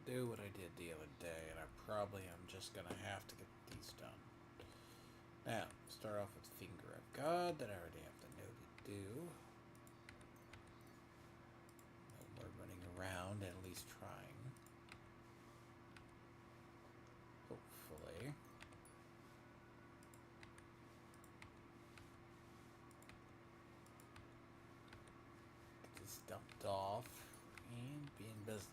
do what I did the other day, and I probably am just gonna have to get these done. Now, start off with Finger of God, that I already have to know to do. No more running around, at least trying. Hopefully. Get this dumped off and be in business.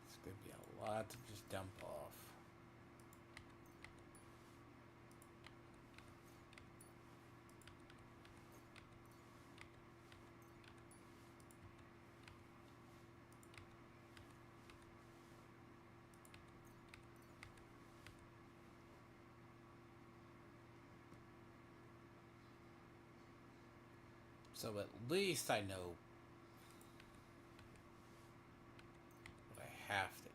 It's going to be a lot to just dump off. So at least I know what I have to do.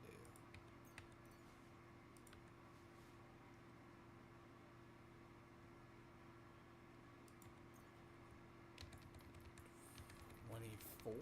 $24?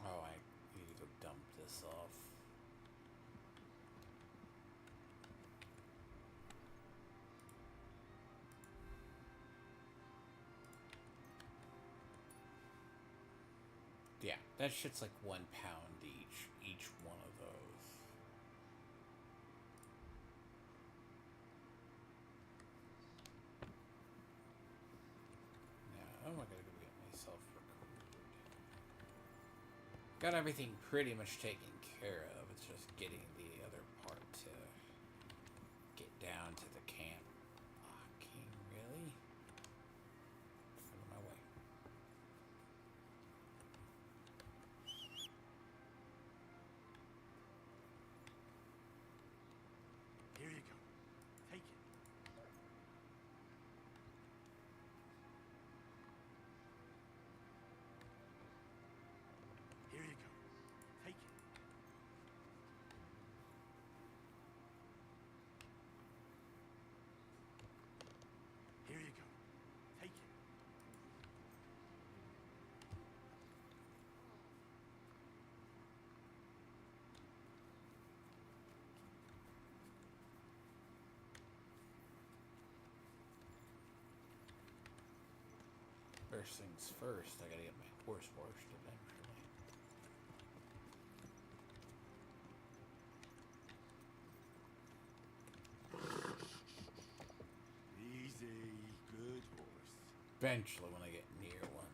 Oh, I need to go dump this off. Yeah, that shit's like £1 each one of those. Now, I'm not gonna go get myself recruited. Got everything pretty much taken care of. It's just getting the other part to get down to the camp. Fucking really? Out of my way. Here you go. Take it. Here you go. Take it. Here you go. Take it. First things first, I gotta get my horse washed eventually. Easy. Good horse. Eventually, when I get near one.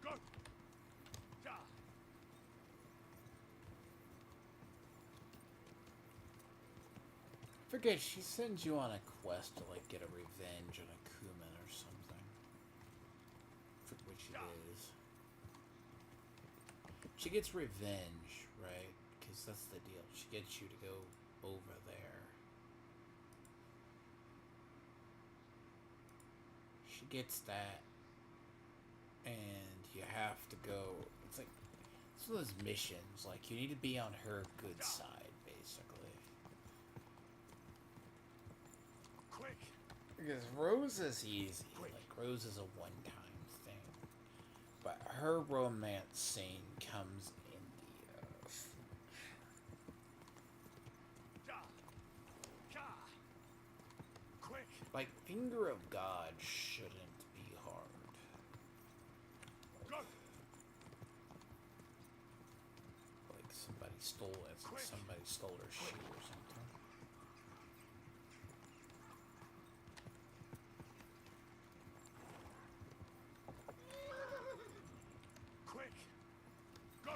Go! Ja! Forget, she sends you on a quest to, like, get a revenge on a Kuman or something. For which it is. She gets revenge, right? Because that's the deal. She gets you to go over there. She gets that. And you have to go. It's like, it's one of those missions. Like, you need to be on her good side, basically. Because Rose is easy. Like, Rose is a one-time thing. But her romance scene comes in the, Ja! Ja! Quick! like, Finger of God shouldn't be hard. Go! Like, somebody stole it. Quick! Somebody stole her shoe or something. Quick! Go!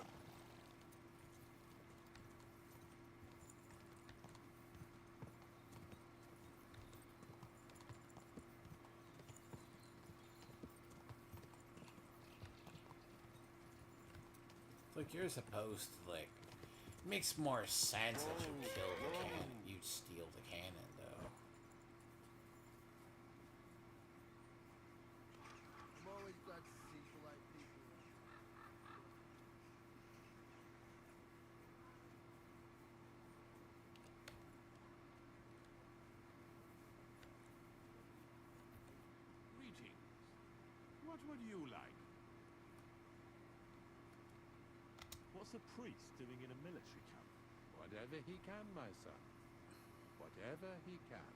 Like, you're supposed to, like, it makes more sense that you kill the cannon. You steal the cannon, though. I'm always glad to see polite people. Greetings. What would you like? What's a priest doing in a military camp? Whatever he can, my son. Whatever he can.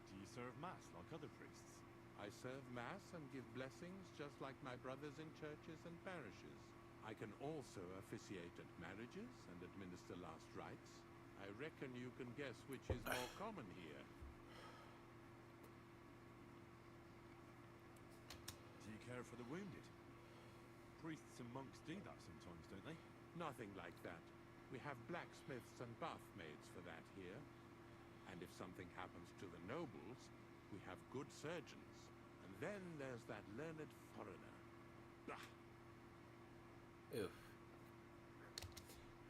Do you serve mass like other priests? I serve Mass and give blessings just like my brothers in churches and parishes. I can also officiate at marriages and administer last rites. I reckon you can guess which is more common here. Do you care for the wounded? Priests and monks do that sometimes, don't they? Nothing like that. We have blacksmiths and bathmaids for that here. And if something happens to the nobles, we have good surgeons. And then there's that learned foreigner. Ah, Oof.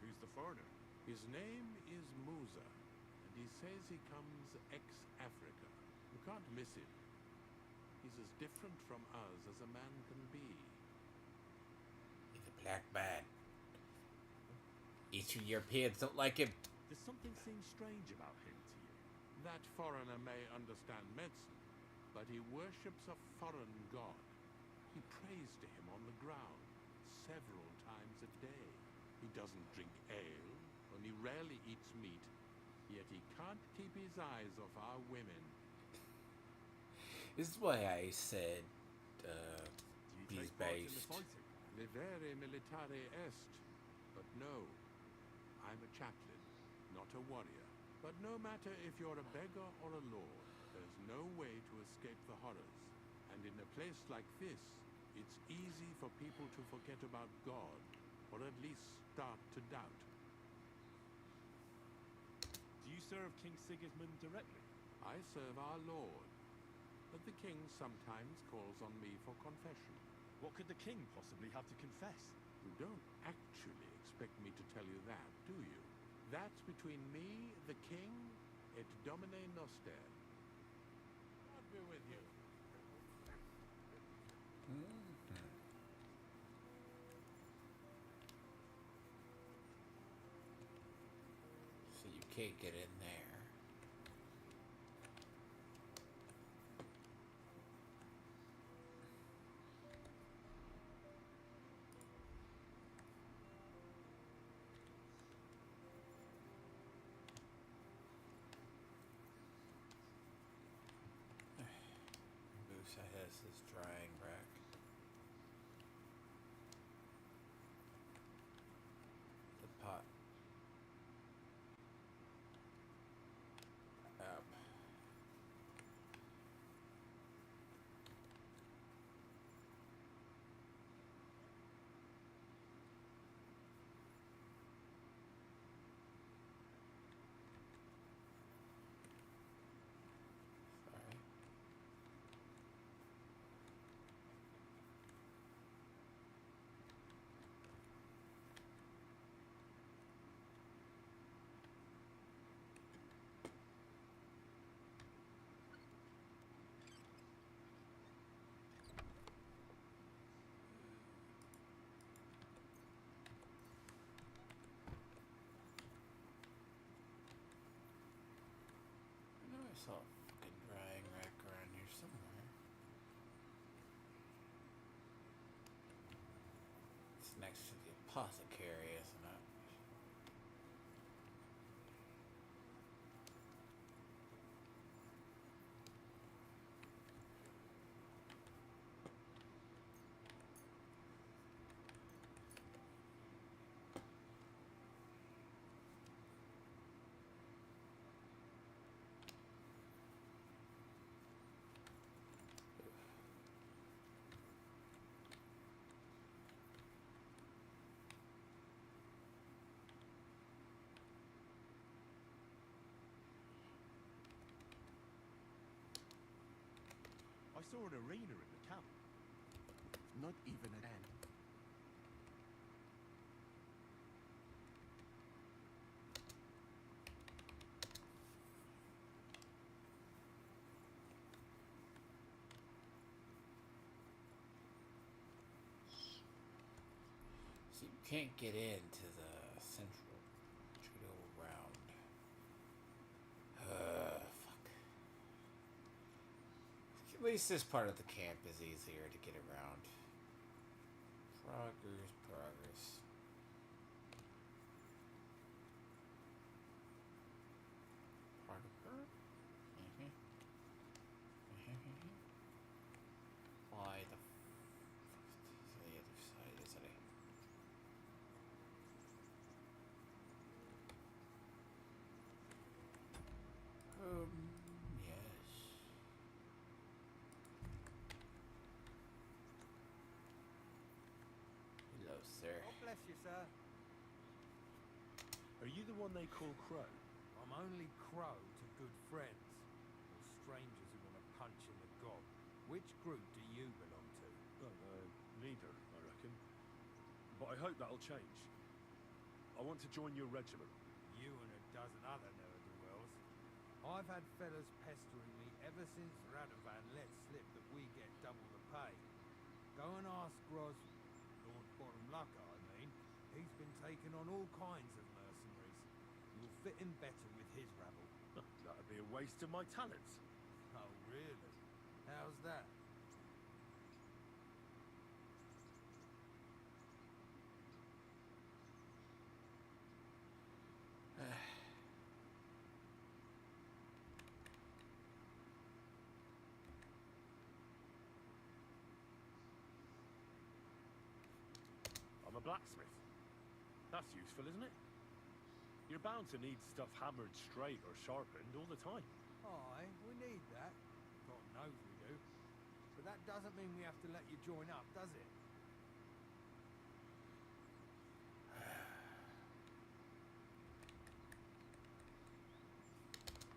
Who's the foreigner? his name is Musa, and he says he comes ex-Africa. You can't miss him. He's as different from us as a man can be. He's a black man. Eastern Europeans don't like him. Does something seem strange about him to you? That foreigner may understand medicine, but he worships a foreign god. He prays to him on the ground several times a day. He doesn't drink ale, and he rarely eats meat, yet he can't keep his eyes off our women. This is why I said Do you he's take part in the based. fighting? Vivere militare est, but no. I'm a chaplain, not a warrior. But no matter if you're a beggar or a lord, there's no way to escape the horrors. And in a place like this, it's easy for people to forget about God, or at least start to doubt. Do you serve King Sigismund directly? I serve our Lord, but the king sometimes calls on me for confession. What could the king possibly have to confess? You don't actually expect me to tell you that, do you? That's between me, the king, et Domine Noster. God be with you. So you can't get in there. Musa has his drying rack. The pot. saw a fucking drying rack around here somewhere. It's next to the apothecary, isn't it? I saw an arena in the camp. Not even an end. So you can't get into the central. You go around. Fuck. At least this part of the camp is easier to get around. Progress. Why the fuck is the other side, isn't it? Yes. Hello, sir. God bless you, sir. Are you the one they call Crow? I'm only Crow to good friends, or strangers who want to punch in the gob. Which group do you belong to? Well, neither, I reckon. But I hope that'll change. I want to join your regiment. You and a dozen other ne'er-do-wells. I've had fellas pestering me ever since Radovan let slip that we get double the pay. Go and ask Gros, Lord Bottom Lucker, I mean. He's been taking on all kinds of mercenaries. You'll fit in better with his rabble. That'd be a waste of my talents. Oh, really? How's that? I'm a blacksmith. That's useful, isn't it? You're bound to need stuff hammered straight or sharpened all the time. Aye, we need that. God knows we do. But that doesn't mean we have to let you join up, does it?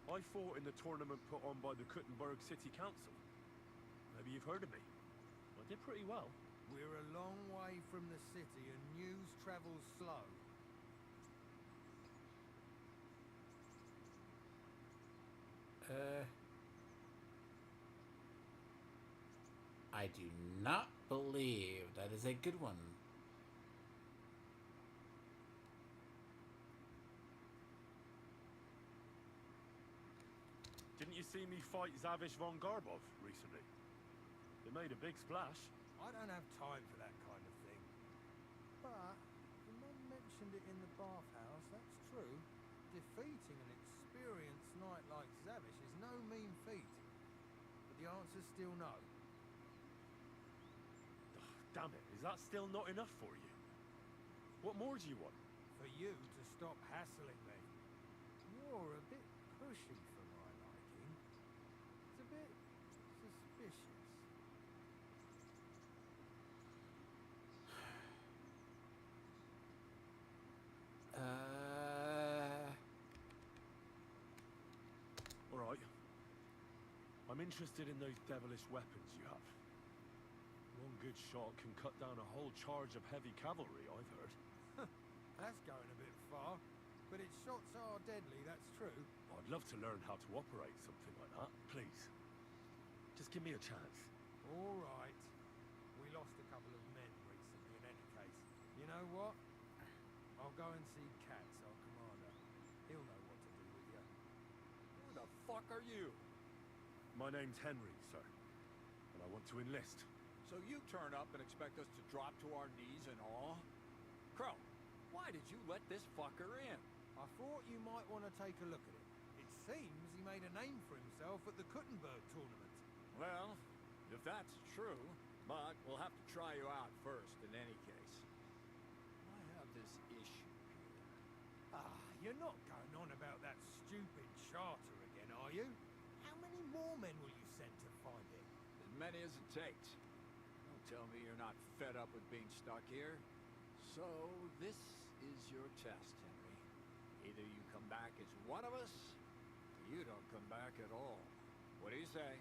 I fought in the tournament put on by the Kuttenberg City Council. Maybe you've heard of me. I did pretty well. We're a long way from the city and news travels slow. I do not believe that is a good one. Didn't you see me fight Zavish von Garbov recently? They made a big splash. I don't have time for that kind of thing. But the men mentioned it in the bathhouse, that's true. Defeating an experienced knight like Zavish is no mean feat. But the answer's still no. Damn it, is that still not enough for you? What more do you want? For you to stop hassling me. You're a bit pushy for my liking. It's a bit suspicious. Alright. I'm interested in those devilish weapons you have. One good shot can cut down a whole charge of heavy cavalry, I've heard. That's going a bit far. But its shots are deadly, that's true. I'd love to learn how to operate something like that, please. Just give me a chance. All right. We lost a couple of men recently in any case. You know what? I'll go and see Katz, our commander. He'll know what to do with you. Who the fuck are you? My name's Henry, sir. And I want to enlist. So you turn up and expect us to drop to our knees in awe? Crow, why did you let this fucker in? I thought you might want to take a look at it. It seems he made a name for himself at the Kuttenberg tournament. Well, if that's true, but we'll have to try you out first in any case. I have this issue here. You're not going on about that stupid charter again, are you? How many more men will you send to find it? As many as it takes. Don't tell me you're not fed up with being stuck here. So, this is your test, Henry. Either you come back as one of us, or you don't come back at all. What do you say?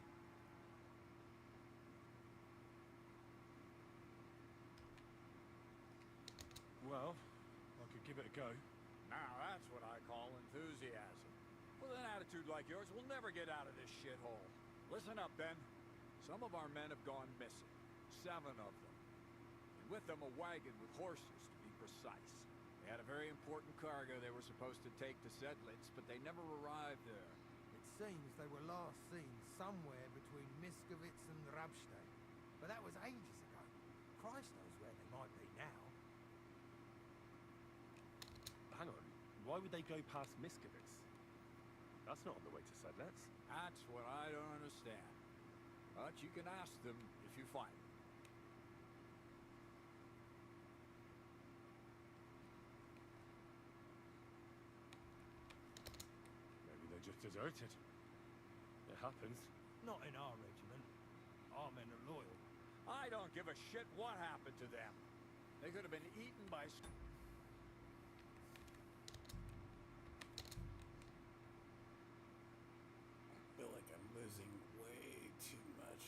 Well, I could give it a go. Now that's what I call enthusiasm. With an attitude like yours, we'll never get out of this shithole. Listen up, then. Some of our men have gone missing. 7 of them. And with them a wagon with horses, to be precise. They had a very important cargo they were supposed to take to Sedlitz, but they never arrived there. It seems they were last seen somewhere between Miskovitz and Rabstein. But that was ages ago. Christ knows where they might be now. Hang on. Why would they go past Miskovitz? That's not on the way to Sedlitz. That's what I don't understand. But you can ask them if you find them. Maybe they just deserted. It happens. Not in our regiment. Our men are loyal. I don't give a shit what happened to them. They could have been eaten by... I feel like I'm losing way too much.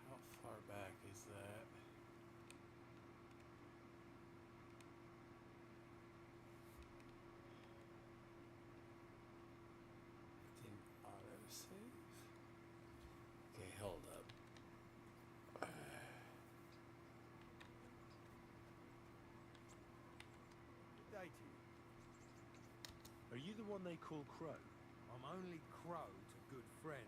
How far back is that? It didn't autosave? Okay, hold up. Good day to you. Are you the one they call Crow? I'm only Crow to good friends.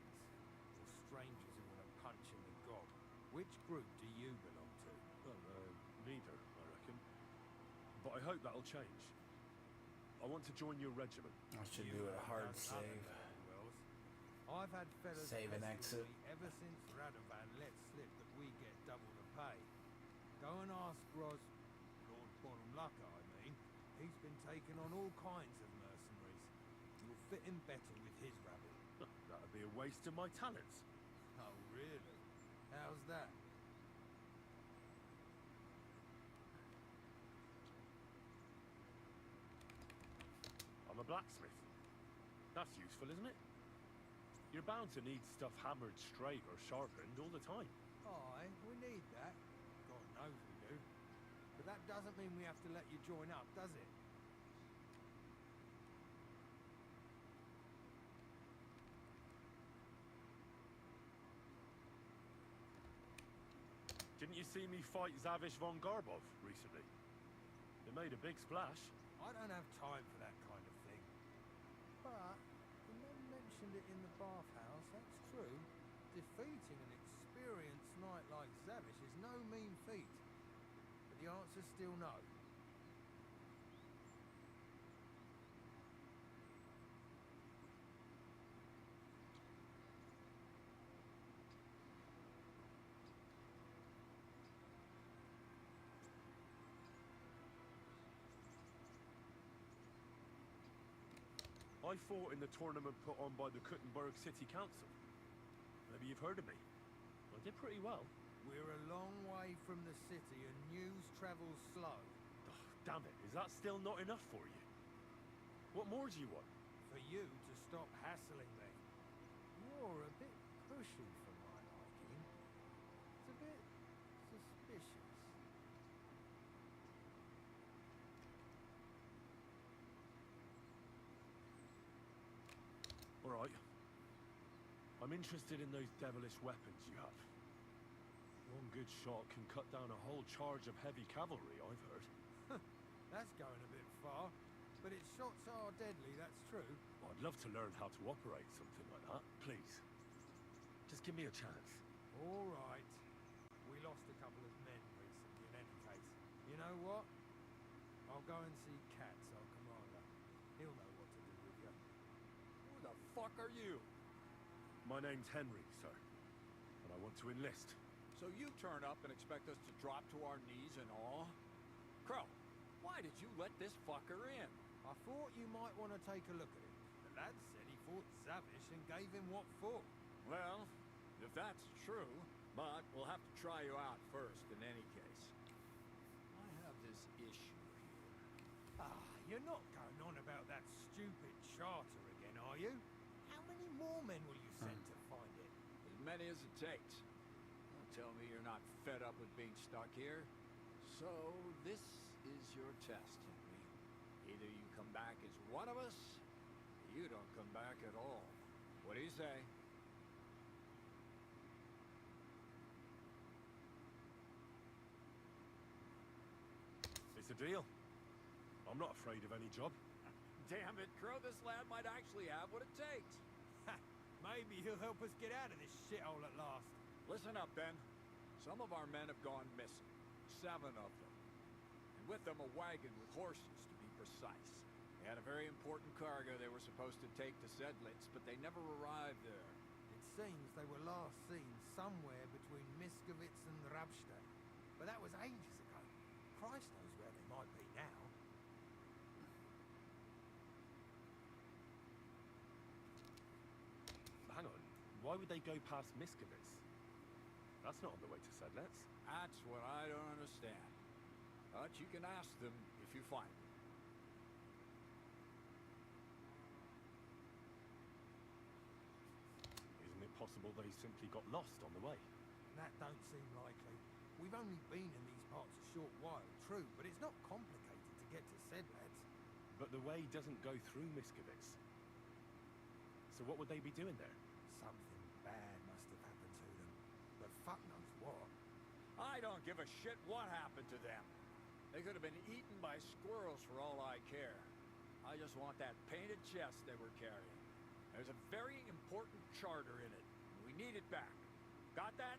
Or strangers who want to punch in the gob. Which group do you belong to? Well, neither, I reckon. But I hope that'll change. I want to join your regiment. I should You do a have hard done other save. very wells. I've had fellas Save and pestering exit. me ever since Radovan let slip that we get double the pay. Go and ask Gros, Lord Bottomlucker, I mean. He's been taking on all kinds of mercenaries. You'll fit in better with his rabble. That'd be a waste of my talents. Oh, really? How's that? I'm a blacksmith. That's useful, isn't it? You're bound to need stuff hammered straight or sharpened all the time. Aye, we need that. God knows we do. But that doesn't mean we have to let you join up, does it? Didn't you see me fight Zavish von Garbov recently? It made a big splash. I don't have time for that kind of thing. But the men mentioned it in the bathhouse, that's true. Defeating an experienced knight like Zavish is no mean feat. But the answer's still no. I fought in the tournament put on by the Kuttenberg City Council. Maybe you've heard of me. I did pretty well. We're a long way from the city and news travels slow. Oh, damn it, is that still not enough for you? What more do you want? For you to stop hassling me. You're a bit pushy for my liking. It's a bit suspicious. All right. I'm interested in those devilish weapons you have. One good shot can cut down a whole charge of heavy cavalry, I've heard. That's going a bit far. But its shots are deadly, that's true. I'd love to learn how to operate something like that. Please. Just give me a chance. All right. We lost a couple of men recently in any case. You know what? I'll go and see Katz, our commander. He'll know what to do with you. Who the fuck are you? My name's Henry, sir. And I want to enlist. So you turn up and expect us to drop to our knees in awe? Crow, why did you let this fucker in? I thought you might want to take a look at him. The lad said he fought Zavish and gave him what for. Well, if that's true, but we'll have to try you out first in any case. I have this issue here. You're not going on about that stupid charter again, are you? How many more men will you send to find it? As many as it takes. Don't tell me you're not fed up with being stuck here. So, this is your test, Henry. Either you come back as one of us, or you don't come back at all. What do you say? It's a deal. I'm not afraid of any job. Damn it, Crow, this lad might actually have what it takes. Maybe he'll help us get out of this shithole at last. Listen up, Ben. Some of our men have gone missing. 7 of them. And with them a wagon with horses, to be precise. They had a very important cargo they were supposed to take to Sedlitz, but they never arrived there. It seems they were last seen somewhere between Miskovitz and Rabstein. But that was ages ago. Christ knows where they might be now. Hang on. Why would they go past Miskovitz? That's not on the way to Sedlitz. That's what I don't understand. But you can ask them if you find them. Isn't it possible they simply got lost on the way? That don't seem likely. We've only been in these parts a short while, true, but it's not complicated to get to Sedlitz. But the way doesn't go through Miskovitz. So what would they be doing there? Something bad must have happened to them. But fuck knows what. I don't give a shit what happened to them. They could have been eaten by squirrels for all I care. I just want that painted chest they were carrying. There's a very important charter in it. We need it back. Got that?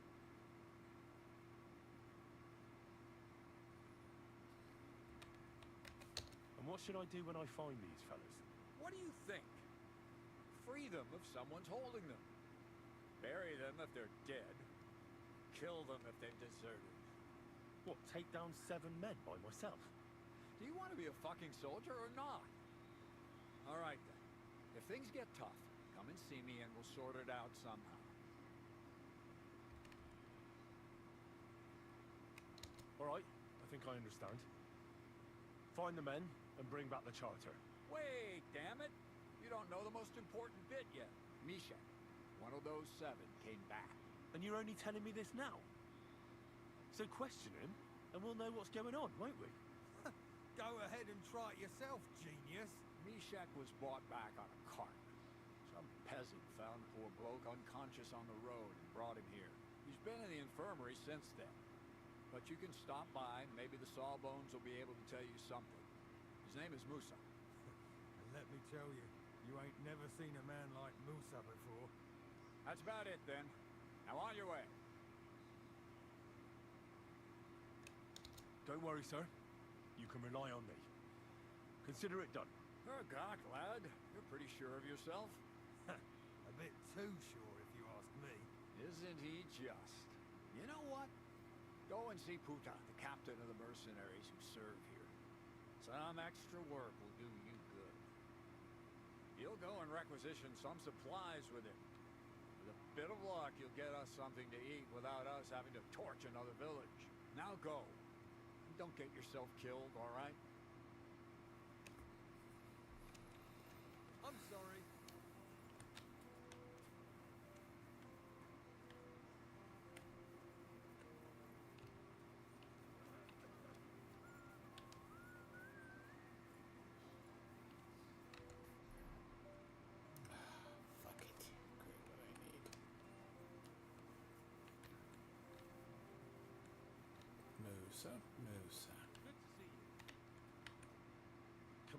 And what should I do when I find these fellas? What do you think? Free them if someone's holding them. Bury them if they're dead. Kill them if they've deserted. What, take down 7 men by myself? Do you want to be a fucking soldier or not? All right then. If things get tough, come and see me and we'll sort it out somehow. All right, I think I understand. Find the men and bring back the charter. Wait, damn it! You don't know the most important bit yet. Mishek, one of those 7, came back. And you're only telling me this now? So question him, and we'll know what's going on, won't we? Go ahead and try it yourself, genius. Mishek was brought back on a cart. Some peasant found poor bloke unconscious on the road and brought him here. He's been in the infirmary since then. But you can stop by, maybe the Sawbones will be able to tell you something. His name is Musa. And let me tell you, you ain't never seen a man like Musa before. That's about it then. Now on your way. Don't worry, sir. You can rely on me. Consider it done. Oh, God, lad. You're pretty sure of yourself. A bit too sure, if you ask me. Isn't he just? You know what? Go and see Puta, the captain of the mercenaries who serve here. Some extra work will do you good. You'll go and requisition some supplies with him. With a bit of luck, you'll get us something to eat without us having to torch another village. Now go. Don't get yourself killed, all right? I'm sorry. Fuck it. Great, what I need.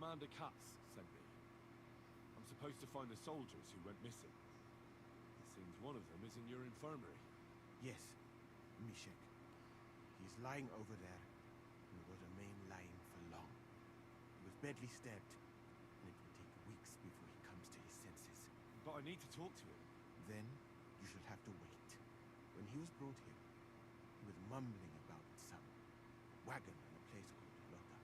Commander Katz sent me. I'm supposed to find the soldiers who went missing. It seems one of them is in your infirmary. Yes, Mishek. He's lying over there, and will remain lying for long. He was badly stabbed, and it will take weeks before he comes to his senses. But I need to talk to him. Then you shall have to wait. When he was brought here, he was mumbling about some wagon in a place called Lota.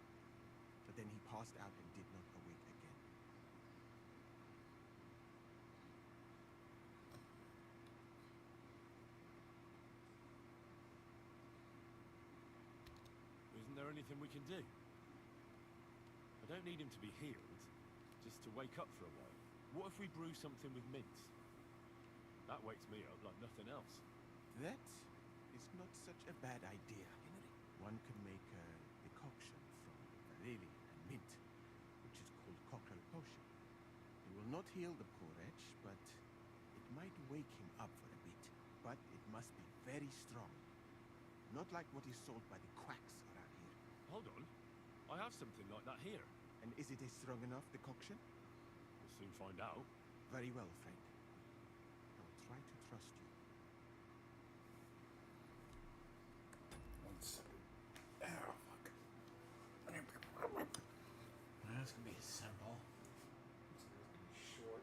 But then he passed out and did not awake again. Isn't there anything we can do? I don't need him to be healed, just to wake up for a while. What if we brew something with mints? That wakes me up like nothing else. That is not such a bad idea, Henry. One could make a decoction from vanilla and mint, which is called cocktail potion. It will not heal the poor wretch, but it might wake him up for a bit. But it must be very strong. Not like what is sold by the quacks around here. Hold on. I have something like that here. And is it a strong enough decoction? We'll soon find out. Very well, friend. I will try to trust you. One second. Oh, fuck. That's gonna be simple. It's gonna be short.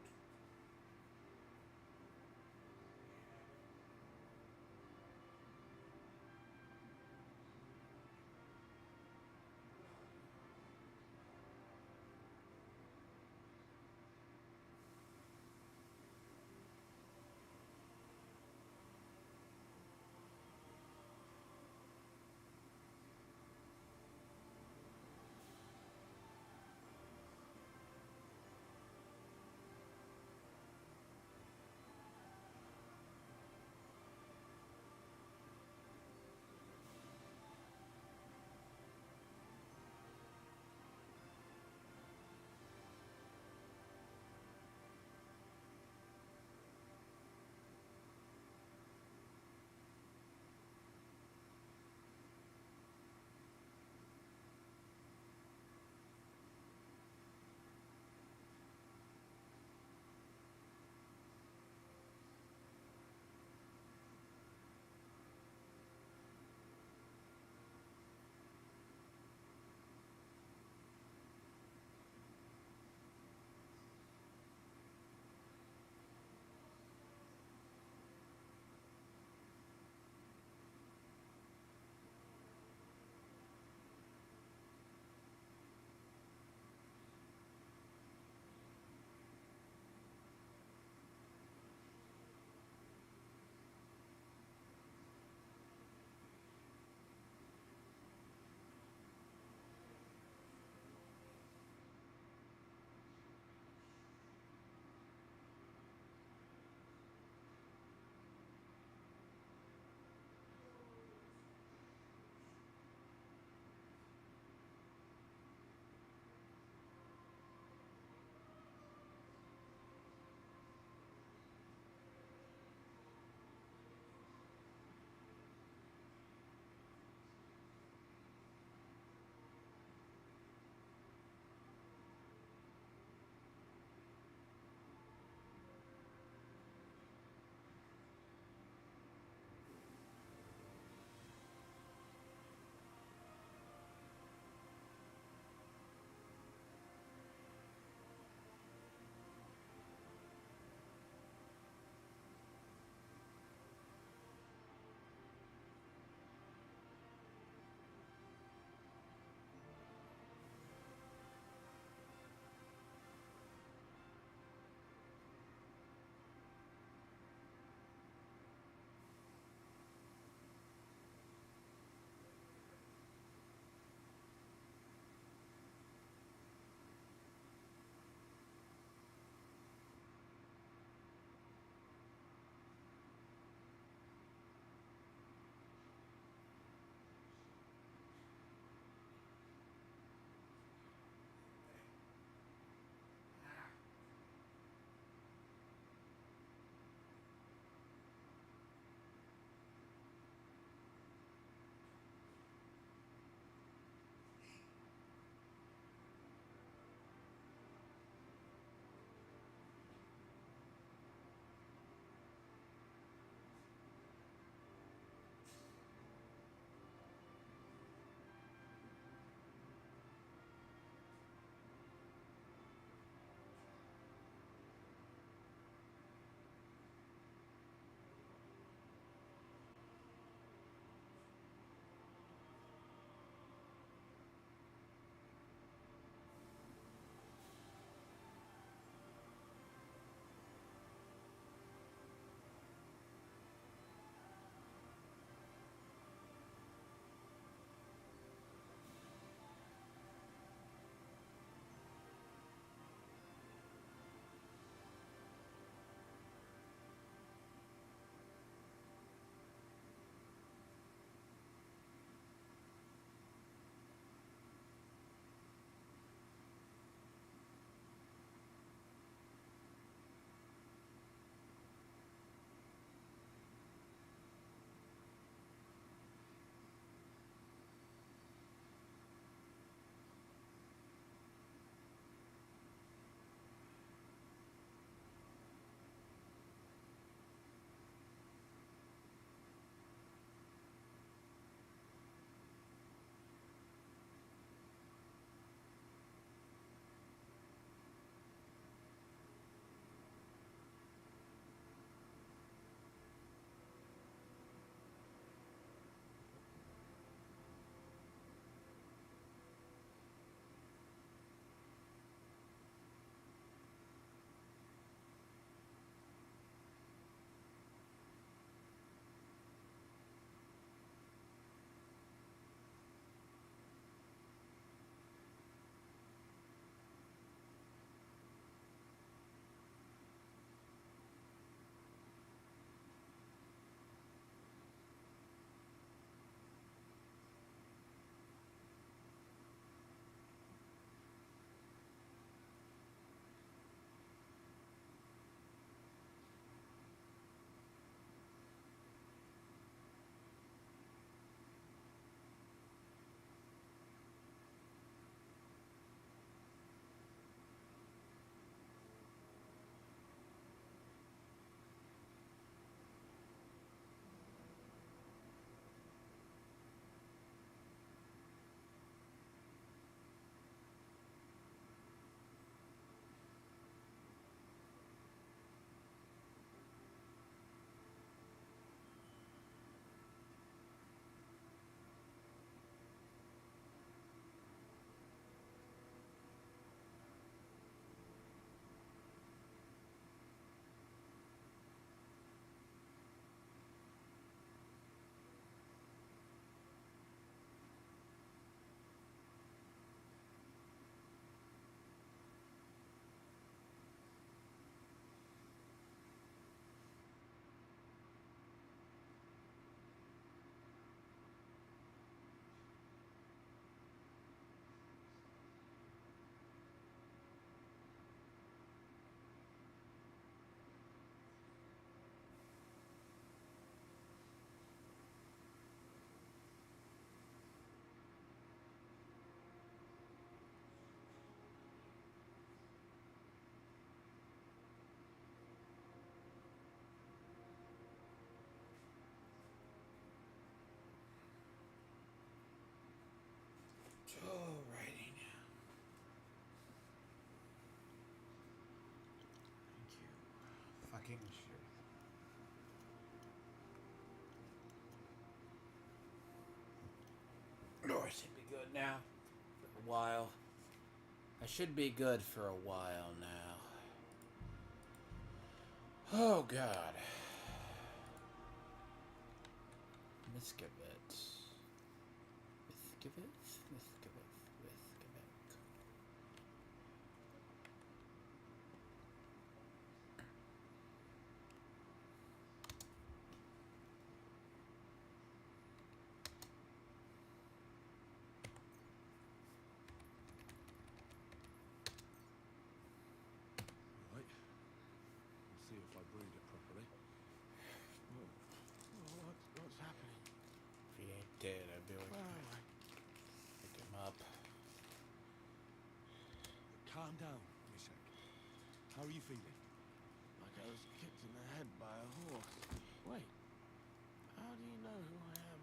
tincture. Oh, I should be good now. For a while. I should be good for a while now. Oh, God. Misgivit. Misgivit. Right. Let's see if I brewed it properly. What's happening? If he ain't dead, I'd be like, Where am I? pick him up. Calm down, Mishek. How are you feeling? Like I was kicked in the head by a horse. Wait. How do you know who I am?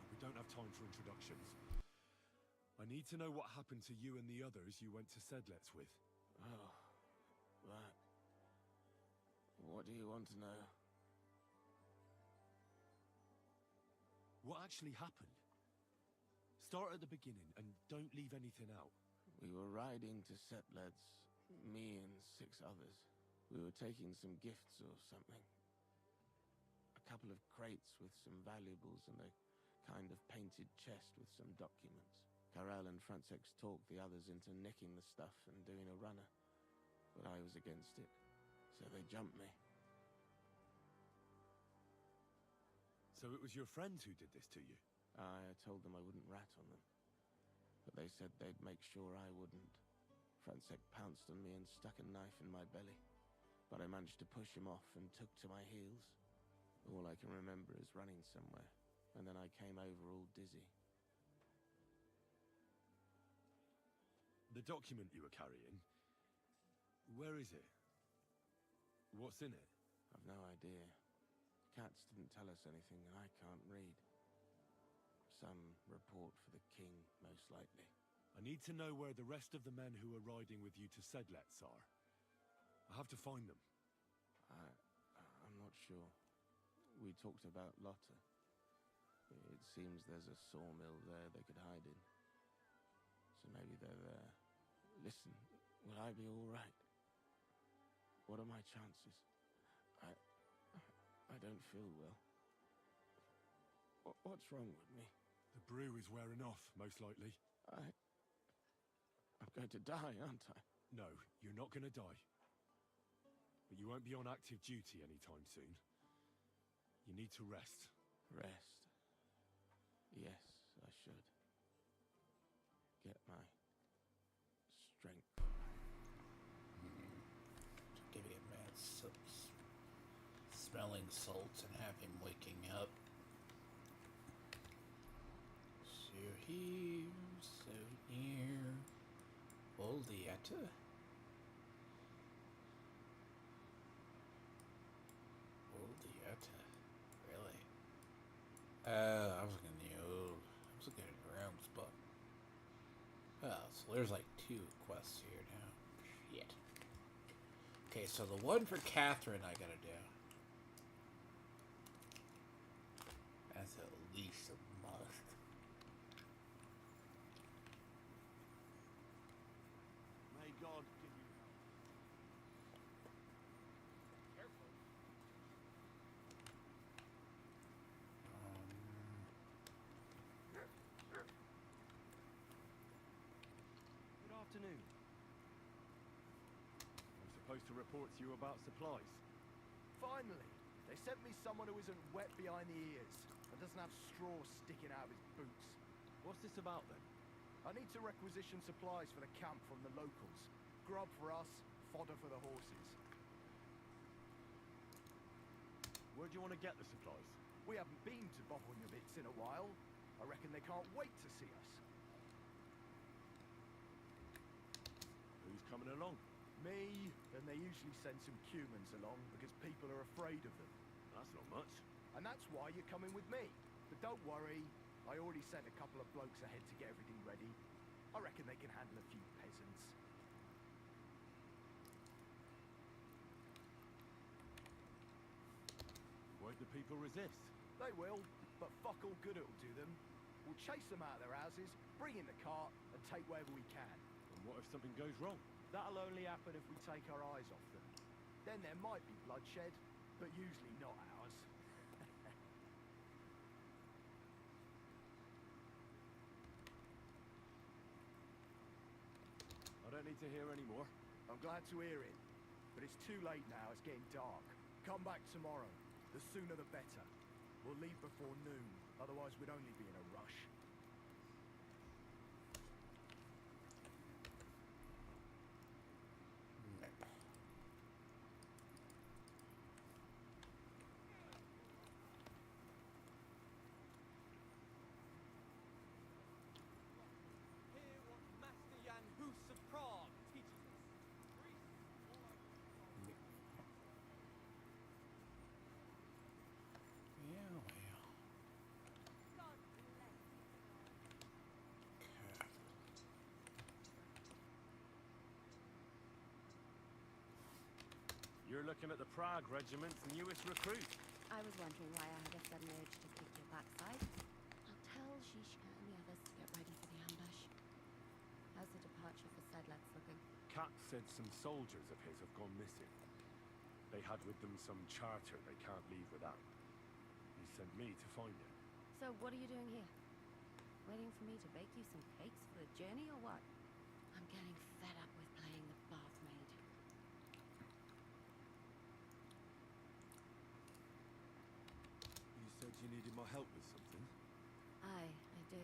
No, we don't have time for introductions. I need to know what happened to you and the others you went to Sedlets with. Oh, that. What do you want to know? What actually happened? Start at the beginning and don't leave anything out. We were riding to Setleds, me and 6 others. We were taking some gifts or something. A couple of crates with some valuables and a kind of painted chest with some documents. Karel and Francex talked the others into nicking the stuff and doing a runner. But I was against it, so they jumped me. So it was your friends who did this to you? I told them I wouldn't rat on them. But they said they'd make sure I wouldn't. Francex pounced on me and stuck a knife in my belly. But I managed to push him off and took to my heels. All I can remember is running somewhere, and then I came over all dizzy. The document you were carrying, where is it? What's in it? I've no idea. Cats didn't tell us anything, and I can't read. Some report for the king, most likely. I need to know where the rest of the men who are riding with you to Sedlets are. I have to find them. I'm not sure. We talked about Lotta. It seems there's a sawmill there they could hide in. So maybe they're there. Listen, will I be all right? What are my chances? I don't feel well. What's wrong with me? The brew is wearing off, most likely. I'm going to die, aren't I? No, you're not going to die. But you won't be on active duty anytime soon. You need to rest. Rest. Yes, I should. Get my strength. Give him some smelling salts and have him waking up. So here, so near. Voldietta? Voldietta? Really? I was looking at the wrong spot. Oh, so there's like 2 quests here now. Shit. Okay, so the one for Catherine I gotta do. That's at least a must. May God give you help. Careful. Good afternoon. I'm supposed to report to you about supplies. Finally! They sent me someone who isn't wet behind the ears and doesn't have straw sticking out of his boots. What's this about, then? I need to requisition supplies for the camp from the locals. Grub for us, fodder for the horses. Where do you want to get the supplies? We haven't been to Bohunjovitz in a while. I reckon they can't wait to see us. Who's coming along? Me, and they usually send some humans along because people are afraid of them. That's not much. And that's why you're coming with me. But don't worry, I already sent a couple of blokes ahead to get everything ready. I reckon they can handle a few peasants. might the people resist? They will, but fuck all good it'll do them. We'll chase them out of their houses, bring in the cart, and take wherever we can. And what if something goes wrong? That'll only happen if we take our eyes off them. Then there might be bloodshed, but usually not ours. I don't need to hear any more. I'm glad to hear it, but it's too late now, it's getting dark. Come back tomorrow. The sooner the better. We'll leave before noon, otherwise we'd only be in a rush. Hear what Master Jan Hus of Prague teaches us. Yeah, well. You're looking at the Prague Regiment's newest recruit. I was wondering why I had a sudden urge to kick your backside. I'll tell Zhishka and the others to get ready for the ambush. How's the departure for Sedlets looking? Kat said some soldiers of his have gone missing. They had with them some charter they can't leave without. He sent me to find it. So what are you doing here? Waiting for me to bake you some cakes for the journey or what? I'm getting fed up with playing the bath maid. You said you needed my help with something? I do.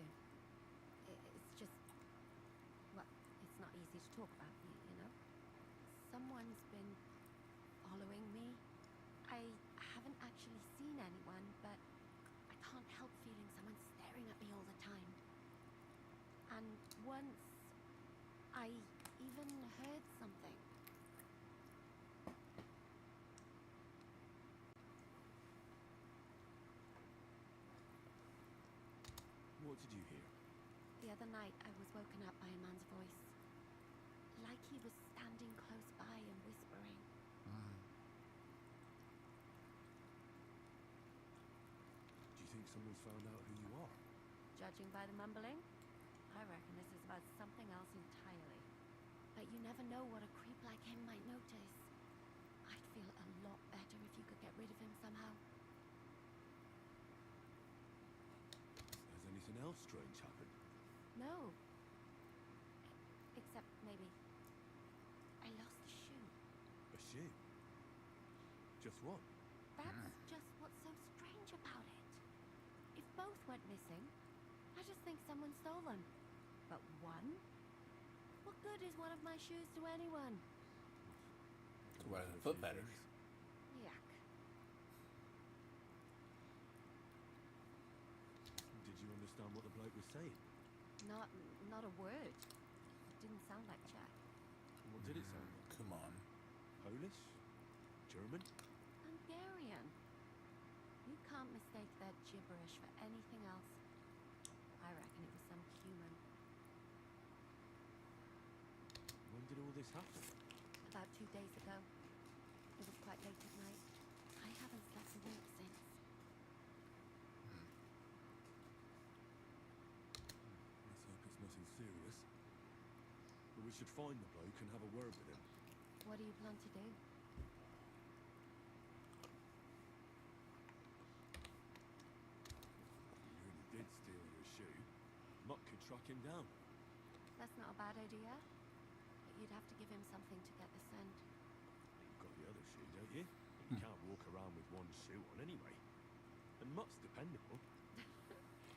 It's just... well, it's not easy to talk about, you know? Someone's been following me. I haven't actually seen anyone, but I can't help feeling someone staring at me all the time. And once, I even heard something. What did you hear? The other night, I was woken up by a man's voice. Like he was standing close by and whispering. Do you think someone's found out who you are? Judging by the mumbling, I reckon this is about something else entirely. But you never know what a creep like him might notice. I'd feel a lot better if you could get rid of him somehow. Has anything else strange happened? No. Except maybe I lost a shoe. A shoe? Just one? That's just what's so strange about it. If both went missing, I just think someone stole them. But one? What good is one of my shoes to anyone? What are the foot fetters? Yuck. Did you understand what the bloke was saying? Not a word. It didn't sound like Jack. What did it sound like? Come on. Polish? German? Hungarian. You can't mistake that gibberish for anything else. I reckon it was some human. When did all this happen? About 2 days ago. It was quite late at night. I haven't slept a wink since. Let's hope it's nothing serious. But we should find the bloke and have a word with him. What do you plan to do? He really did steal your shoe. Mutt could track him down. That's not a bad idea. But you'd have to give him something to get the scent. You've got the other shoe, don't you? You can't walk around with one shoe on anyway. And Mutt's dependable.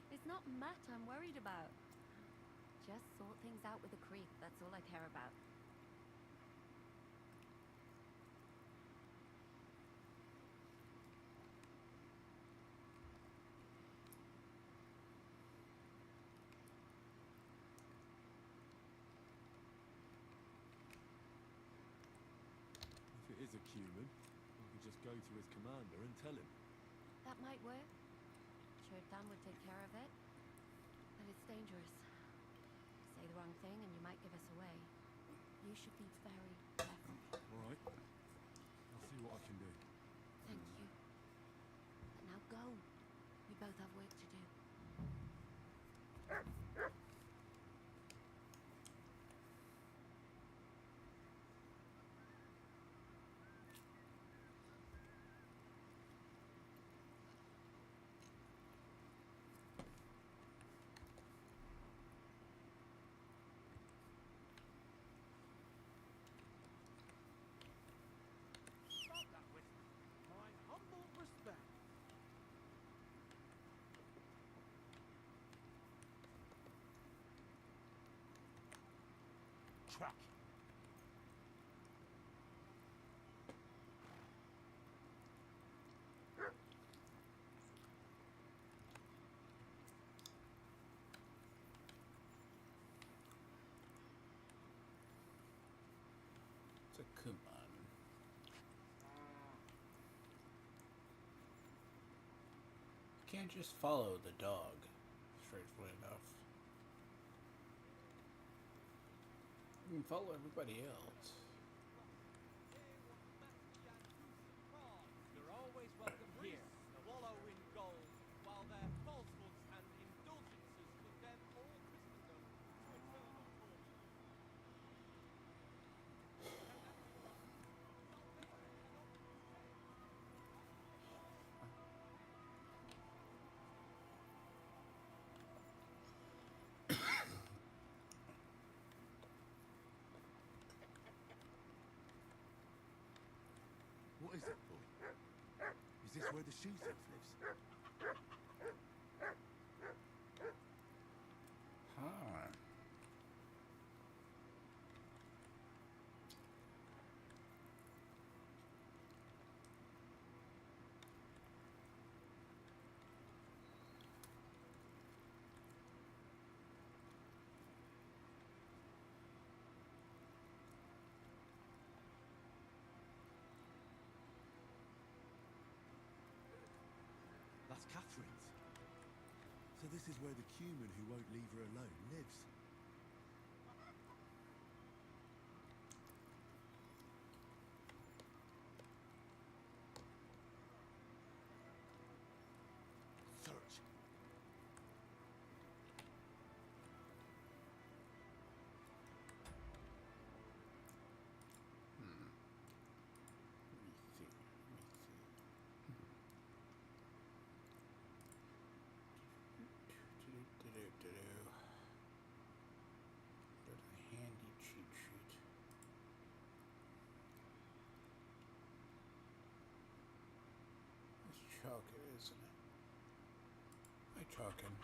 It's not Matt I'm worried about. Just sort things out with the creep. That's all I care about. If it is a Cuman, we could just go to his commander and tell him. That might work. Sure, Dan would take care of it. But it's dangerous. Say the wrong thing and you might give us away. You should be very careful. All right. I'll see what I can do. Thank you. both have work to do. Stop that with my humble respect. Track. It's a Kuman. Can't just follow the dog. Straightforward enough. You can follow everybody else. You're always welcome here to wallow in gold, while their falsehoods and indulgences condemn all Christendom to eternal torture. What is it, boy? Is this where the she-thief lives? Huh. That's Catherine's. So this is where the Cuman who won't leave her alone lives. Search. Go to the handy cheat sheet. It's chalking, isn't it? Hi, chalking.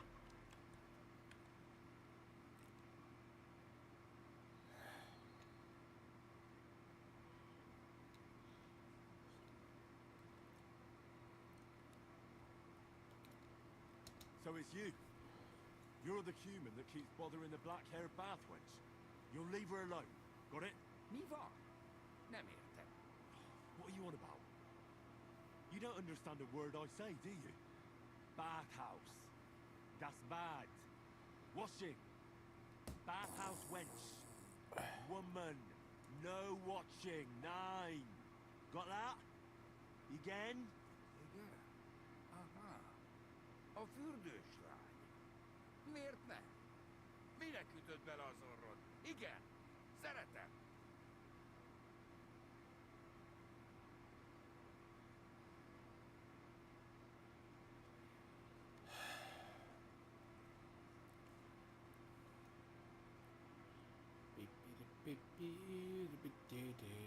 So it's you. You're the Cuman that keeps bothering the black-haired bath wench. You'll leave her alone. Got it? Mi van. Nem értem. What are you on about? You don't understand a word I say, do you? Bathhouse. Das bad. Washing. Bathhouse wench. Woman. No watching. 9. Got that? Again? Igen? Aha. A fürdőslány. Miért ne? Minek ütött bele az orrod? Igen. Szeretem. Beep, beep, beep, beep, beep, beep, beep.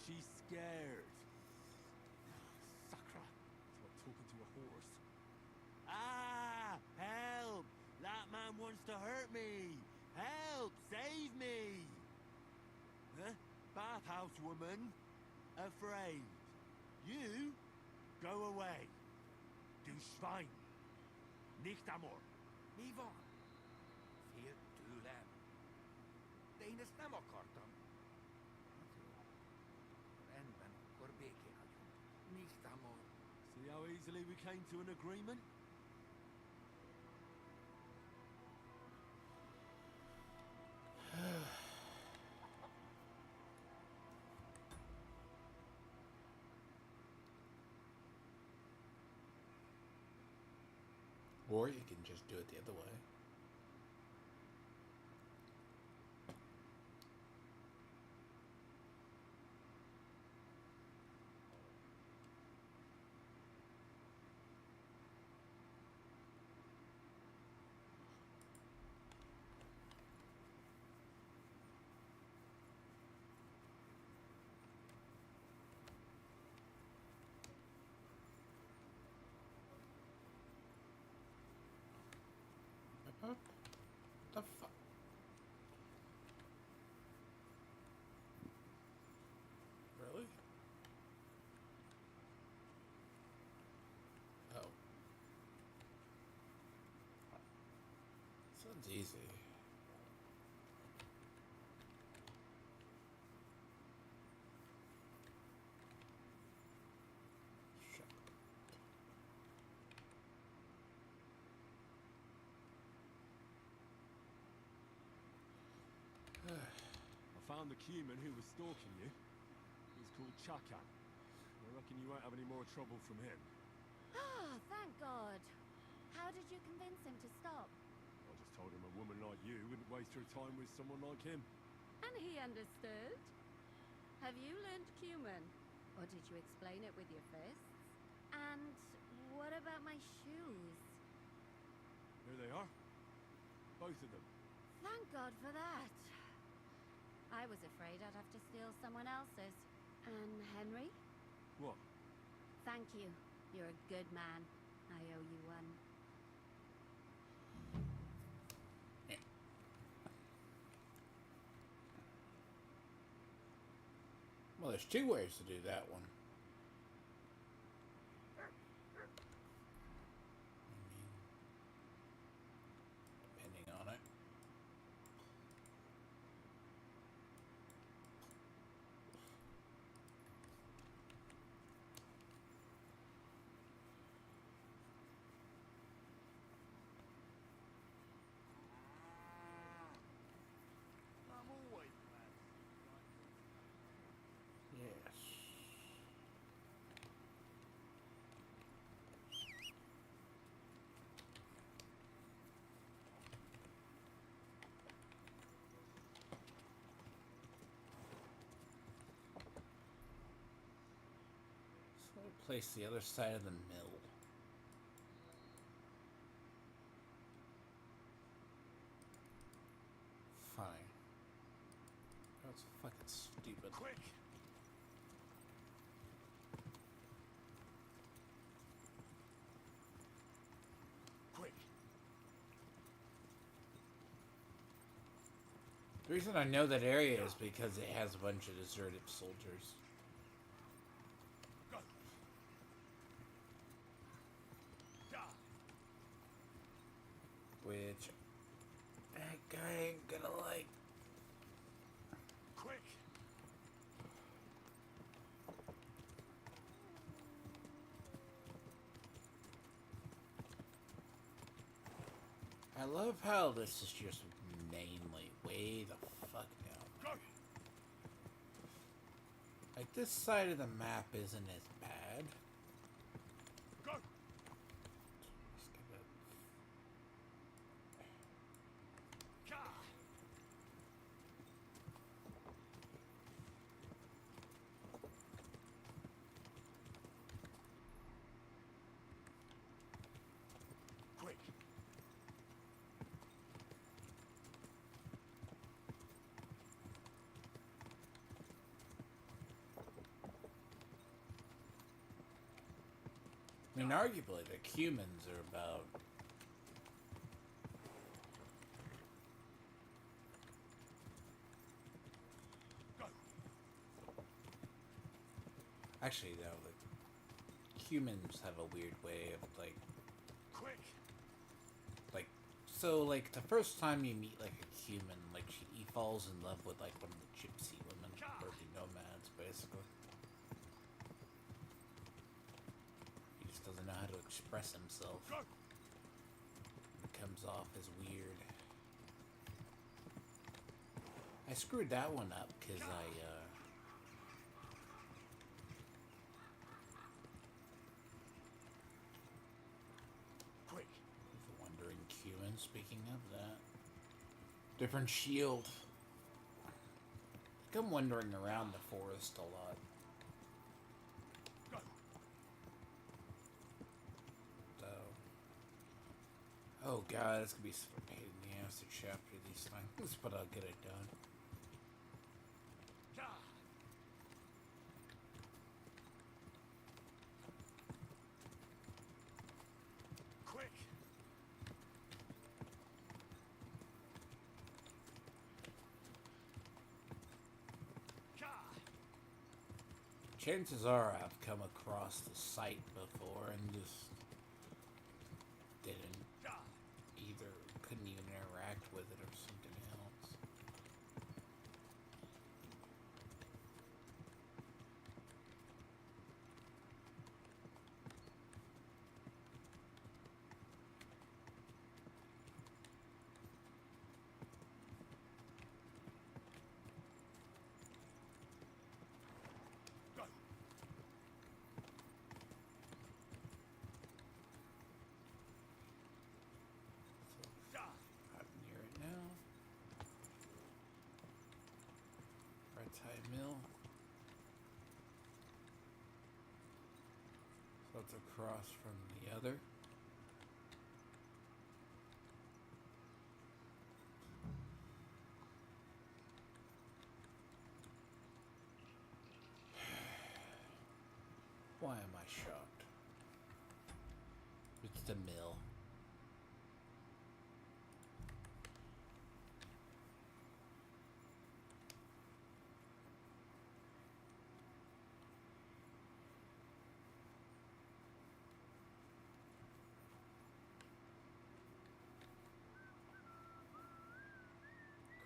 She's scared. Sakra. It's like talking to a horse. Ah! Help! That man wants to hurt me! Help! Save me! Huh? Bathhouse woman? Afraid. You? Go away. Du Schwein. Nicht amor. Mi van? Fél tőlem. De én ezt nem akartam. See how easily we came to an agreement? Or you can just do it the other way. What the fuck? Really? Oh. Sounds easy. Shut up. I found the Cuman who was stalking you. He's called Chakan. I reckon you won't have any more trouble from him. Ah, thank God. How did you convince him to stop? I just told him a woman like you wouldn't waste her time with someone like him. And he understood? Have you learned Cuman? Or did you explain it with your fists? And what about my shoes? Here they are. Both of them. Thank God for that. I was afraid I'd have to steal someone else's. And Henry? What? Thank you. You're a good man. I owe you one. Well, there's two ways to do that one. Depending on it. I'm always glad. Yes. So I place the other side of the mill. Fine. That's fucking stupid. Quick! Quick! The reason I know that area is because it has a bunch of deserted soldiers. Go! Da! Which that guy ain't gonna like. Quick! I love how this is just mainly way the fuck down. Go! Like this side of the map isn't as bad. Go! Just gonna- Ka! Quick! I mean, arguably the humans are about. Go! Actually, though, the humans have a weird way of like, Quick! so like the first time you meet like a human, like he falls in love with like one of the gypsy women or the nomads, basically. He just know how to express himself. It comes off as weird. I screwed that one up because Quick. the Wandering Cumin, speaking of that. Different shield. I think I'm wandering around the forest a lot. Oh god, it's gonna be such a pain in the ass to chapter these things, but I'll get it done. Quick. Chances are I've come across the site before and just didn't either, couldn't even interact with it or something else. I'm near it now. Red Tide Mill. So it's across from the other. Why am I shocked? It's the mill.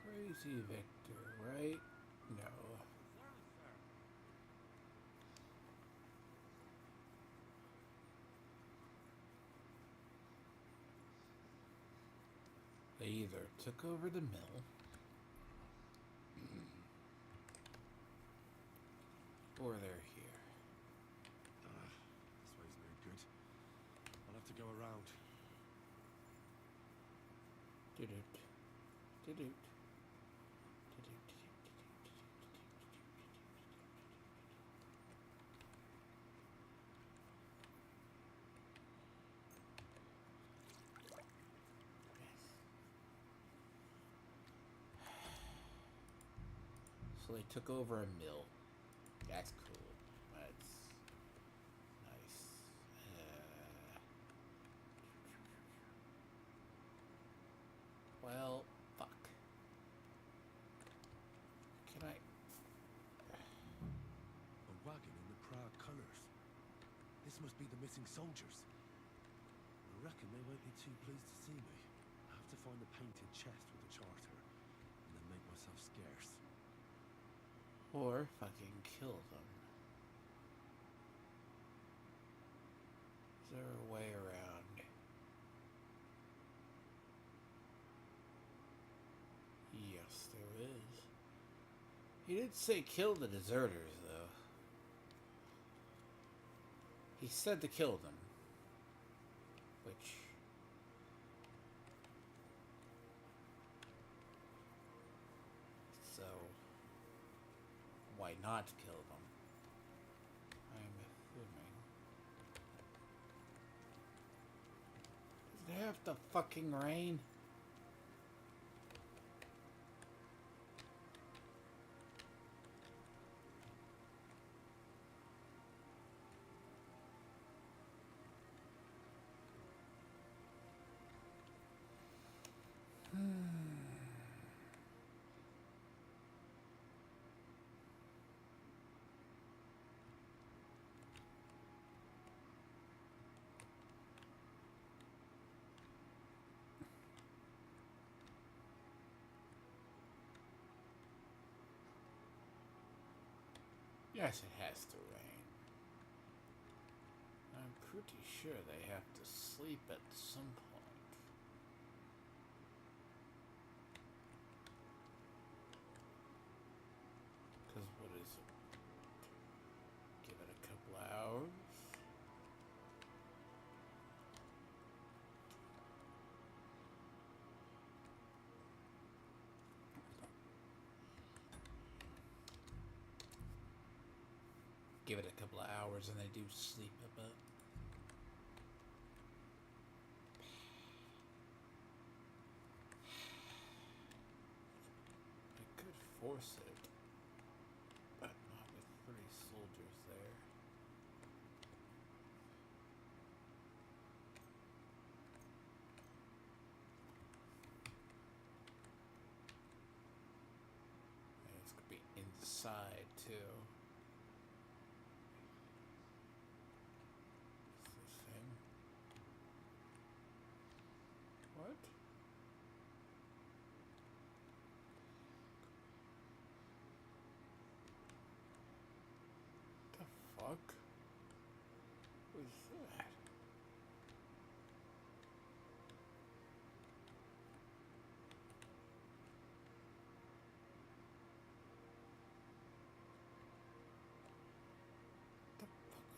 Crazy Victor, right? No. They either took over the mill or they're here. This way's no good. I'll have to go around. Doo-doot. Doo-doot. So they took over a mill. That's cool. That's nice. Well, fuck. Can I? A wagon in the Prague colours. This must be the missing soldiers. I reckon they won't be too pleased to see me. I have to find the painted chest with the charter, and then make myself scarce. Or fucking kill them. Is there a way around? Yes, there is. He did say kill the deserters, though. He said to kill them. Which... So... why not kill them? I'm assuming. Does it have to fucking rain? Yes, it has to rain. I'm pretty sure they have to sleep at some point. Because what is it? Give it a couple hours. Give it a couple of hours and they do sleep a bit. I could force it, but not with 3 soldiers there. And it's gonna be inside too. What? The fuck was that? The fuck was that?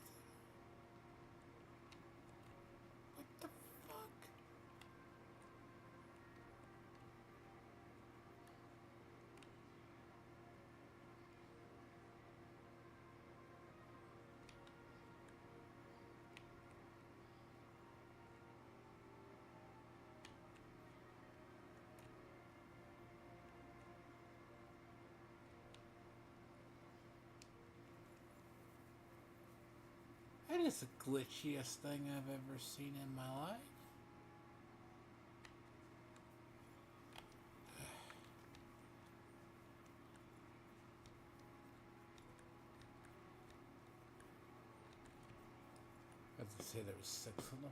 What the fuck? That is the glitchiest thing I've ever seen in my life. As I say, there was 6 of them.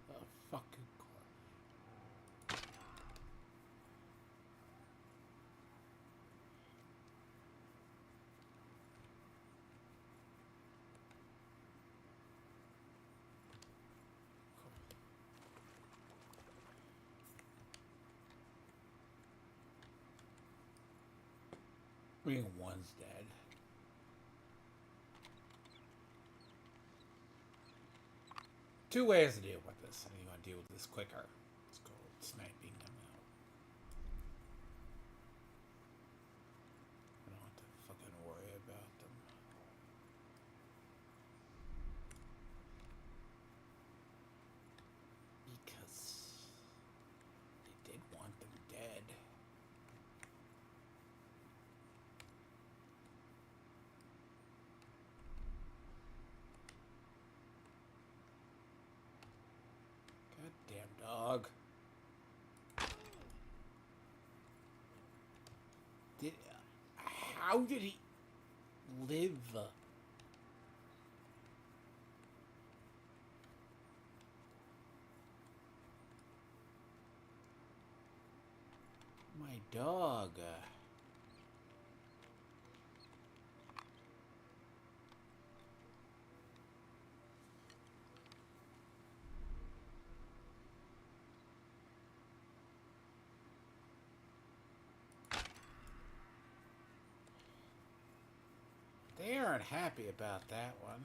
Oh, fucking course. I mean, one's dead. Two ways to deal with this, and you want to deal with this quicker. Let's go sniping them out. I don't have to fucking worry about them. Because they did want them dead. Goddamn dog. How did he live? My dog. They aren't happy about that one.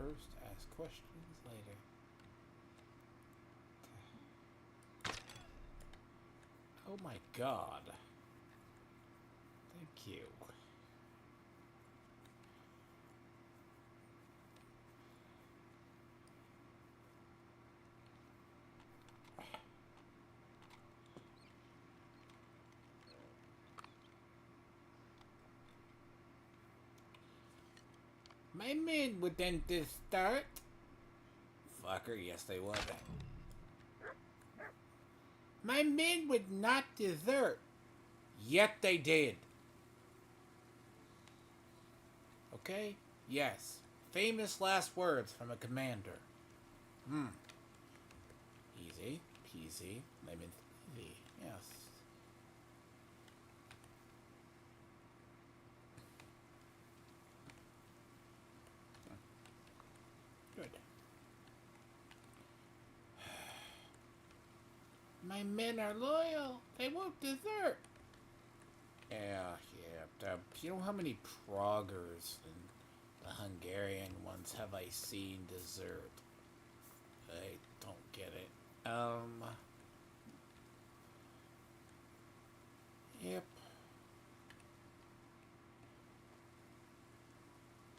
first, ask questions later. Oh my god. Thank you. My men wouldn't start. Fucker, yes they would. My men would not desert. Yet they did. Okay? Yes. Famous last words from a commander. Easy peasy, lemon easy. Yes. Good. My men are loyal. They won't desert. Yeah. You know how many Praguers and the Hungarian ones have I seen desert? I don't get it. Yep.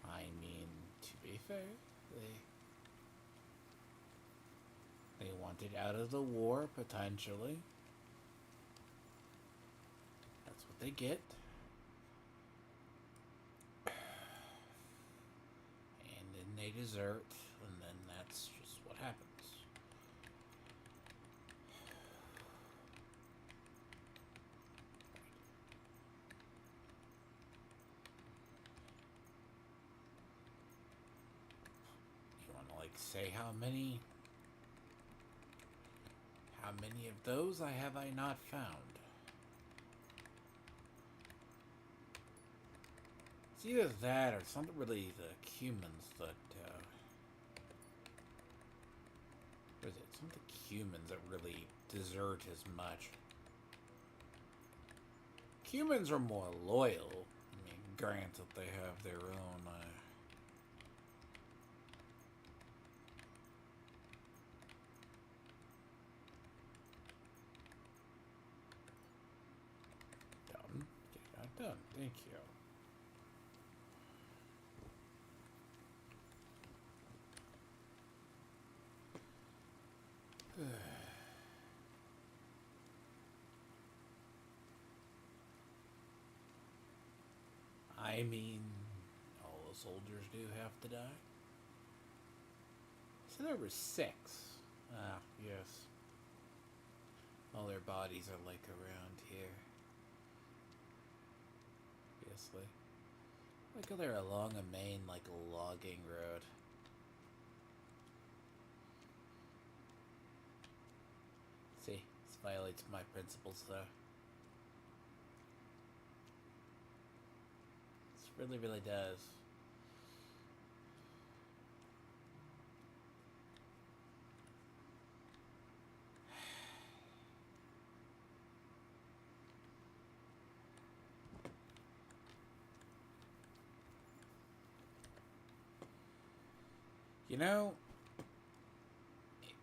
I mean, to be fair, they wanted out of the war, potentially. That's what they get. And then they desert, and then that's just what happens. You want to, like, say how many of those have I not found? It's either that or something really the humans that, what is it? Some of the humans that really desert as much. Humans are more loyal. I mean, granted, they have their own, done. Get that done. Thank you. I mean, all the soldiers do have to die. So there were 6. Ah, yes. All their bodies are like around here. Obviously. Like they're along a main, like, logging road. See, this violates my principles, though. This really, really does. You know,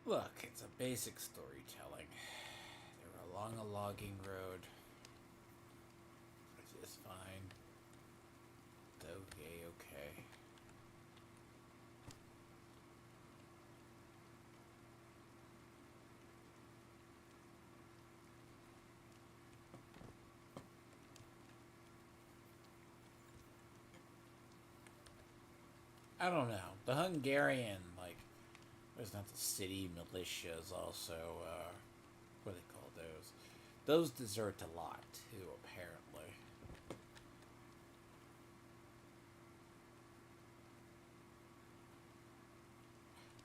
look, it's a basic storytelling. They were along a logging road. Which is fine. Okay. I don't know. The Hungarian, like, there's not the city militias also, what do they call those? Those desert a lot, too, apparently.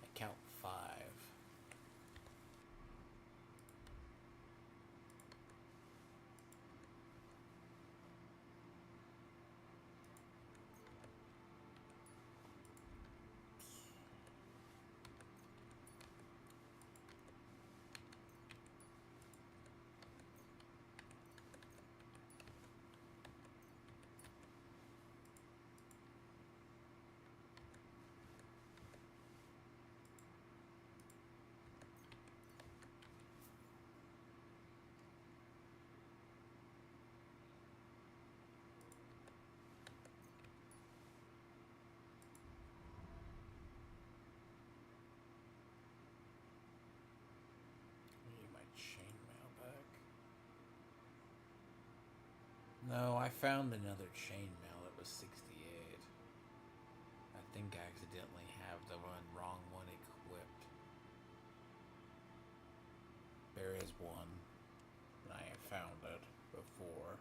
I count 5. No, I found another chainmail that was 68. I think I accidentally have the wrong one equipped. There is one. And I have found it before,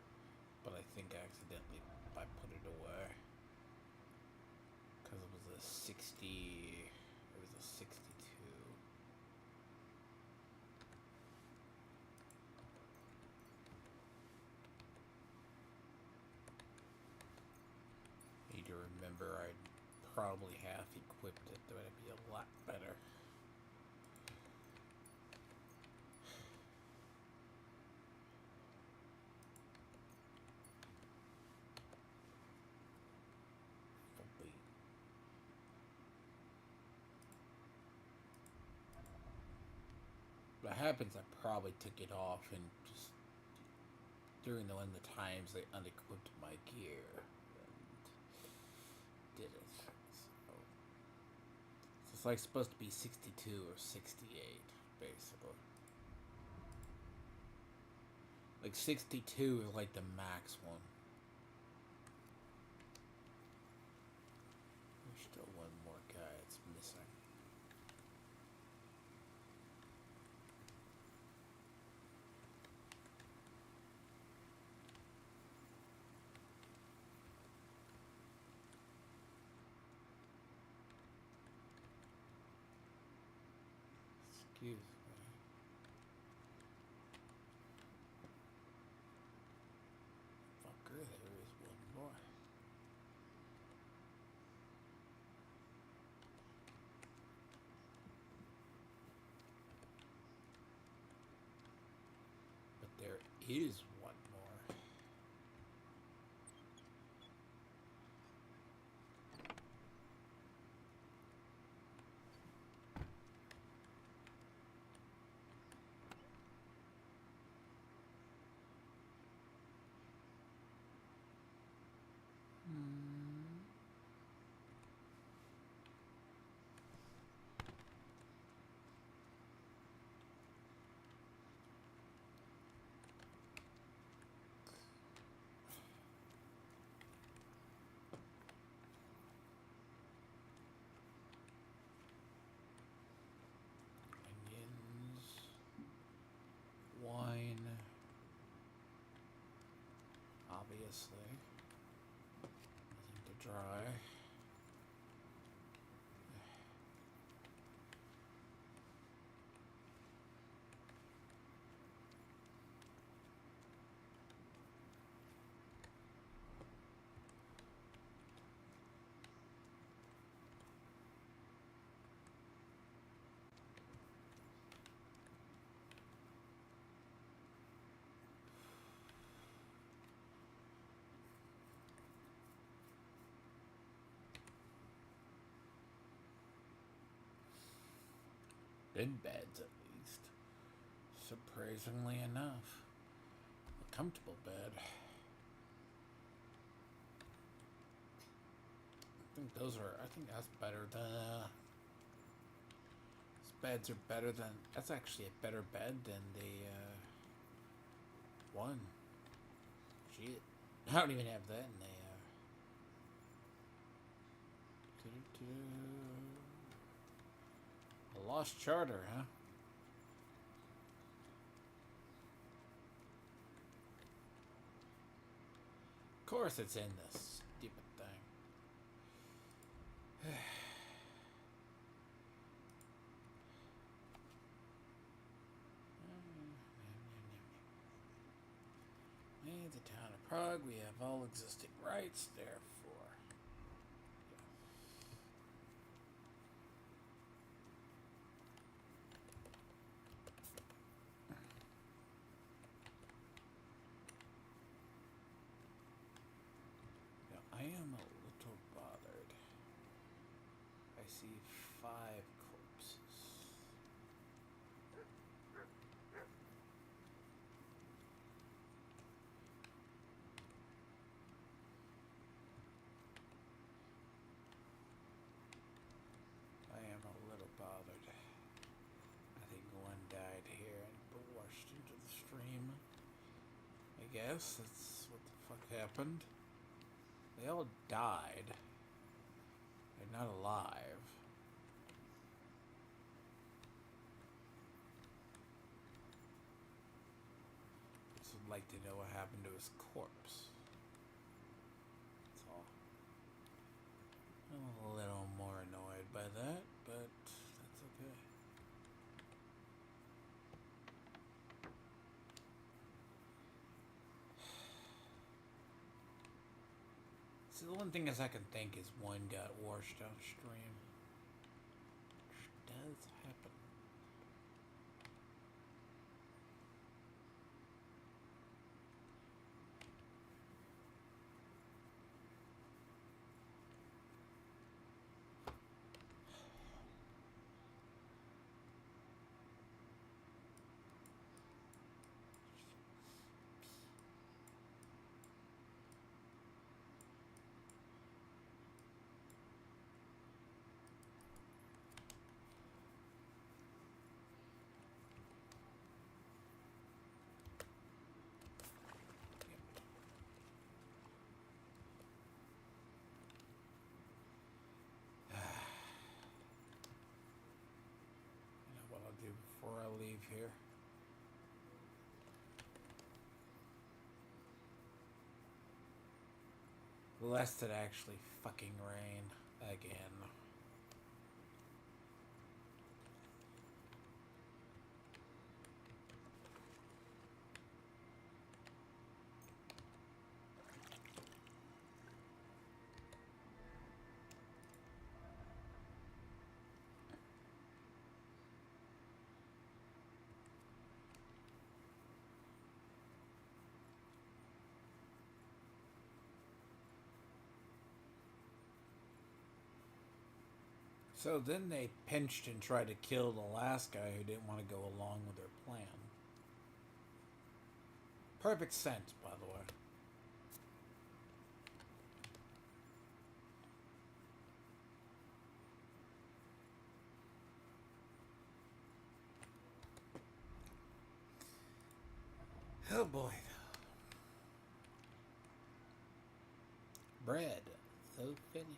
but I think I accidentally put it away. Because it was a 60. It was a 62. Need to remember I'd probably half equipped it, though it'd be a lot better. What happens, I probably took it off and just during the times they unequipped my gear and did it. So it's like supposed to be 62 or 68, basically. Like 62 is like the max one. There's still one more guy that's missing. Excuse me. Fucker, there is one more. But there is one more. Onions, wine, obviously, nothing to dry. Good beds, at least. Surprisingly enough. A comfortable bed. I think that's better than, these beds are better than, that's actually a better bed than the, one. Shit. I don't even have that in the, A lost charter, huh? Of course it's in this stupid thing. In the town of Prague, we have all existing rights, therefore. Now, I am a little bothered. I see 5 corpses. I am a little bothered. I think one died here and washed into the stream. I guess that's what the fuck happened. They all died. They're not alive. Just would like to know what happened to his corpse. That's all. I'm a little more annoyed by that, but that's okay. So the one thing is I can think is one got washed downstream. Which does happen. What I'll do before I leave here. Lest it actually fucking rain again. So then they pinched and tried to kill the last guy who didn't want to go along with their plan. Perfect sense, by the way. Oh boy. Bread. So fitting.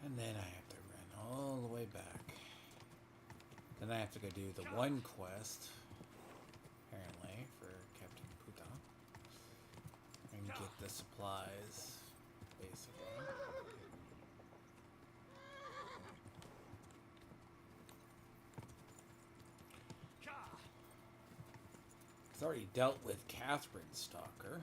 And then I have to run all the way back. Then I have to go do the one quest, apparently, for Captain Puta. And get the supplies, basically. It's already dealt with Catherine Stalker.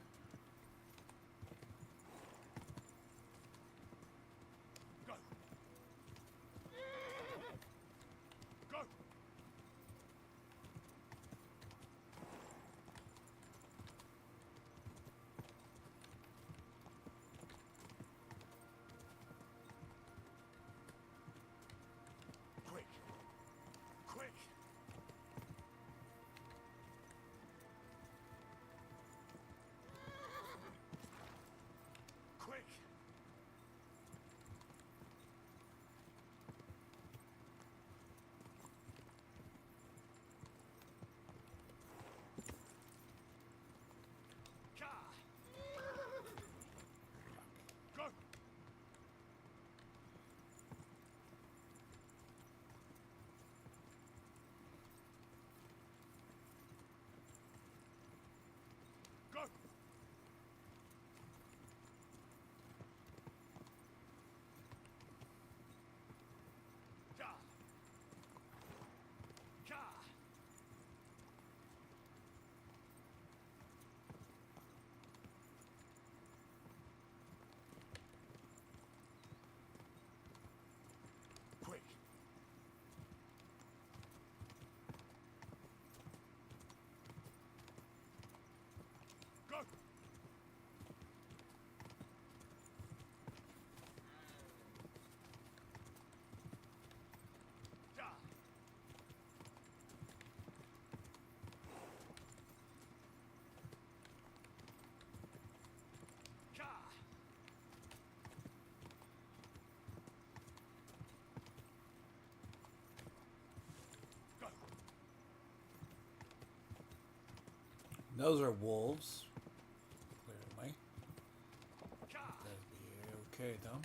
Those are wolves. Clearly. That'd be okay though.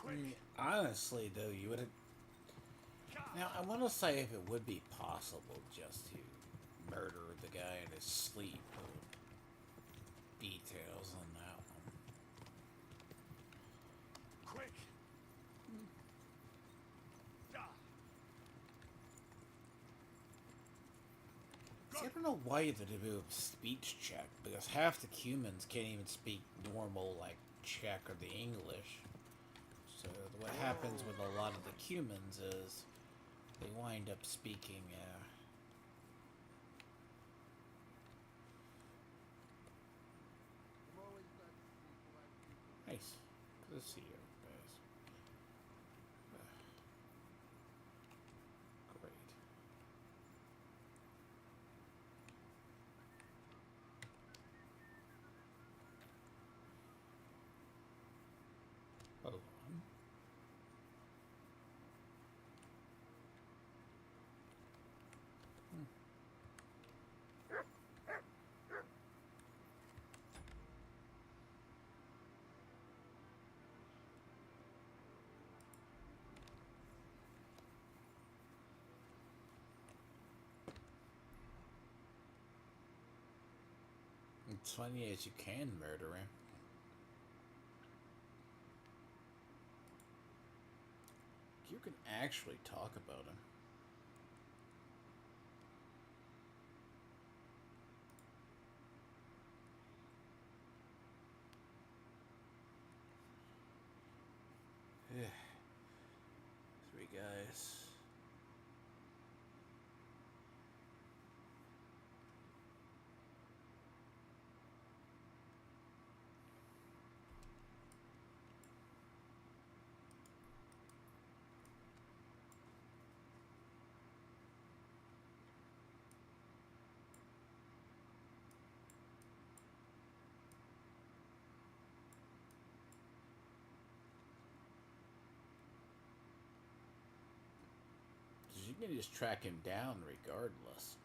I mean, honestly, though, you would have. Now, I want to say if it would be possible just to murder the guy in his sleep. Details on that one. Quick! See, I don't know why you have to do a speech check, because half the humans can't even speak normal, like, Czech or the English. So what happens with a lot of the humans is they wind up speaking, nice. Good to see you guys. Great. Hold on. It's funny as you can murder him. You can actually talk about him. Yeah. 3 guys. You can just track him down regardless.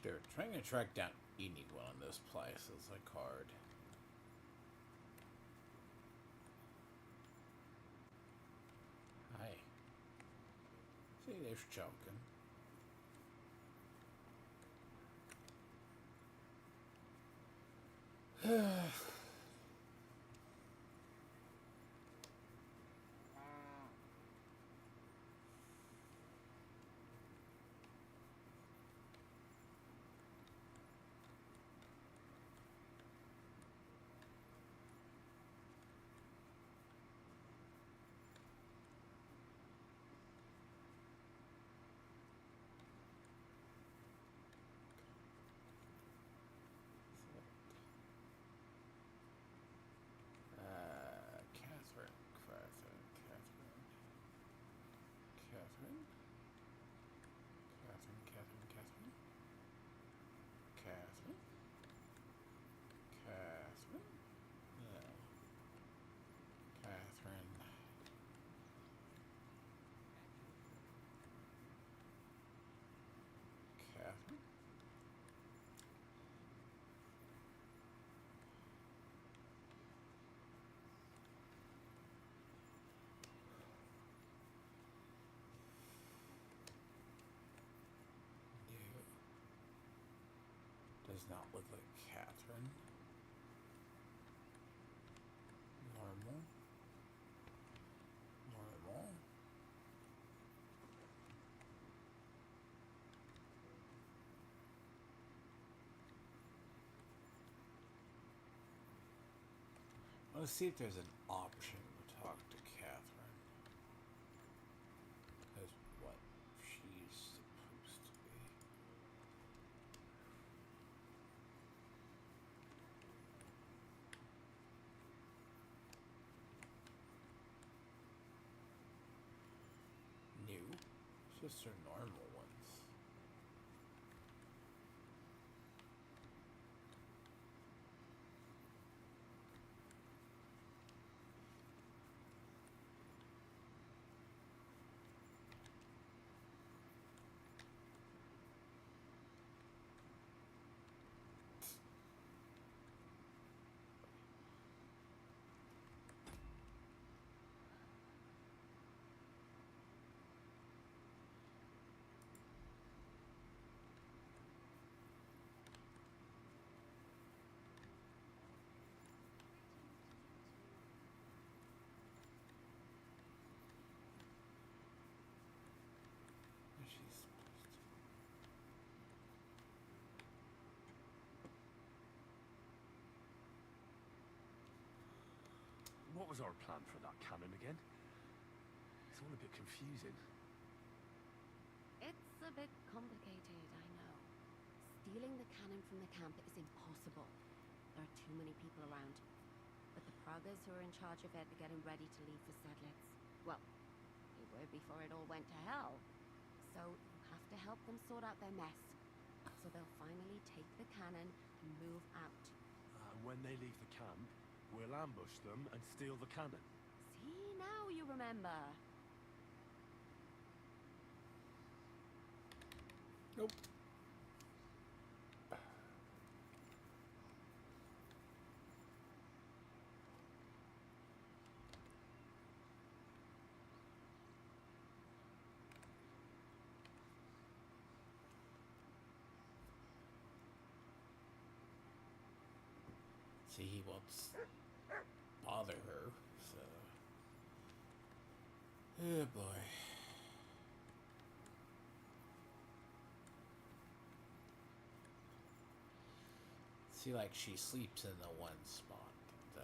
They're trying to track down anyone in this place is like hard. Hi. See, there's choking. Does not look like Catherine. Normal. Normal. Let's see if there's an option to talk to Catherine. Because what she's supposed to be. New? It's just her normal ones. She's supposed to. What was our plan for that cannon again? It's all a bit confusing. It's a bit complicated, I know. Stealing the cannon from the camp is impossible. There are too many people around. But the Pragas who are in charge of it are getting ready to leave for Sedlitz. Well, they were before it all went to hell. So you have to help them sort out their mess. So they'll finally take the cannon and move out. And when they leave the camp, we'll ambush them and steal the cannon. See, now you remember. Nope. See, he won't bother her, so. Oh boy. See, like, she sleeps in the one spot, though.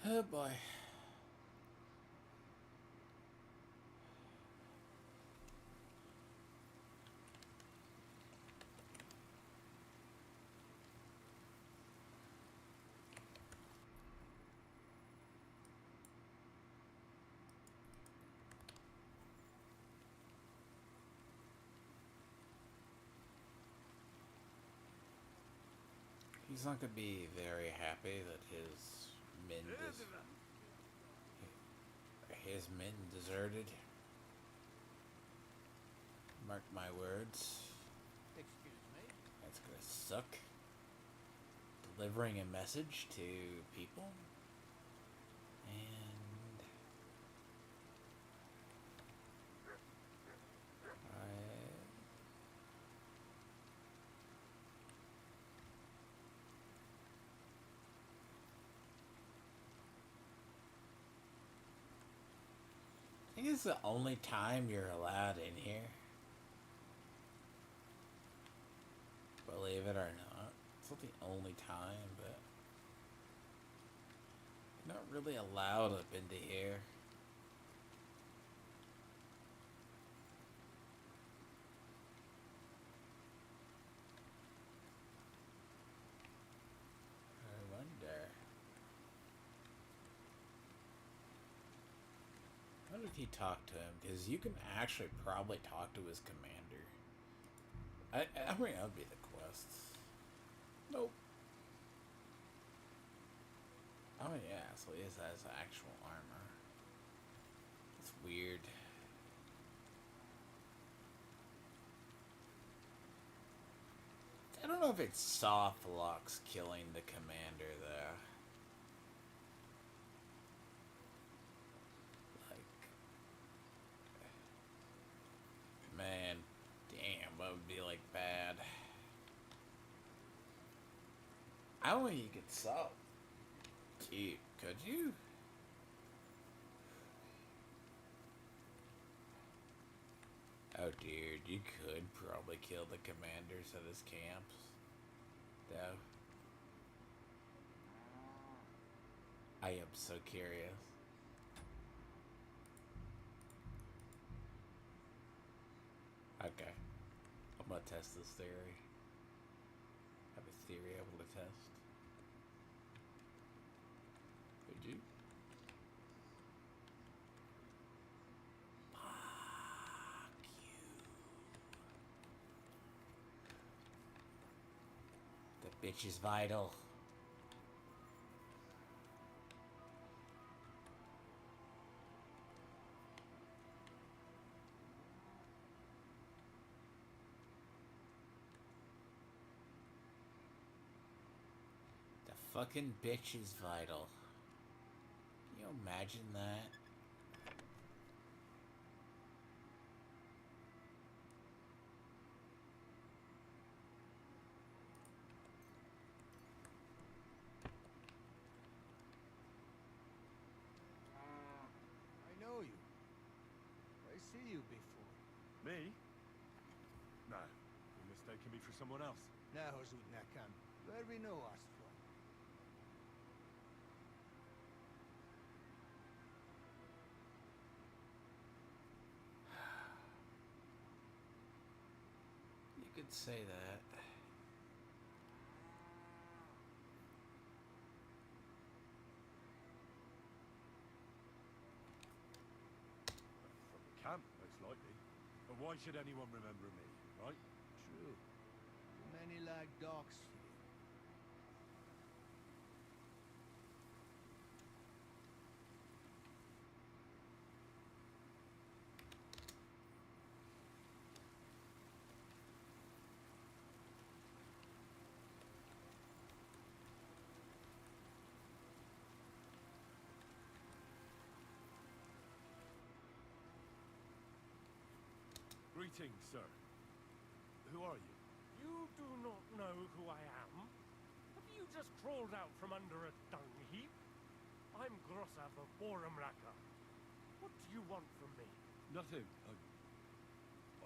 Oh boy. He's not gonna be very happy that his men deserted. Mark my words. Excuse me? That's gonna suck. Delivering a message to people. And I think it's the only time you're allowed in here. Believe it or not. It's not the only time, but you're not really allowed up into here. I wonder. I wonder if he talked to him, because you can actually probably talk to his commander. I mean, that would be the quests. Nope. Oh yeah, so he has actual armor. It's weird. I don't know if it's soft locks killing the commander though. Like, man, damn, that would be like bad. Now you could salt. Cute, could you? Oh, dude, you could probably kill the commanders of his camps, though. I am so curious. Okay. I'm gonna test this theory. Have a theory able to test. Could you? Fuck you. That bitch is vital. Fucking bitch is vital. Can you imagine that? I know you. I see you before. Me? No. You're mistaking me for someone else. Now, Hazud Nakan, where we know us from? You could say that. From the camp, most likely. But why should anyone remember me, right? True. Too many like dogs here. Greetings, sir. Who are you? You do not know who I am? Have you just crawled out from under a dung heap? I'm Grossav of Boramraka. What do you want from me? Nothing.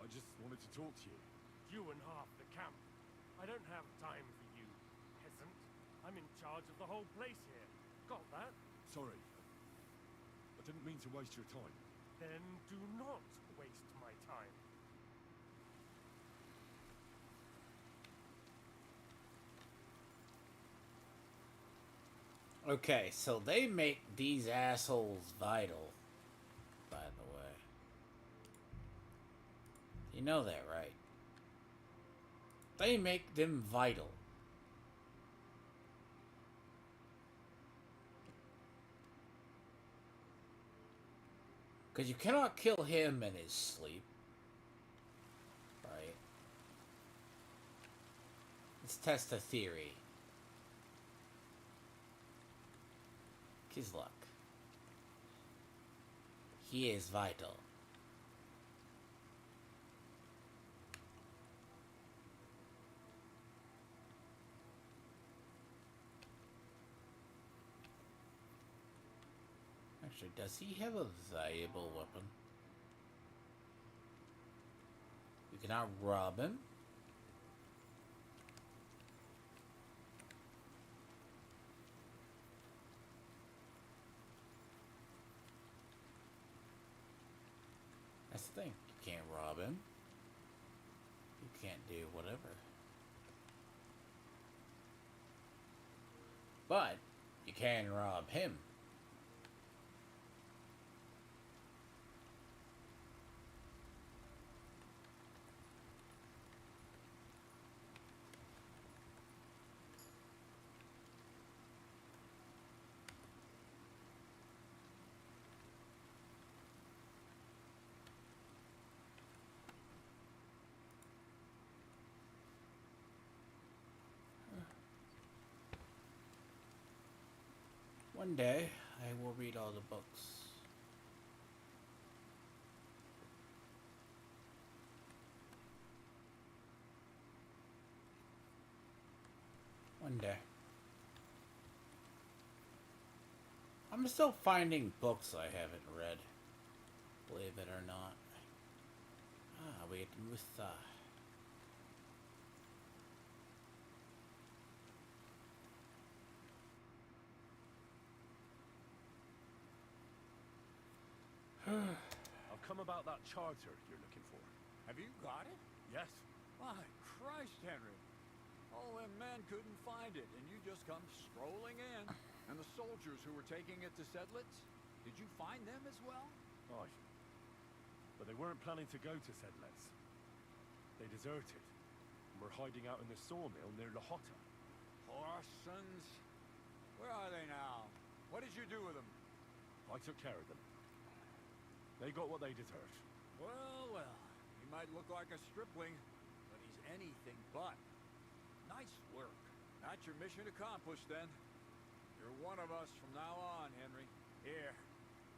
I just wanted to talk to you. You and half the camp. I don't have time for you, peasant. I'm in charge of the whole place here. Got that? Sorry. I didn't mean to waste your time. Then do not waste my time. Okay, so they make these assholes vital, by the way. You know that, right? They make them vital. Because you cannot kill him in his sleep. Right? Let's test a theory. His luck. He is vital. Actually, does he have a valuable weapon? You cannot rob him. That's the thing. You can't rob him. You can't do whatever. But you can rob him. One day, I will read all the books. One day. I'm still finding books I haven't read. Believe it or not. Ah, we get Musa. I've come about that charter you're looking for. Have you got it? Yes. My Christ, Henry. All them men couldn't find it, and you just come strolling in. And the soldiers who were taking it to Sedlitz, did you find them as well? Aye. But they weren't planning to go to Sedlitz. They deserted. And were hiding out in the sawmill near Lahota. Horsons? Where are they now? What did you do with them? I took care of them. They got what they deserved. Well, well. He might look like a stripling, but he's anything but. Nice work. That's your mission accomplished, then. You're one of us from now on, Henry. Here,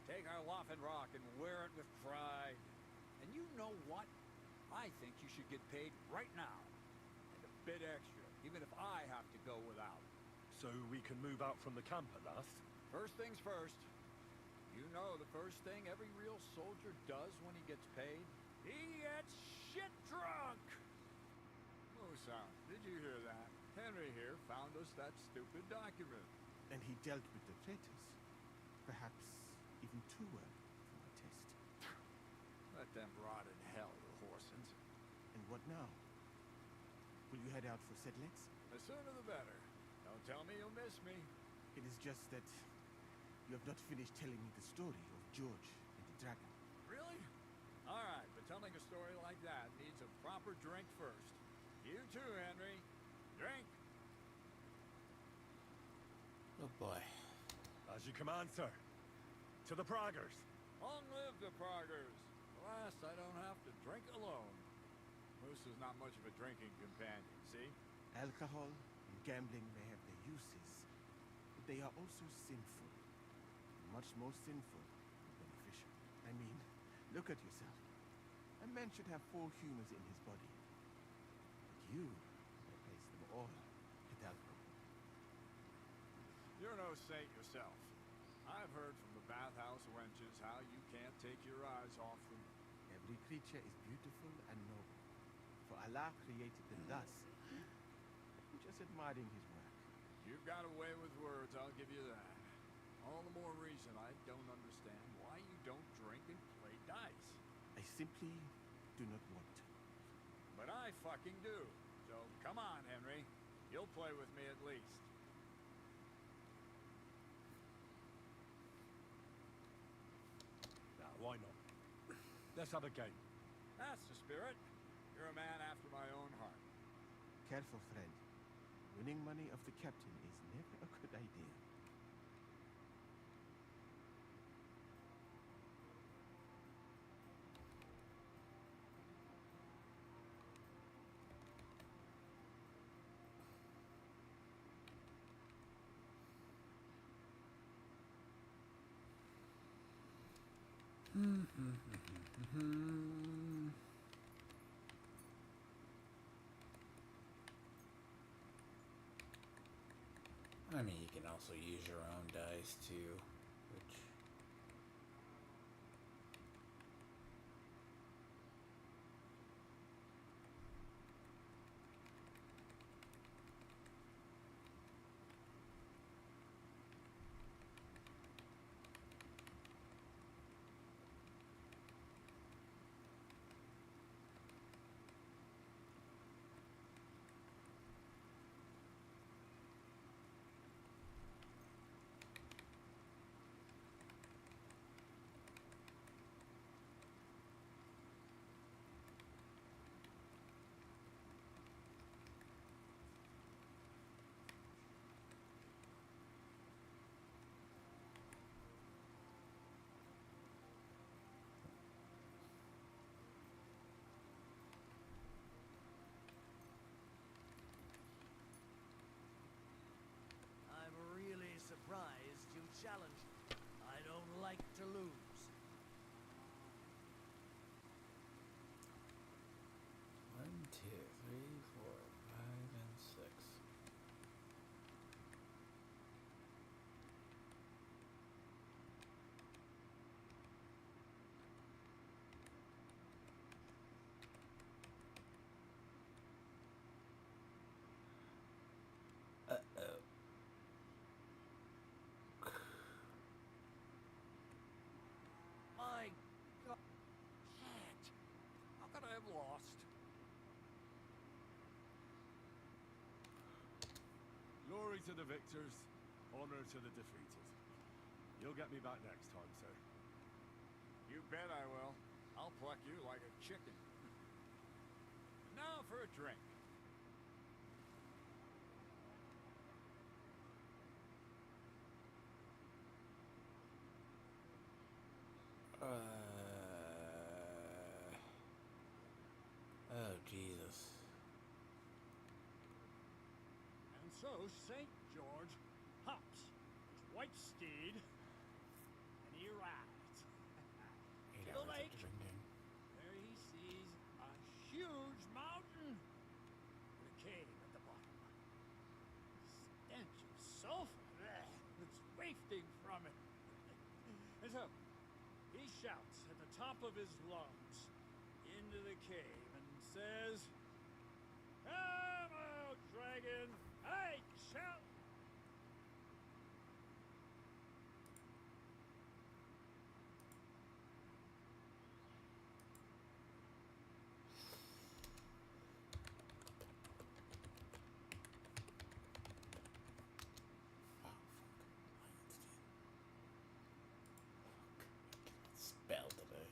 take our Loffen Rock and wear it with pride. And you know what? I think you should get paid right now. And a bit extra, even if I have to go without. So we can move out from the camp at last? First things first. You know the first thing every real soldier does when he gets paid? He gets shit drunk! Musa, did you hear that? Henry here found us that stupid document. And he dealt with the traitors. Perhaps even too well for my taste. Let them rot in hell, the Horsons. And what now? Will you head out for Sedlitz? The sooner the better. Don't tell me you'll miss me. It is just that you have not finished telling me the story of George and the dragon. Really? All right, but telling a story like that needs a proper drink first. You too, Henry. Drink. Oh boy. As you command, sir. To the Praggers. Long live the Praggers. At last, I don't have to drink alone. Moose is not much of a drinking companion, see? Alcohol and gambling may have their uses, but they are also sinful. Much more sinful than beneficial. I mean, look at yourself. A man should have 4 humors in his body. But you replace them all with alcohol. You're no saint yourself. I've heard from the bathhouse wenches how you can't take your eyes off them. Every creature is beautiful and noble, for Allah created them thus. I'm just admiring his work. You've got a way with words, I'll give you that. All the more reason I don't understand why you don't drink and play dice. I simply do not want to. But I fucking do. So come on, Henry. You'll play with me at least. Now, why not? Let's have a game. That's the spirit. You're a man after my own heart. Careful, friend. Winning money of the captain is never a good idea. I mean, you can also use your own dice too, which... lost. Glory to the victors, honor to the defeated. You'll get me back next time, sir. You bet I will. I'll pluck you like a chicken. Now for a drink. Oh, Jesus. And so St. George hops his white steed, and he rides to the lake. There he sees a huge mountain with a cave at the bottom. Stench of sulfur that's wafting from it. And so he shouts at the top of his lungs into the cave and says, "Come out, dragon! I shall..." Spell today.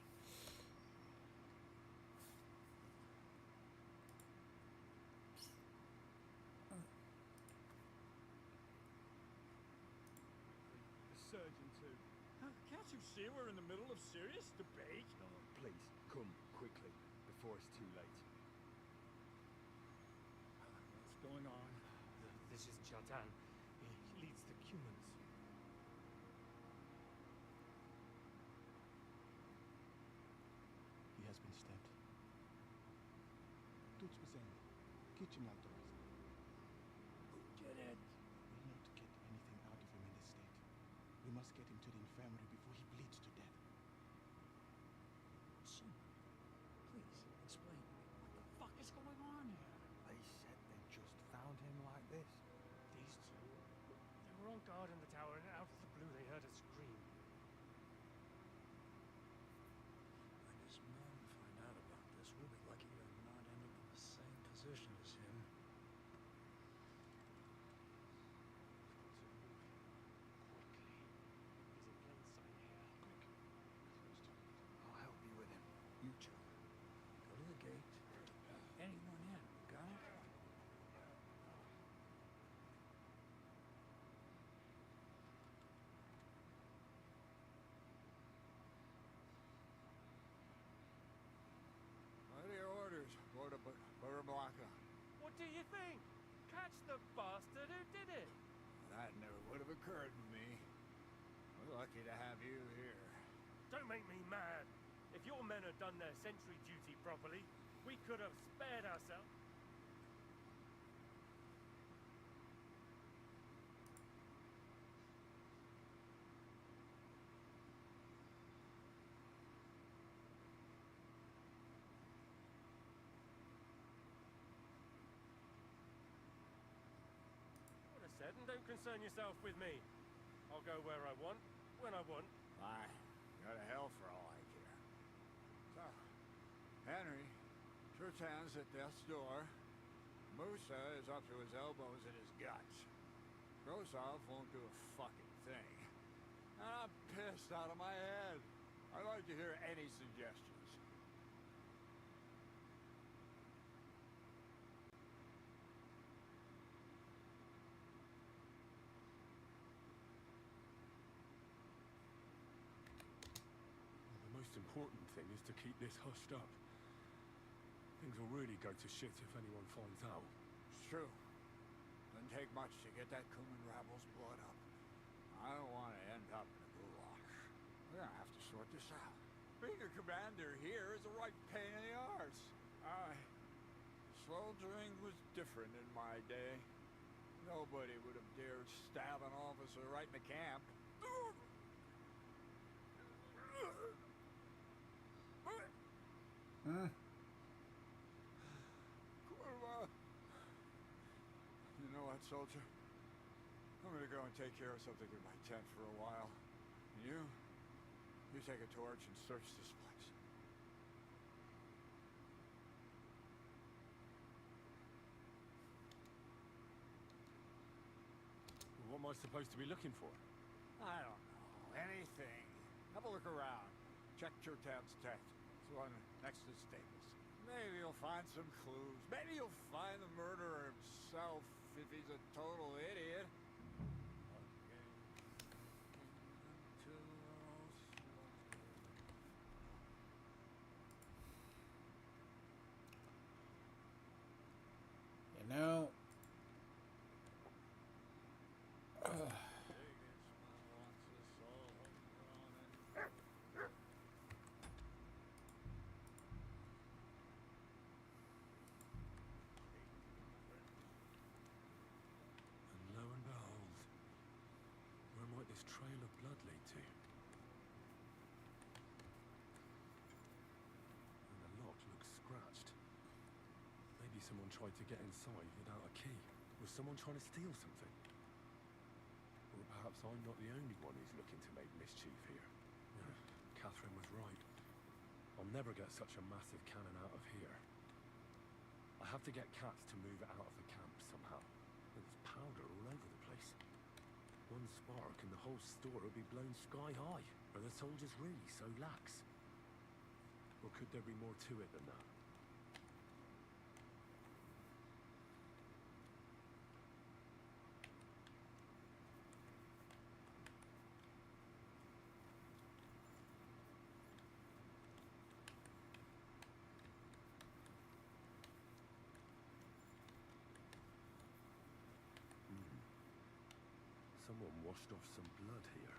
Surgeon too. Can't you see we're in the middle of serious debate? No, please, come quickly, before it's too late. What's going on? This is Jatan. He leads the humans. He has been stabbed. Tuts bezend. Kitchen authorized. Who did it? We'll not get anything out of him in this state. We must get him to the infirmary before he bleeds to death. Son, please explain. What the fuck is going on here? They said they just found him like this. These two, they were on guard in the tower, and out of the blue they heard a scream. When his men find out about this, we'll be lucky to not end up in the same position as him. I'll help you with him. You two, go to the gate. Anyone in? Got it? What are your orders, Lord of Blanca? What do you think? Catch the bastard who did it! That never would have occurred to me. We're lucky to have you here. Don't make me mad. If your men had done their sentry duty properly, we could have spared ourselves. What I said, and don't concern yourself with me. I'll go where I want, when I want. Bye. Go to hell for all I care. So, Henry, Turtan's at death's door. Musa is up to his elbows in his guts. Grosov won't do a fucking thing. And I'm pissed out of my head. I'd like to hear any suggestions. The most important thing is to keep this hushed up. Things will really go to shit if anyone finds out. It's true. Doesn't take much to get that Kuman rabble's blood up. I don't want to end up in a goulash. We're gonna have to sort this out. Being a commander here is a right pain in the arse. Soldiering was different in my day. Nobody would have dared stab an officer right in the camp. Huh? Kurva. You know what, soldier? I'm gonna go and take care of something in my tent for a while. And you take a torch and search this place. supposed to be looking for? I don't know. Anything. Have a look around. Check Chertown's tent. It's the one next to the stables. Maybe you'll find some clues. Maybe you'll find the murderer himself if he's a total idiot. You know, And lo and behold, where might this trail of blood lead to? And the lock looks scratched. Maybe someone tried to get inside without a key. Was someone trying to steal something? Or perhaps I'm not the only one who's looking to make mischief here. Yeah, Catherine was right. I'll never get such a massive cannon out of here. I have to get cats to move it out of the camp somehow. There's powder all over the place. One spark and the whole store will be blown sky high. Are the soldiers really so lax? Or could there be more to it than that? Someone washed off some blood here.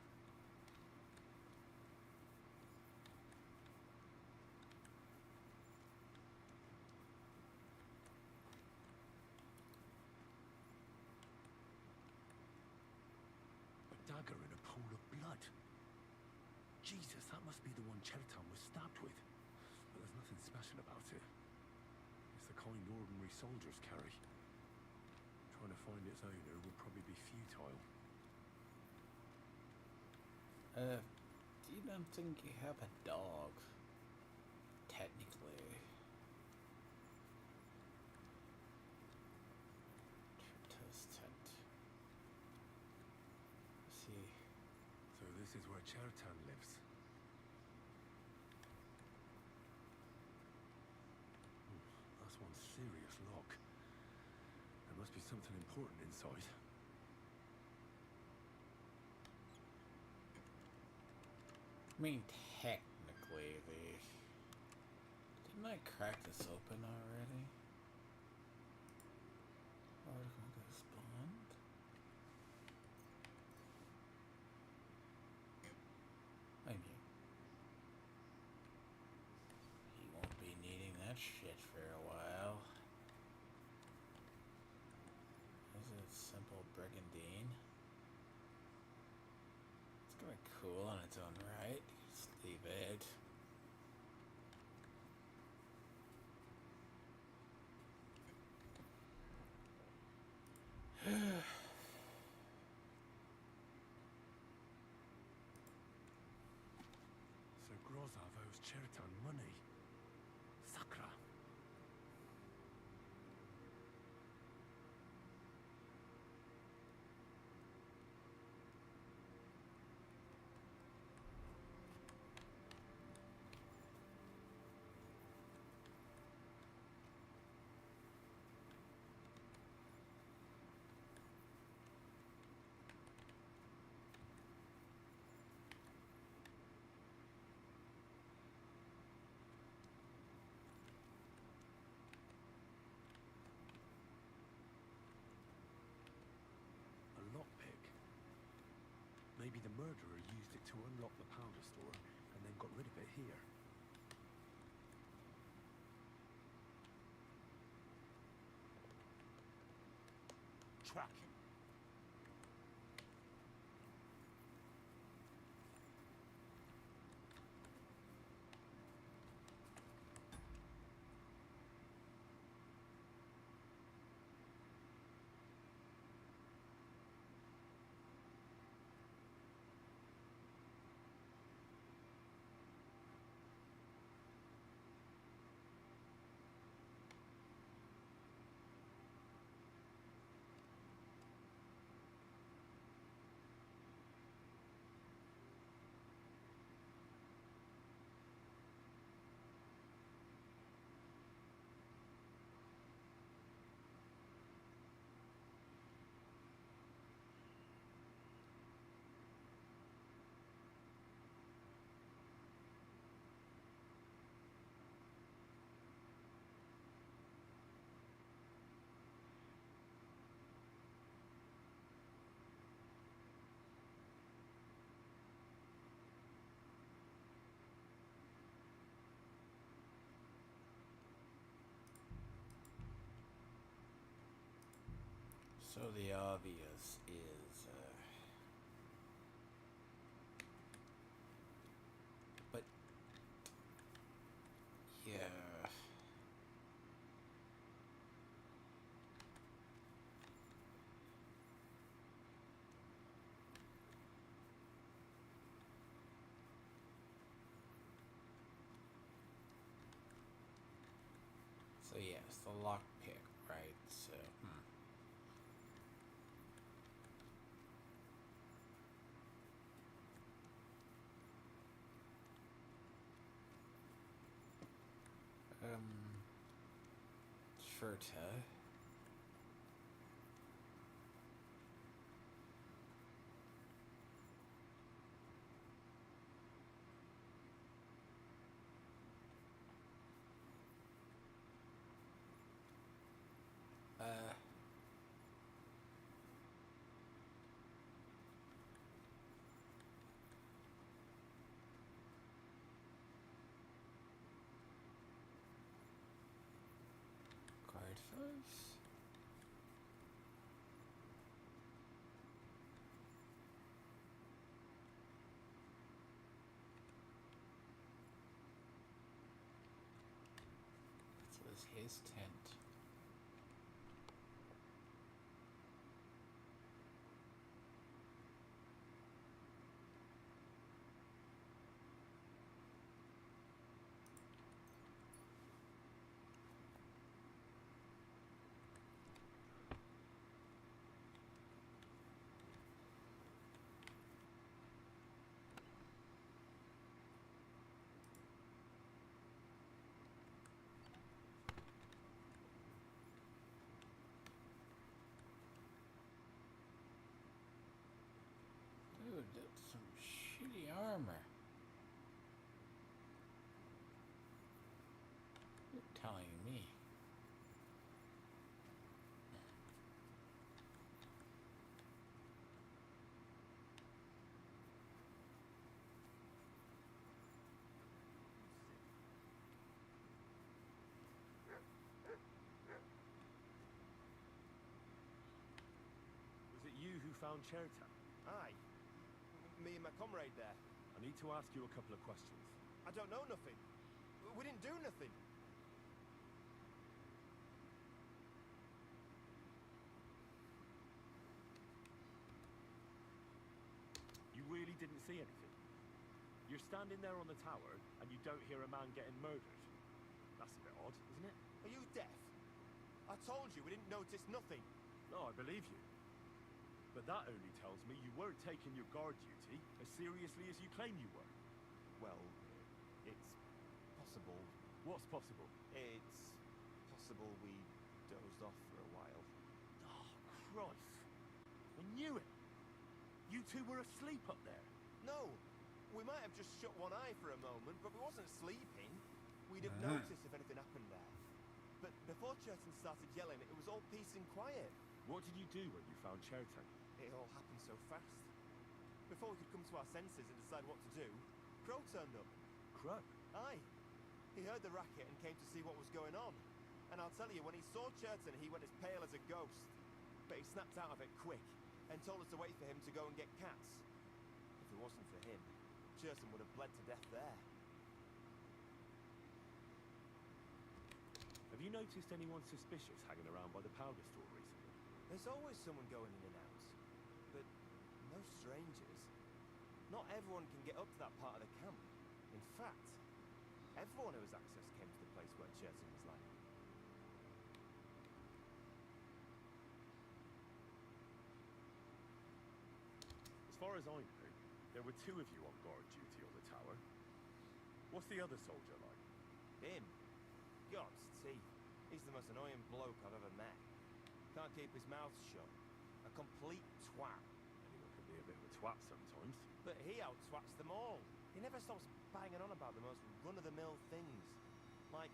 A dagger in a pool of blood. Jesus, that must be the one Chertan was stabbed with. But there's nothing special about it. It's the kind ordinary soldiers carry. Trying to find its owner would probably be futile. do you not think you have a dog? Technically. Cherto's tent. Let's see. So this is where Chertan lives. That's one serious lock. There must be something important inside. I mean, technically, didn't I crack this open already? Article goes bond. I mean, he won't be needing that shit for a while. Is it simple brigandine? It's kind of cool on its own right. Just leave it. So Grozov owes Chertan money. Sakra. A lockpick. Maybe the murderer used it to unlock the powder store and then got rid of it here. Track him. So the obvious is, but yeah. So yes, the lockpick, right? So, Shirta. Card first. This was his tent. Dude, that's some shitty armor. You're telling me. Was it you who found Cherta? Aye. Me and my comrade there. I need to ask you a couple of questions. I don't know nothing. We didn't do nothing. You really didn't see anything? You're standing there on the tower, and you don't hear a man getting murdered. That's a bit odd, isn't it? Are you deaf? I told you we didn't notice nothing. No, I believe you. But that only tells me you weren't taking your guard duty as seriously as you claim you were. Well, it's possible. What's possible? It's possible we dozed off for a while. Oh, Christ. I knew it. You two were asleep up there. No, we might have just shut one eye for a moment, but we wasn't sleeping. We'd have noticed if anything happened there. But before Churton started yelling, it was all peace and quiet. What did you do when you found Cherta? It all happened so fast. Before we could come to our senses and decide what to do, Crow turned up. Crow? Aye. He heard the racket and came to see what was going on. And I'll tell you, when he saw Churton, he went as pale as a ghost. But he snapped out of it quick and told us to wait for him to go and get cats. If it wasn't for him, Churton would have bled to death there. Have you noticed anyone suspicious hanging around by the powder store recently? There's always someone going in and out, but no strangers. Not everyone can get up to that part of the camp. In fact, everyone who has access came to the place where Churton was lying. As far as I know, there were two of you on guard duty on the tower. What's the other soldier like? Him? God's teeth. He's the most annoying bloke I've ever met. Can't keep his mouth shut. A complete twat. Anyone can be a bit of a twat sometimes. But he out-twats them all. He never stops banging on about the most run-of-the-mill things. Like,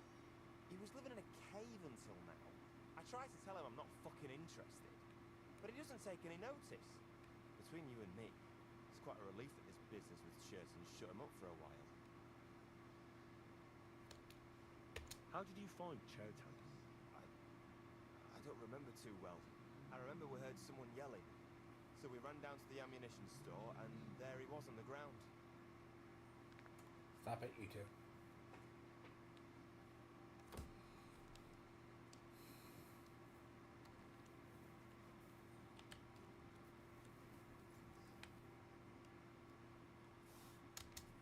he was living in a cave until now. I tried to tell him I'm not fucking interested, but he doesn't take any notice. Between you and me, it's quite a relief that this business with Churton shut him up for a while. How did you find Cherta? I don't remember too well. I remember we heard someone yelling. So we ran down to the ammunition store, and there he was on the ground. Stop it, you two.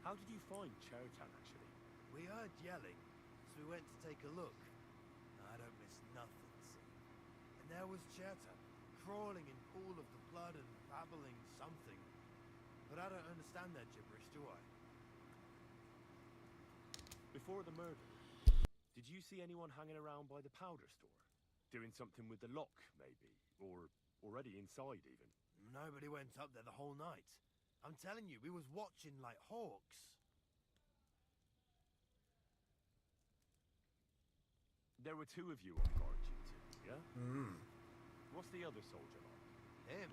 How did you find Chertan, actually? We heard yelling, so we went to take a look. I don't miss nothing, see. And there was Chertan, crawling in pool of the blood and babbling something. But I don't understand their gibberish, do I? Before the murder, did you see anyone hanging around by the powder store? Doing something with the lock, maybe? Or already inside, even? Nobody went up there the whole night. I'm telling you, we was watching like hawks. There were two of you on guard duty, yeah? Hmm. What's the other soldier like? Him?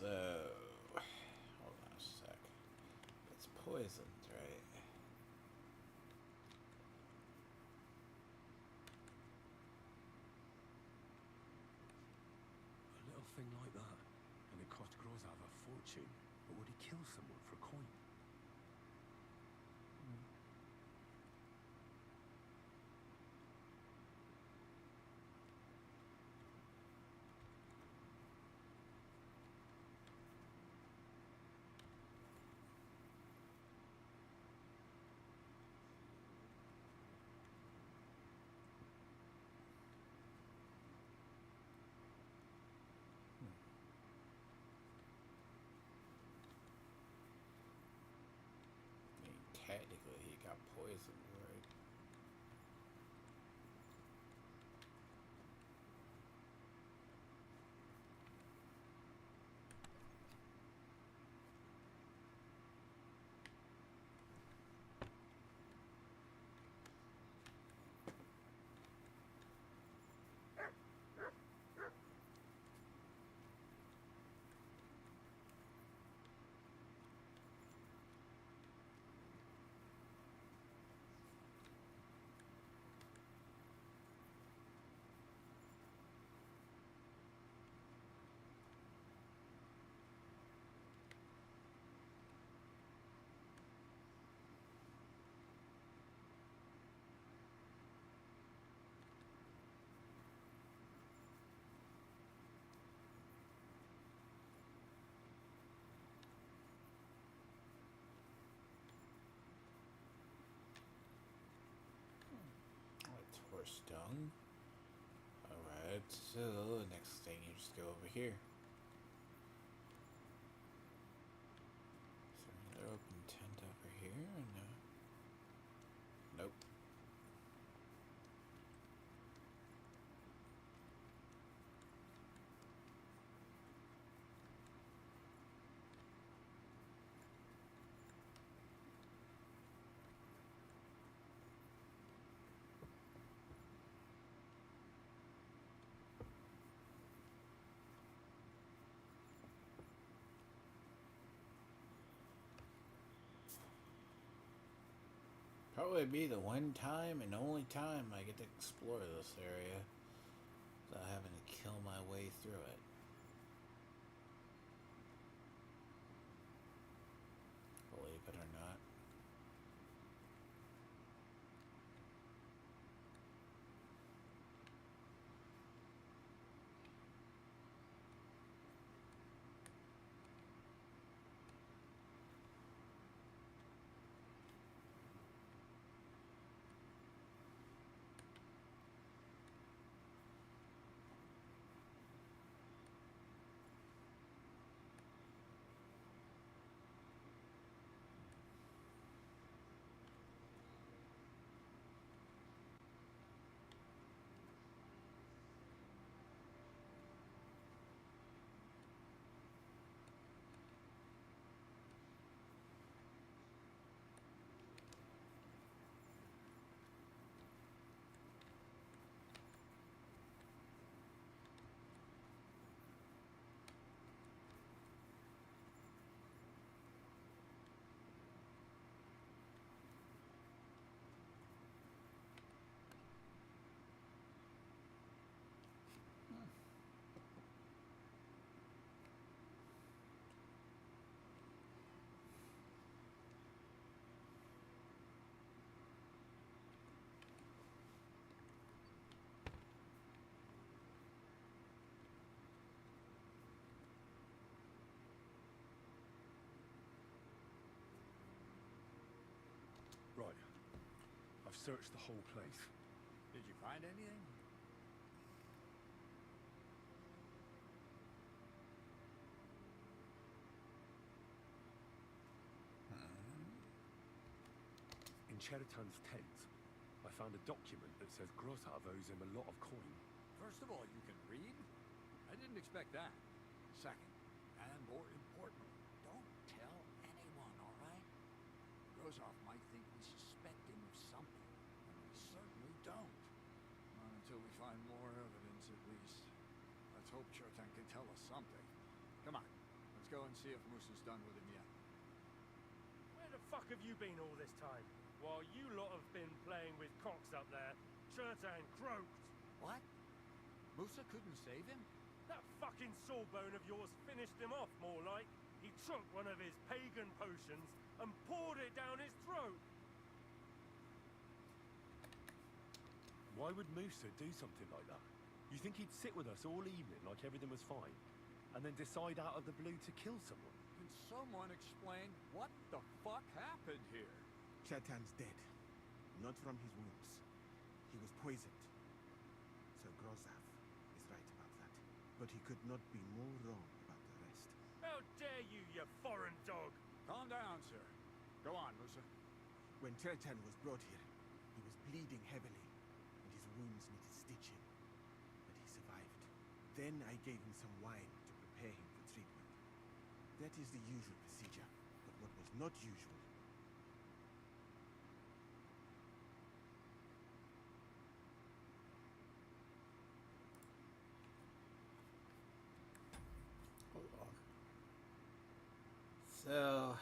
So, hold on a sec. It's poisoned, right? A little thing like that, and it cost Grozov a fortune. But would he kill someone for coin? I mean, technically he got poisoned, right? Horse dung. Alright, so next thing you just go over here. Is there another open tent over here? No. Nope. Probably be the one time and only time I get to explore this area without having to kill my way through it. Believe it or not. searched the whole place. Did you find anything? In Cheritan's tent, I found a document that says Grozov owes him a lot of coin. First of all, you can read? I didn't expect that. Second, and more importantly, don't tell anyone, all right? Grozov might think we suspect him of something, and we certainly don't. Not until we find more evidence, at least. Let's hope Chertan can tell us something. Come on, let's go and see if Musa's done with him yet. Where the fuck have you been all this time? While you lot have been playing with cocks up there, Chertan croaked. What? Musa couldn't save him? That fucking sawbone of yours finished him off, more like. He took one of his pagan potions and poured it down his throat. Why would Musa do something like that? You think he'd sit with us all evening like everything was fine, and then decide out of the blue to kill someone? Can someone explain what the fuck happened here? Chetan's dead. Not from his wounds. He was poisoned. Sir Grozov is right about that. But he could not be more wrong about the rest. How dare you, you foreign dog! Calm down, sir. Go on, Musa. When Chetan was brought here, he was bleeding heavily, and his wounds needed stitching. But he survived. Then I gave him some wine to prepare him for treatment. That is the usual procedure. But what was not usual... Hold on. So...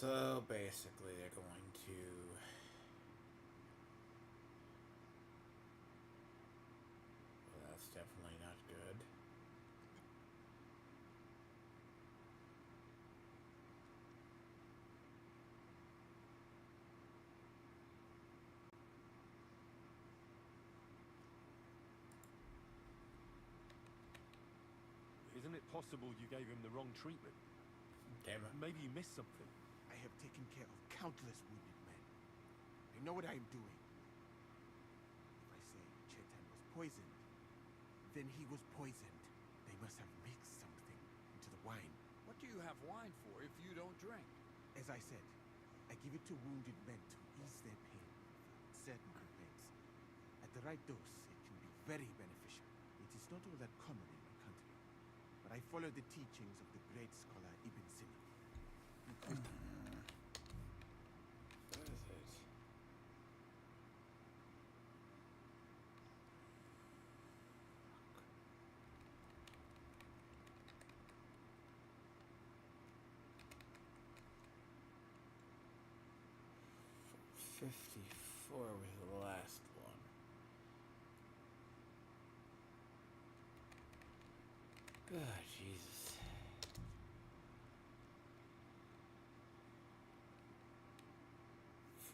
So basically, they're going to well, that's definitely not good. Isn't it possible you gave him the wrong treatment? Damn it. Maybe you missed something. I have taken care of countless wounded men. I know what I am doing. If I say Chetan was poisoned, then he was poisoned. They must have mixed something into the wine. What do you have wine for if you don't drink? As I said, I give it to wounded men to ease their pain with certain complaints. At the right dose, it can be very beneficial. It is not all that common in my country, but I follow the teachings of the great scholar Ibn Sina. What is it? 54 was the last one. God, Jesus.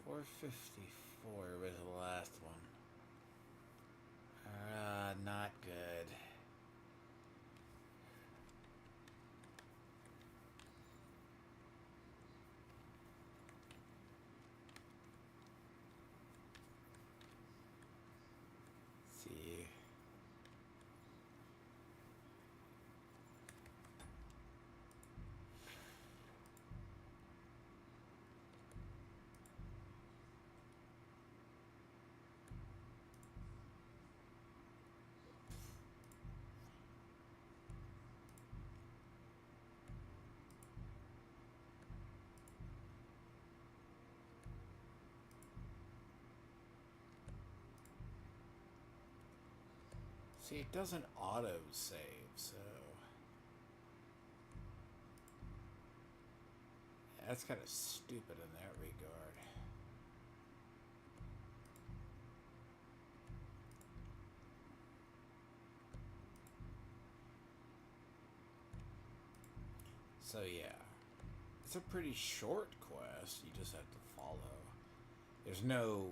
$454 was the last one. Not good. See, it doesn't auto-save, so... That's kind of stupid in that regard. So yeah, it's a pretty short quest. You just have to follow. There's no...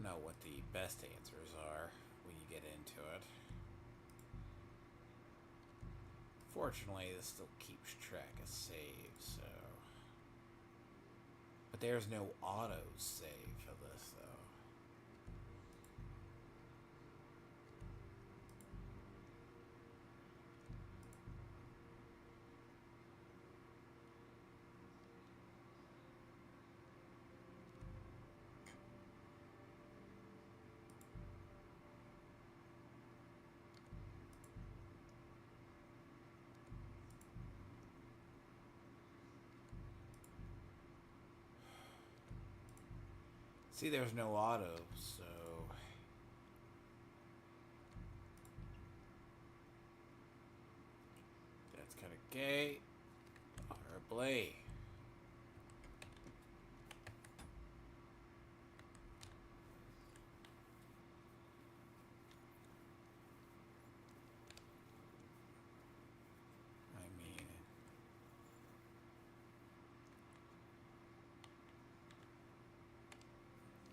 know what the best answers are when you get into it. Fortunately, this still keeps track of saves, so... But there's no auto-save for this, though. See, there's no auto, so... That's kind of gay. Horribly. I mean...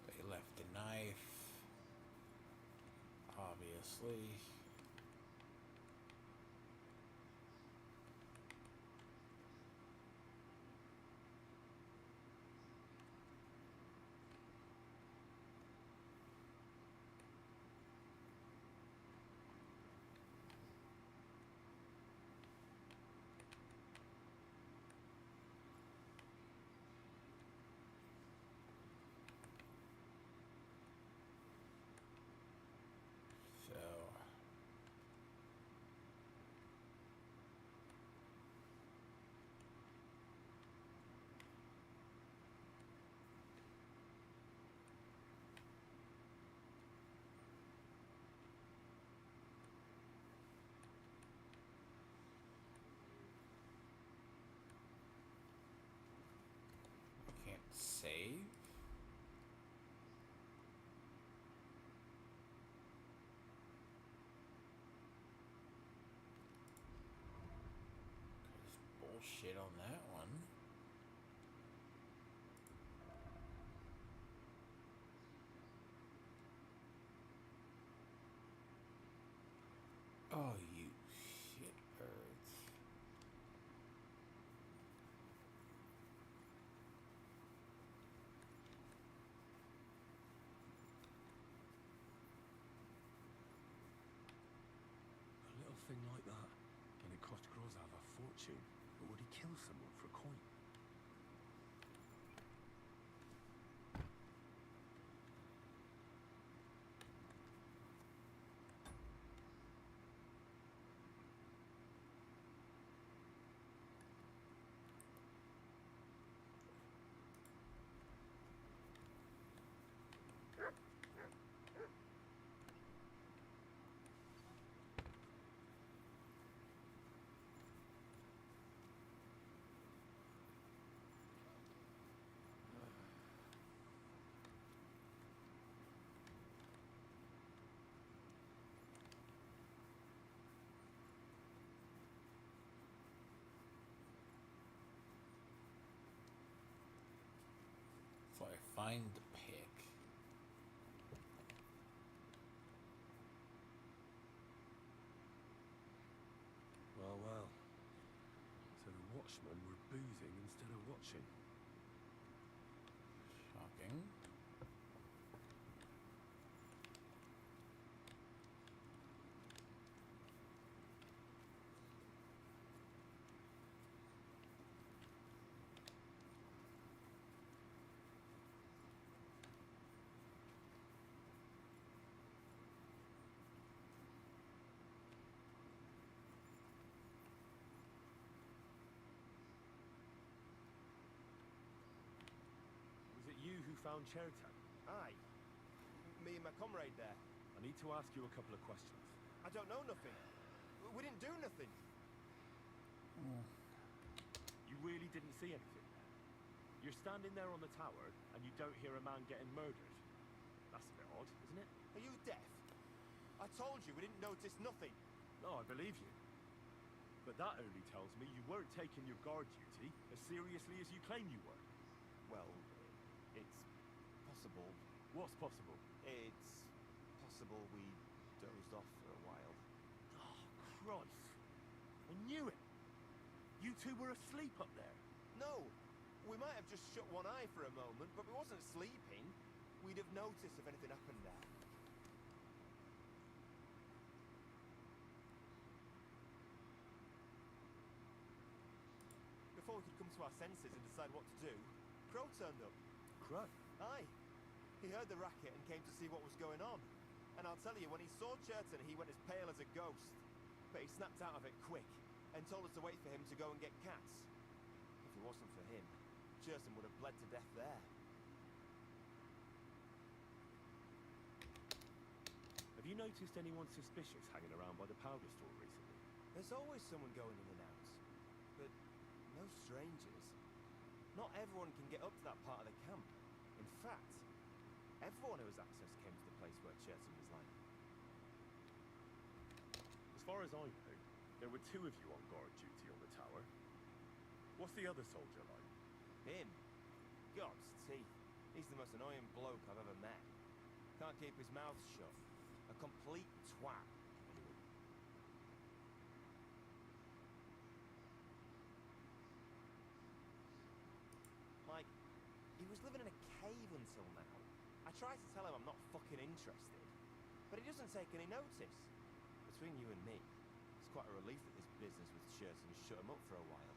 They left a knife. Obviously. So... Can't save? There's bullshit on that one. Oh, you shitbirds. A little thing like that, and it cost Grozav a fortune. But would he kill someone for coin? So I find the pick. Well, well. So the watchmen were boozing instead of watching. Shocking. It found Chertown? Aye. Me and my comrade there. I need to ask you a couple of questions. I don't know nothing. We didn't do nothing. You really didn't see anything? You're standing there on the tower, and you don't hear a man getting murdered. That's a bit odd, isn't it? Are you deaf? I told you we didn't notice nothing. No, I believe you. But that only tells me you weren't taking your guard duty as seriously as you claim you were. Well, it's possible. What's possible? It's possible we dozed off for a while. Oh, Christ. I knew it. You two were asleep up there. No, we might have just shut one eye for a moment, but we wasn't sleeping. We'd have noticed if anything happened there. Before we could come to our senses and decide what to do, Crow turned up. Crow? Aye. He heard the racket and came to see what was going on. And I'll tell you, when he saw Cherton, he went as pale as a ghost. But he snapped out of it quick and told us to wait for him to go and get cats. If it wasn't for him, Cherton would have bled to death there. Have you noticed anyone suspicious hanging around by the powder store recently? There's always someone going in and out, but no strangers. Not everyone can get up to that part of the camp. In fact, everyone who has access came to the place where Cherton was lying. As far as I know, there were two of you on guard duty on the tower. What's the other soldier like? Him? God's teeth. He's the most annoying bloke I've ever met. Can't keep his mouth shut. A complete twat. Like, he was living in a cave until now. I tried to tell him I'm not fucking interested, but he doesn't take any notice. Between you and me, it's quite a relief that this business with Cherton shut him up for a while.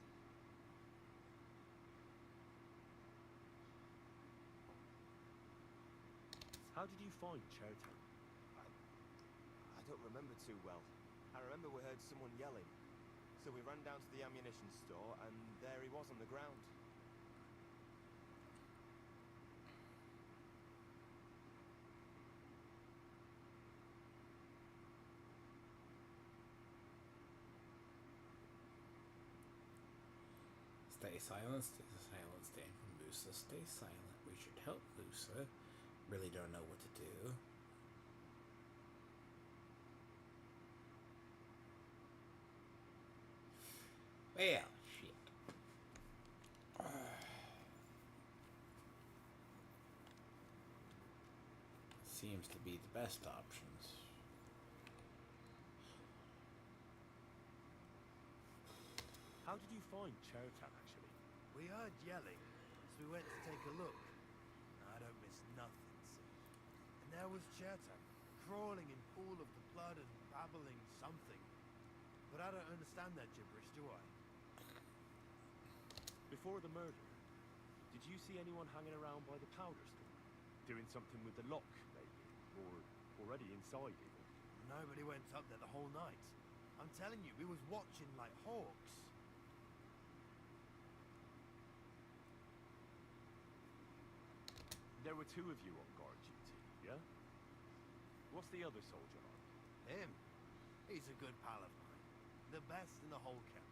How did you find Chertown? I don't remember too well. I remember we heard someone yelling. So we ran down to the ammunition store, and there he was on the ground. Stay silent, stay silent, stay from Musa, stay silent. We should help Musa. Really don't know what to do. Well, shit. Seems to be the best options. How did you find Chertown, actually? We heard yelling, so we went to take a look. I don't miss nothing, see. And there was Chertown, crawling in pool of the blood and babbling something. But I don't understand that gibberish, do I? Before the murder, did you see anyone hanging around by the powder store? Doing something with the lock, maybe? Or already inside, even? Nobody went up there the whole night. I'm telling you, we was watching like hawks. There were two of you on guard duty, yeah? What's the other soldier like? Him? He's a good pal of mine. The best in the whole camp.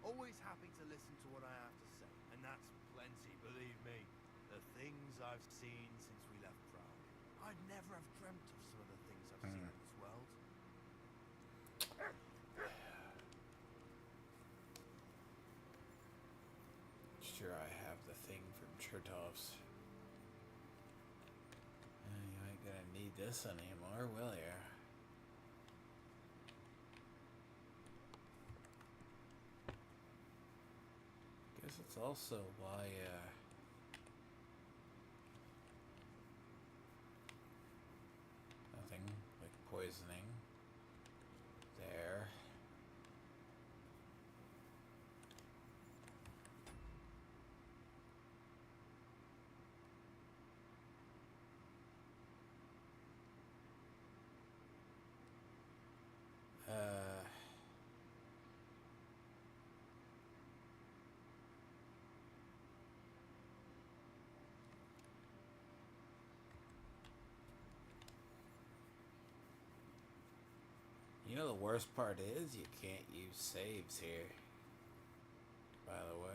Always happy to listen to what I have to say. And that's plenty, believe me. The things I've seen since we left Prague. I'd never have dreamt of some of the things I've seen in this world. Sure, I have the thing from Chertov's. You ain't gonna need this anymore, will ya? Guess it's also why, nothing like poisoning there. You know the worst part is you can't use saves here. By the way.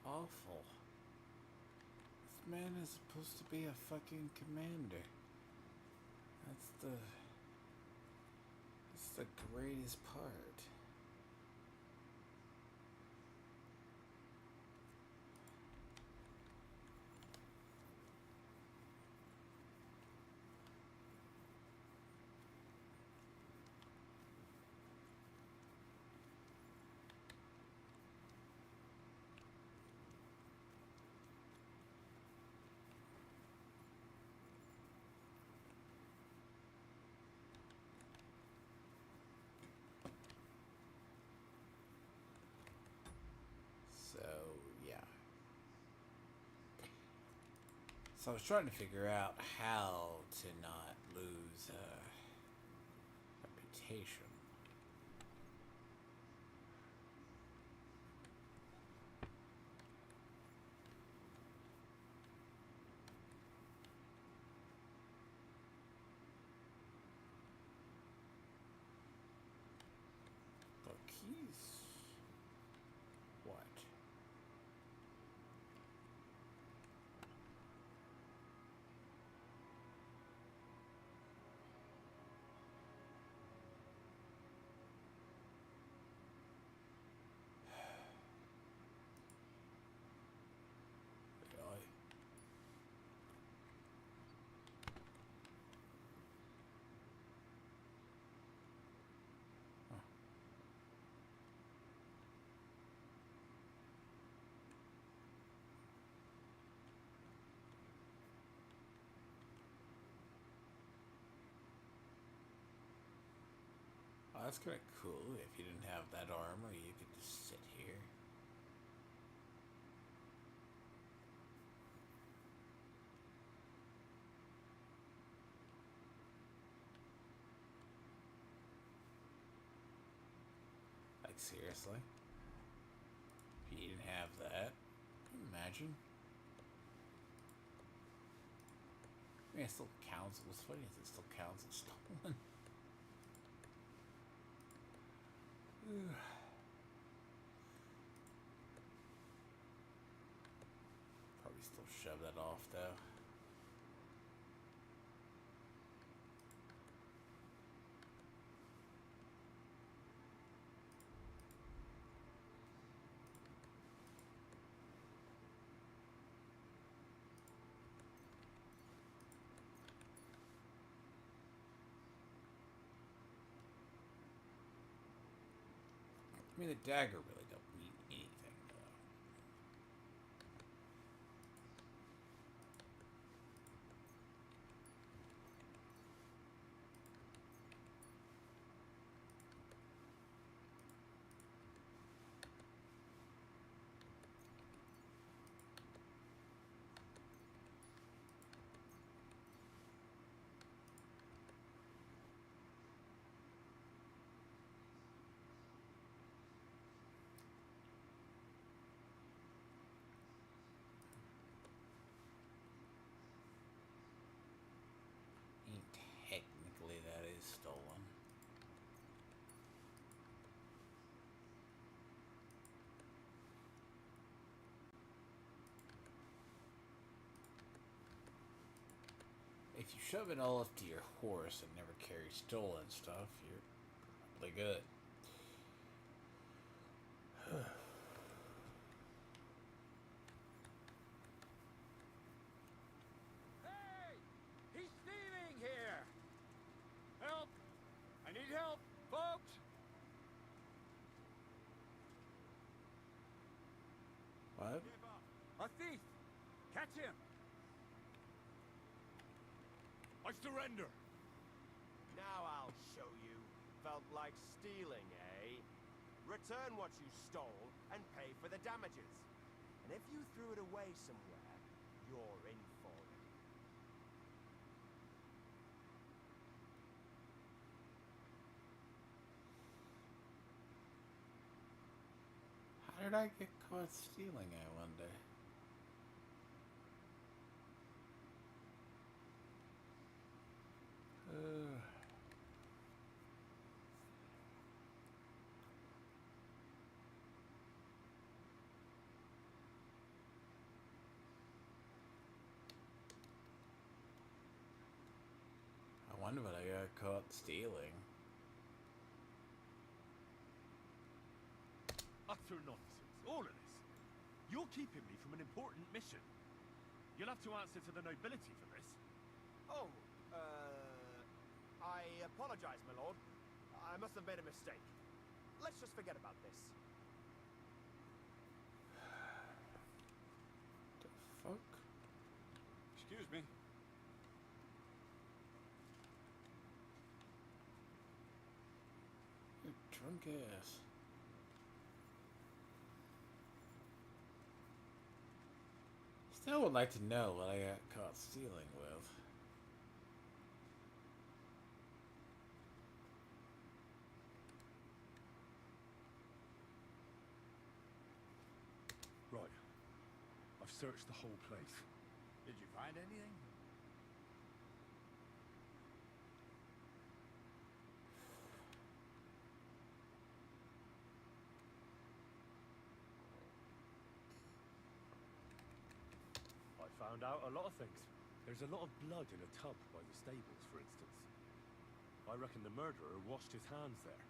Awful. This man is supposed to be a fucking commander. That's the greatest part. So I was trying to figure out how to not lose reputation. But keys. What? Really? Huh. Oh, that's kind of cool. If you didn't have that armor, you could just sit here. Like, seriously? If you didn't have that, can you imagine? I mean, it still counts. What's funny is it still counts as stolen. Probably still shove that off though. I mean, the dagger really don't mean anything, though. I mean, technically that is stolen. If you shove it all up to your horse and never carry stolen stuff, you're probably good. Hey! He's thieving here! Help! I need help, folks! What? A thief! Catch him! I surrender! Now I'll show you. Felt like stealing, eh? Return what you stole and pay for the damages. And if you threw it away somewhere, you're in for it. How did I get caught stealing, I wonder? I wonder what I got caught stealing. Utter nonsense, all of this. You're keeping me from an important mission. You'll have to answer to the nobility for this. Oh, I apologize, my lord. I must have made a mistake. Let's just forget about this. The fuck? Excuse me. You drunk ass. Still would like to know what I got caught stealing with. Right. I've searched the whole place. Did you find anything? I found out a lot of things. There's a lot of blood in a tub by the stables, for instance. I reckon the murderer washed his hands there.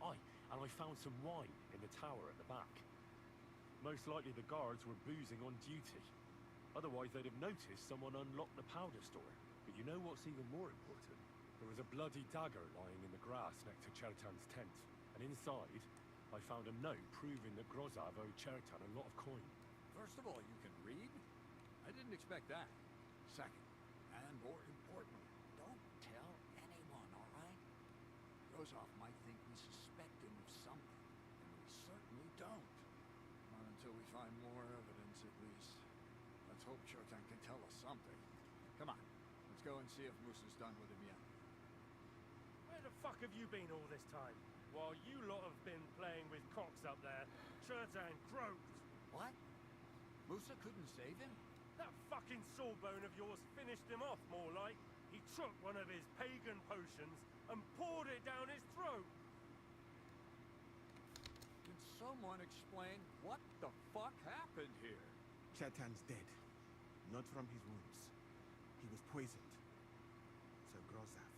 Oh, aye, and I found some wine in the tower at the back. Most likely the guards were boozing on duty. Otherwise they'd have noticed someone unlocked the powder store. But you know what's even more important? There was a bloody dagger lying in the grass next to Chertan's tent. And inside, I found a note proving that Grozav owed Chertan a lot of coin. First of all, you can read? I didn't expect that. Second, and more importantly, don't tell anyone, all right? Rozov might think we suspect him of something, and we certainly don't. Not until we find more evidence, at least. Let's hope Chertan can tell us something. Come on, let's go and see if Musa's done with him yet. Where the fuck have you been all this time? While you lot have been playing with cocks up there, Chertan croaked. What? Musa couldn't save him? That fucking sawbone of yours finished him off, more like. He took one of his pagan potions and poured it down his throat. Can someone explain what the fuck happened here? Chertan's dead. Not from his wounds. He was poisoned. So Grozav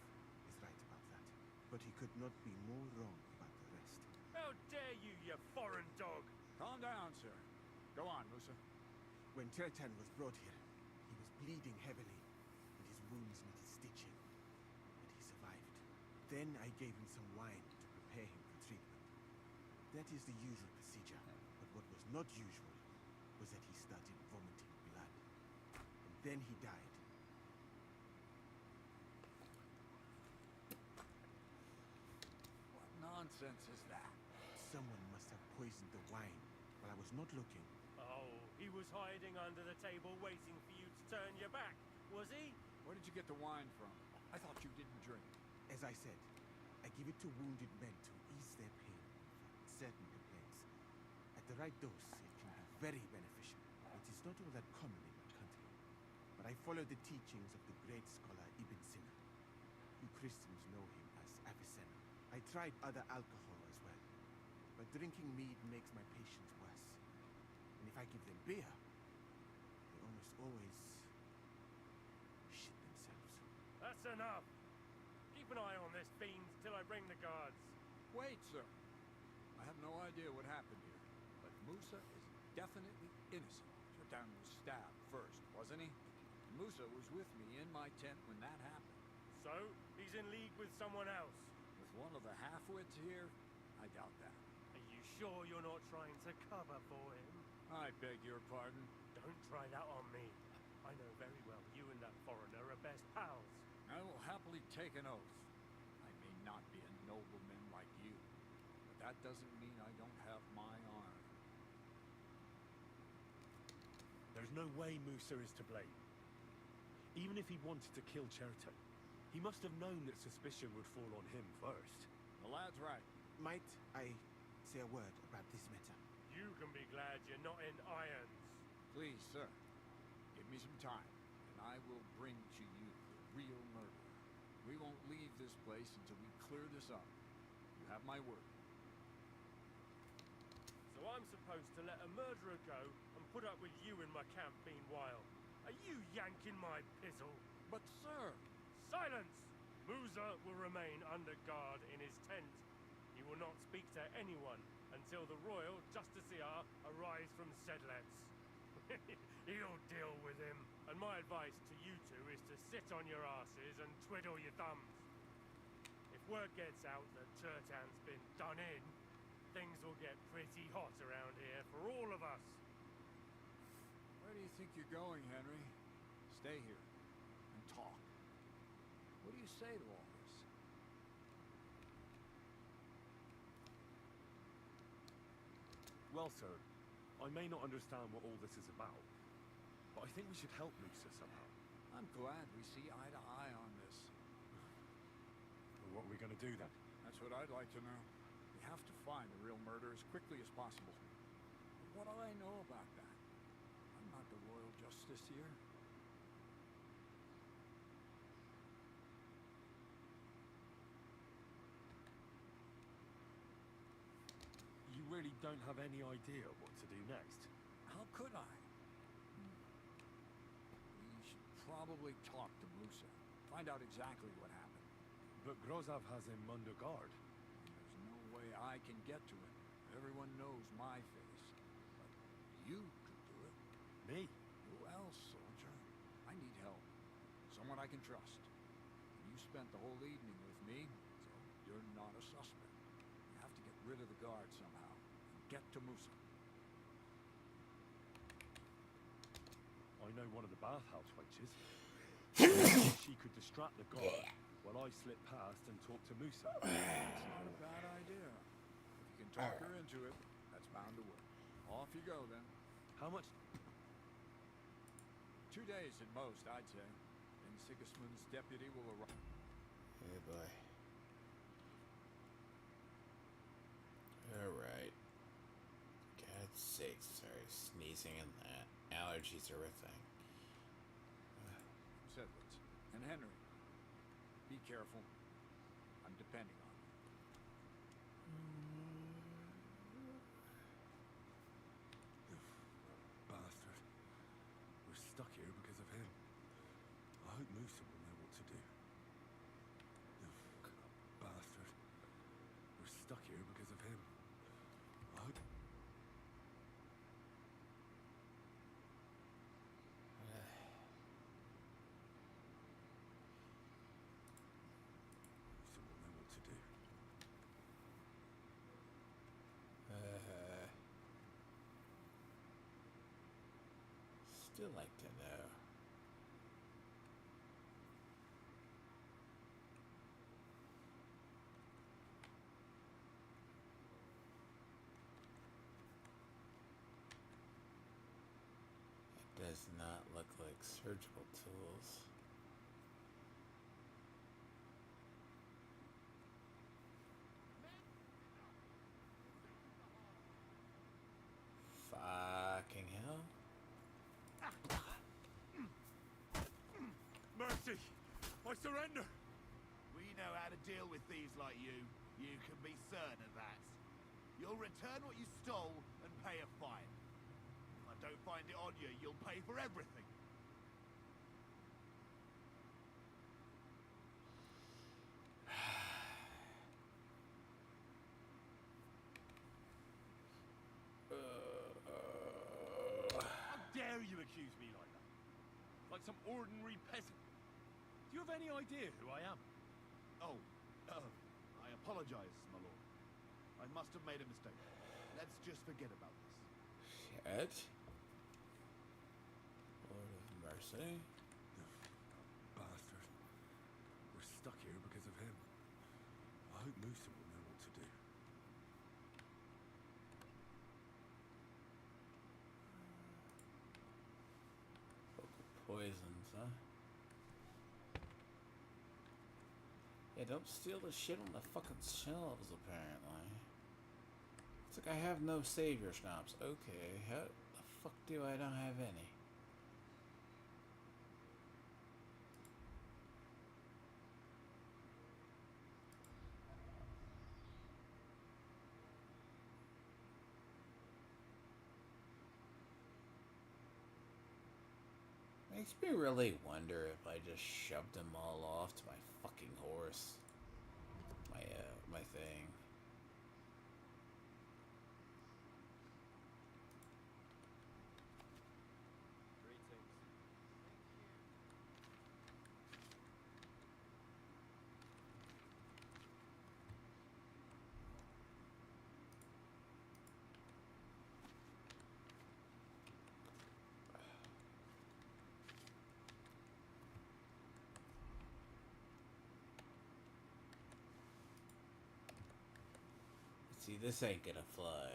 is right about that. But he could not be more wrong about the rest. How dare you, you foreign dog! Calm down, sir. Go on, Musa. When Chertan was brought here, he was bleeding heavily, and his wounds needed stitching. But he survived. Then I gave him some wine to prepare him for treatment. That is the usual procedure. But what was not usual was that he started vomiting blood. And then he died. What nonsense is that? Someone must have poisoned the wine while I was not looking. Oh, he was hiding under the table waiting for you to turn your back, was he? Where did you get the wine from? I thought you didn't drink. As I said, I give it to wounded men to ease their pain from certain complaints. At the right dose, it can be very beneficial. It is not all that common in my country. But I follow the teachings of the great scholar Ibn Sina. You Christians know him as Avicenna. I tried other alcohol as well. But drinking mead makes my patients worse. And if I give them beer, they almost always shit themselves. That's enough. Keep an eye on this fiend till I bring the guards. Wait, sir. I have no idea what happened here, but Musa is definitely innocent. Chertan was stabbed first, wasn't he? Musa was with me in my tent when that happened. So, he's in league with someone else. With one of the half-wits here? I doubt that. Are you sure you're not trying to cover for him? I beg your pardon. Don't try that on me. I know very well you and that foreigner are best pals. Now take an oath. I may not be a nobleman like you, but that doesn't mean I don't have my honor. There's no way Musa is to blame. Even if he wanted to kill Cherto, he must have known that suspicion would fall on him first. The lad's right. Might I say a word about this matter? You can be glad you're not in irons. Please, sir, give me some time, and I will bring to you the real murderer. We won't leave this place until we clear this up. You have my word. So I'm supposed to let a murderer go and put up with you in my camp meanwhile. Are you yanking my pizzle? But, sir... Silence! Musa will remain under guard in his tent. He will not speak to anyone until the royal justiciar arrives from Sedlets. He'll deal with him. And my advice to you two is to sit on your asses and twiddle your thumbs. If word gets out that Turtan's been done in, things will get pretty hot around here for all of us. Where do you think you're going, Henry? Stay here and talk. What do you say to all this? Well, sir, I may not understand what all this is about, but I think we should help Musa somehow. I'm glad we see eye to eye on this. Well, what are we going to do then? That's what I'd like to know. We have to find the real murderer as quickly as possible. But what do I know about that? I'm not the royal justiciar. You really don't have any idea what to do next? How could I? We should probably talk to Musa. Find out exactly what happened. But Grozov has him under guard. There's no way I can get to him. Everyone knows my face. But you could do it. Me? Who else, soldier? I need help. Someone I can trust. You spent the whole evening with me, so you're not a suspect. You have to get rid of the guard somehow. And get to Musa. I know one of the bathhouse wenches. She could distract the guard while I slip past and talk to Musa. That's not a bad idea. If you can talk her into it, that's bound to work. Off you go, then. How much? 2 days at most, I'd say. Then Sigismund's deputy will arrive. Hey, boy. Alright. God's sake, sorry. Sneezing and that. Allergies are a thing. Sedlitz. And Henry. Be careful. I'm depending on you. Bastard. We're stuck here because of him. I hope Musa will know what to do. Bastard. We're stuck here because of him. I hope... Musa will know what to do. Still like to know. It does not look like surgical tools. Fucking hell. Mercy! I surrender! We know how to deal with thieves like you. You can be certain of that. You'll return what you stole and pay a fine. If I don't find it on you, you'll pay for everything. How dare you accuse me like that? Like some ordinary peasant. Do you have any idea who I am? Oh, I apologize, my lord. I must have made a mistake. Let's just forget about this. Shit. Lord of mercy. Bastard. We're stuck here Musa will know what to do. Poisons, huh? Yeah, don't steal the shit on the fucking shelves, apparently. It's like I have no savior schnapps. Okay, how the fuck do I not have any? Makes me really wonder if I just shoved them all off to my fucking horse. My thing. Greetings. See, this ain't gonna fly.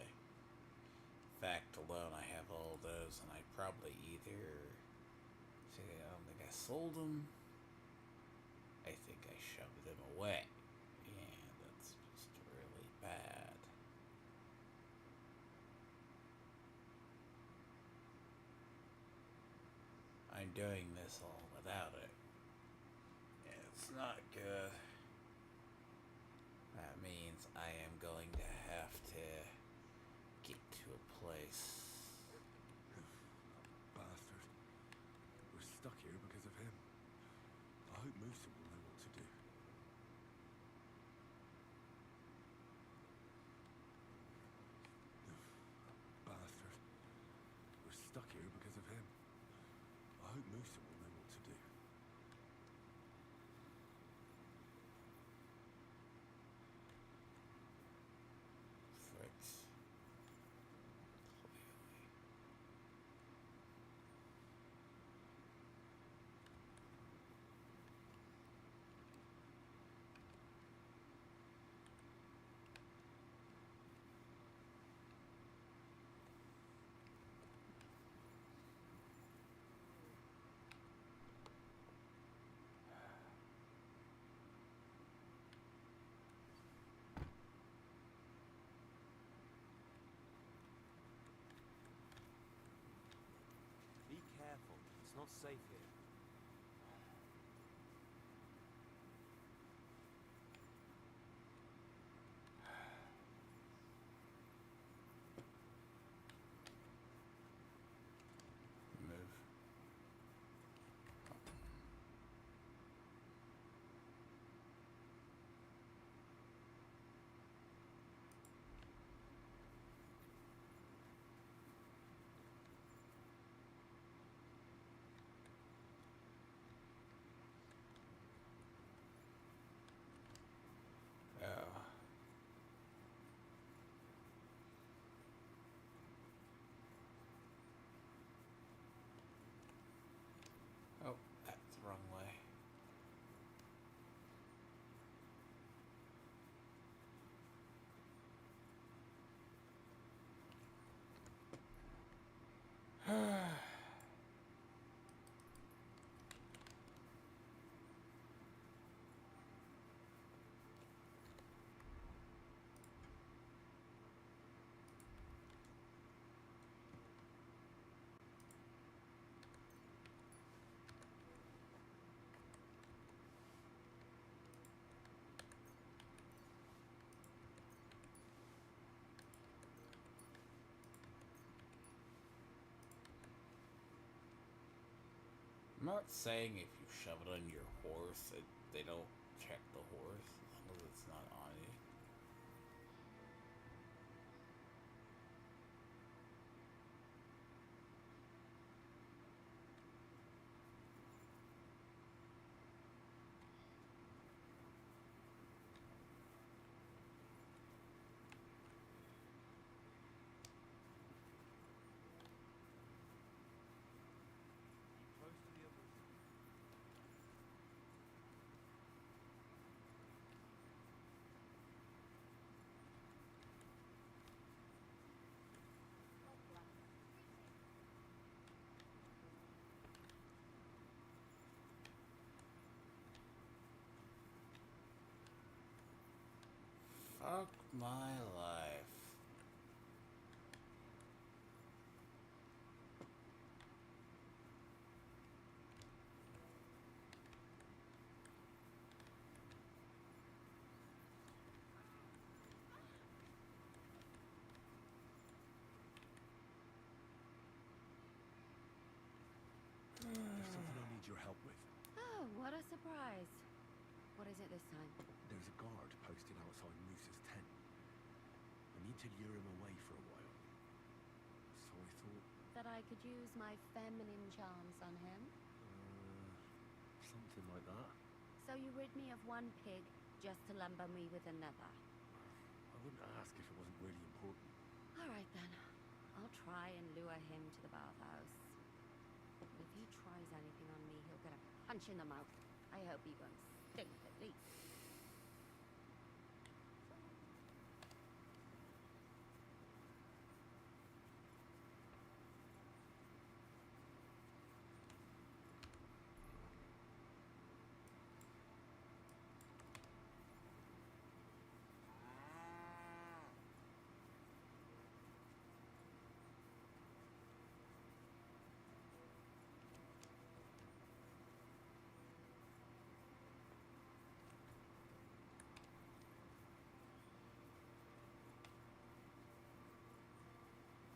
Fact alone, I have all those, and I probably either. See, I don't think I sold them. I think I shoved them away. Yeah, that's just really bad. I'm doing this all without it. It's not good. That means I am going to have to get to a place. Bastard. We're stuck here because of him. I hope Musa will know what to do. Bastard. We're stuck here because of him. I hope Musa will know what to do. Fricks. Be careful. It's not safe here. Move. Oh. Oh, that's the wrong way. I'm not saying if you shove it on your horse, they don't check the horse as long as it's not on you. Close to the others. Fuck my life. There's something I need your help with. Oh, what a surprise. What is it this time? There's a guard posted outside Moose's tent. I need to lure him away for a while. So I thought, That I could use my feminine charms on him? something like that. So you rid me of one pig just to lumber me with another. I wouldn't ask if it wasn't really important. All right then. I'll try and lure him to the bathhouse. But if he tries anything on me, he'll get a punch in the mouth. I hope he won't stink at least.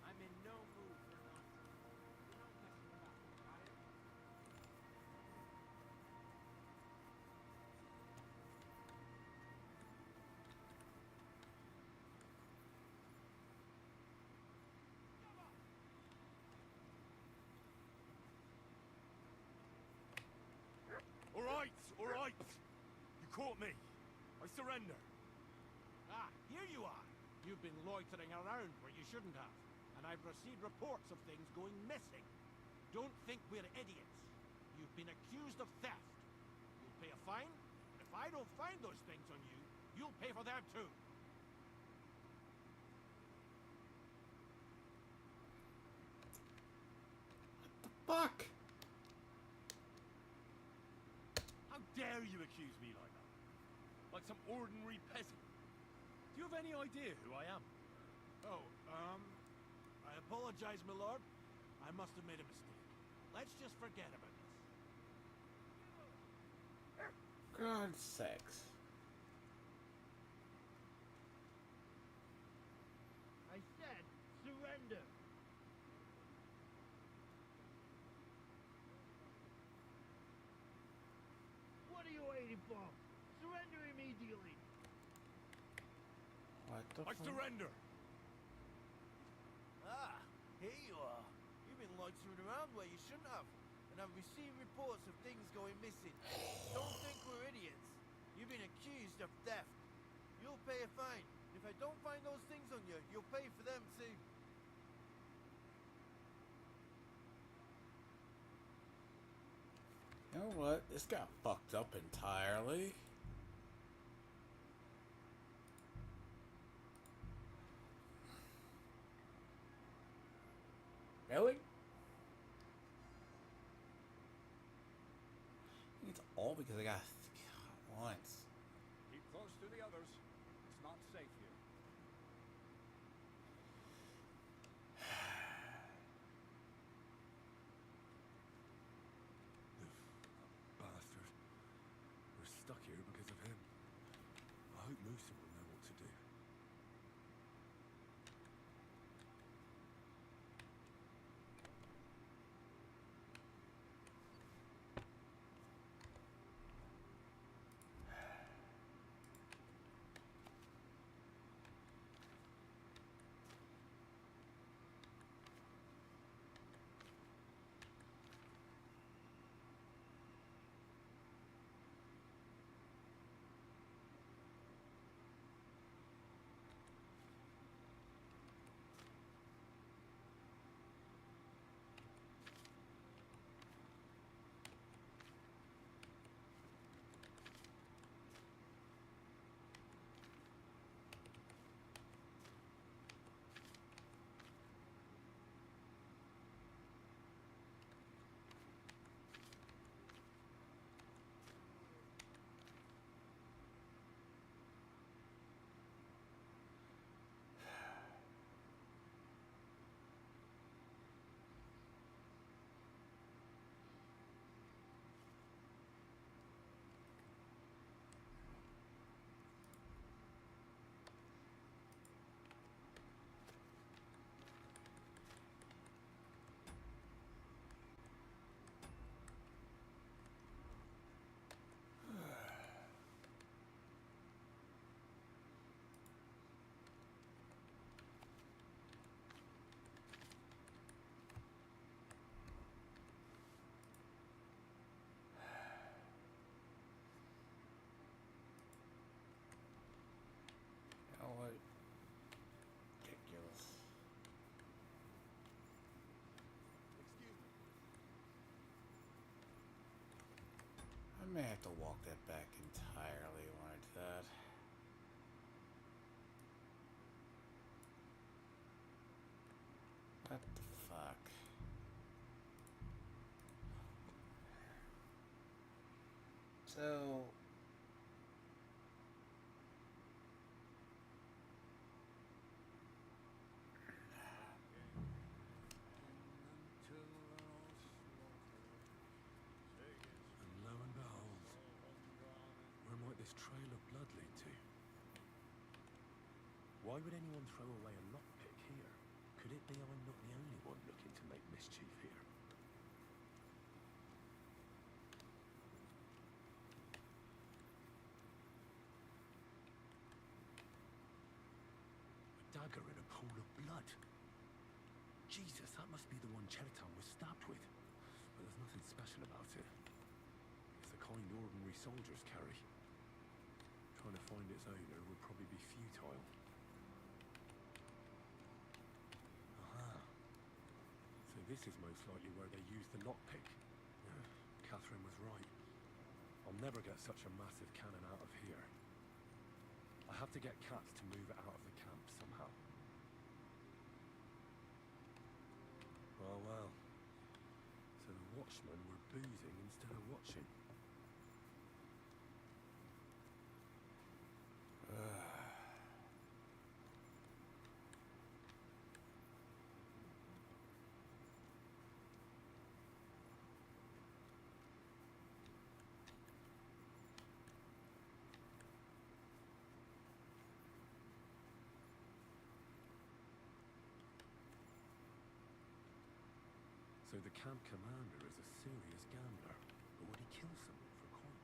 I'm in no mood for nonsense. You don't mess about, got it? All right. You caught me. I surrender. Ah, here you are. You've been loitering around where you shouldn't have, and I've received reports of things going missing. Don't think we're idiots. You've been accused of theft. You'll pay a fine, and if I don't find those things on you, you'll pay for them too. Fuck! How dare you accuse me like that? Like some ordinary peasant. Do you have any idea who I am? Oh, I apologize, my lord. I must have made a mistake. Let's just forget about this. God's sakes. I said surrender. What are you waiting for? Surrender immediately. What the I fuck? surrender. Ah, here you are. You've been loitering around where you shouldn't have, and I've received reports of things going missing. Don't think we're idiots. You've been accused of theft. You'll pay a fine. If I don't find those things on you, you'll pay for them too. You know what? This got fucked up entirely. Really? It's all because I got once. Keep close to the others. It's not safe here. Bastard. We're stuck here because of him. I hope Moose will know what to do. may have to walk that back entirely when I do that. What the fuck? So... And lo and behold, where might this trail of blood lead to? Why would anyone throw away a lockpick here? Could it be I'm not the only one looking to make mischief here? A dagger in a pool of blood. Jesus, that must be the one Chertan was stabbed with. But there's nothing special about it. It's the kind ordinary soldiers carry. Trying to find its owner would probably be futile. Aha. So this is most likely where they used the lockpick. Yeah, Catherine was right. I'll never get such a massive cannon out of here. I have to get Katz to move it out of the camp somehow. Well. So the watchmen were boozing instead of watching. So the camp commander is a serious gambler, but would he kill someone for coin?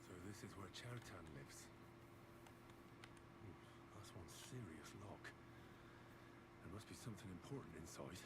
So this is where Chertan lives. That's one serious lock. There must be something important inside.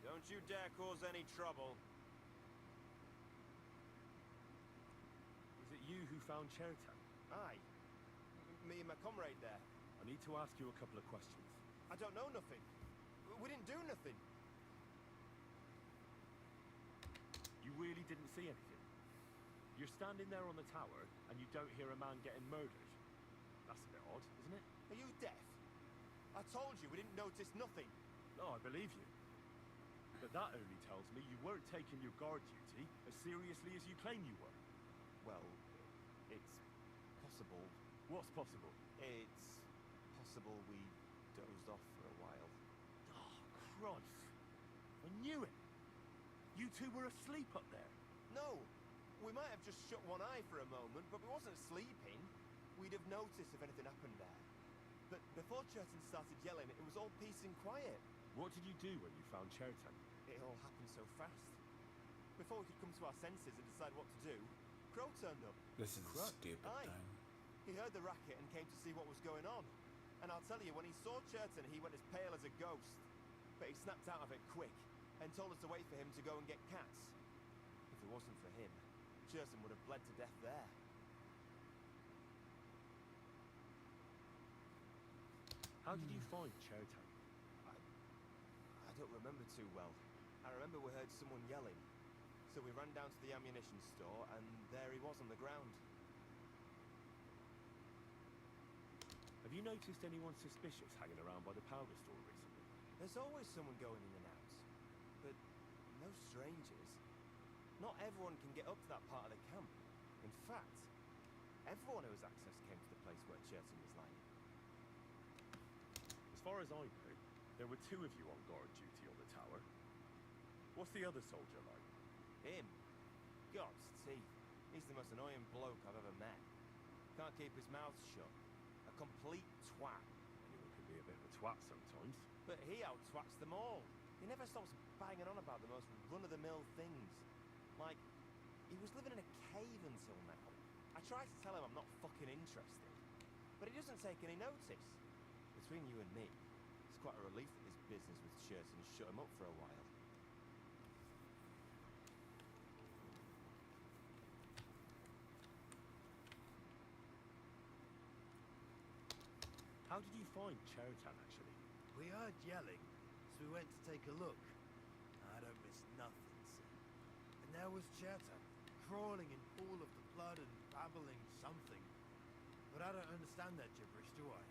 Don't you dare cause any trouble. Is it you who who found Chertan? Aye. Me and my comrade there. I need to ask you a couple of questions. I don't know nothing. We didn't do nothing. You really didn't see anything? You're standing there on the tower, and you don't hear a man getting murdered? That's a bit odd, isn't it? Are you deaf? I told you we didn't notice nothing. No, I believe you. But that only tells me you weren't taking your guard duty as seriously as you claim you were. Well, it's possible. What's possible? It's possible we dozed off for a while. Oh, Christ. I knew it. You two were asleep up there. No, we might have just shut one eye for a moment, but we wasn't sleeping. We'd have noticed if anything happened there. But before Chertan started yelling, it was all peace and quiet. What did you do when you found Chertan? It all happened so fast. Before we could come to our senses and decide what to do, Crow turned up. This is a stupid Aye. thing. He heard the racket and came to see what was going on. And I'll tell you, when he saw Chertan, he went as pale as a ghost. But he snapped out of it quick and told us to wait for him to go and get cats. If it wasn't for him, Chertan would have bled to death there. How did you find Chertan? I don't remember too well. I remember we heard someone yelling. So we ran down to the ammunition store, and there he was on the ground. Have you noticed anyone suspicious hanging around by the powder store recently? There's always someone going in and out. But no strangers. Not everyone can get up to that part of the camp. In fact, everyone who has access came to the place where Chertan was lying. As far as I know, there were two of you on guard duty on the tower. What's the other soldier like? Him? God's teeth. He's the most annoying bloke I've ever met. Can't keep his mouth shut. A complete twat. Anyone can be a bit of a twat sometimes. But he out-twats them all. He never stops banging on about the most run-of-the-mill things. Like, he was living in a cave until now. I tried to tell him I'm not fucking interested. But he doesn't take any notice. Between you and me, it's quite a relief that this business with Chertan shut him up for a while. How did you find Chertan, actually? We heard yelling, so we went to take a look. I don't miss nothing, see. And there was Chertan, crawling in pool of the blood and babbling something. But I don't understand that gibberish, do I?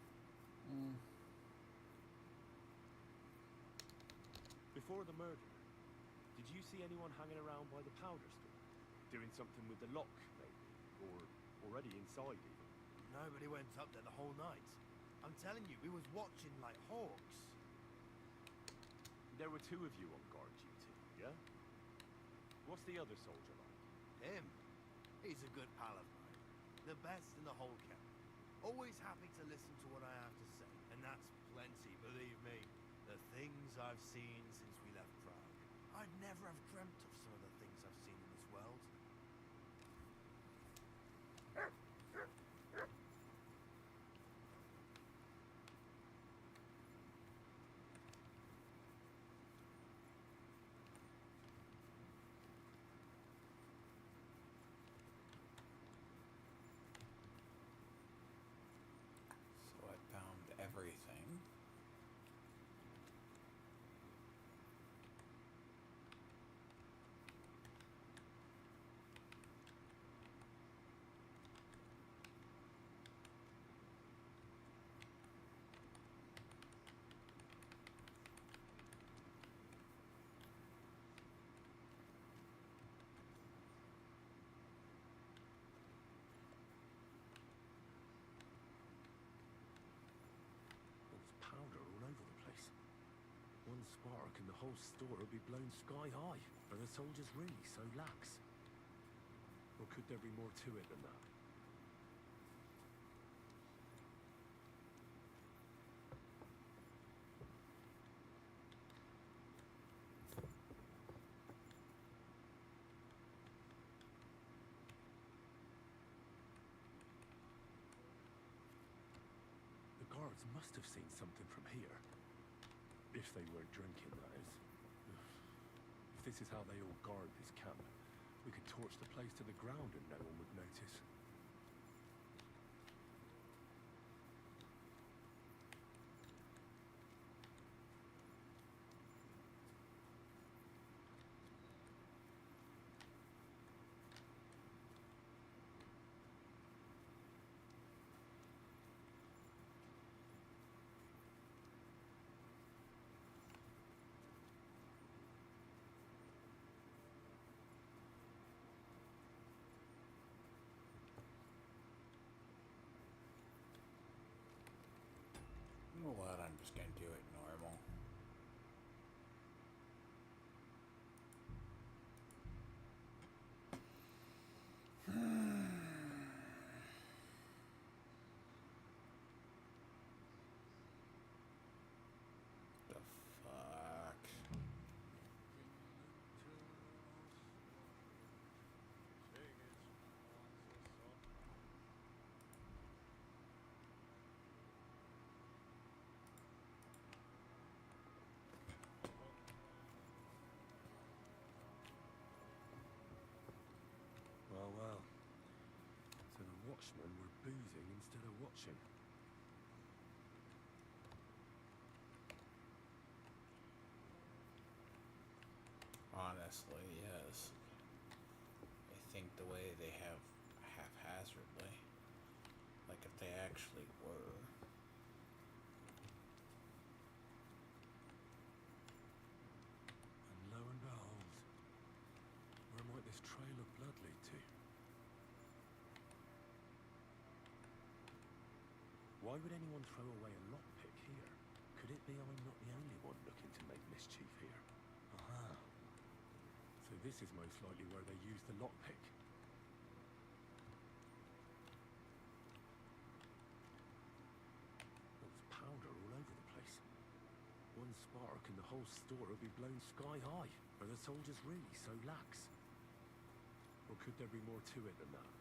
Before the murder, did you see anyone hanging around by the powder store? Doing something with the lock, maybe? Or already inside, even? Nobody went up there the whole night. I'm telling you, we was watching like hawks. There were two of you on guard duty, yeah? What's the other soldier like? Him? He's a good pal of mine. The best in the whole camp. Always happy to listen to what I have to say. And that's plenty, believe me. The things I've seen since we left Prague. I'd never have dreamt of some of the things I've seen in this world. So I found everything. There's powder all over the place. One spark and the whole store will be blown sky high. Are the soldiers really so lax? Or could there be more to it than that? The guards must have seen something from here. If they weren't drinking, that is. If this is how they all guard this camp, we could torch the place to the ground and no one would notice. You know what? I'm just gonna do it normal. The fuck? Well, well. So the watchmen were boozing instead of watching. Honestly, yes. I think the way they have haphazardly, like if they actually were. And lo and behold, where might this trail of blood lead to? Why would anyone throw away a lockpick here? Could it be I'm not the only one looking to make mischief here? Aha. So this is most likely where they used the lockpick. There's powder all over the place. One spark and the whole store will be blown sky high. Are the soldiers really so lax? Or could there be more to it than that?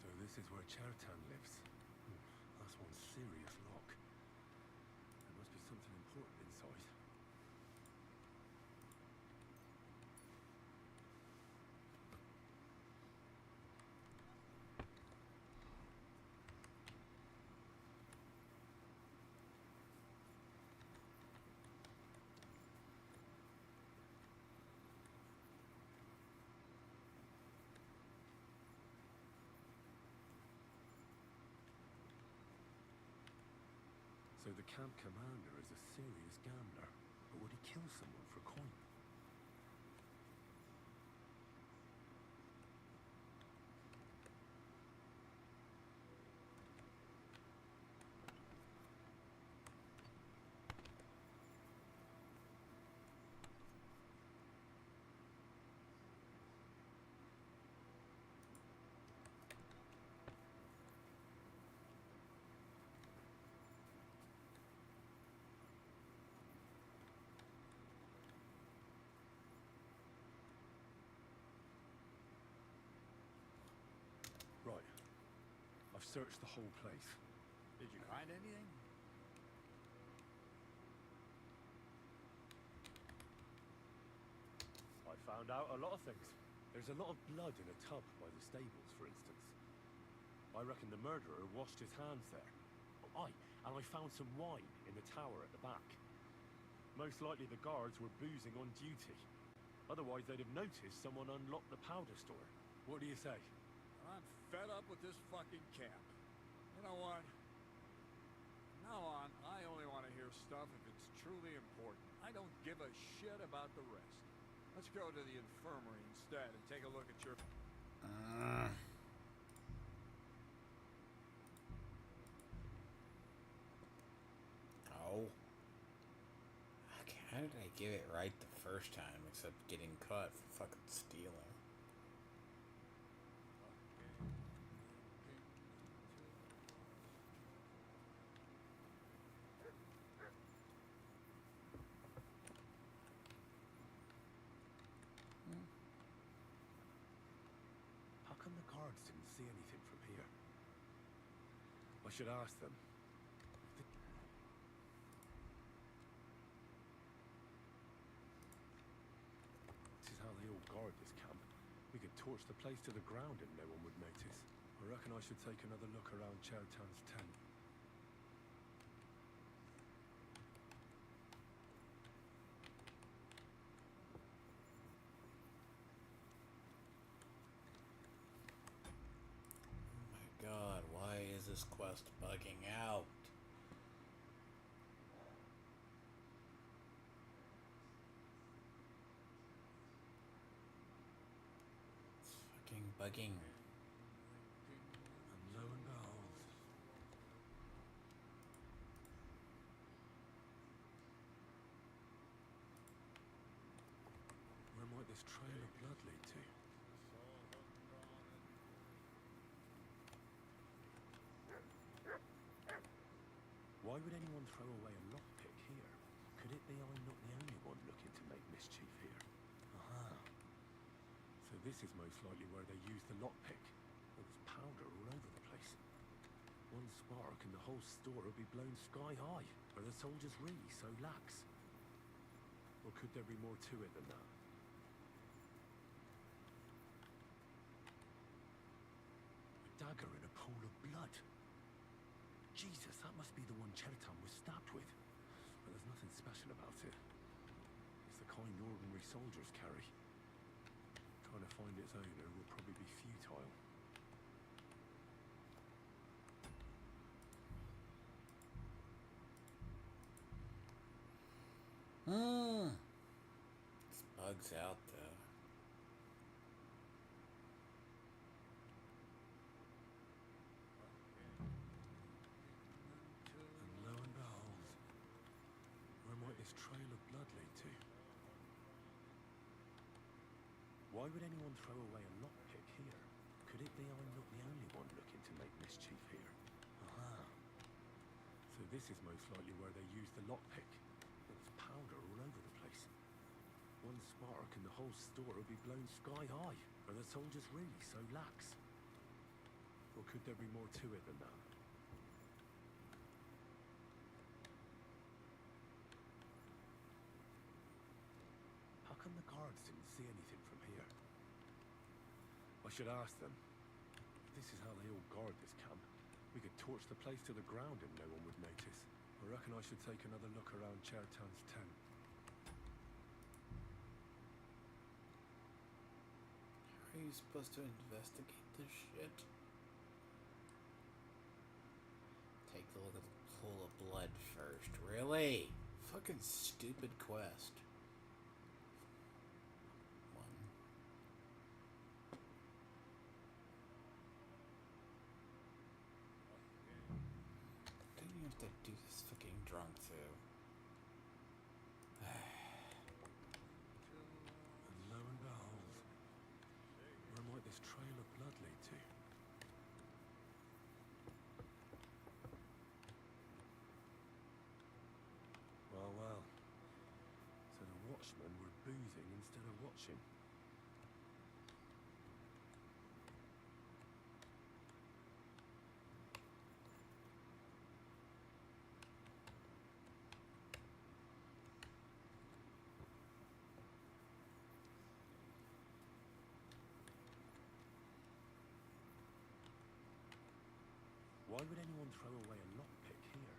So this is where Chertan lives. That's one serious lock. There must be something important inside. So the camp commander is a serious gambler, but would he kill someone for coin? Right. I've searched the whole place. Did you find anything? I found out a lot of things. There's a lot of blood in a tub by the stables, for instance. I reckon the murderer washed his hands there. Oh, aye, and I found some wine in the tower at the back. Most likely the guards were boozing on duty. Otherwise they'd have noticed someone unlocked the powder store. What do you say? I'm fed up with this fucking camp. You know what? From now on, I only want to hear stuff if it's truly important. I don't give a shit about the rest. Let's go to the infirmary instead and take a look at your... Oh. Okay, how did I get it right the first time, except getting caught for fucking stealing? How come the guards didn't see anything from here? I should ask them. This is how they all guard this camp. We could torch the place to the ground and no one would notice. I reckon I should take another look around Chertan's tent. Oh my god, why is this quest bugging out? It's fucking bugging. And lo and behold, where might this trail of blood lead to? Why would anyone throw away a lockpick here? Could it be I'm not the only one looking to make mischief here? Aha. So this is most likely where they used the lockpick. There was powder all over the place. One spark and the whole store would be blown sky high. Are the soldiers really so lax? Or could there be more to it than that? A dagger in a pool of blood. Jesus, that must be the one Chertan was stabbed with. But there's nothing special about it. It's the kind ordinary soldiers carry. Trying to find its owner will probably be futile. This bug's out though. And lo and behold, where might this trail of blood lead to? Why would anyone throw away a lockpick here? Could it be I'm not the only one looking to make mischief here? Aha. So this is most likely where they used the lockpick. There was powder all over the place. One spark and the whole store would be blown sky high. Are the soldiers really so lax? Or could there be more to it than that? How come the guards didn't see anything from here? I should ask them. If this is how they all guard this camp, we could torch the place to the ground and no one would notice. I reckon I should take another look around Chertan's tent. How are you supposed to investigate this shit? Take a look at the pool of blood first. Really? Fucking stupid quest. Didn't you have to do this fucking drunk too? And lo and behold, where might this trail of blood lead to? Well, well. So the watchmen were boozing instead of watching. Why would anyone throw away a lockpick here?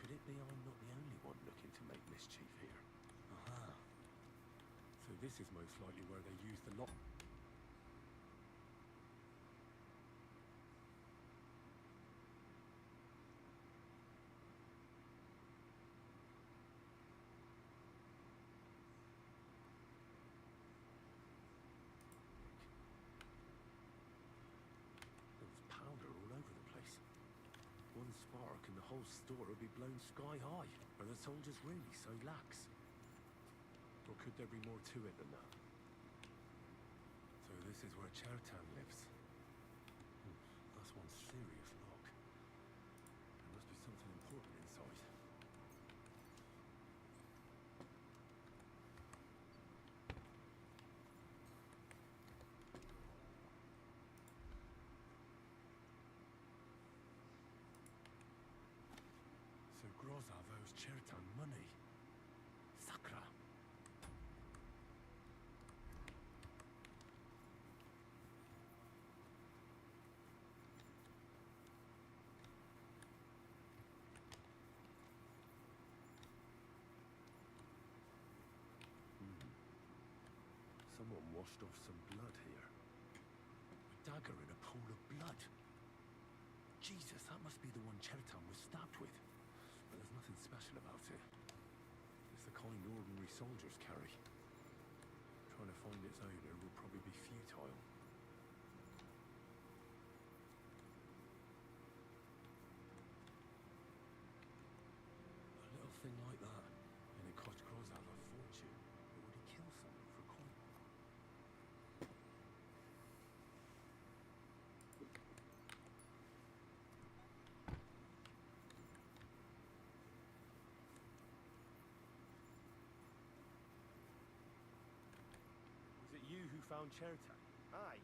Could it be I'm not the only one looking to make mischief here? Aha. So this is most likely where they used the lock... There was powder all over the place. One spark and the whole store would be blown sky high. Are the soldiers really so lax? Or could there be more to it than that? So this is where Chertan lives. That's one serious lock. There must be something important inside. So Grozov owes Chertan money. Sakra. Someone washed off some blood here. A dagger in a pool of blood. Jesus, that must be the one Chertan was stabbed with. But there's nothing special about it. It's the kind ordinary soldiers carry. Trying to find its owner will probably be futile. A little thing like that, and it cost Grozal a fortune. But would he kill someone for coin? Was it you who found Chertan? Aye.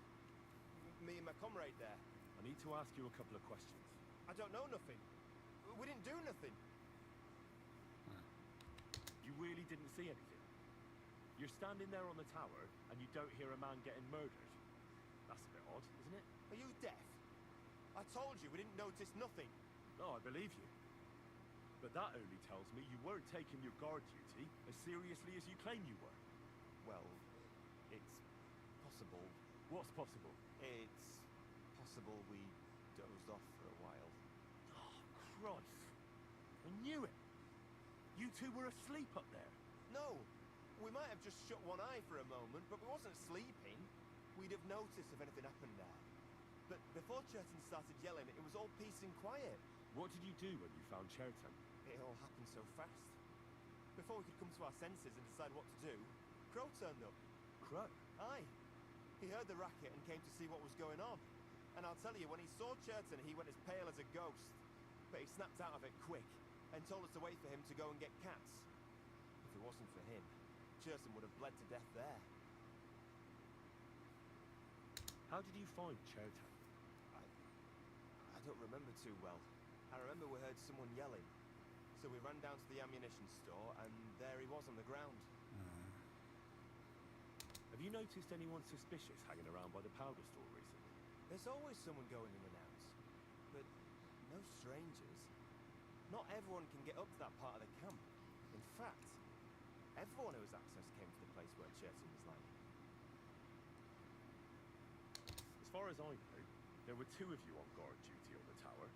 Me and my comrade there. I need to ask you a couple of questions. I don't know nothing. We didn't do nothing. You really didn't see anything? You're standing there on the tower, and you don't hear a man getting murdered? That's a bit odd, isn't it? Are you deaf? I told you we didn't notice nothing. No, I believe you. But that only tells me you weren't taking your guard duty as seriously as you claim you were. Well, it's possible. What's possible? It's possible we dozed off for a while. Oh, Christ. I knew it. You two were asleep up there. No, we might have just shut one eye for a moment, but we wasn't sleeping. We'd have noticed if anything happened there. But before Chertan started yelling, it was all peace and quiet. What did you do when you found Chertan? It all happened so fast. Before we could come to our senses and decide what to do, Crow turned up. Crow? Aye. He heard the racket and came to see what was going on. And I'll tell you, when he saw Chertan, he went as pale as a ghost. But he snapped out of it quick and told us to wait for him to go and get cats. If it wasn't for him, Chertan would have bled to death there. How did you find Chertan? I don't remember too well. I remember we heard someone yelling. So we ran down to the ammunition store, and there he was on the ground. Have you noticed anyone suspicious hanging around by the powder store recently? There's always someone going in and out. But no strangers. Not everyone can get up to that part of the camp. In fact, everyone who has access came to the place where Chertan was lying. As far as I know, there were two of you on guard duty on the tower.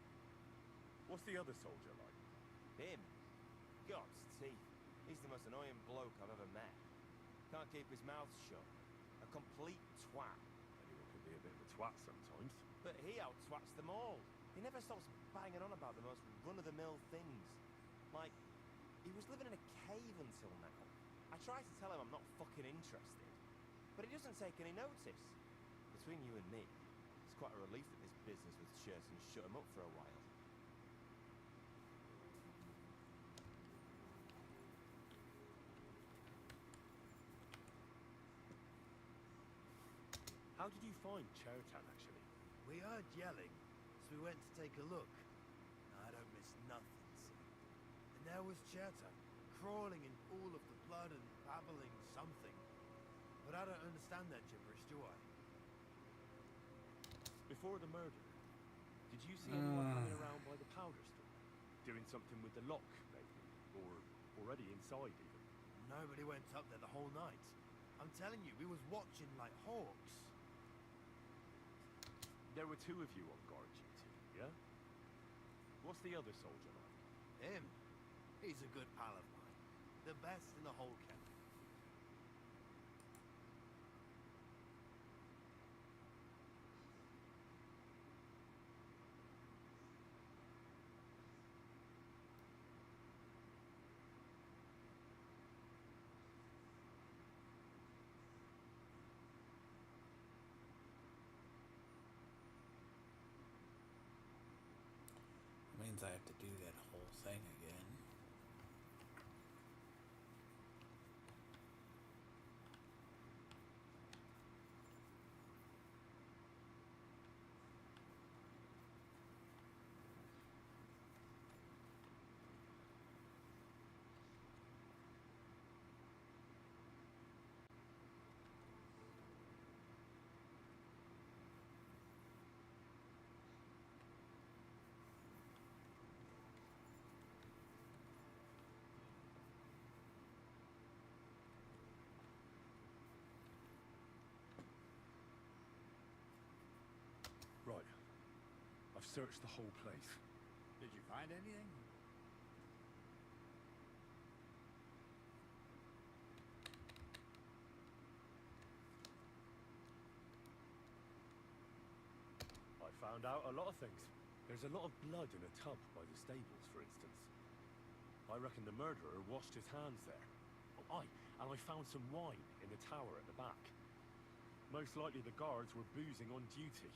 What's the other soldier like? Him? God's teeth. He's the most annoying bloke I've ever met. Can't keep his mouth shut. A complete twat. Anyone can be a bit of a twat sometimes. But he out-twats them all. He never stops banging on about the most run-of-the-mill things. Like, he was living in a cave until now. I tried to tell him I'm not fucking interested, but he doesn't take any notice. Between you and me, it's quite a relief that this business with Chertan shut him up for a while. How did you find Chertan, actually? We heard yelling, so we went to take a look. I don't miss nothing, see. And there was Chertan, crawling in pool of the blood and babbling something. But I don't understand that gibberish, do I? Before the murder, did you see anyone hanging around by the powder store? Doing something with the lock, maybe? Or already inside, even? Nobody went up there the whole night. I'm telling you, we was watching like hawks. There were two of you on guard duty, yeah? What's the other soldier like? Him? He's a good pal of mine. The best in the whole camp. Means I have to do that whole thing again. I've searched the whole place. Did you find anything? I found out a lot of things. There's a lot of blood in a tub by the stables, for instance. I reckon the murderer washed his hands there. Oh, aye, and I found some wine in the tower at the back. Most likely the guards were boozing on duty.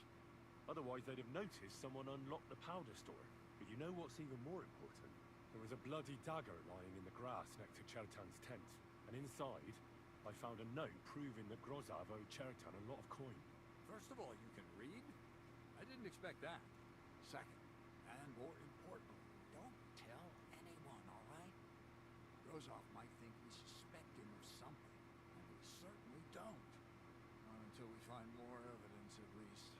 Otherwise they'd have noticed someone unlocked the powder store. But you know what's even more important? There was a bloody dagger lying in the grass next to Chertan's tent. And inside, I found a note proving that Grozov owed Chertan a lot of coin. First of all, you can read? I didn't expect that. Second, and more importantly, don't tell anyone, all right? Grozov might think we suspect him of something, and we certainly don't. Not until we find more evidence, at least.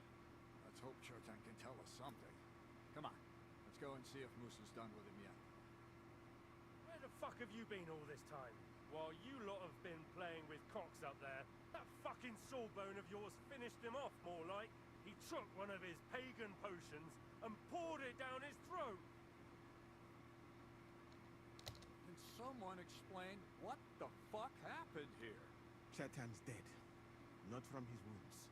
Let's hope Chertan can tell us something. Come on, let's go and see if Musa's done with him yet. Where the fuck have you been all this time? While you lot have been playing with cocks up there, that fucking sawbone of yours finished him off, more like. He took one of his pagan potions and poured it down his throat. Can someone explain what the fuck happened here? Chertan's dead. Not from his wounds.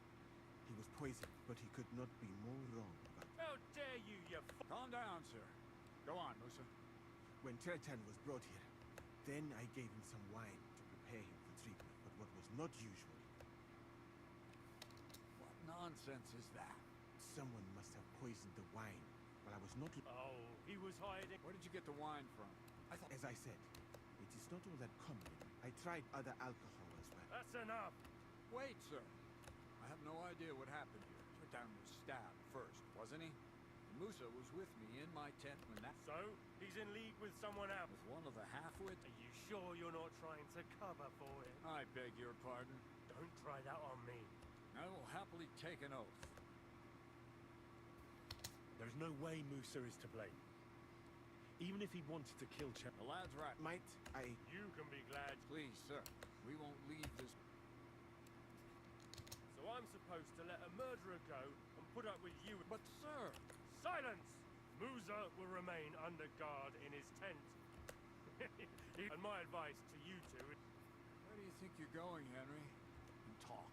He was poisoned, but he could not be more wrong about it. How dare you, you Calm down, sir. Go on, Musa. When Chertan was brought here, then I gave him some wine to prepare him for treatment, but what was not usual. What nonsense is that? Someone must have poisoned the wine while I was not... Oh, he was hiding. Where did you get the wine from? As I said, it is not all that common. I tried other alcohol as well. That's enough. Wait, sir. I have no idea what happened here. Chertan was stabbed first, wasn't he? Musa was with me in my tent when that... So, he's in league with someone else. With one of the half-wits? Are you sure you're not trying to cover for him? I beg your pardon. Don't try that on me. I will happily take an oath. There's no way Musa is to blame. Even if he wanted to kill Cher... The lad's right. Might I... You can be glad. Please, sir. We won't leave this... So I'm supposed to let a murderer go and put up with you... But, sir... Silence! Musa will remain under guard in his tent. And my advice to you two is... Where do you think you're going, Henry? And talk.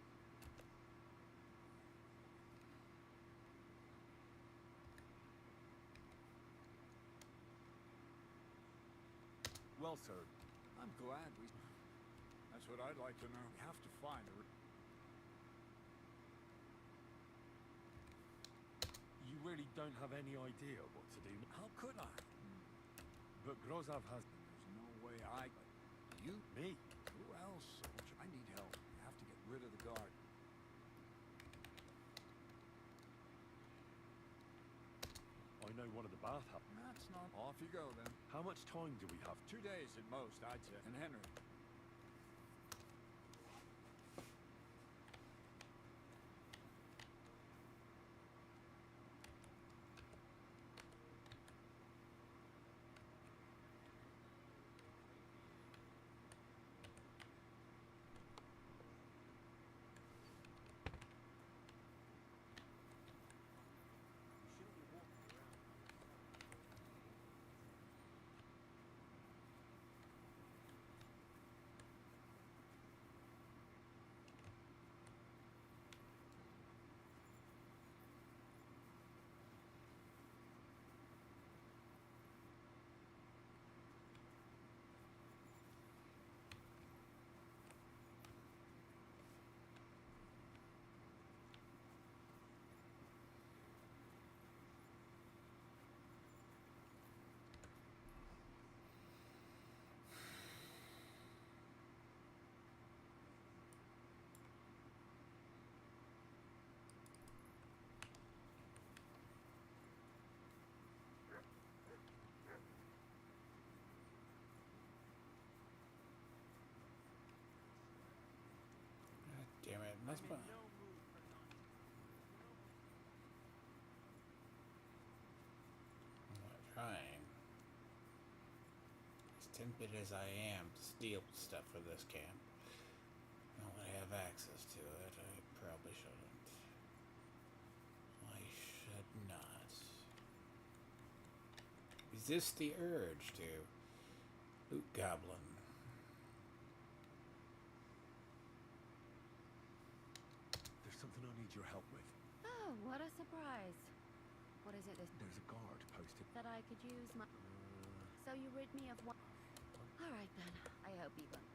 Well, sir, I'm glad we... That's what I'd like to know. We have to find a... you really don't have any idea what to do. How could I? But Grozov has... There's no way I... You? Me? Who else, soldier? I need help. I have to get rid of the guard. I know one of the bathhouses. That's not... Off you go, then. How much time do we have? 2 days at most, I'd say. And Henry... Damn it, must be... I'm not trying. As tempted as I am to steal stuff for this camp, now that I have access to it, I probably shouldn't. I should not. resist the urge to loot goblin. There's something I need your help with. Oh, what a surprise. What is it this There's a guard posted. that I could use my... So you rid me of one... Alright then, I hope he won't.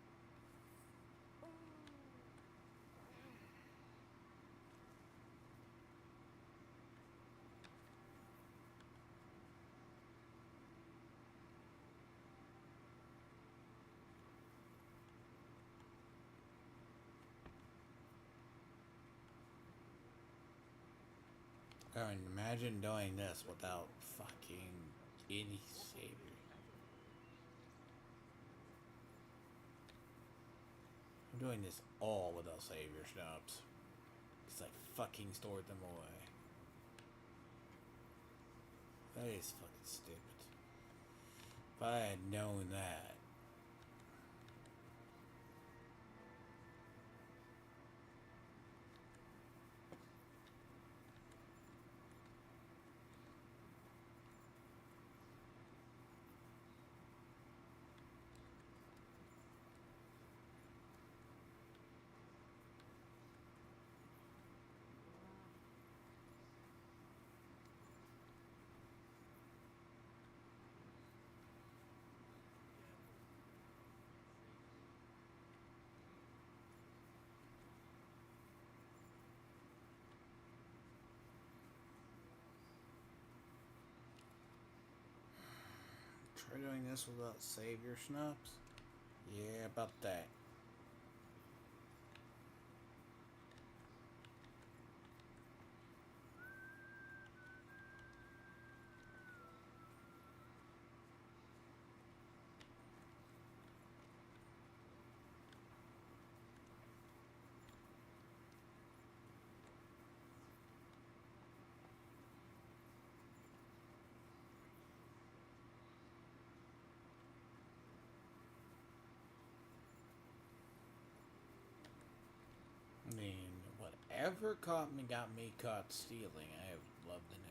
I mean, imagine doing this without fucking any savior. I'm doing this all without savior schnapps. Because I fucking stored them away. That is fucking stupid. If I had known that. Try doing this without savior schnapps? Yeah, about that. I mean, whatever got me caught stealing, I would love to know.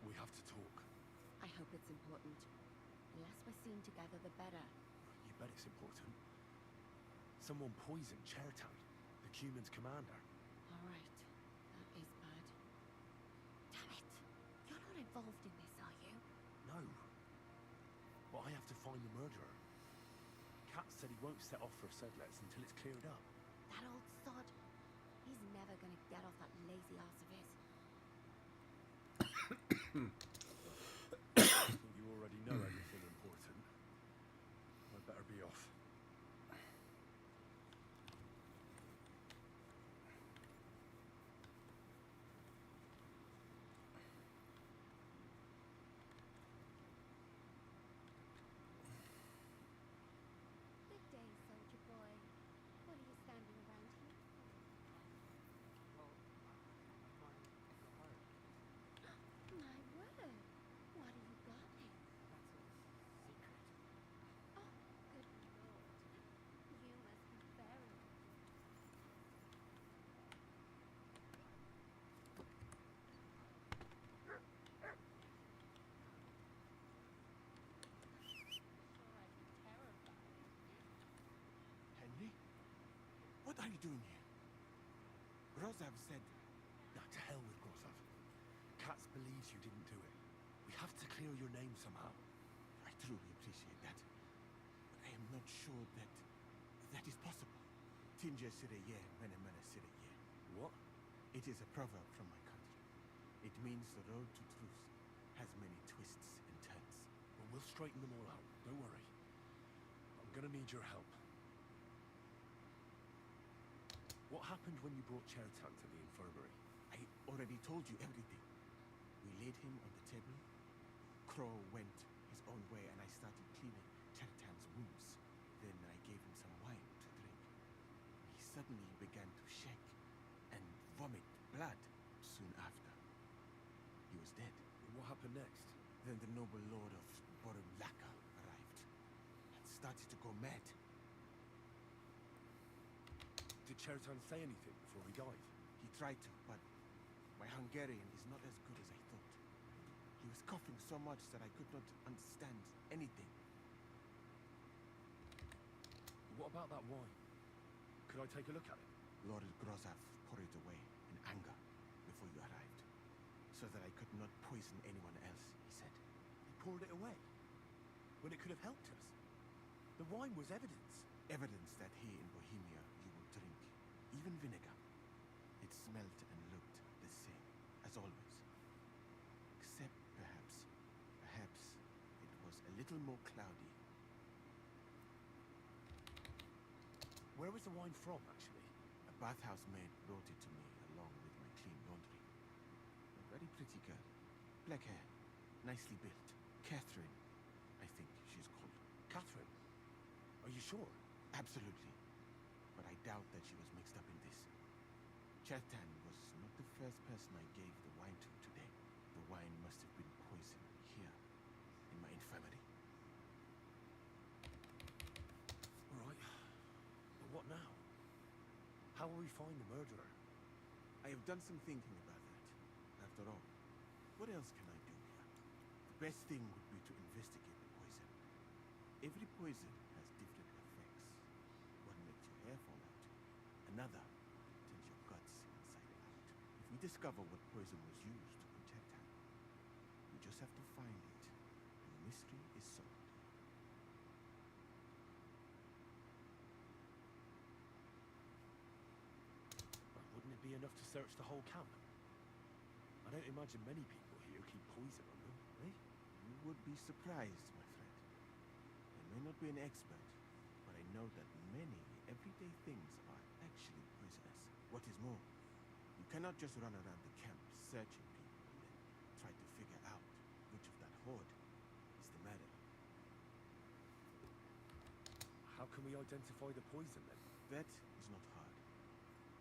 We have to talk. I hope it's important. The less we're seen together, the better. You bet it's important. Someone poisoned Chertown, the Cuman's commander. Alright. That is bad. Damn it! You're not involved in this, are you? No. But I have to find the murderer. Kat said he won't set off for Sedlets until it's cleared up. That old sod. He's never gonna get off that lazy ass of his. I think you already know everything important. I'd better be off. Good day, soldier boy. What are you standing around here for? My word! What have you got here? Oh, good lord. You must be very... Sure, I'd be terrified. Henry? What are you doing here? Rosav said... Now to hell with Grozov. Katz believes you didn't do it. We have to clear your name somehow. I truly appreciate that. But I am not sure that that is possible. Tinja Sireye, Menemene Sireye. What? It is a proverb from my country. It means the road to truth has many twists and turns. Well, we'll straighten them all out. Don't worry. gonna need your help. What happened when you brought Chertan to the infirmary? I already told you everything. We laid him on the table. Crow went his own way and I started cleaning Chertan's wounds. Then I gave him some wine to drink. He suddenly began to shake and vomit blood soon after. He was dead. What happened next? Then the noble lord of Borumlaka arrived and started to go mad. Did Chertan say anything before he died? He tried to, but my Hungarian is not as good as I thought. He was coughing so much that I could not understand anything. What about that wine? Could I take a look at it? Lord Grozov poured it away in anger before you arrived, so that I could not poison anyone else, he said. He poured it away when it could have helped us. The wine was evidence. Evidence that here in Bohemia you will drink, even vinegar. It smelt and looked the same as always. Except perhaps it was a little more cloudy. Where was the wine from, actually? A bathhouse maid brought it to me along with my clean laundry. A very pretty girl. Black hair, nicely built. Catherine, I think she's called. Catherine? Are you sure? Absolutely. But I doubt that she was mixed up in this. Chertan was not the first person I gave the wine to today. The wine must have been poisoned here, in my infirmary. All right. But what now? How will we find the murderer? I have done some thinking about that. After all, what else can I do here? The best thing would be to investigate the poison. Every poison has different effects. One makes your hair fall out. Another turns your guts inside out. If we discover what poison was used to protect her, we just have to find it, and the mystery is solved. But wouldn't it be enough to search the whole camp? I don't imagine many people here keep poison on them, eh? You would be surprised, my friend. I may not be an expert, but I know that many everyday things are actually poisonous. What is more, you cannot just run around the camp searching people and then try to figure out which of that horde is the murderer. How can we identify the poison, then? That is not hard.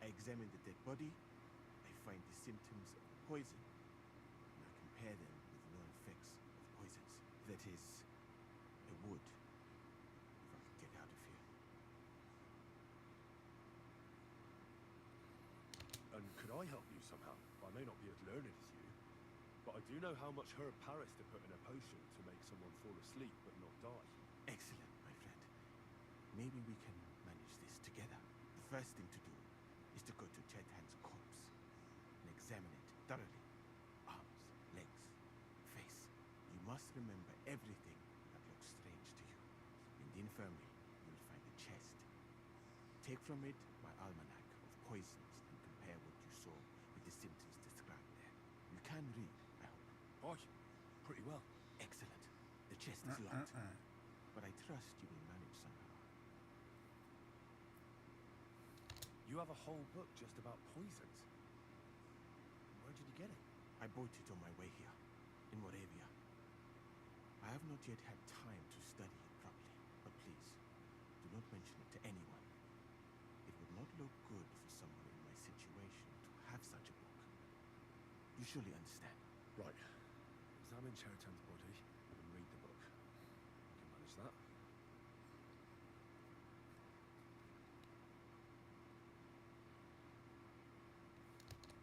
I examine the dead body, I find the symptoms of the poison, and I compare them with known effects of poisons. That is, I would, if I could get out of here. And could I help you somehow? I may not be as learned as you, but I do know how much herb Paris to put in a potion to make someone fall asleep but not die. Excellent, my friend. Maybe we can manage this together. The first thing to do is to go to Chertan's corpse and examine it thoroughly. Arms, legs, face. You must remember everything that looks strange to you. In the infirmary, you'll find a chest. Take from it my almanac of poisons and compare what you saw with the symptoms described there. You can read, I hope. Aye, pretty well. Excellent. The chest is locked. But I trust you will manage somehow. You have a whole book just about poisons. Where did you get it? I bought it on my way here, in Moravia. I have not yet had time to study it properly, but please, do not mention it to anyone. It would not look good for someone in my situation to have such a book. You surely understand. Right. Examine Chertan's body and read the book. I can manage that.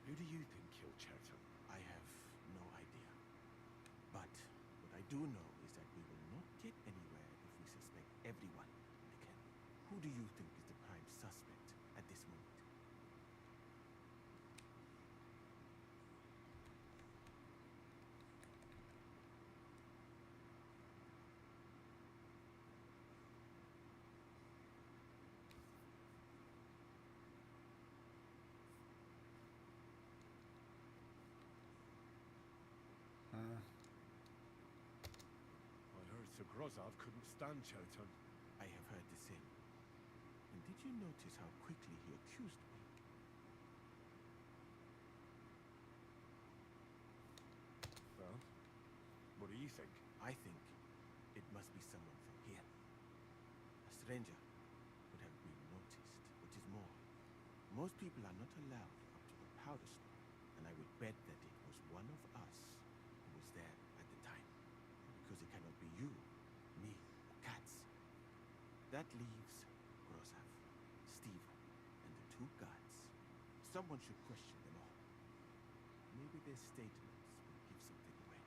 Who do you think killed Chertan? I have no idea. But what I do know is that we will not get anywhere if we suspect everyone in the camp. Who do you think is the prime suspect at this moment? I heard Sir Grozov couldn't stand Chertan. I have heard same. And did you notice how quickly he accused me? Well, what do you think? I think it must be someone from here. A stranger would have been noticed, which is more. Most people are not allowed up to the powder store, and I would bet that it was one of us who was there at the time. Because it cannot be you, me, or Katz. That leaves Grosav, Steve, and the two guards. Someone should question them all. Maybe their statements will give something away.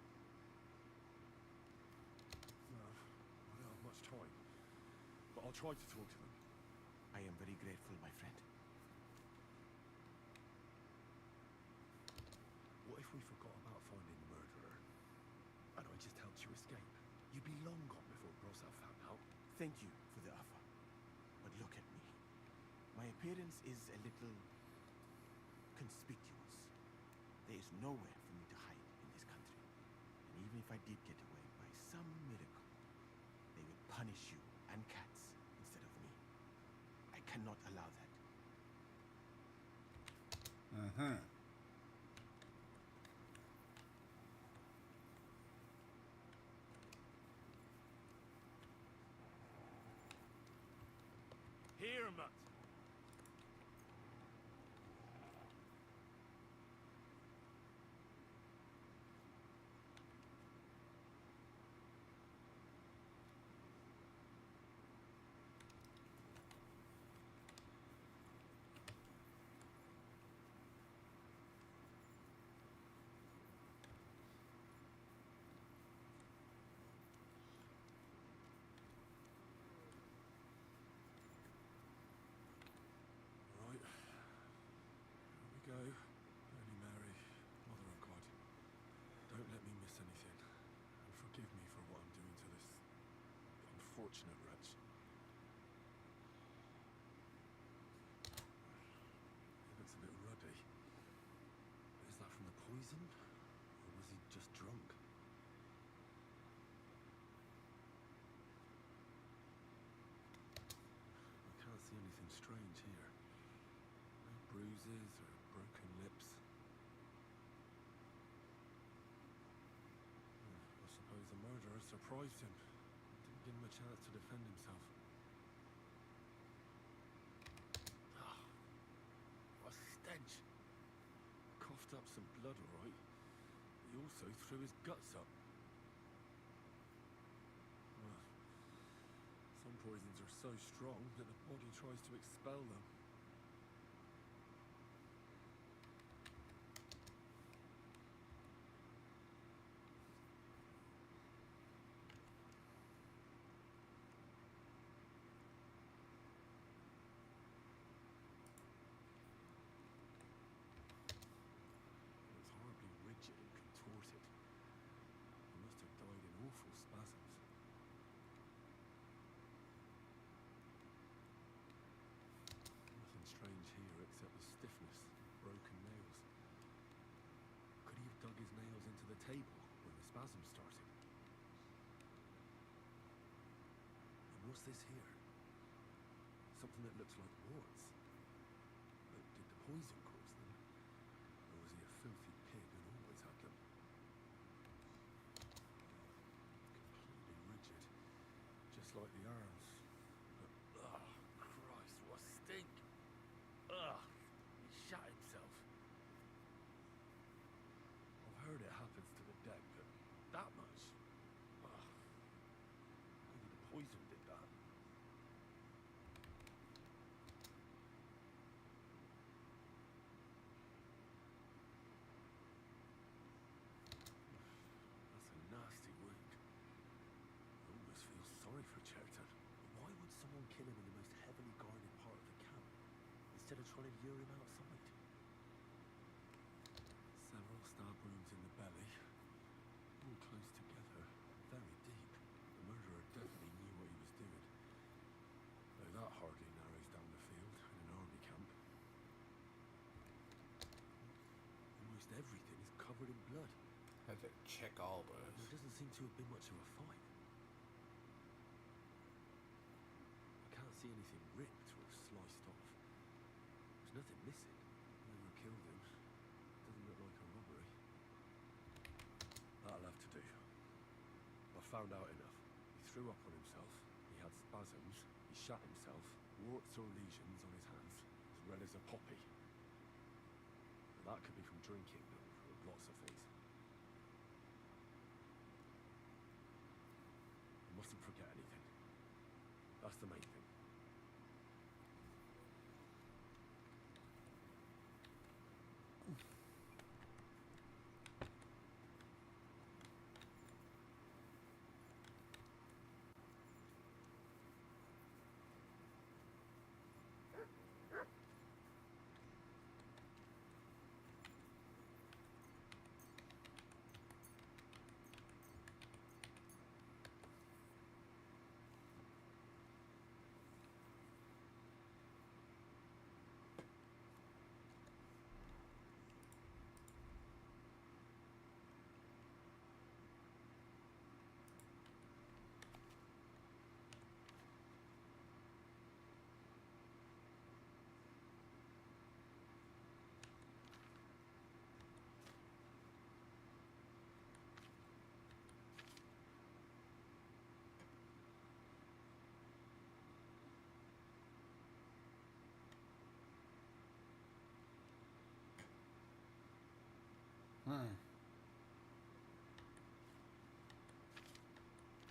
No, I don't have much time. But I'll try to talk to them. I am very grateful, my friend. What if we forgot about finding the murderer? And I just helped you escape? You'd be long gone before Grosav found out. Thank you for the offer. But look at me. My appearance is a little conspicuous. There is nowhere for me to hide in this country. And even if I did get away by some miracle, they would punish you and Katz instead of me. I cannot allow that. Uh-huh. Here, Mutt. Right. Here we go. Holy Mary, Mother of God. Don't let me miss anything. And forgive me for what I'm doing to this unfortunate wretch. He looks a bit ruddy. Is that from the poison? Or was he just drunk? I can't see anything strange here. No bruises or broken lips. I suppose the murderer surprised him. Didn't give him a chance to defend himself. Ah, what a stench. Coughed up some blood, all right. He also threw his guts up. Well, some poisons are so strong that the body tries to expel them. It's horribly rigid and contorted. He must have died in awful spasms. Nothing strange here except the stiffness and broken nails. Could he have dug his nails into the table when the spasms started? And what's this here? Something that looks like warts. But did the poison cause them? Or was he a filthy pig and always had them? Completely rigid. Just like the arms. But, oh, Christ, what a stink! Ugh, he shot himself. I've heard it happens to the dead, but that much? Ugh. Maybe the poison did that. That's a nasty wound. I almost feel sorry for Cherta. Why would someone kill him in the most heavily guarded part of the camp, instead of trying to lure him outside? Several stab wounds in the belly, all close together, very deep. The murderer definitely knew what he was doing. Though that hardly narrows down the field in an army camp. Almost everything is covered in blood. Had to check all There those. doesn't seem to have been much of a fight. I can't see anything ripped or sliced off. There's nothing missing. Whoever killed him doesn't look like a robbery. That'll have to do. I found out enough. He threw up on himself. He had spasms. He shat himself. Warts or lesions on his hands, as red as a poppy. But that could be from drinking or lots of things. You mustn't forget anything. That's the main thing.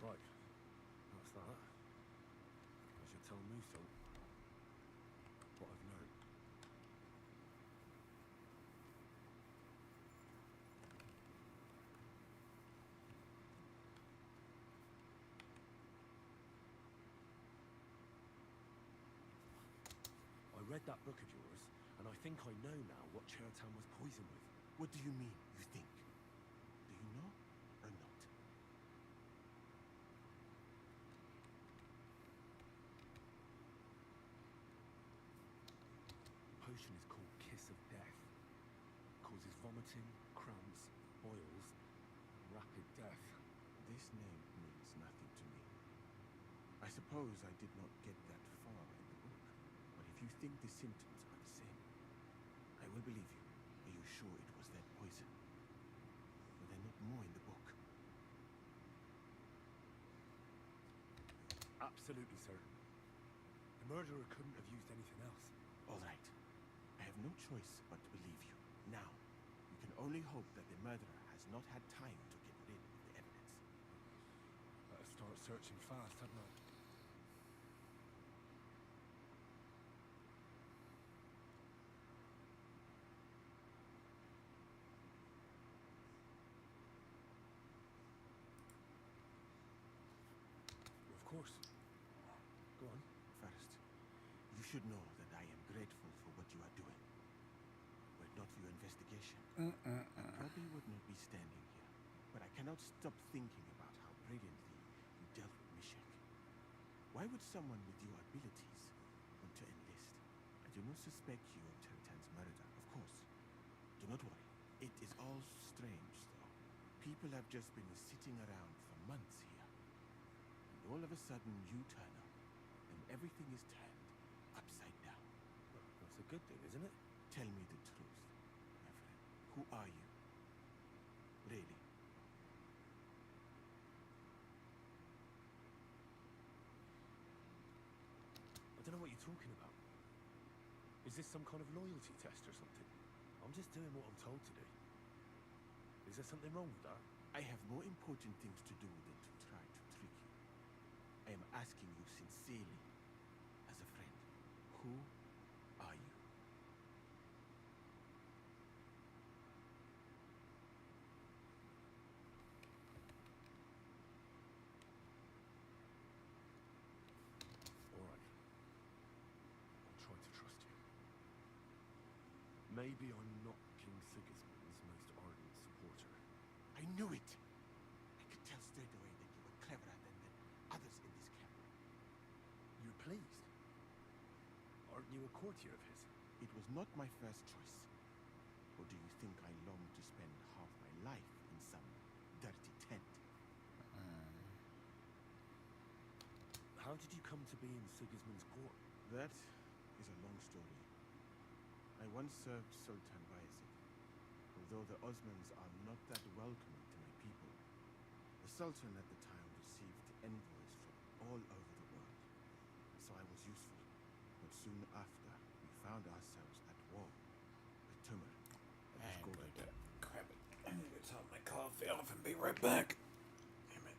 Right, that's that. I should tell Muso what I've learned. I read that book of yours, and I think I know now what Chertown was poisoned with. What do you mean, you think? Do you know or not? The potion is called Kiss of Death. It causes vomiting, cramps, boils, and rapid death. This name means nothing to me. I suppose I did not get that far in the book. But if you think the symptoms are the same, I will believe you. Are you sure it was that poison? Were there not more in the book? Absolutely, sir. The murderer couldn't have used anything else. All right. I have no choice but to believe you. Now, you can only hope that the murderer has not had time to get rid of the evidence. Better start searching fast, hadn't I? Of course. Go on. First, you should know that I am grateful for what you are doing. Were it not for your investigation, I probably would not be standing here. But I cannot stop thinking about how brilliantly you dealt with Mishek. Why would someone with your abilities want to enlist? I do not suspect you of Chertan's murder, of course. Do not worry. It is all strange, though. People have just been sitting around for months here. And all of a sudden you turn up, and everything is turned upside down. Well, that's a good thing, isn't it? Tell me the truth, my friend. Who are you? Really? I don't know what you're talking about. Is this some kind of loyalty test or something? I'm just doing what I'm told to do. Is there something wrong with that? I have more important things to do than to try to trick you. I am asking you sincerely, as a friend. Who are you? All right. I'll try to trust you. Maybe I'm not King Sigismund's most ardent supporter. I knew it! I could tell straight away that you were cleverer than the others in this camp. You're pleased? Aren't you a courtier of his? It was not my first choice. Or do you think I long to spend half my life in some dirty tent? How How did you come to be in Sigismund's court? That is a long story. I once served Sultan Bayezid. Although the Osmans are not that welcoming to my people, the Sultan at the time received envoys from all over the world. So I was useful. But soon after, we found ourselves at war with Timur. I'm going to grab it. I'm going to top my coffee off and be right back. Damn it.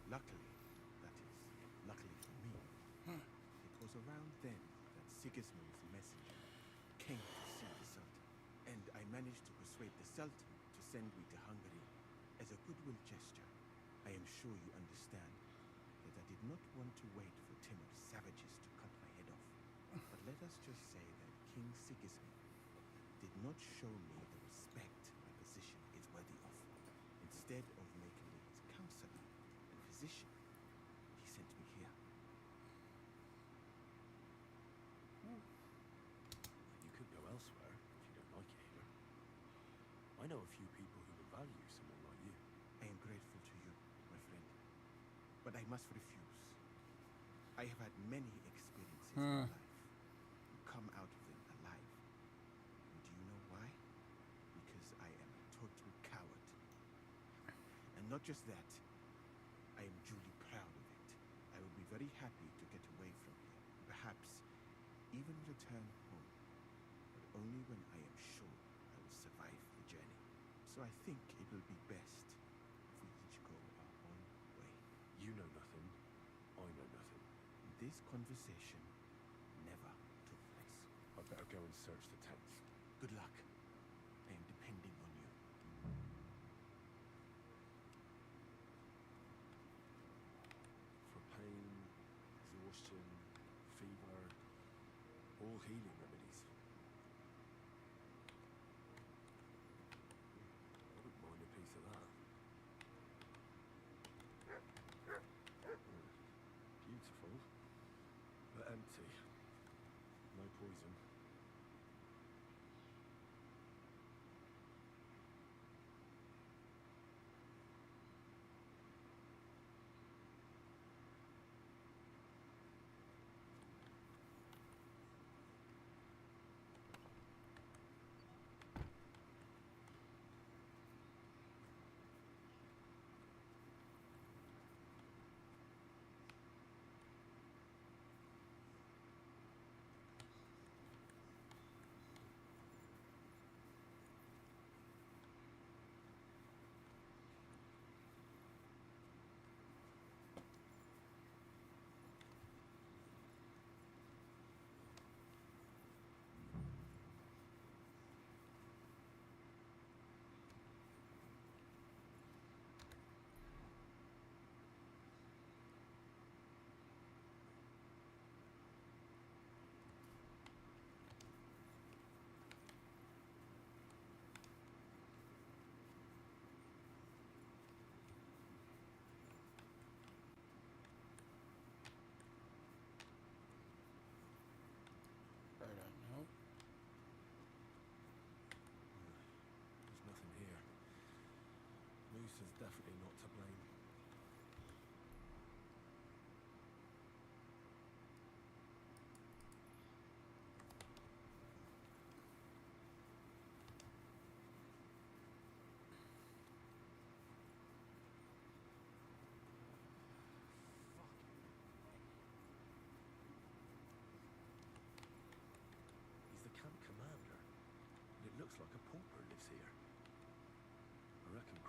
Luckily, that is, luckily for me, it was around then that Sigismund's messenger came to see the Sultan, and I managed to persuade the Sultan to send me to Hungary as a goodwill gesture. I am sure you understand that I did not want to wait for Timur's savages to cut my head off. But let us just say that King Sigismund did not show me the respect my position is worthy of. Instead of making me his counselor and physician, he sent me here. You could go elsewhere if you don't like it here. I know a few people who would value someone like you. I am grateful to you, my friend, but I must refuse. I have had many experiences in life and come out of them alive. And do you know why? Because I am a total coward. And not just that, I am duly proud of it. I will be very happy to get away from here, perhaps even return home, but only when I am sure I will survive the journey. So I think it will be best if we each go our own way. You know nothing. I know nothing. This conversation never took place. I'd better go and search the tents. Good luck. I am depending on you. For pain, exhaustion, fever, all healing remedies. I wouldn't mind a piece of that. Beautiful, but empty. No poison.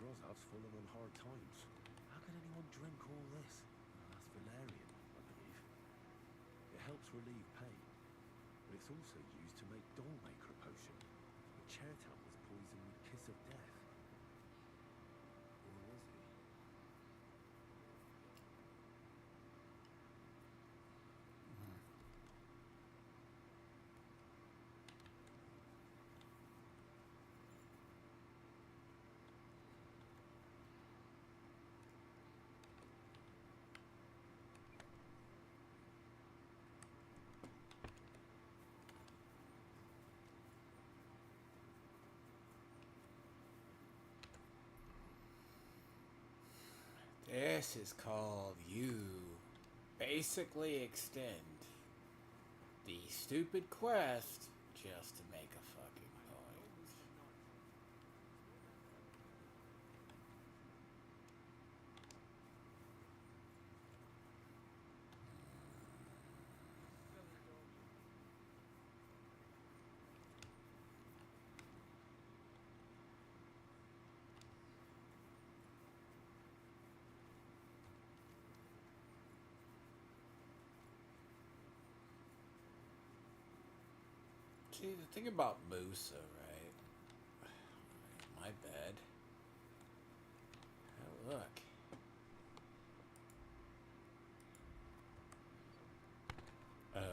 Grozov's fallen on hard times. How could anyone drink all this? That's valerian, I believe. It helps relieve pain, but it's also used to make dollmaker potion. The Chertown was poisoned with kiss of death. Or was he? This is called you basically extend the stupid quest just to make a fucking point. See, the thing about Musa, right? My bad. Oh, look. Oh, no.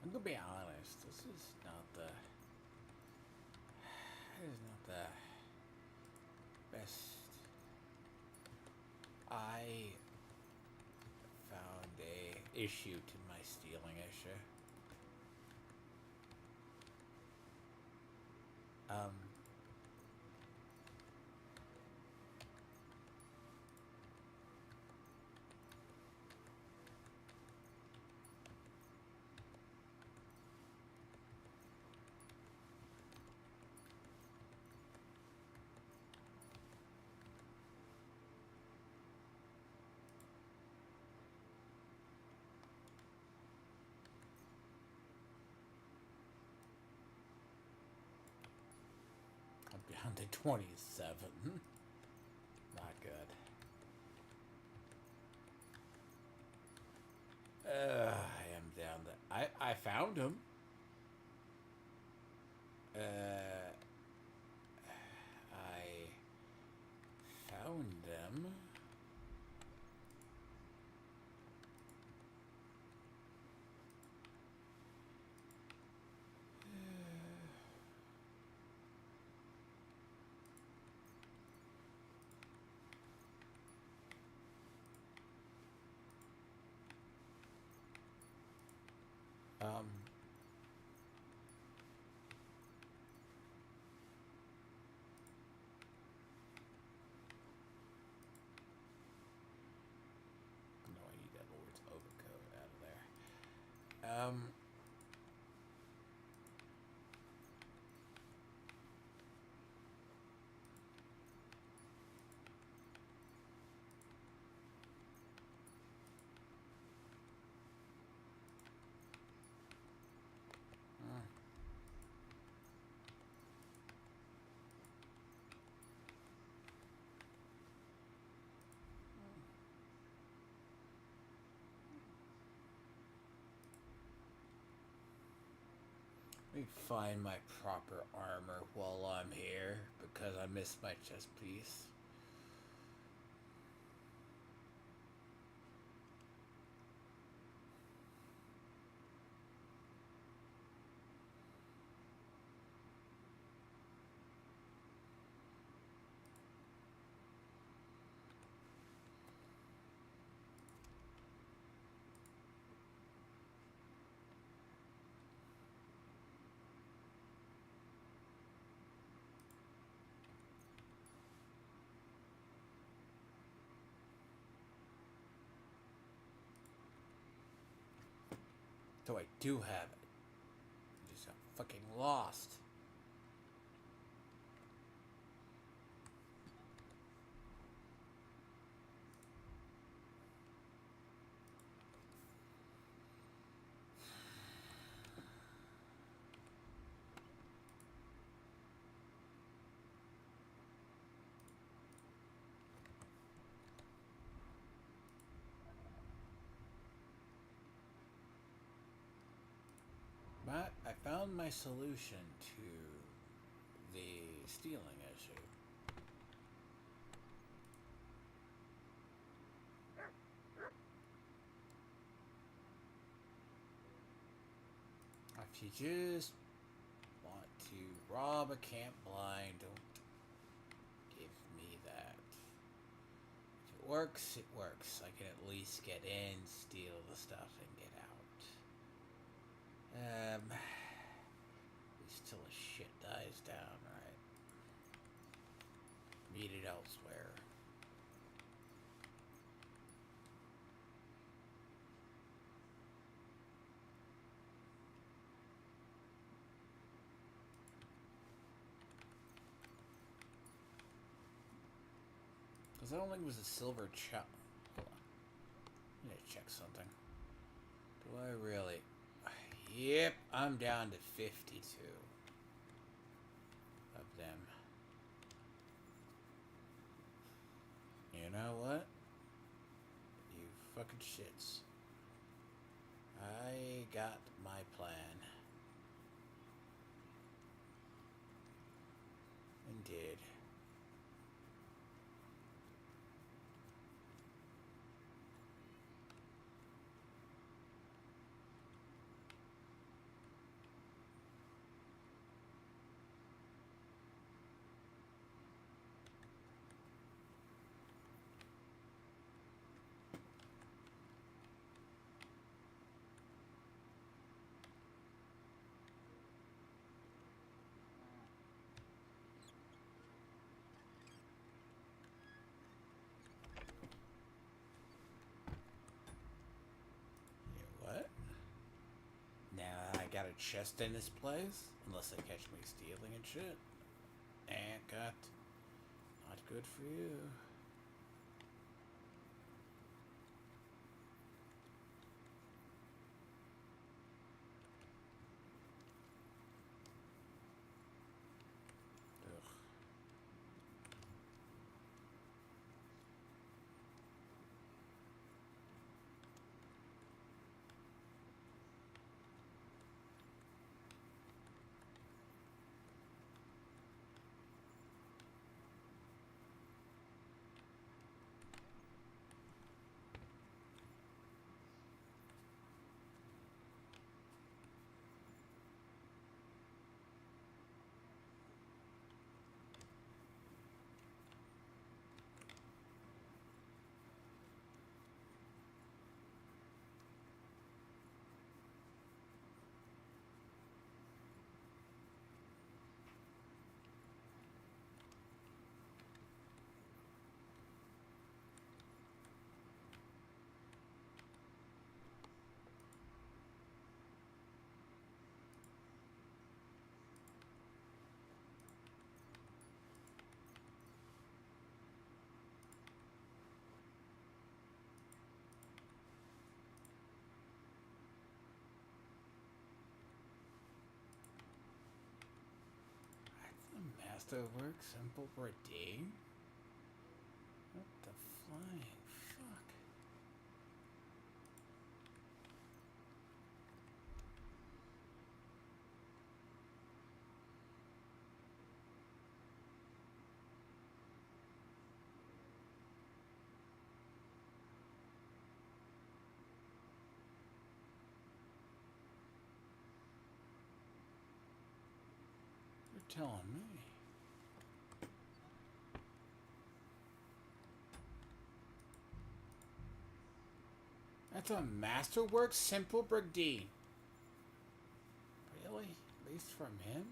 I'm gonna be honest, this is not the best. I found a issue to my stealing issue. I'm down to 27. Not good. I am down to... I found him. I found them. No, I need that Lord's overcoat out of there. Let me find my proper armor while I'm here, because I missed my chest piece. So I do have it. I just got fucking lost. But I found my solution to the stealing issue. If you just want to rob a camp blind, don't give me that. If it works, it works. I can at least get in, steal the stuff, and get out. At least till the shit dies down, right? Meet it elsewhere. Because I don't think it was a silver chop. Hold on. I need to check something. Do I really? Yep, I'm down to 52 of them. You know what? You fucking shits. I got my plan. Indeed. Got a chest in this place, unless they catch me stealing and shit. And got not good for you. Ugh. Masterwork, simple redeem? What the flying fuck? You're telling me. That's a masterwork simple brigade. Really? At least from him?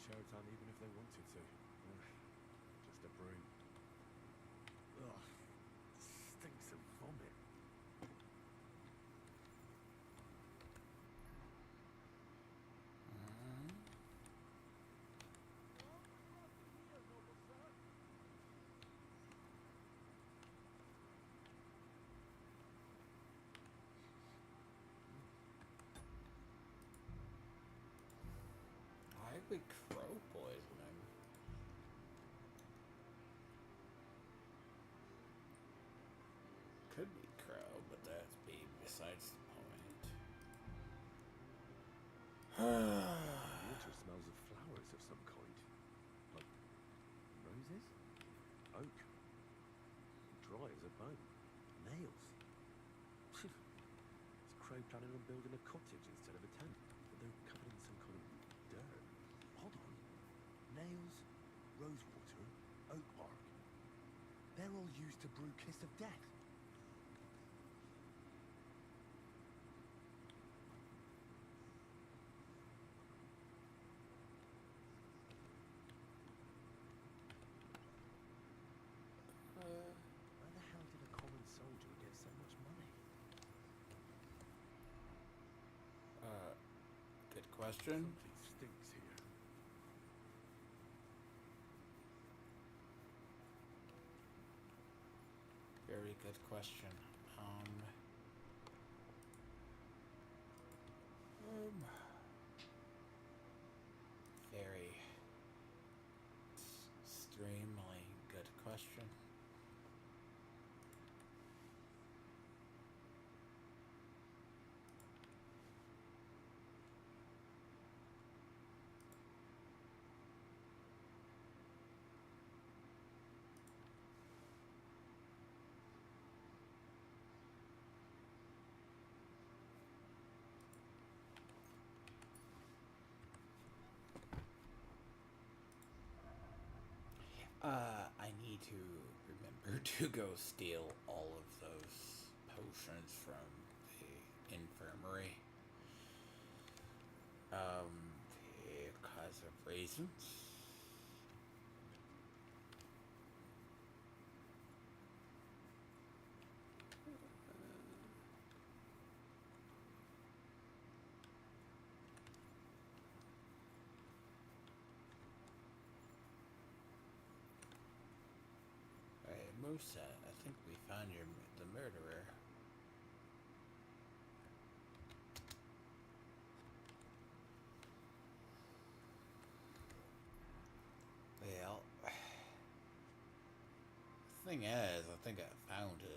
Sheraton even if they wanted to. Just a broom. Ugh, stinks of vomit. Why would crow poisoning? Could be crow, but that's besides the point. Water smells of flowers of some kind. Like roses? Oak. Dry as a bone. Nails. Is Crow planning on building a cottage instead of a tent? But they're covered in some kind of dirt. Hold on. Nails, rosewater, oak bark. They're all used to brew Kiss of Death. Where the hell did a common soldier get so much money? Good question. Something stinks here. Very good question. Very extremely good question. I need to remember to go steal all of those potions from the infirmary. Because of reasons. Musa, I think we found the murderer. Well, the thing is, I think I found it.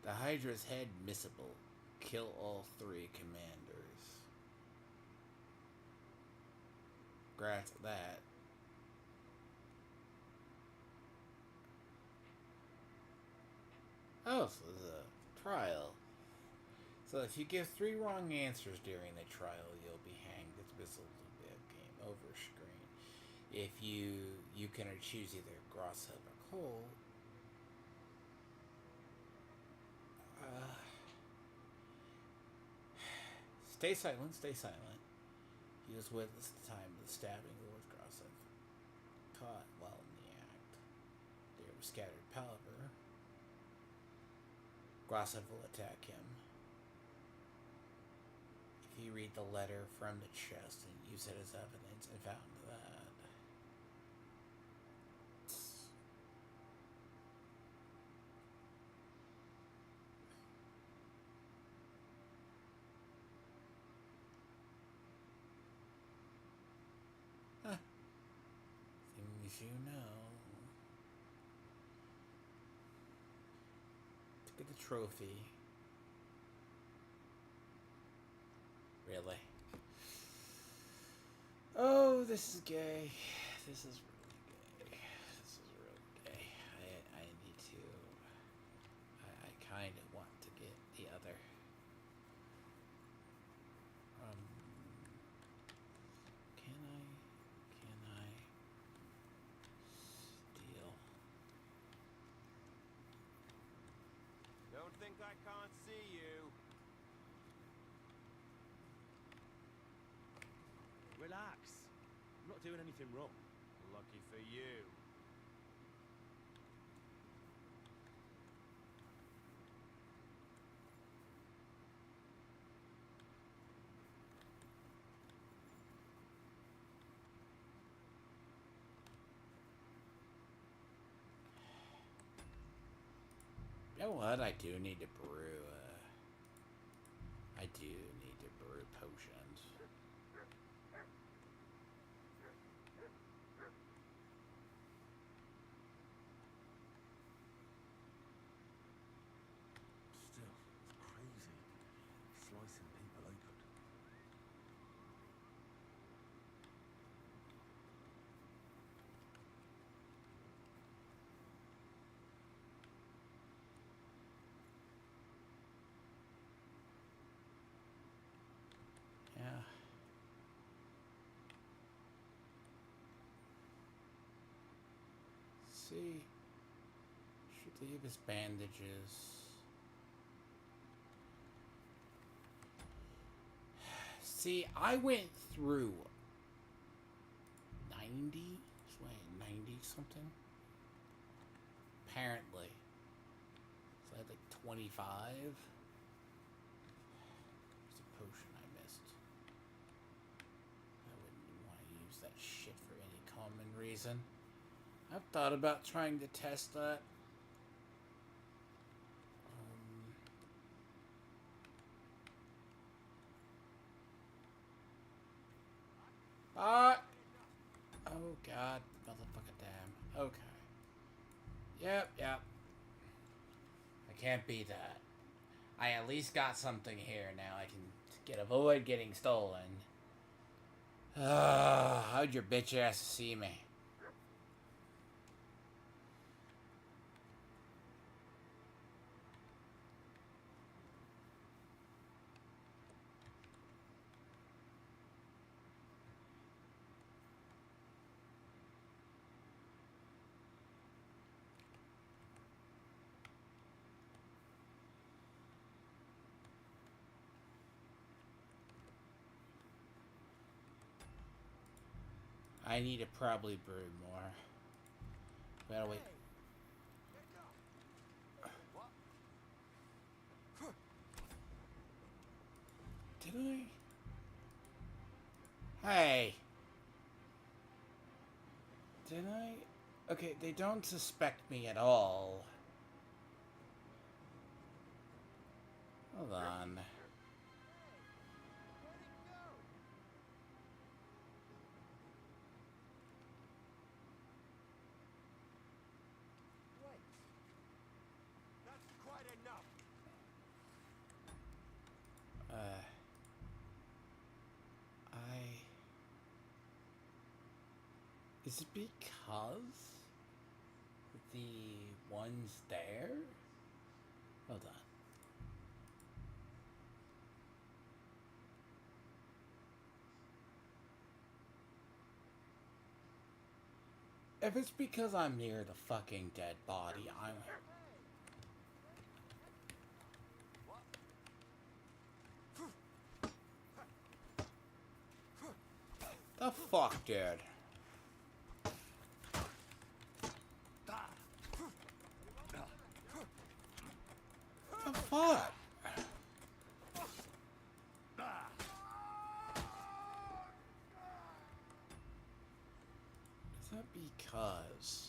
The Hydra's head missable. Kill all 3 commanders. Grant that. Oh, so there's a trial. So if you give 3 wrong answers during the trial, you'll be hanged. It's visible to be a game over screen. If you can choose either Grosshub or Cole. Stay silent, stay silent. He was witness at the time of the stabbing of Lord Grosshub. Caught while in the act. There was scattered palaver. Grosshub will attack him. If you read the letter from the chest and use it as evidence and found that. Things you know. To get the trophy. Really? Oh, this is gay. This is really gay. This is really gay. I need to. I kind of want to get the other. I can't see you. Relax. I'm not doing anything wrong. Lucky for you. You know what? I do need to brew. I do need to brew potions. Still, it's crazy. Slicing people open. Yeah. See, should leave his bandages. See, I went through 90, 90 something. Apparently, so I had like 25. There's a potion I missed. I wouldn't want to use that shit for any common reason. I've thought about trying to test that. Oh god, motherfucker damn. Okay. Yep. I can't beat that. I at least got something here now. I can avoid getting stolen. How'd your bitch ass see me? I need to probably brew more. Well, wait. Did I? Hey. Did I? Okay, they don't suspect me at all. Hold on. Is it because the one's there? Hold on. If it's because I'm near the fucking dead body, I'm... The fuck, dude? The fuck? Is that because...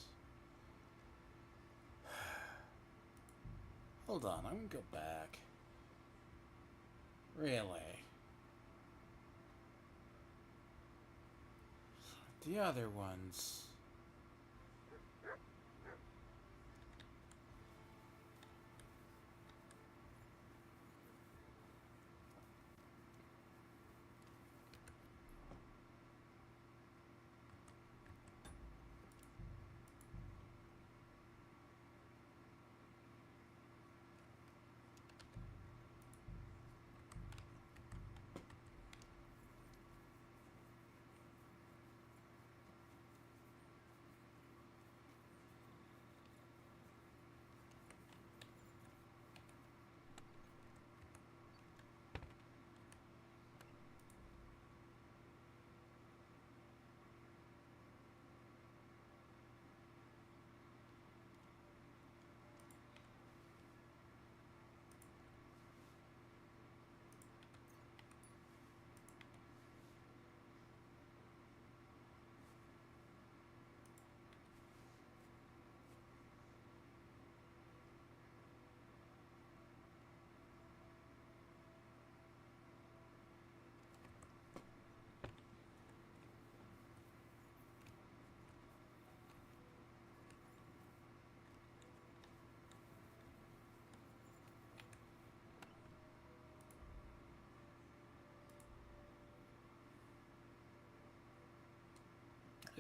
Hold on, I'm gonna go back. Really? The other ones...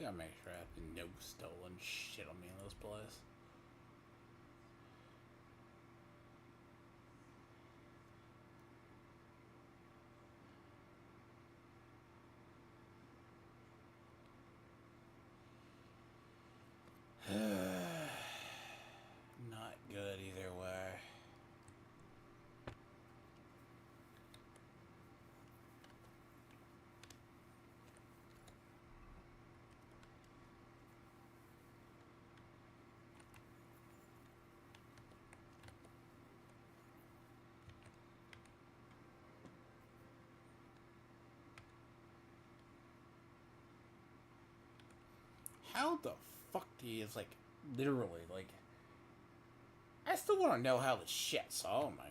I gotta make sure I have no stolen shit on me in this place. Not good either way. How the fuck do you, it's like, literally, like, I still want to know how the shit's, oh my,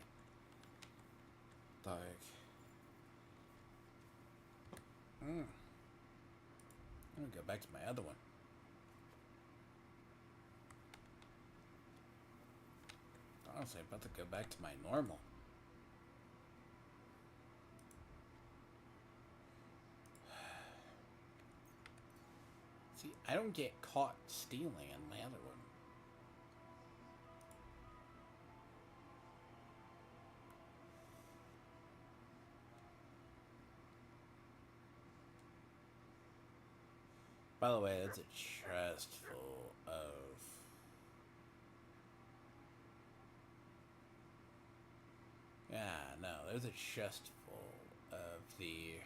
like, I'm gonna go back to my other one. Honestly, I'm about to go back to my normal. See, I don't get caught stealing on my other one. By the way, that's a chest full of... Yeah, no, there's a chest full of the...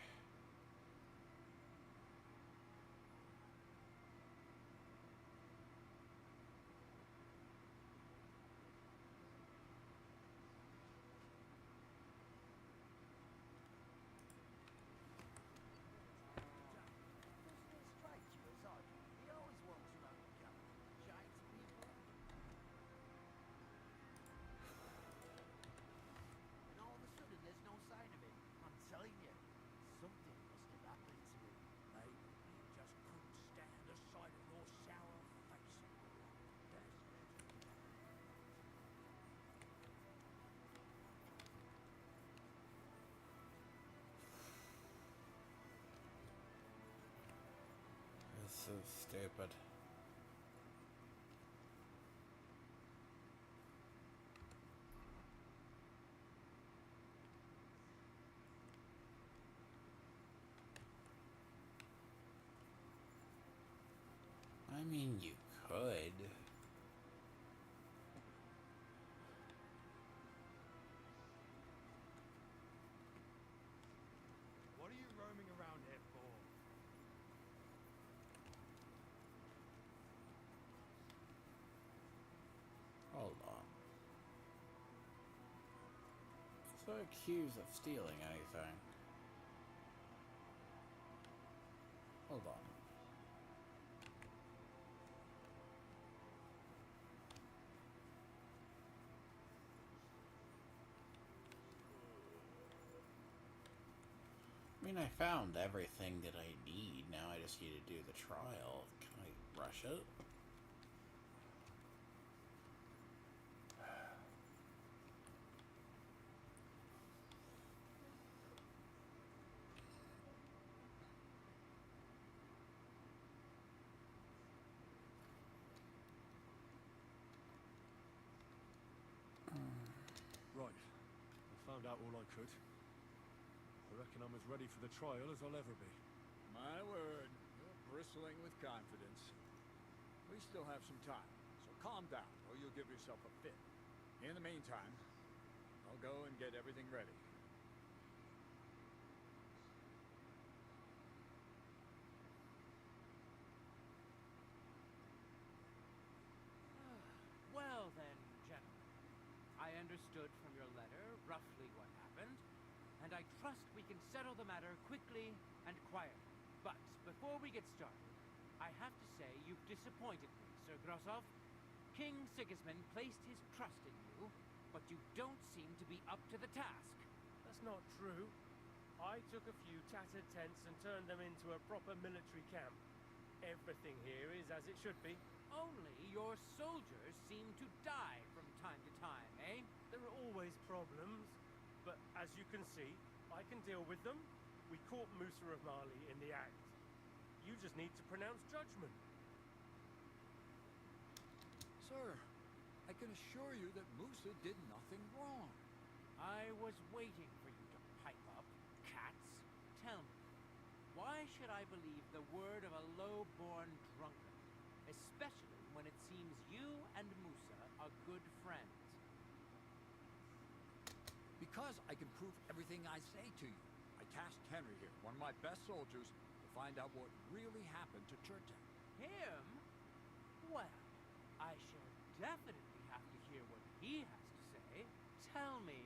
So stupid. I mean, you could. What are you roaming around here for? Hold on. So accused of stealing anything. Hold on. I mean, I found everything that I need. Now I just need to do the trial. Can I rush it? Right. I found out all I could. I reckon I'm as ready for the trial as I'll ever be. My word, you're bristling with confidence. We still have some time, so calm down, or you'll give yourself a fit. In the meantime, I'll go and get everything ready. Well then, gentlemen, I understood from your letter roughly what happened, and I trust we can settle the matter quickly and quietly. But before we get started, I have to say you've disappointed me, Sir Grosov. King Sigismund placed his trust in you, but you don't seem to be up to the task. That's not true. I took a few tattered tents and turned them into a proper military camp. Everything here is as it should be. Only your soldiers seem to die from time to time, eh? There are always problems, but as you can see, I can deal with them. We caught Musa of Mali in the act. You just need to pronounce judgment. Sir, I can assure you that Musa did nothing wrong. I was waiting for you to pipe up, cats. Tell me, why should I believe the word of a low-born drunkard, especially when it seems you and Musa are good friends? Because I can prove everything I say to you. I tasked Henry here, one of my best soldiers, to find out what really happened to Chertan. Him? Well, I shall definitely have to hear what he has to say. Tell me,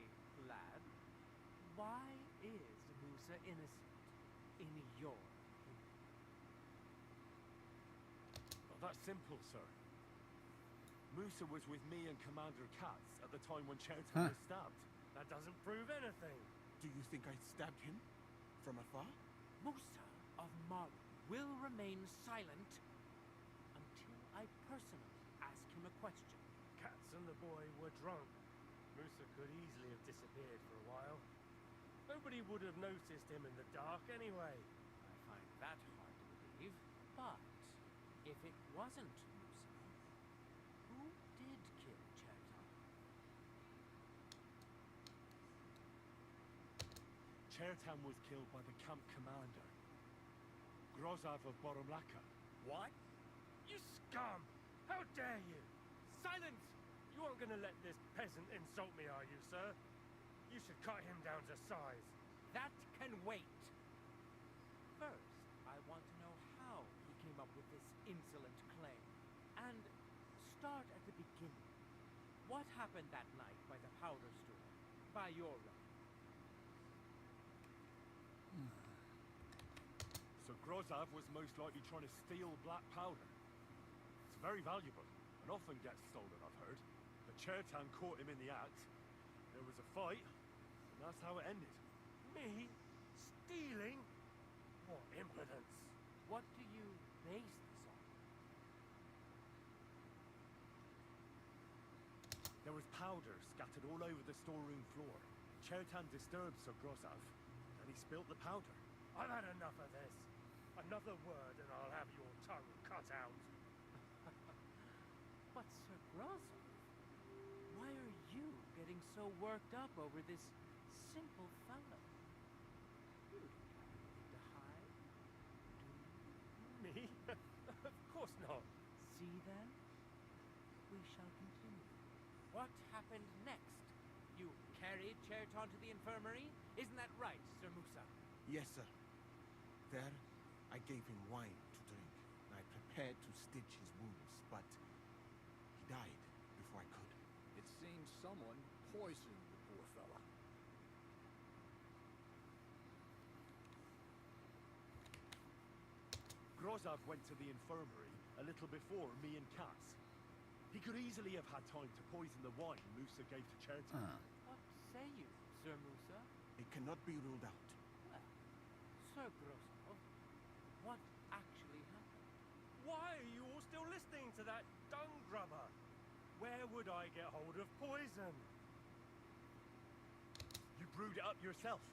lad, why is Musa innocent, in your opinion? Well, that's simple, sir. Musa was with me and Commander Katz at the time when Chertan was stabbed. That doesn't prove anything. Do you think I stabbed him? From afar? Musa of Mali will remain silent until I personally ask him a question. Katz and the boy were drunk. Musa could easily have disappeared for a while. Nobody would have noticed him in the dark anyway. I find that hard to believe. But if it wasn't Musa, who did kill Chertan? Chertan was killed by the camp commander, Grozav of Boromlaka. What? You scum! How dare you! Silence! You aren't going to let this peasant insult me, are you, sir? You should cut him down to size. That can wait. First, I want to know how he came up with this insolent claim. And start at the beginning. What happened that night by the powder store? By your right? So Grozav was most likely trying to steal black powder. It's very valuable, and often gets stolen, I've heard. But Chertan caught him in the act. There was a fight, and that's how it ended. Me? Stealing? What impudence! What do you base this on? There was powder scattered all over the storeroom floor. Chertan disturbed Sir Grozav, and he spilt the powder. I've had enough of this. Another word and I'll have your tongue cut out. But Sir Grozav, why are you getting so worked up over this simple fellow? You don't have anything to hide, do you? Me? Of course not. See then? We shall continue. What happened next? You carried Chertan to the infirmary? Isn't that right, Sir Musa? Yes, sir. There, I gave him wine to drink, and I prepared to stitch his wounds, but he died before I could. It seems someone poisoned the poor fella. Grozav went to the infirmary a little before me and Katz. He could easily have had time to poison the wine Musa gave to Chertan. What say you, Sir Musa? It cannot be ruled out. Well, Sir Grozav, what actually happened? Why are you all still listening to that dung grubber? Where would I get hold of poison? You brewed it up yourself.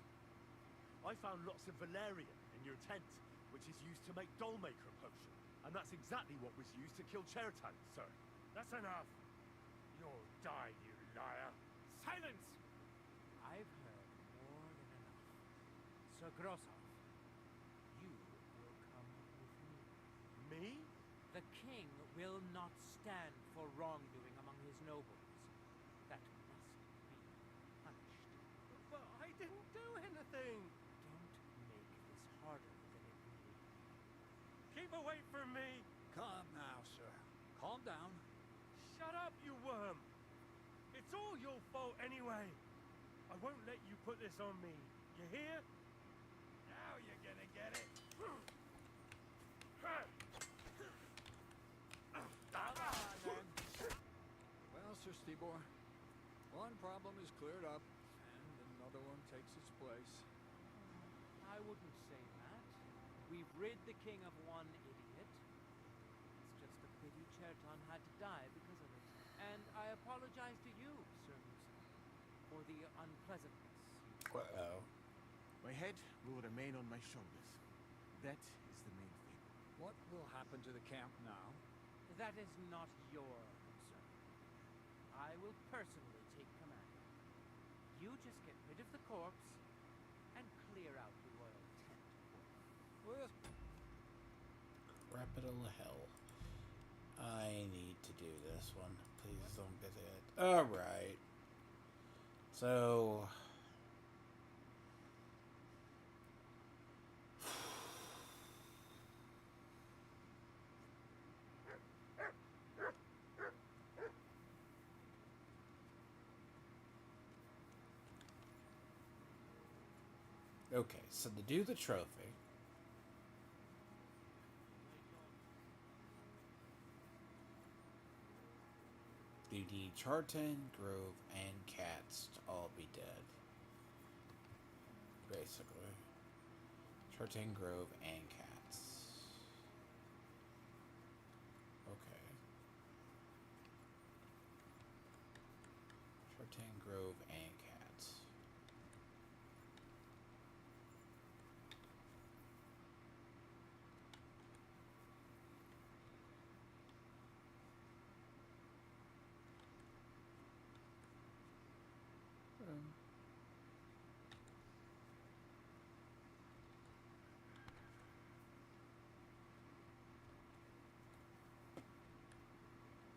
I found lots of valerian in your tent, which is used to make dollmaker potion. And that's exactly what was used to kill Chertan, sir. That's enough. You'll die, you liar. Silence! I've heard more than enough. Sir Grozav, you will come with me. Me? The king will not stand for wrongdoing among his nobles. That must be punished. But I didn't do anything. Don't make this harder than it really is. Keep away from me. Calm now, sir. Calm down. Shut up, you worm. It's all your fault anyway. I won't let you put this on me. You hear? Now you're gonna get it. Well, Sir Stibor, one problem is cleared up, and another one takes its place. I wouldn't say that. We've rid the king of one idiot. It's just a pity Chertan had to die because of it. And I apologize to you, Sir Musa, for the unpleasantness. Uh-oh. My head will remain on my shoulders. That is the main thing. What will happen to the camp now? That is not your concern. I will personally take command. You just get rid of the corpse and clear out the royal tent for me. Well, Capital hell. I need to do this one. Please don't get it. Alright. So... Okay, so to do the trophy, you need Chartan, Grove, and Cats to all be dead. Basically. Chartan, Grove, and Cats. Okay. Chartan, Grove, and Cats.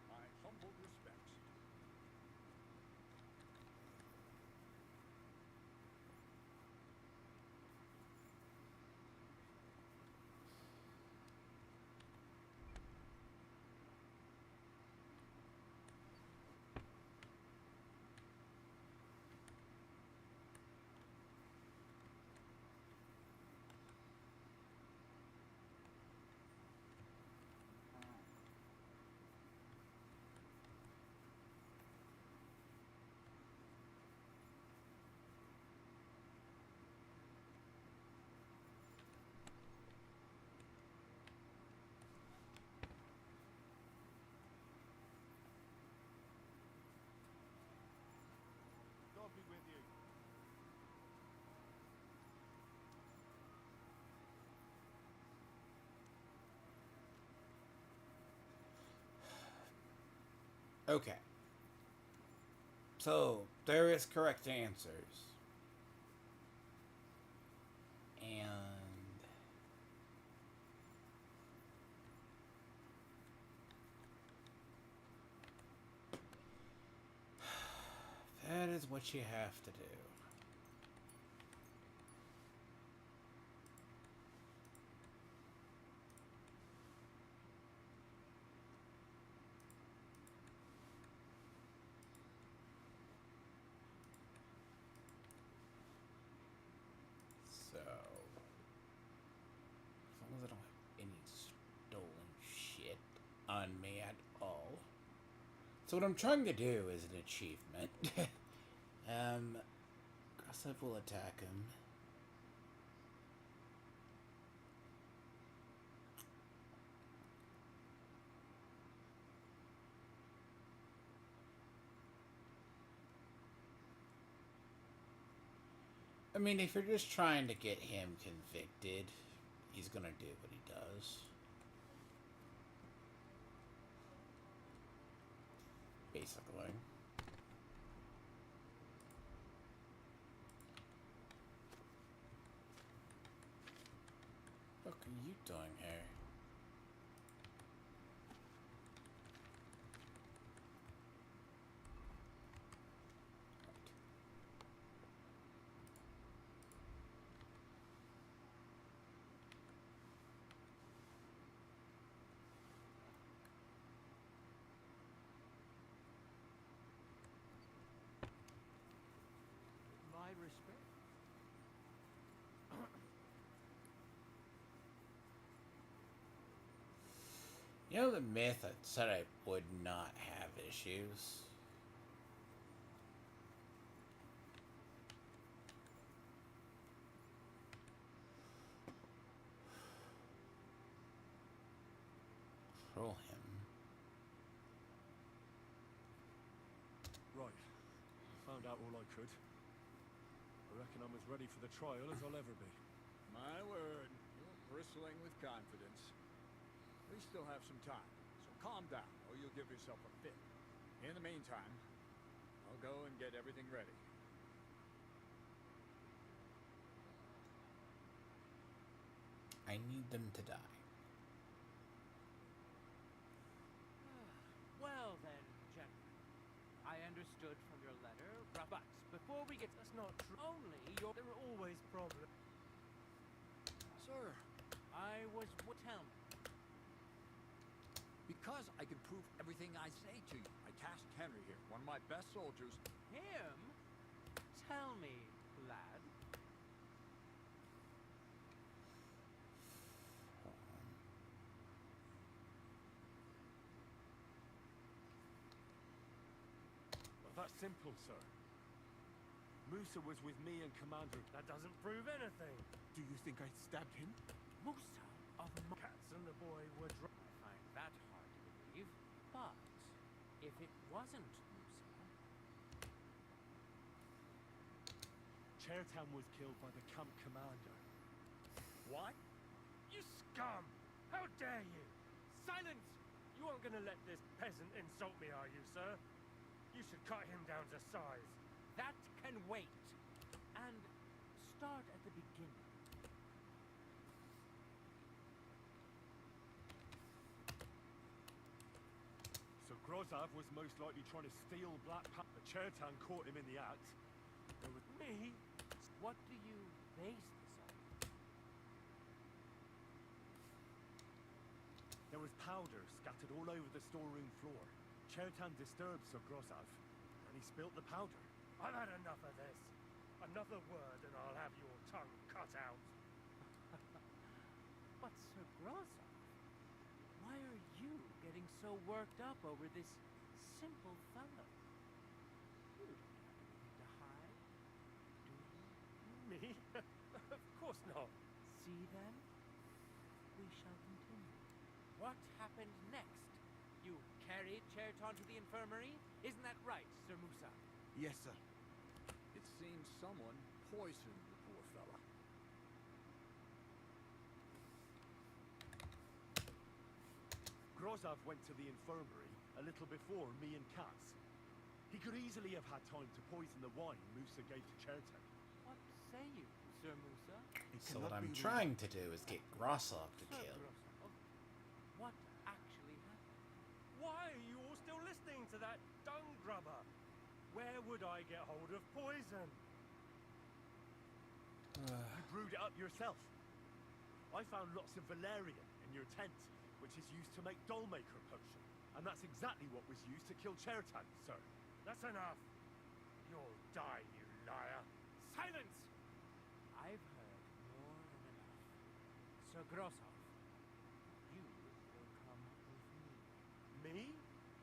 my humble respects. God be with you. Okay. So, there is correct answers. And... that is what you have to do. So, as long as I don't have any stolen shit on me at all. So what I'm trying to do is an achievement. Aggressive will attack him. I mean, if you're just trying to get him convicted, he's gonna do what he does. Basically. What are you doing here? My respect. You know the myth that said I would not have issues? Troll him. Right. Found out all I could. I reckon I'm as ready for the trial as I'll ever be. My word, you're bristling with confidence. We still have some time, so calm down, or you'll give yourself a fit. In the meantime, I'll go and get everything ready. I need them to die. Well then, gentlemen, I understood from your letter, but before we get... That's not true. Only your... There are always problems. Sir, I was... Tell me. because I can prove everything I say to you, I tasked Henry here, one of my best soldiers. Him? Tell me, lad. Well, that's simple, sir. Musa was with me and Commander. That doesn't prove anything. Do you think I stabbed him? Musa of Cats and the boy were I find that hard to believe, but if it wasn't Musa... Chertown was killed by the camp commander. What? You scum! How dare you! Silence! You aren't gonna let this peasant insult me, are you, sir? You should cut him down to size. That can wait. And start at the beginning. So Grozov was most likely trying to steal Black Panther. But Chertown caught him in the act. There was Me? What do you base this on? There was powder scattered all over the storeroom floor. Chertown disturbed Sir Grozov, and he spilt the powder. I've had enough of this. Another word and I'll have your tongue cut out. But Sir Grozov, why are you getting so worked up over this simple fellow? You don't have anything to hide, do you? Me? Of course not. See then? We shall continue. What happened next? You carried Cherton to the infirmary? Isn't that right, Sir Musa? Yes, sir. It seems someone poisoned the poor fella. Grozov went to the infirmary a little before me and Katz. He could easily have had time to poison the wine Musa gave to Cherton. What say you, Sir Musa? So what I'm trying to do is get Grossov to Sir kill. Grozov, what actually happened? Why are you all still listening to that dung grubber? Where would I get hold of poison? You brewed it up yourself. I found lots of valerian in your tent, which is used to make dollmaker potion. And that's exactly what was used to kill Chertan, sir. That's enough. You'll die, you liar. Silence! I've heard more than enough. Sir Grozov, you will come with me. Me?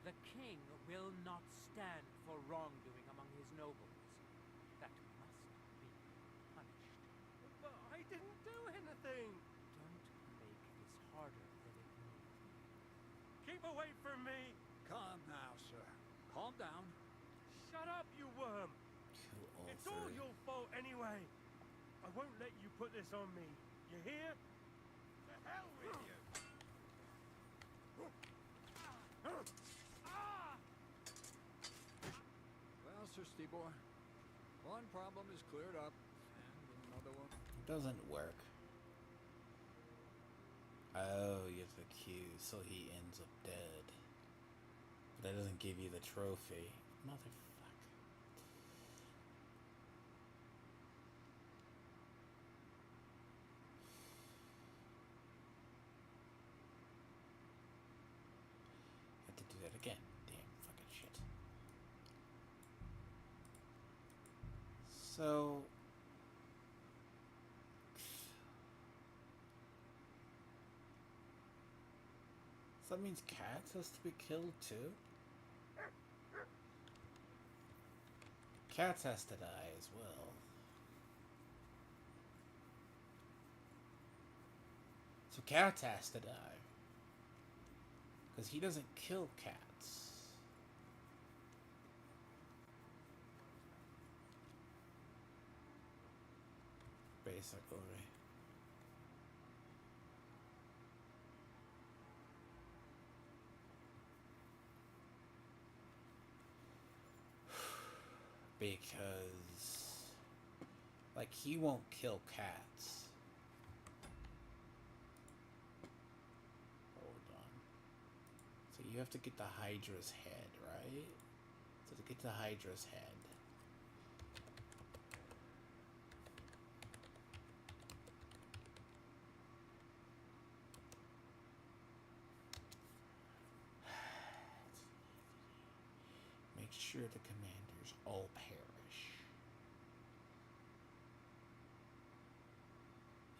The king will not stand for wrongdoing among his nobles. That must be punished. But I didn't do anything. Don't make this harder than it needs to be. Keep away from me. Calm now, sir. Calm down. Shut up, you worm. Kill all It's all three. your fault anyway. I won't let you put this on me. You hear? The hell with you! Well, Sir Stibor, one problem is cleared up, and another one... It doesn't work. Oh, you have the Q, so he ends up dead. But that doesn't give you the trophy. Motherfucker. Have to do that again. Damn fucking shit. So... So that means Cats has to be killed too? Cats has to die as well. So Cats has to die. Because he doesn't kill cats. Basically. Because, like, he won't kill cats. Hold on. So you have to get the Hydra's head, right? So to get the Hydra's head. Make sure the commanders all perish.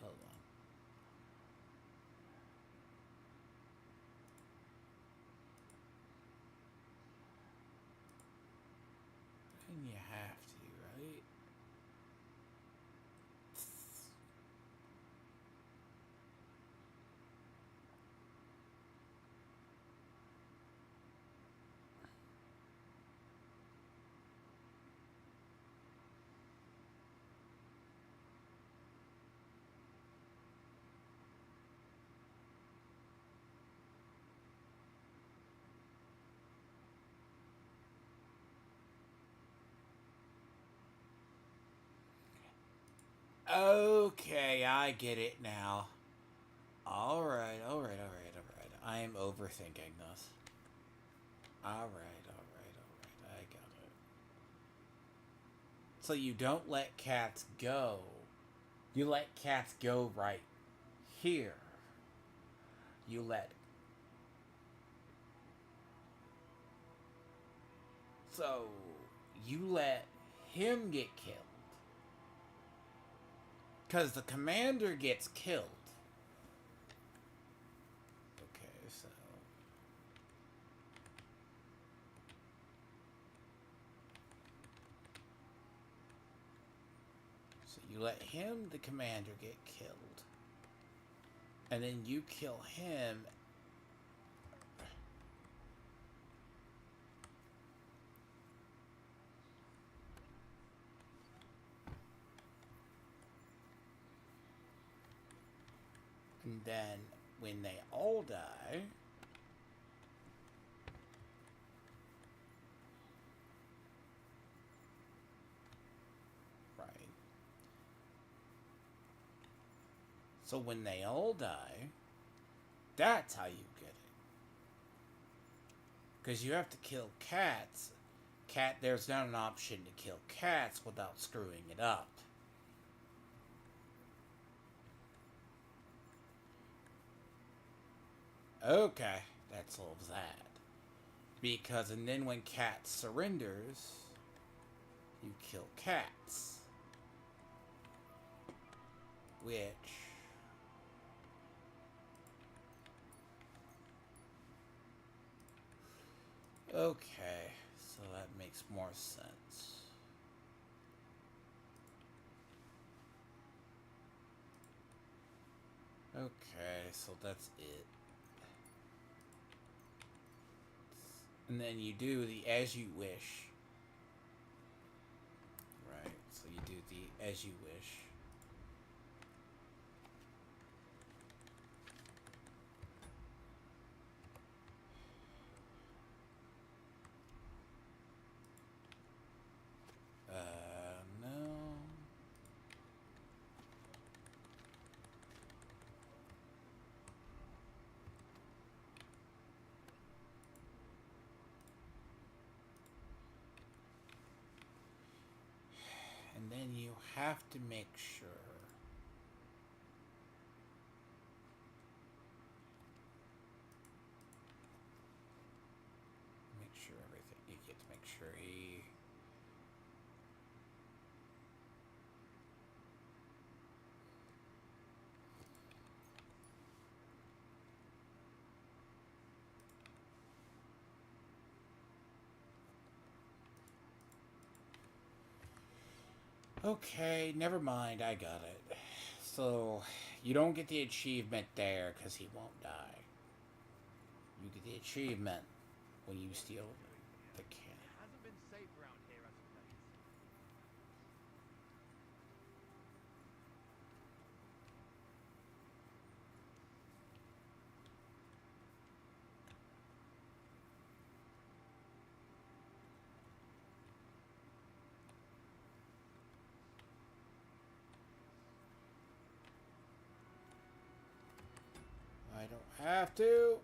Hold on. And you have to, right? Okay, I get it now. Alright. I am overthinking this. Alright. I got it. So you don't let cats go. You let cats go right here. You let... So, you let him get killed. Because the commander gets killed. Okay, so... So you let him, the commander, get killed. And then you kill him. And then when they all die... Right. So when they all die, that's how you get it. Because you have to kill cats. There's not an option to kill cats without screwing it up. Okay, that solves that. Because, and then when cat surrenders, you kill cats. Which... Okay, so that makes more sense. Okay, so that's it. And then you do the as you wish. Right, so you do the as you wish. No. And then you have to make sure. Make sure everything, you get to make sure he... Okay, never mind, I got it. So, you don't get the achievement there because he won't die. You get the achievement when you steal the cat. It hasn't been safe around here as of late. don't have to.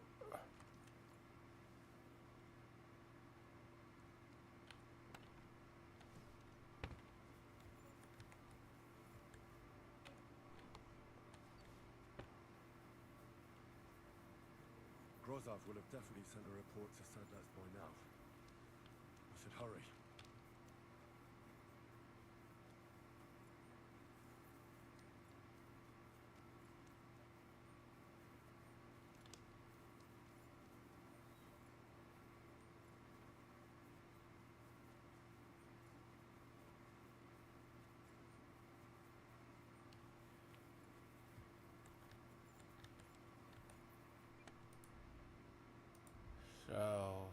Grozov will have definitely sent a report to Sedlets by now. I should hurry. So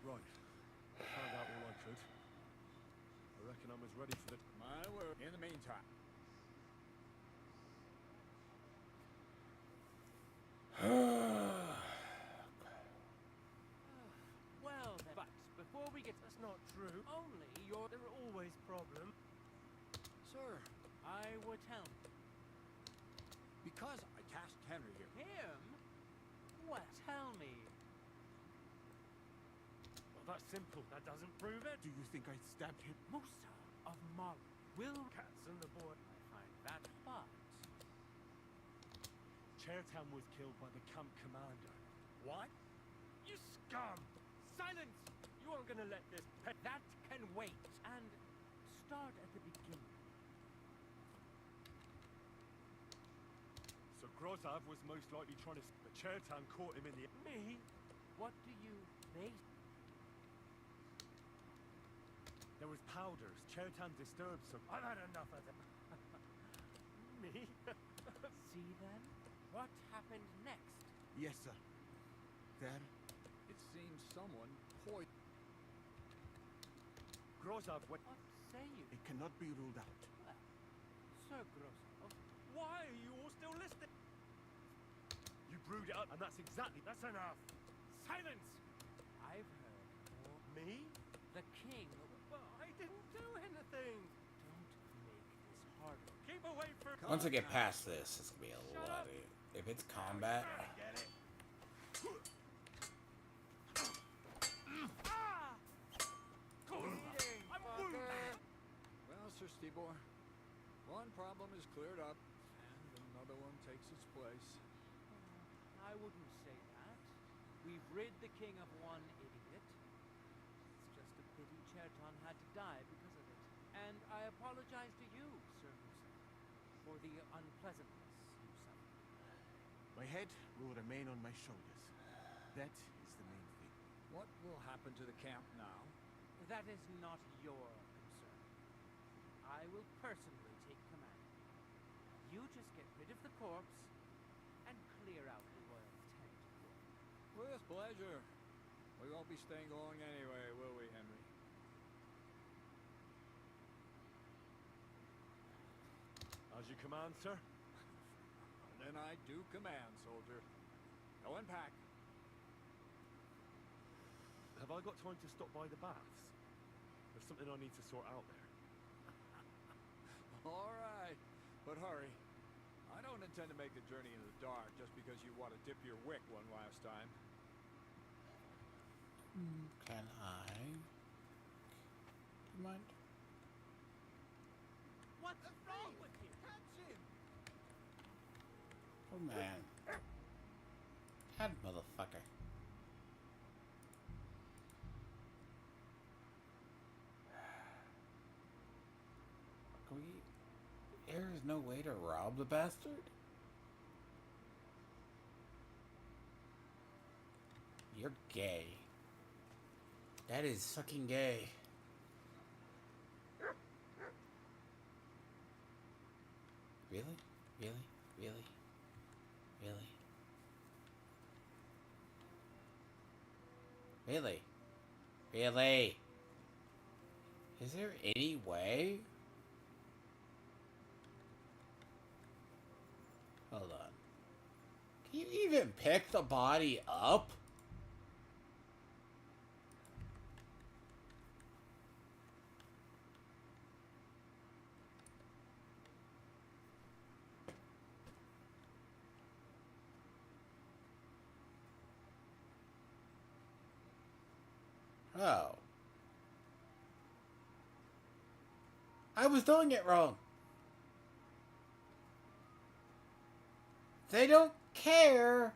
Right. Found out all I could. I reckon I'm as ready for the... My word. In the meantime. Well, then, but before we get... That's not true. Only your... There are always problems. Sir, I would tell me. because I tasked Henry here. Him? Well, tell me. Well, that's simple. That doesn't prove it. Do you think I stabbed him? Musa of Mali will... Cats and the boy. I find that but... Chairtown was killed by the camp commander. What? You scum! Silence! You aren't gonna let this That can wait. And start at the beginning. So Grozov was most likely trying to... But Chairtown caught him in the... Me? What do you base? There was powders. Chairtown disturbed some... I've had enough of them. Me? See then? What happened next? Yes, sir. There. It seems someone poisoned. Grozov went... What say you? It cannot be ruled out. Well, Sir Grozov, Why are you all still listening? You brewed it up, and that's exactly... That's enough. Silence! I've heard more. Me? The king... Well, I didn't do anything. Don't make this harder. Keep away from... once I get past this, it's gonna be a lot. If it's combat, Get it? I'm wounded. Well, Sir Stibor, one problem is cleared up, and another one takes its place. I wouldn't say that. We've rid the king of one idiot. It's just a pity Cherton had to die because of it. And I apologize to you, Sir Musa, for the unpleasantness you suffered. My head will remain on my shoulders. That is the main thing. What will happen to the camp now? That is not your concern. I will personally take command. You just get rid of the corpse and clear out the royal tent. With pleasure. We won't be staying long anyway, will we, Henry? As you command, sir. Then I do command, soldier. Go and pack. Have I got time to stop by the baths? There's something I need to sort out there. All right, but hurry. I don't intend to make the journey in the dark just because you want to dip your wick one last time. can I? Do you mind? What's wrong with you? Catch him! man. That motherfucker. Can we... There is no way to rob the bastard? You're gay. That is fucking gay. Really? Really? Really? Really? Really? Really? Is there any way? Hold on. Can you even pick the body up? Oh. I was doing it wrong. They don't care.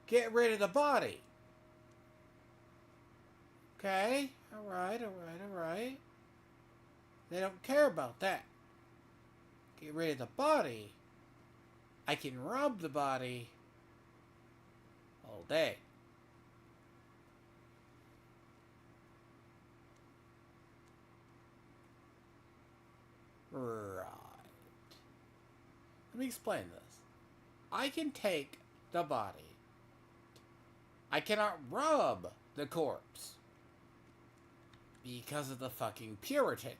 Get rid of the body. Okay. Alright, alright, alright. They don't care about that. Get rid of the body. I can rob the body all day. Right. Let me explain this. I can take the body. I cannot rob the corpse. Because of the fucking Puritans.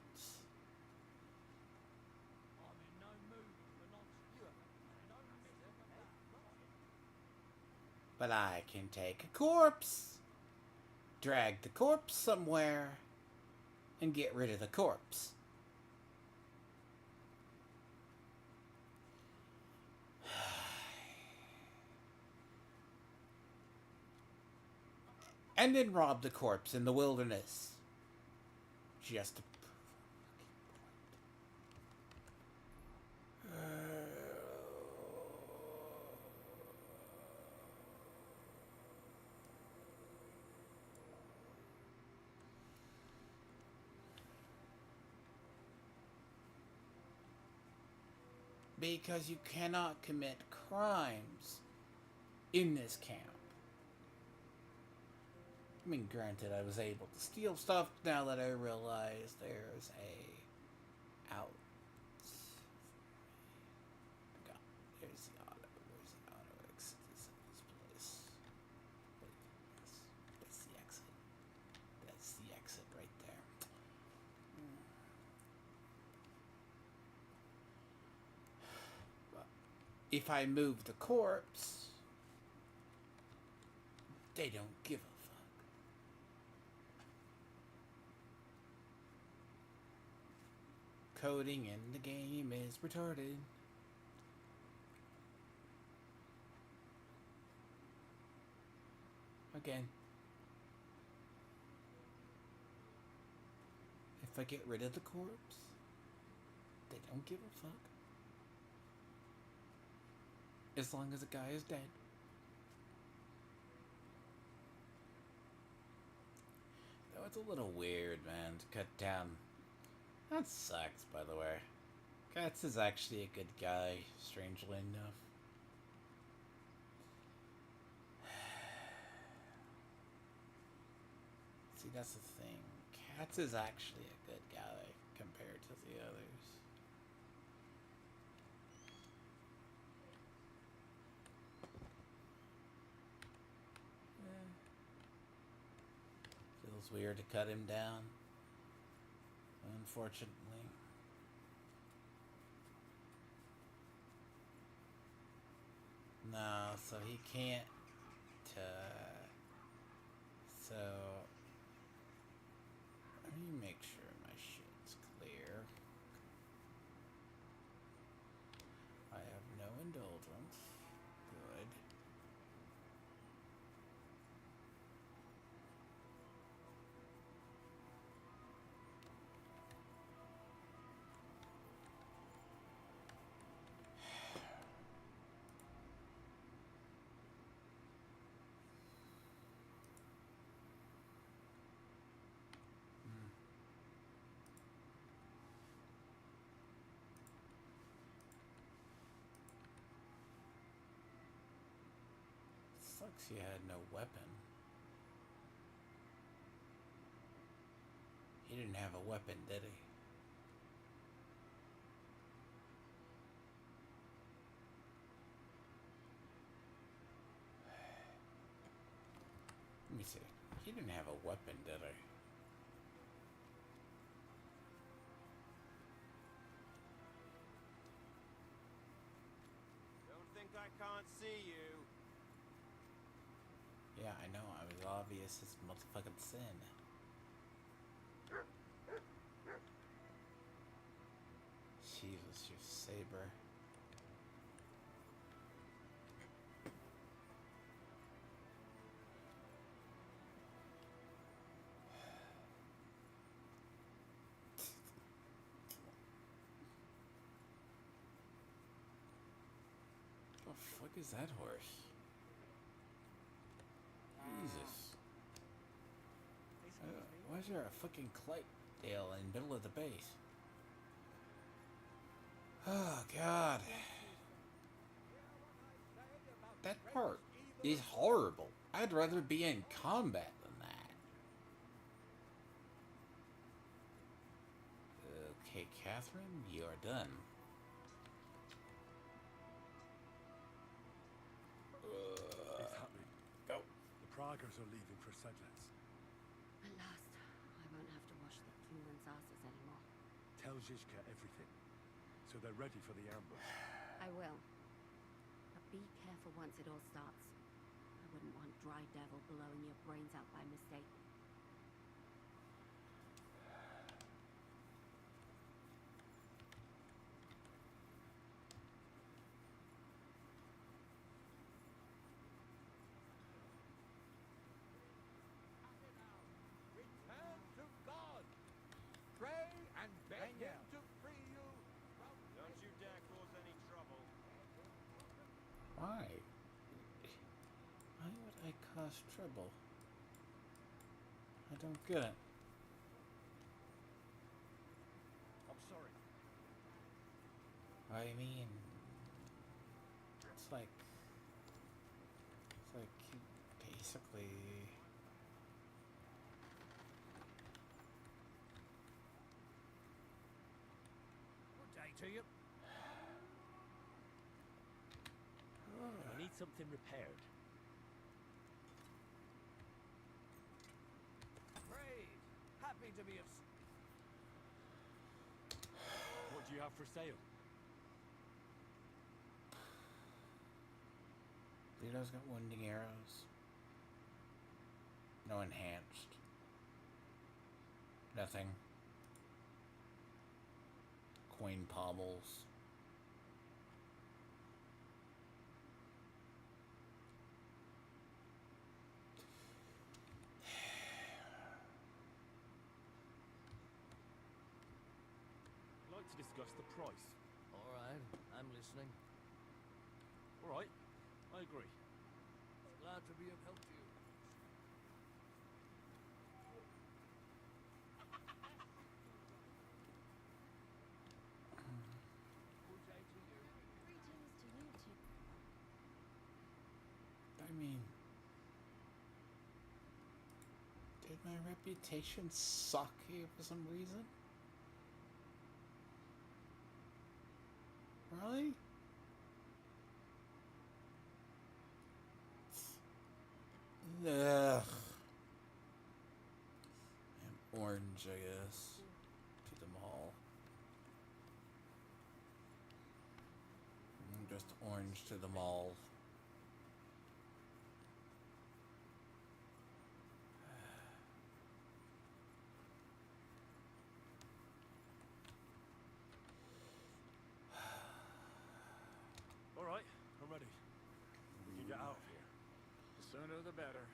But I can take a corpse, drag the corpse somewhere, and get rid of the corpse. And then rob the corpse in the wilderness. Just to because you cannot commit crimes in this camp. I mean, granted, I was able to steal stuff now that I realize there's a out. God, there's the auto. Where's the auto exit? Is in this place. Wait, yes, that's the exit. That's the exit right there. But if I move the corpse, they don't give a coding in the game is retarded. Again. If I get rid of the corpse, they don't give a fuck. As long as the guy is dead. Though it's a little weird, man, to cut down. That sucks, by the way. Katz is actually a good guy, strangely enough. See, that's the thing. Katz is actually a good guy compared to the others. Feels weird to cut him down. Unfortunately. No, so he can't, so, let me make sure my shit's clear. I have no indulgence. Good. Sucks he had no weapon. He didn't have a weapon, did he? Let me see. He didn't have a weapon, did he? Don't think I can't see you. Yeah, I know. I was obvious as motherfucking sin. Jesus, your saber. What the fuck is that horse? Jesus. Why is there a fucking Clydesdale in the middle of the base? Oh, God. That part is horrible. I'd rather be in combat than that. Okay, Catherine, you are done. It's happening. Go. The Praguers are leaving for Sedlets. At last, I won't have to wash the Kingman's asses anymore. Tell Zizka everything, so they're ready for the ambush. I will. But be careful once it all starts. I wouldn't want Dry Devil blowing your brains out by mistake. Return to God. Pray and beg Him to free you. Don't you dare cause any trouble. Why? Why would I cause trouble? I don't get it. I'm sorry. I mean, it's like basically. Good day to you. I need something repaired. Great. Happy to be of... What do you have for sale? Leo's got wounding arrows. No enhanced. Nothing. Coin pommels. I'd like to discuss the price. All right, I'm listening. All right, I agree. Glad to be of help to you. Good day to you. Greetings to you two. I mean, did my reputation suck here for some reason? Really? Ugh. And orange, I guess, to them all. Just orange to them all. All right, I'm ready. We can get out of here. The sooner the better.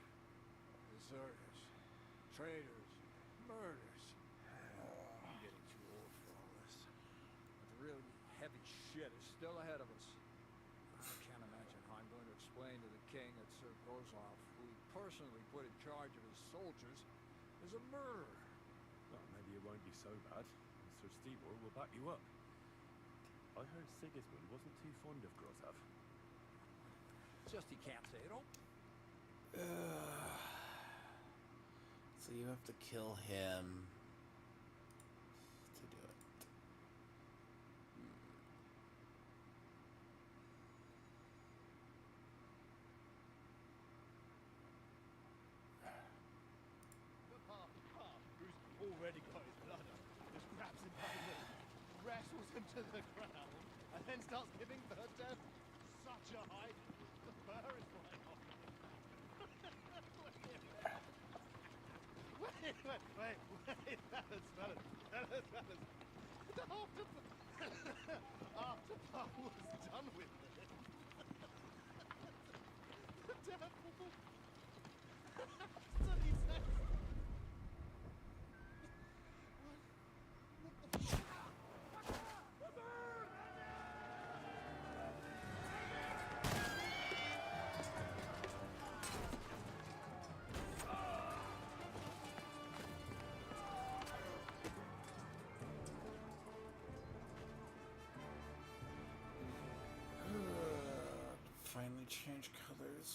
Deserters, traitors, murders. I'm getting too old for all this. But the real heavy shit is still ahead of us. I can't imagine how I'm going to explain to the king that Sir Gozlov, who he personally put in charge of his soldiers, is a murderer. Well, maybe it won't be so bad. Sir Stibor will back you up. I heard Sigismund wasn't too fond of Grozov. It's just he can't say it. Oh, So you have to kill him to do it. Who's already got his blood up, just grabs him by the neck, wrestles him to the ground, and then starts giving birth to such a height, the fur is flying off. Wait, fellas. After Paul was done with this, the devil suddenly says, Finally change colors.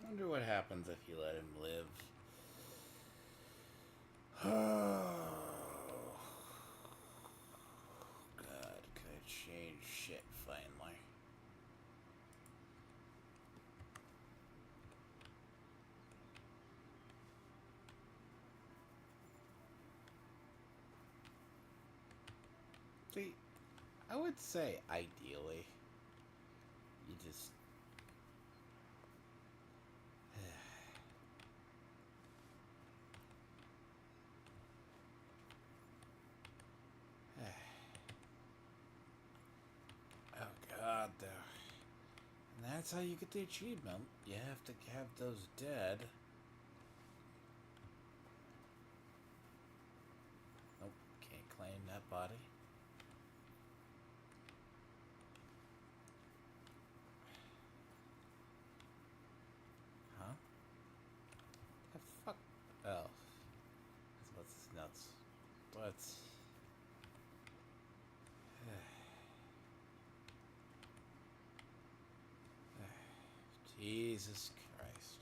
I wonder what happens if you let him live. Oh, God, could I change shit finally? See, I would say ideally, you just oh God, though. And that's how you get the achievement. You have to have those dead. Nope, can't claim that body. Huh? The fuck? Oh. That's nuts. But... Jesus Christ.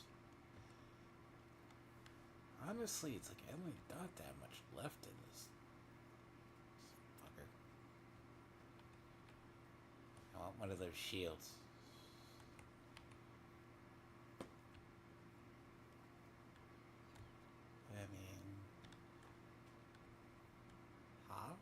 Honestly, it's like I only not that much left in this fucker. I want one of those shields. I mean... Huh?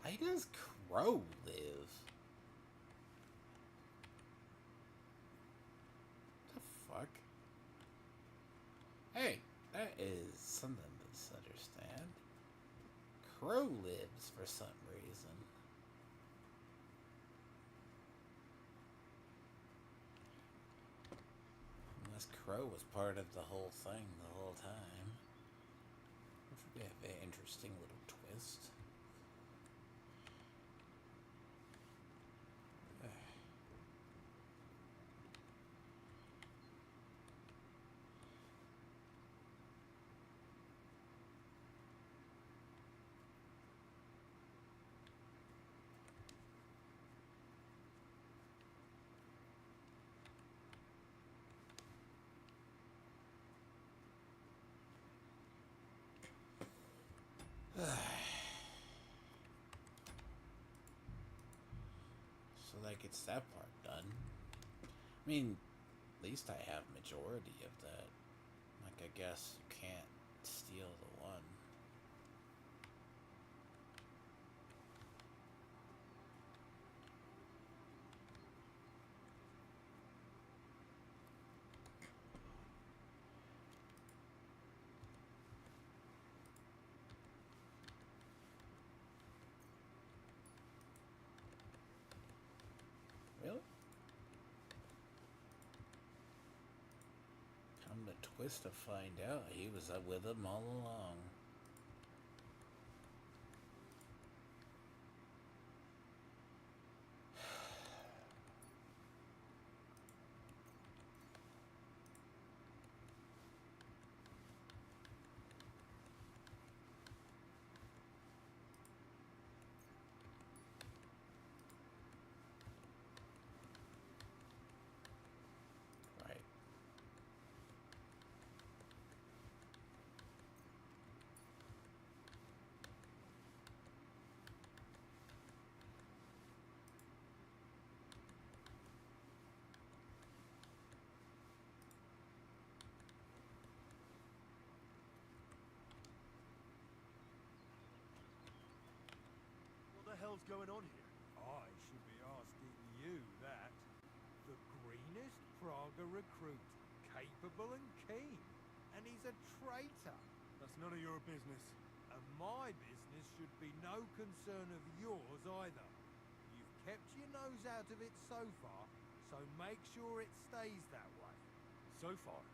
How does Crow live? The fuck? Hey, that is something to understand. Crow lives for some reason. Unless Crow was part of the whole thing the whole time. Which would be a very interesting little twist. So that gets that part done. I mean, at least I have majority of that. Like, I guess you can't steal the one. Really? Come to twist to find out, he was with them all along. Right. What the hell's going on here? I should be asking you that. The greenest Praga recruit, capable and keen, and he's a traitor. That's none of your business. And my business should be no concern of yours either. You've kept your nose out of it so far, so make sure it stays that way. So far?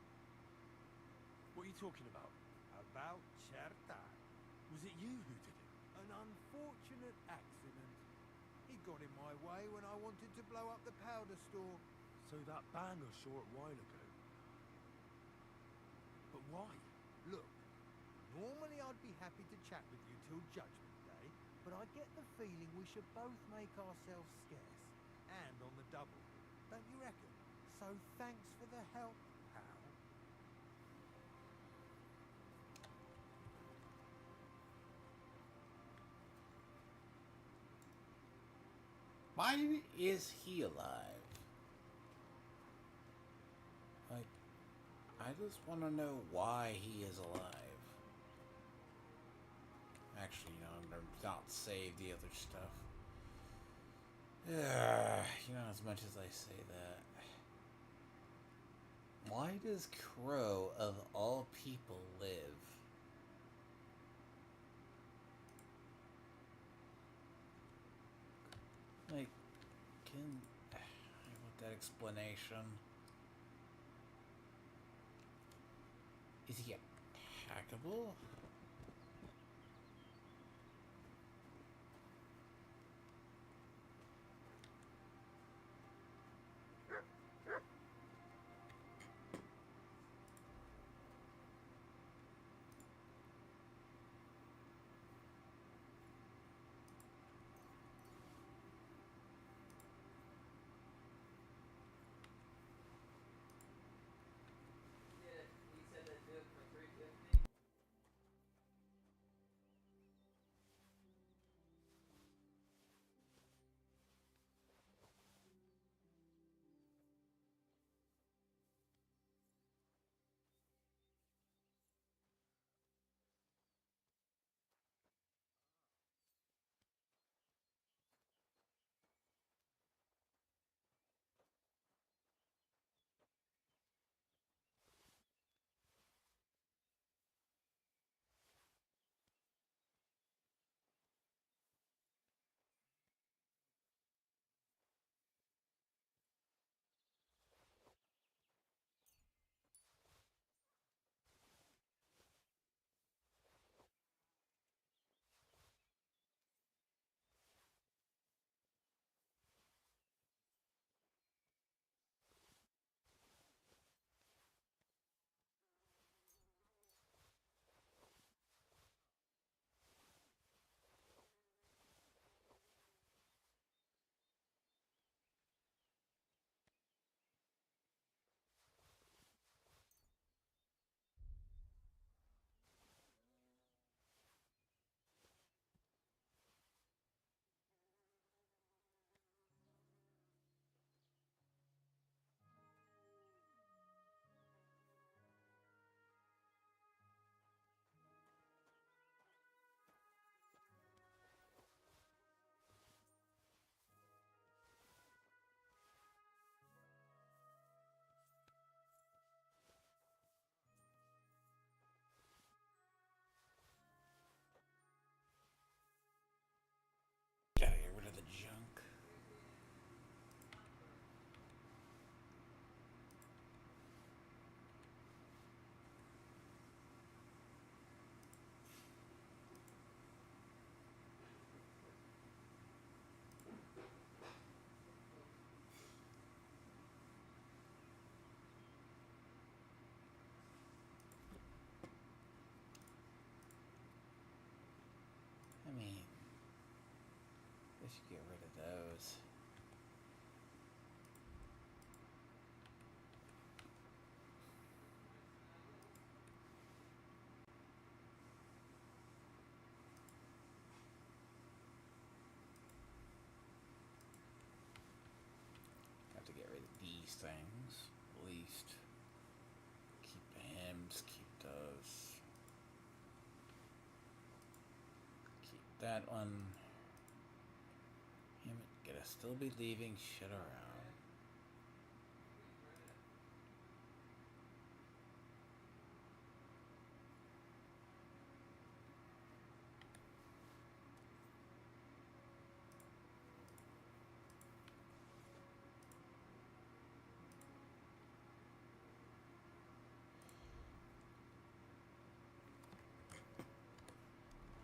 What are you talking about? About Cherta. Was it you who did it? An unfortunate accident. He got in my way when I wanted to blow up the powder store. So that bang a short while ago. But why? Look, normally I'd be happy to chat with you till Judgment Day, but I get the feeling we should both make ourselves scarce. And on the double. Don't you reckon? So thanks for the help, pal. Why is he alive? Like, I just want to know why he is alive. Actually, I'm gonna not save the other stuff. As much as I say that. Why does Crow, of all people, live? Like, I want that explanation. Is he hackable? should get rid of those. Have to get rid of these things, at least. Keep the hymns, keep those. Keep that one. Damn it, gotta still be leaving shit around.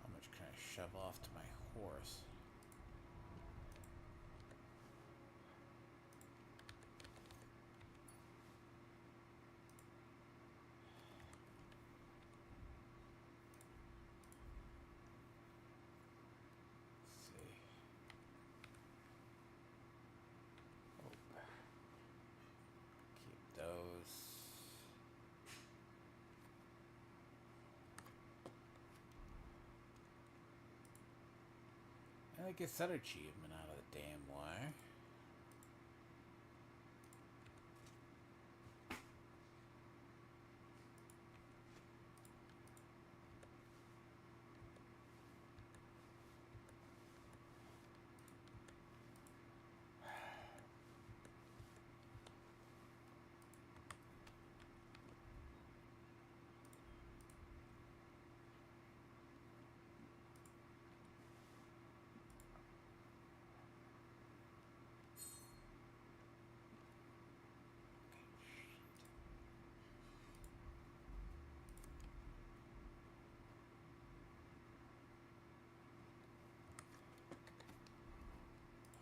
How much can I shove off to my horse? Let's see. Oh. Keep those. I get that achievement out of the damn wire.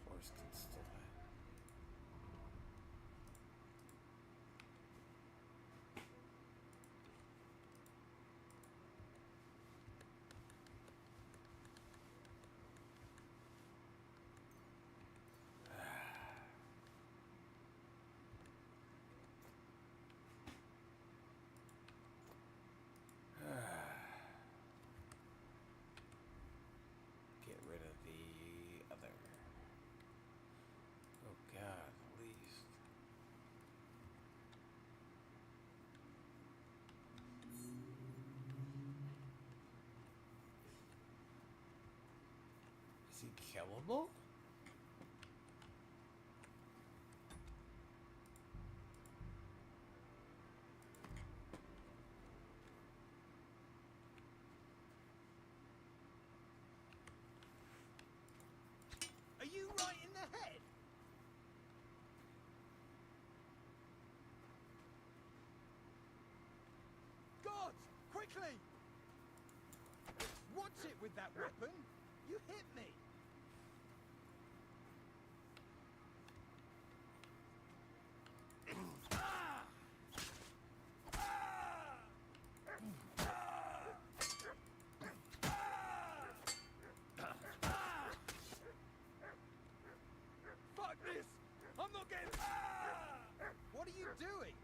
Horse can still get rid of the other. Oh God, at least. Is he killable? Are you right in the head? Guards, quickly! Watch it with that weapon! You hit me! Fuck this! I'm not getting... What are you doing?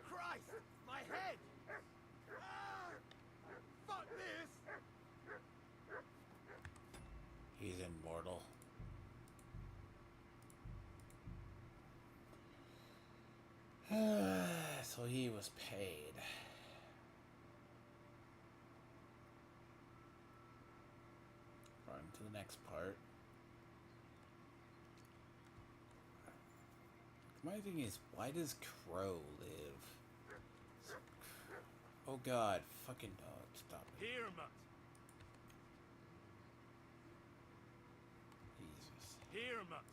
Christ! My head! Fuck this! He's immortal. So he was paid. On to the next part. My thing is, why does Crow live? Oh God, fucking dog, stop it. Here, Mutt. Jesus. Here, Mutt.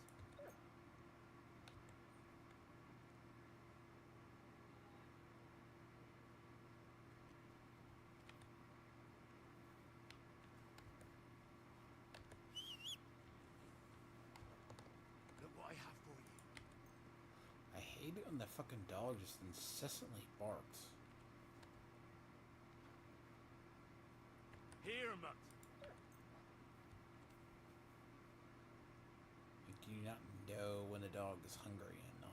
fucking dog just incessantly barks? Here, mutt. Do you not know when a dog is hungry and not?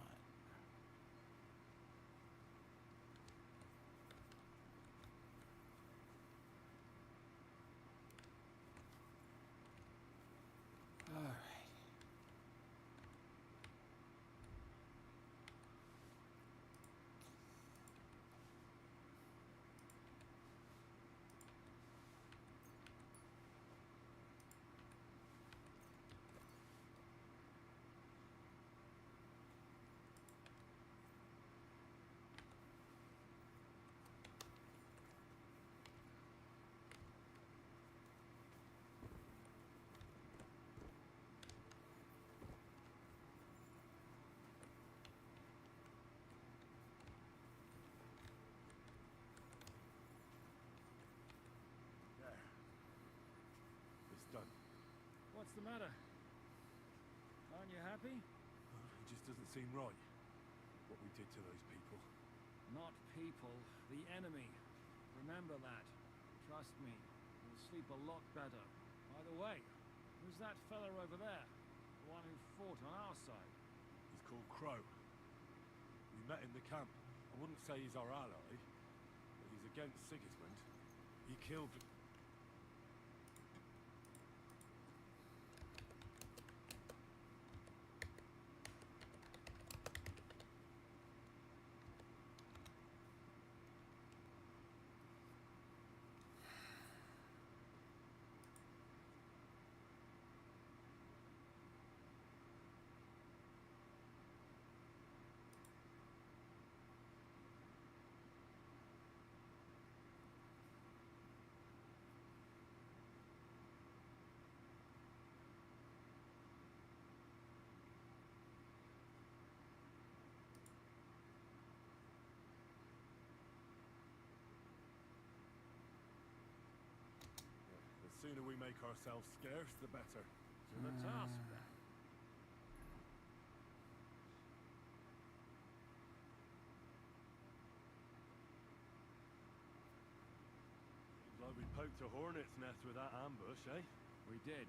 Alright. There. It's done. What's the matter? Aren't you happy? It just doesn't seem right. What we did to those people. Not people, the enemy. Remember that. Trust me, you'll sleep a lot better. By the way, who's that fella over there? The one who fought on our side? He's called Crow. We met in the camp. I wouldn't say he's our ally, but he's against Sigismund. He killed... The sooner we make ourselves scarce, the better. To the task, then. Seems like we poked a hornet's nest with that ambush, eh? We did.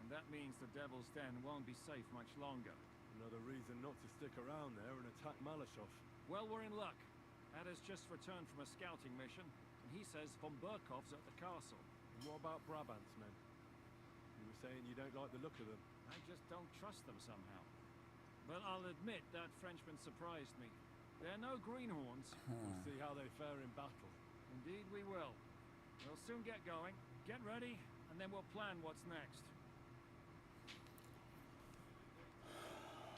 And that means the Devil's Den won't be safe much longer. Another reason not to stick around there and attack Malashov. Well, we're in luck. Ada's just returned from a scouting mission, and he says von Burkov's at the castle. And what about Brabant's men? You were saying you don't like the look of them. I just don't trust them somehow. But I'll admit that Frenchman surprised me. They're no greenhorns. We'll see how they fare in battle. Indeed we will. We'll soon get going. Get ready, and then we'll plan what's next.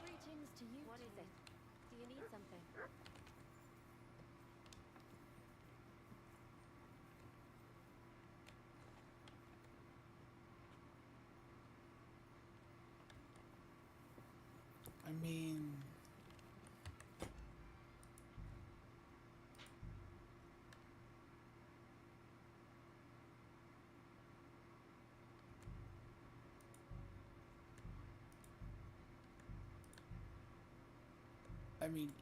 Greetings to you. What is it? Do you need something? I mean...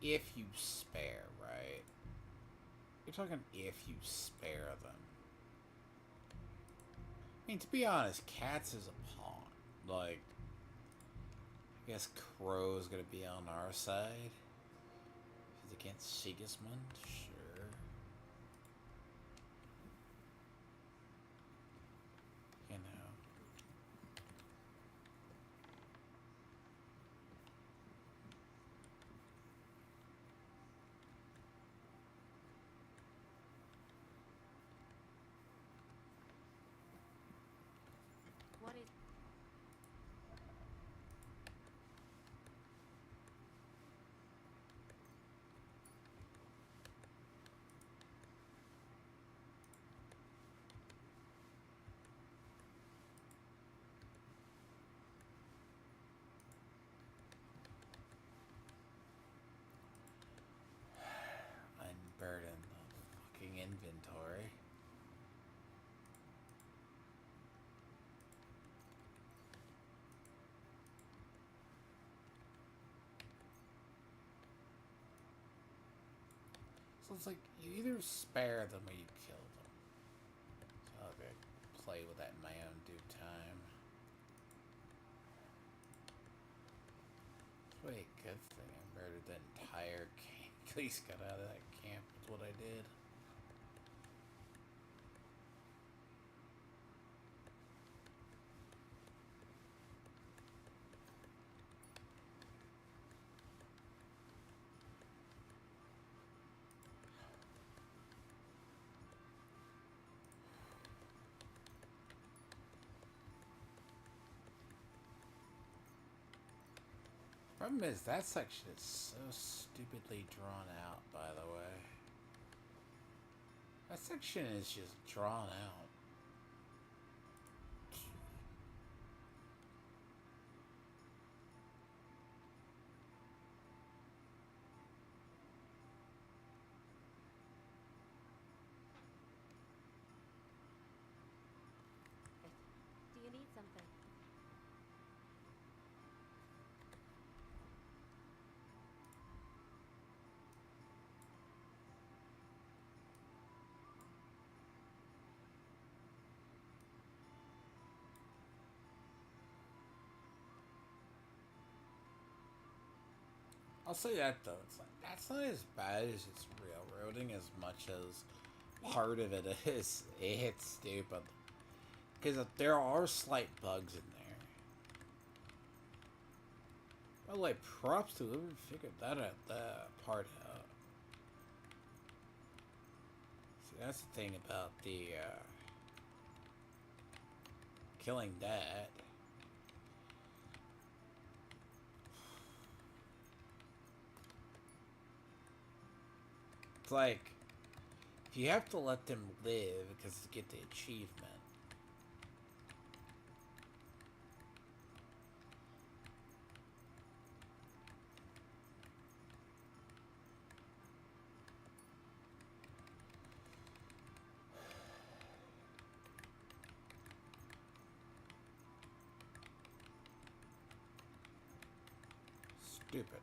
if you spare, right? You're talking if you spare them. I mean, to be honest, Cats is a pawn. Like, I guess Crow's gonna be on our side. He's against Sigismund, sure. You know. What is... Unburden the fucking inventory. So it's like, you either spare them or you kill them. So I'll be play with that in my own due time. It's really a good thing I murdered the entire camp. At least got out of that camp with what I did. Problem is, that section is so stupidly drawn out, by the way. That section is just drawn out. Do you need something? I'll say that though, it's like, that's not as bad as it's railroading as much as part of it is. It's stupid. Because there are slight bugs in there. Well, like, props to whoever figured that part out. See, that's the thing about the, killing that. It's like, if you have to let them live because to get the achievement. Stupid.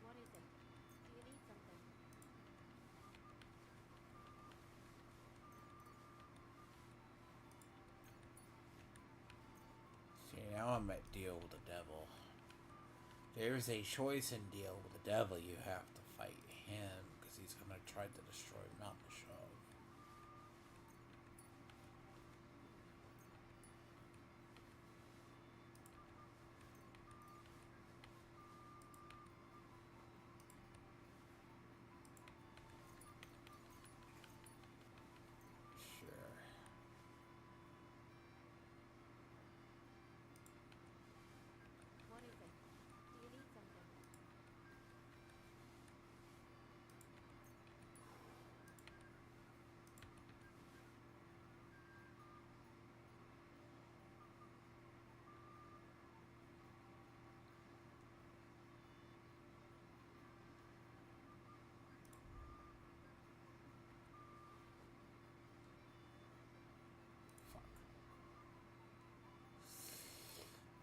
What is it? Do you need something? See, now I'm at deal with the devil. There's a choice in deal with the devil. You have to fight him because he's going to try to destroy Mount Michelle. Sure. What is it? Do you need something?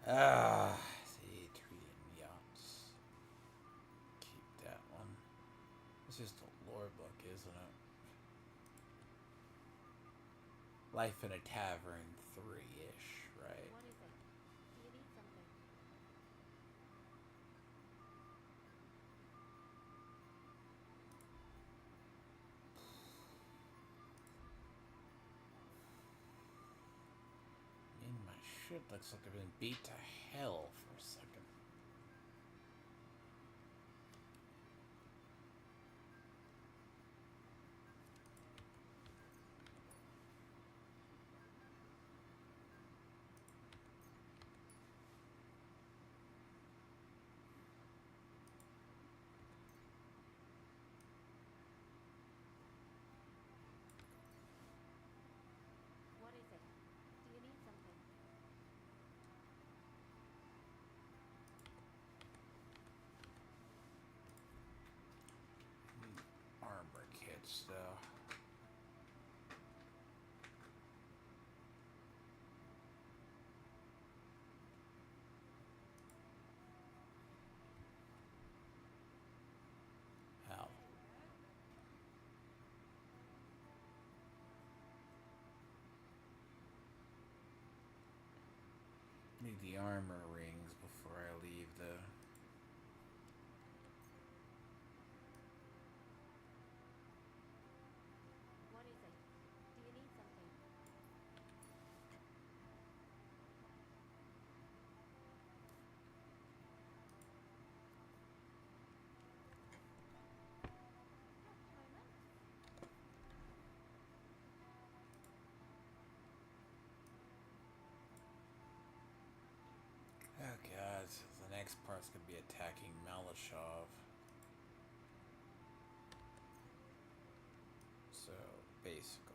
Ah, see, treating yachts. Keep that one. It's just a lore book, isn't it? Life in a Tavern 3-ish, right? What is it? Do you need something? Man, my shit looks like I've been beat to hell for a second. need the armor rings before I leave the... What is it? Do you need something? Oh god, so the next part's gonna be attacking Malashov. So, basically...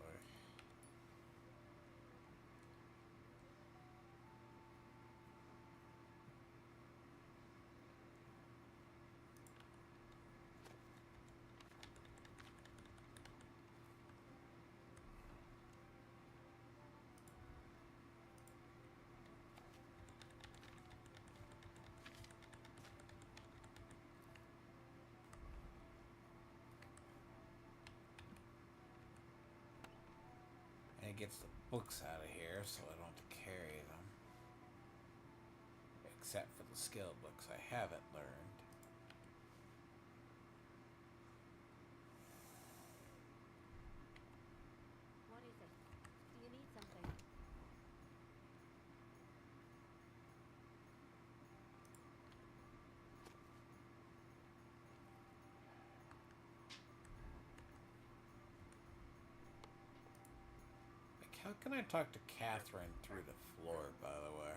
And it gets the books out of here, so I don't have to carry them. Except for the skill books I haven't learned. What is it? Do you need something? Like, how can I talk to Catherine through the floor, by the way?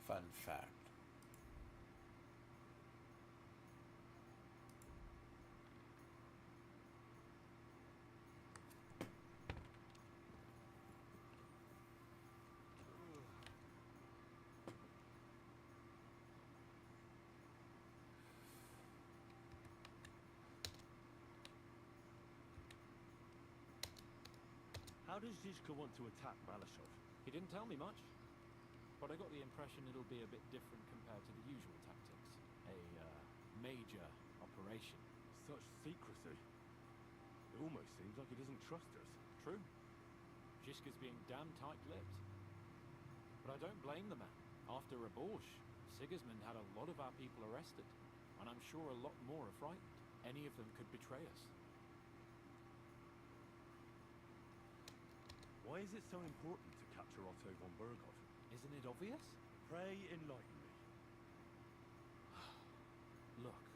Fun fact. How does Zizka want to attack Malashov? He didn't tell me much, but I got the impression it'll be a bit different compared to the usual tactics. A major operation. Such secrecy. It almost seems like he doesn't trust us. True. Zizka's being damn tight-lipped. But I don't blame the man. After Rabosh, Sigismund had a lot of our people arrested, and I'm sure a lot more are frightened. Any of them could betray us. Why is it so important to capture Otto von Berghoff? Isn't it obvious? Pray enlighten me. Look,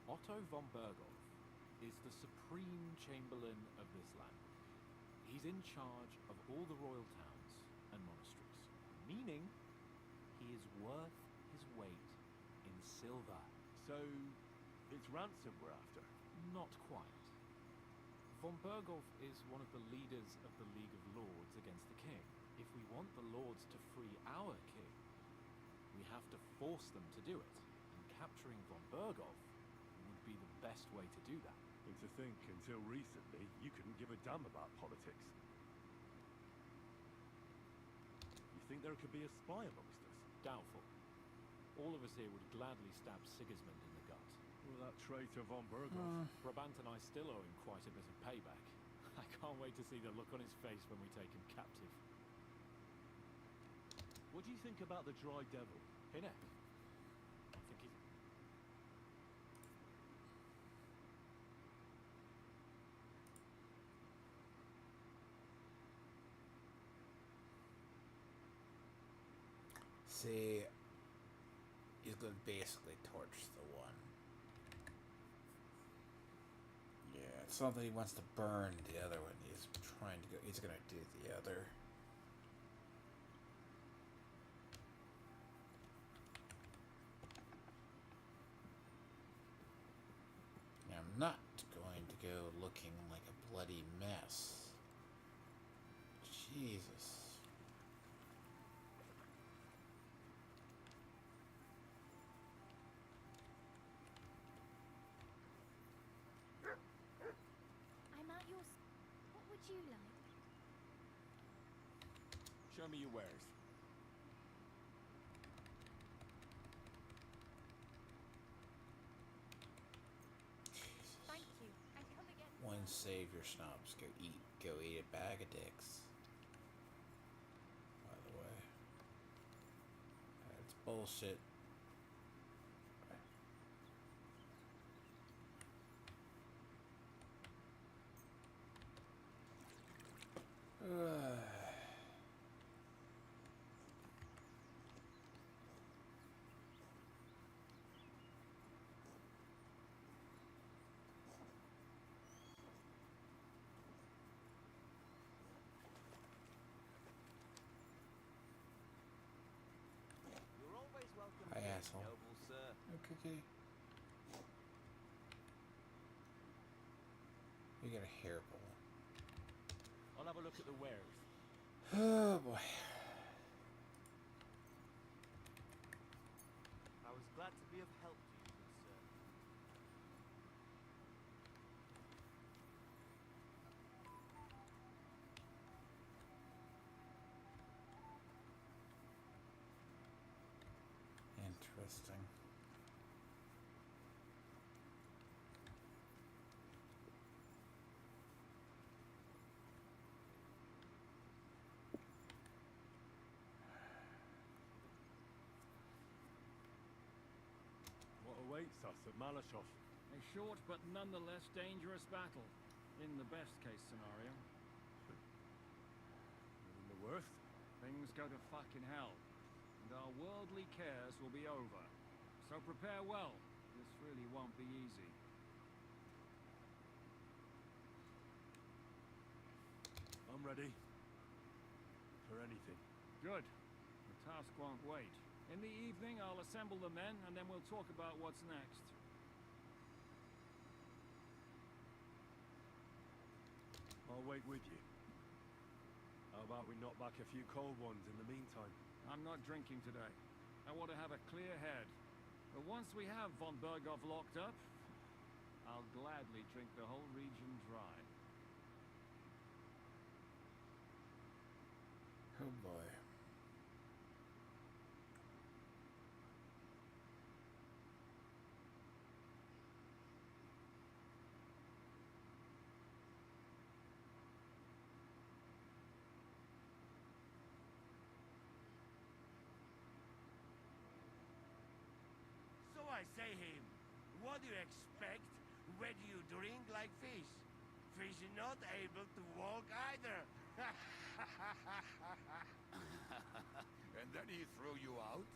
Otto von Berghoff is the supreme chamberlain of this land. He's in charge of all the royal towns and monasteries, meaning he is worth his weight in silver. So, it's ransom we're after? Not quite. Von Berghoff is one of the leaders of the League of Lords against the king. If we want the lords to free our king, we have to force them to do it. And capturing von Berghoff would be the best way to do that. And to think, until recently, you couldn't give a damn about politics. You think there could be a spy amongst us? Doubtful. All of us here would gladly stab Sigismund in the gut. Well, that traitor von Berghoff. Brabant and I still owe him quite a bit of payback. I can't wait to see the look on his face when we take him captive. What do you think about the Dry Devil? Hinne? I think he's... See, he's going to basically torch the one. Yeah, it's not that he wants to burn the other one. He's trying to go. He's going to do the other. Now, I'm not going to go looking like a bloody mess. Jesus. I'm at your... What would you like? Show me your wares. Thank you. And come again. One save your snobs. Go eat. Go eat a bag of dicks. By the way. That's bullshit. You're always welcome Hi, here, asshole. noble sir. Okay. You got a hair pull. I'll have a look at the wares. Oh boy. I was glad to be of help to you, good sir. Interesting. What awaits us at Malashov? A short but nonetheless dangerous battle, in the best case scenario. In the worst? Things go to fucking hell, and our worldly cares will be over. So prepare well. This really won't be easy. I'm ready. For anything. Good. The task won't wait. In the evening, I'll assemble the men, and then we'll talk about what's next. I'll wait with you. How about we knock back a few cold ones in the meantime? I'm not drinking today. I want to have a clear head. But once we have von Berghoff locked up, I'll gladly drink the whole region dry. Oh boy. So I say him, what do you expect? Where do you drink like fish? Fish is not able to walk either. And then he threw you out?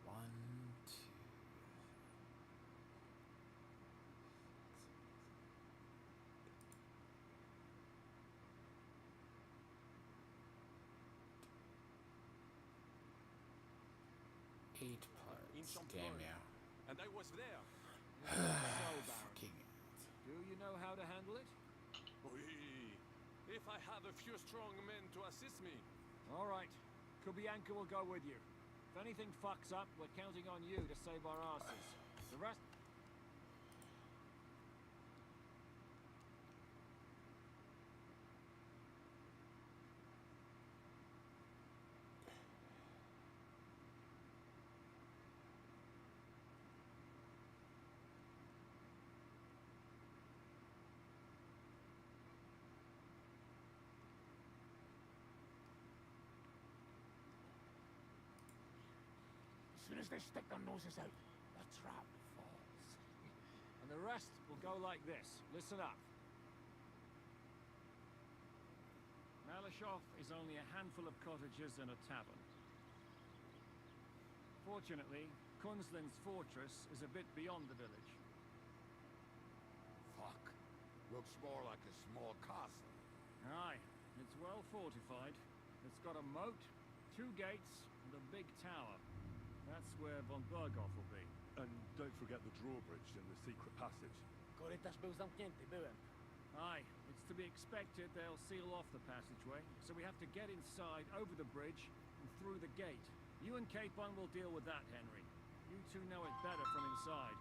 One, two. 8 parts. Damn yeah. And I was there. So, Baron, Fucking. do you know how to handle it? Oui. If I have a few strong men to assist me. All right. Kubianka will go with you. If anything fucks up, we're counting on you to save our asses. The rest... As soon as they stick their noses out, the trap falls. And the rest will go like this. Listen up. Malashov is only a handful of cottages and a tavern. Fortunately, Kunzlin's fortress is a bit beyond the village. Fuck. Looks more like a small castle. Aye, it's well fortified. It's got a moat, 2 gates, and a big tower. That's where von Berghoff will be. And don't forget the drawbridge and the secret passage. Aye, it's to be expected they'll seal off the passageway, so we have to get inside, over the bridge, and through the gate. You and Capon will deal with that, Henry. You two know it better from inside.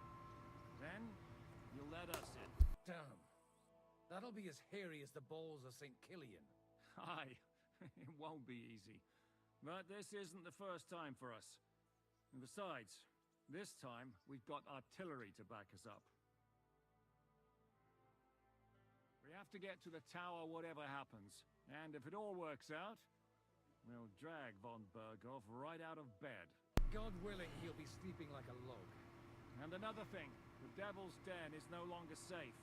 Then, you'll let us in. Damn. That'll be as hairy as the balls of St. Killian. Aye, it won't be easy. But this isn't the first time for us. And besides, this time we've got artillery to back us up. We have to get to the tower whatever happens. And if it all works out, we'll drag von Berghoff right out of bed. God willing, he'll be sleeping like a log. And another thing, the Devil's Den is no longer safe.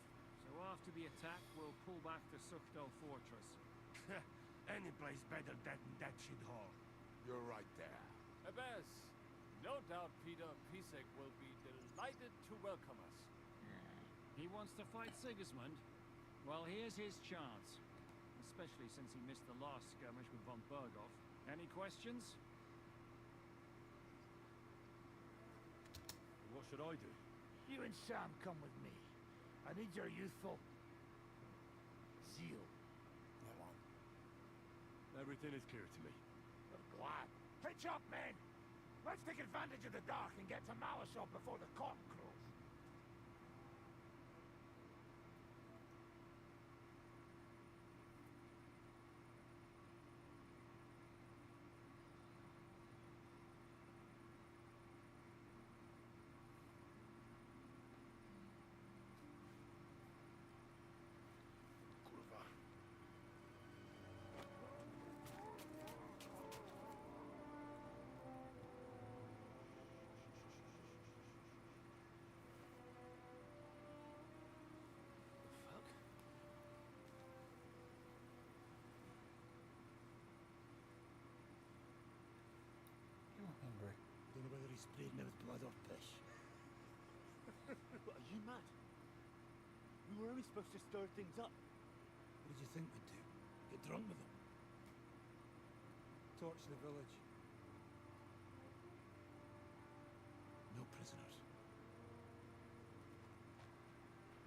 So after the attack, we'll pull back to Suchtel Fortress. Any place better than that shithole. You're right there. Ebez, no doubt Peter Pisek will be delighted to welcome us. He wants to fight Sigismund? Well, here's his chance. Especially since he missed the last skirmish with von Berghoff. Any questions? What should I do? You and Sam come with me. I need your youthful zeal. Everything is clear to me. Well, glad. Hitch up, men! Let's take advantage of the dark and get to Malishop before the cock crows. Don't know whether he's sprayed me with blood or piss. What, are you mad? We were only supposed to stir things up. What did you think we'd do? Get drunk with them? Torch the village. No prisoners.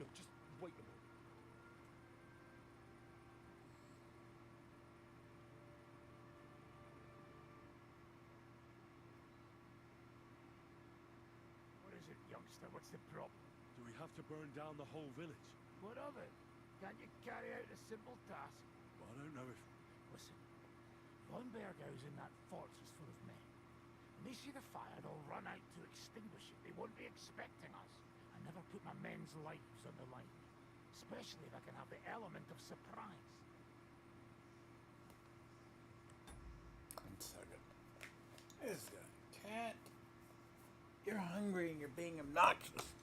No, just wait a moment. What is it, youngster? What's the problem? Do we have to burn down the whole village? What of it? Can't you carry out a simple task? Well, I don't know if... Listen, von Bergau's in that fortress full of men. When they see the fire, they'll run out to extinguish it. They won't be expecting us. I never put my men's lives on the line. Especially if I can have the element of surprise. 1 second. This guy. Cat. You're hungry and you're being obnoxious.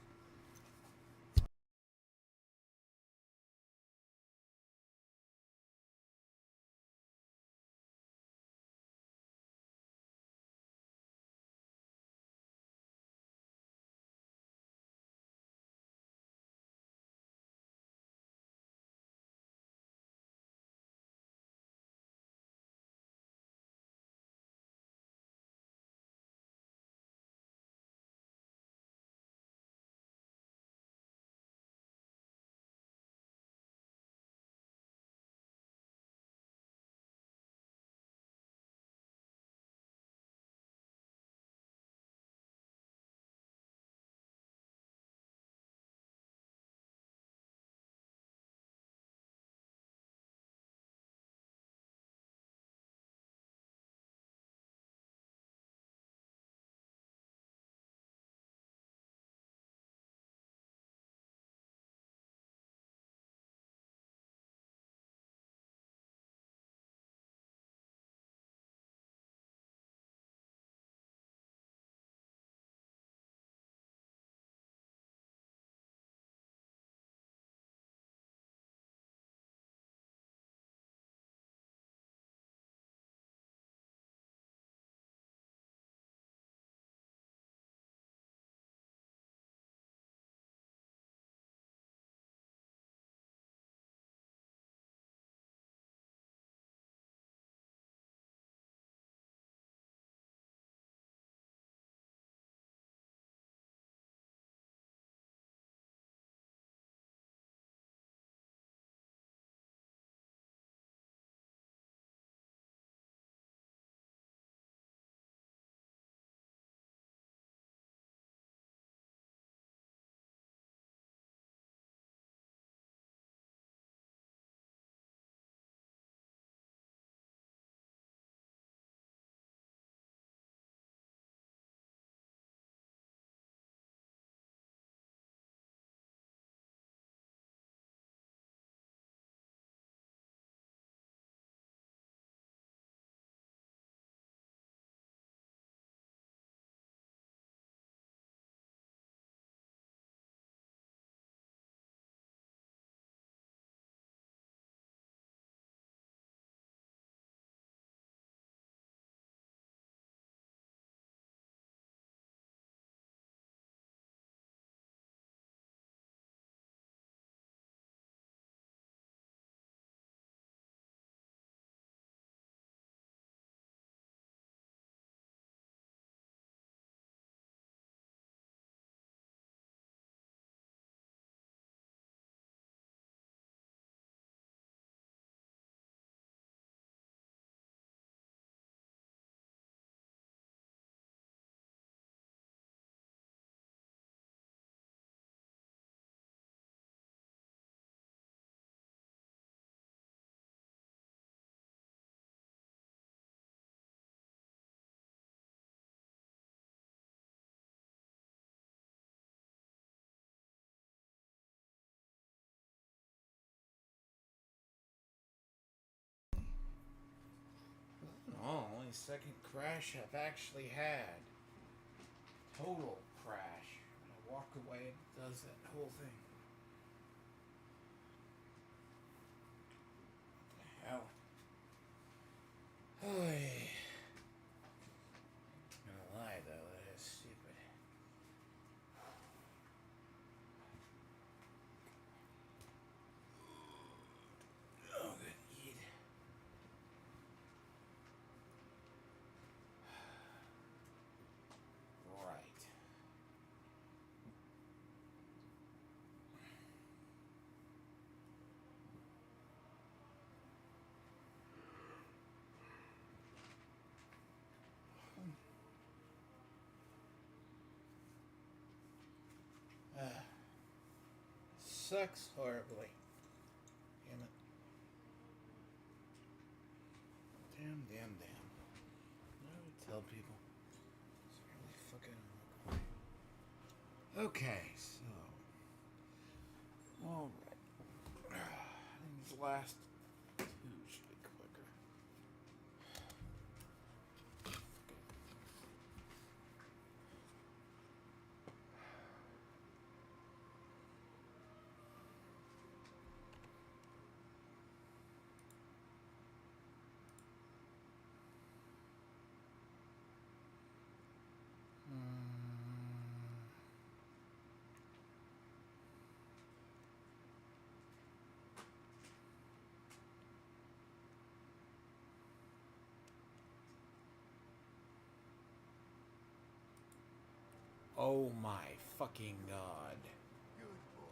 second crash I've actually had. Total crash. When I walk away, it does that whole thing. What the hell? Oy. I'm gonna lie though, that is stupid. Oh, good eat. Right. Sucks horribly. Damn it. Damn. I would tell people. It's really fucking. Okay, so. Alright. I think these last two should be quicker. Oh my fucking god. Good boy.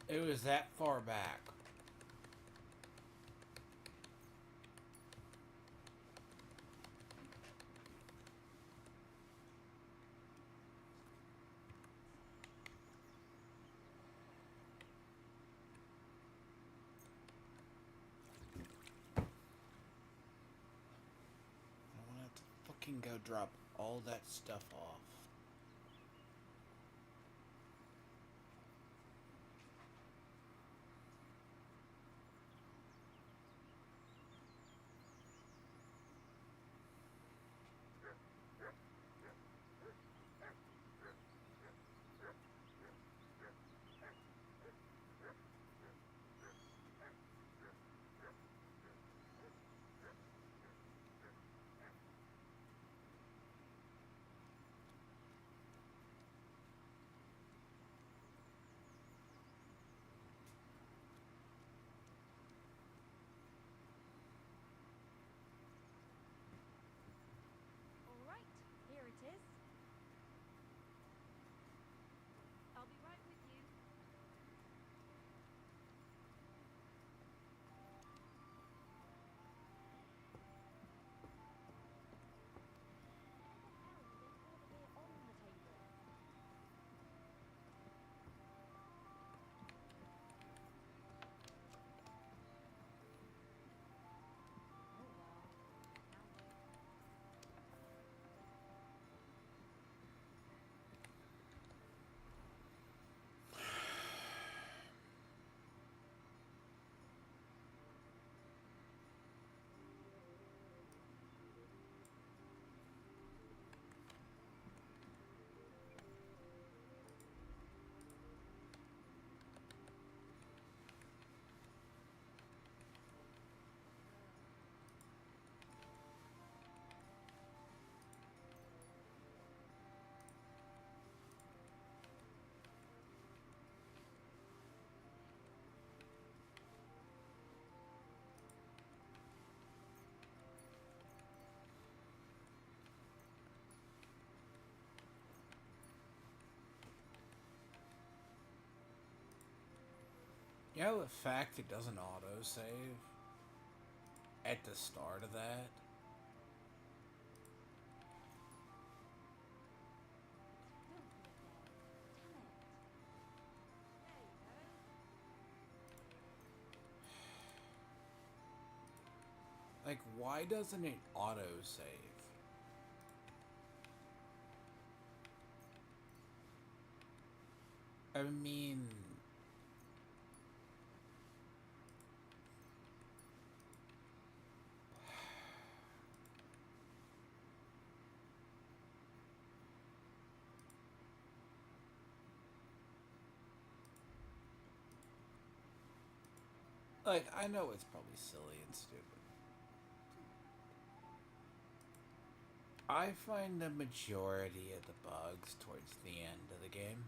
It was that far back. I want to have to fucking go drop all that stuff off. You know the fact it doesn't autosave at the start of that? Like, why doesn't it autosave? I mean... Like, I know it's probably silly and stupid. I find the majority of the bugs towards the end of the game.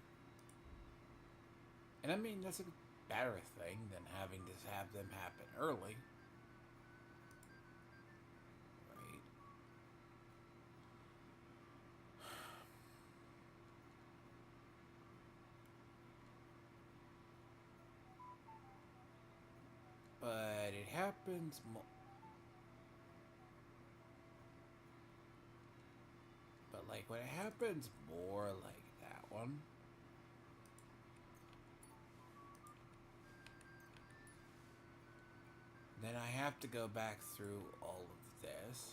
And I mean, that's a better thing than having to have them happen early. Right? But it happens But like when it happens more like that one, then I have to go back through all of this.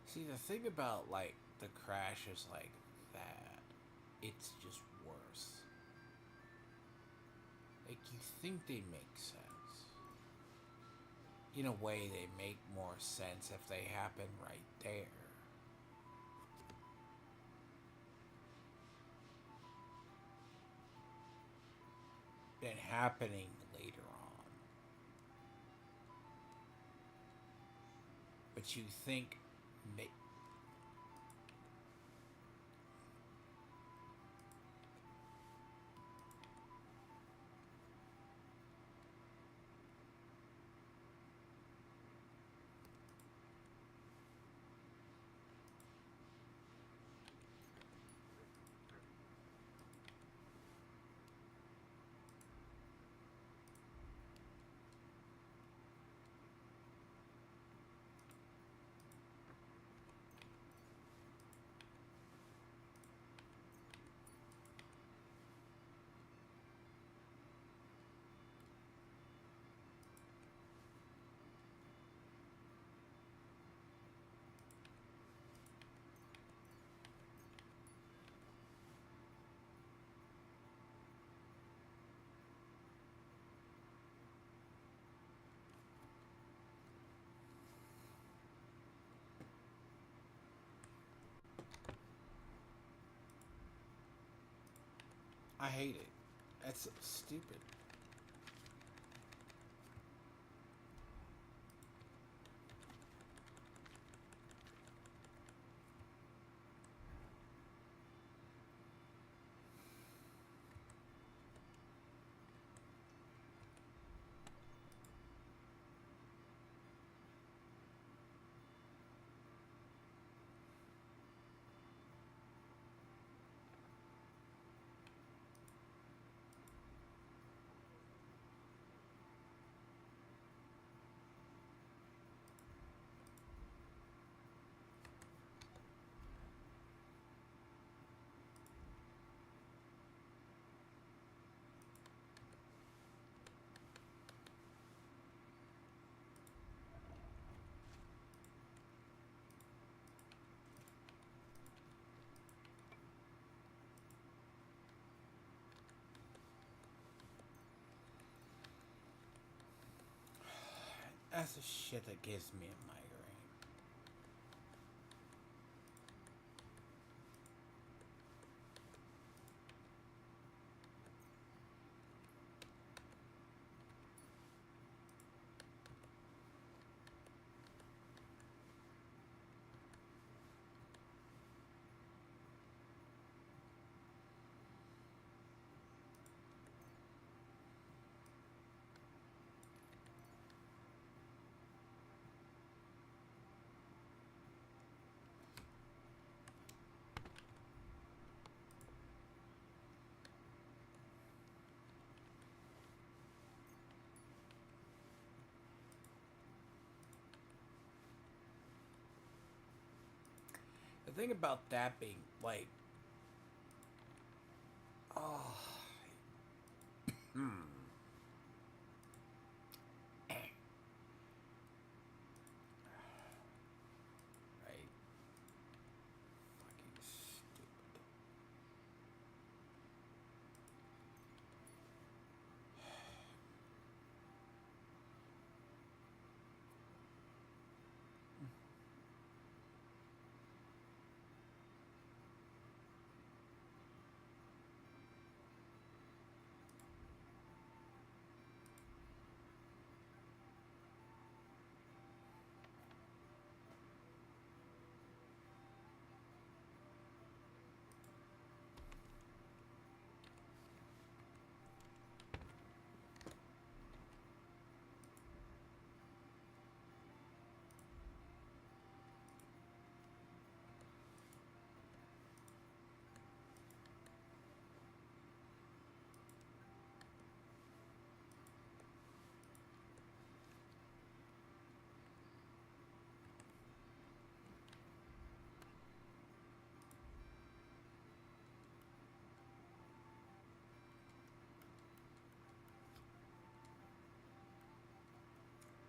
See, the thing about, like, the crashes like that, it's just worse. Like, you think they make sense. In a way, they make more sense if they happen right there. Than happening later on. But you think... I hate it. That's so stupid. That's the shit that gives me a migraine. The thing about that being like, oh, right? Fucking stupid.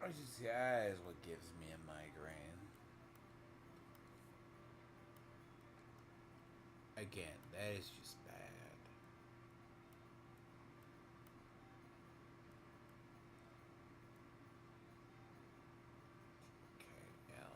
I just, that is what gives me a migraine. Again, that is just bad. Okay, L.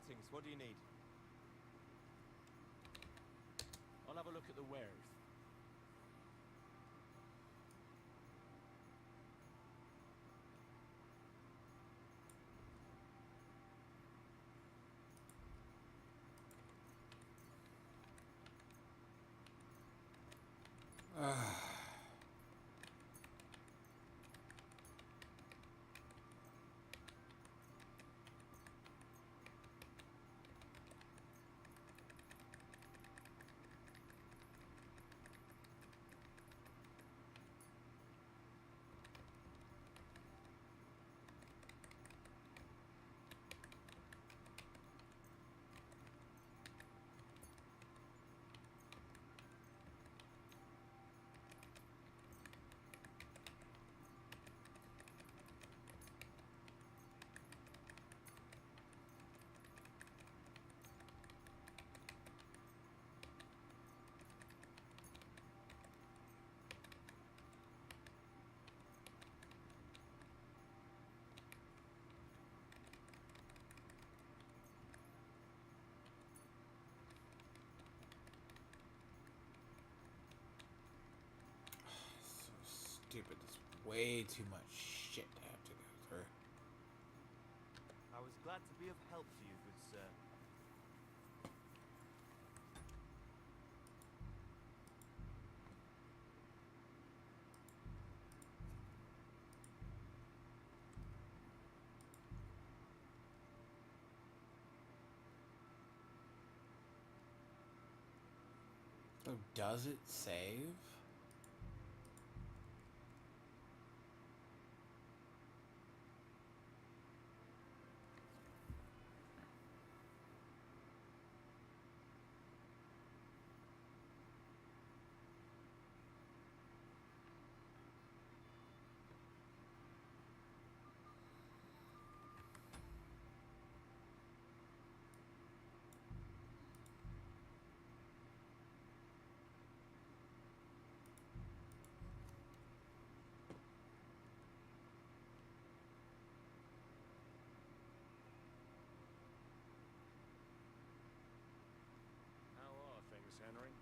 Greetings, what do you need? I'll have a look at the wares. way too much shit to have to go through. I was glad to be of help to you, good sir. So does it save? How are things, Henry?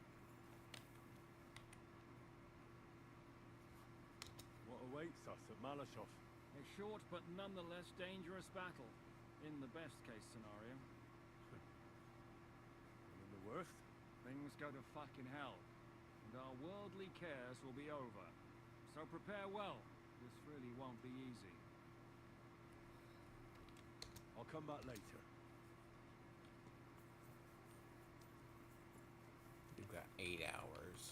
What awaits us at Malashov? A short but nonetheless dangerous battle, in the best case scenario. And in the worst? Things go to fucking hell, and our worldly cares will be over. So prepare well. This really won't be easy. I'll come back later. We've got 8 hours.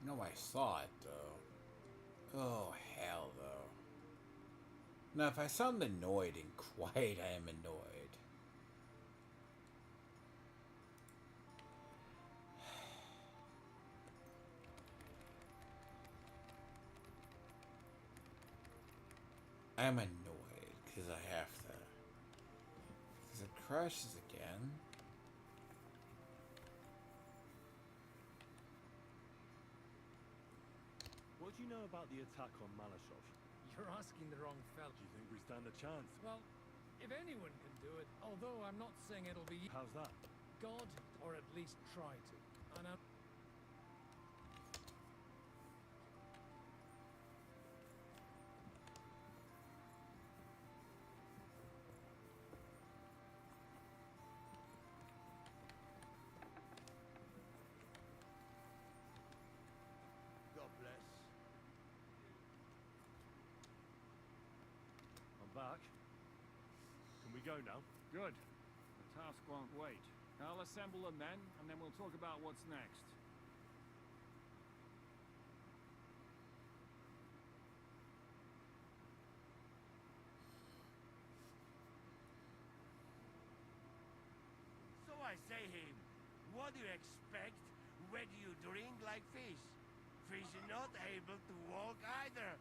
No, I saw it, though. Oh, hell, though. Now, if I sound annoyed and quiet, I am annoyed. I'm annoyed, because I have to. Because it crashes again. What do you know about the attack on Malashov? You're asking the wrong fella. Do you think we stand a chance? Well, If anyone can do it, although I'm not saying it'll be How's that? God, or at least try to. And I'm God bless. I'm back. Can we go now? Good. The task won't wait. I'll assemble the men, and then we'll talk about what's next. So I say him, what do you expect? Where do you drink like fish? Fish are not able to walk either.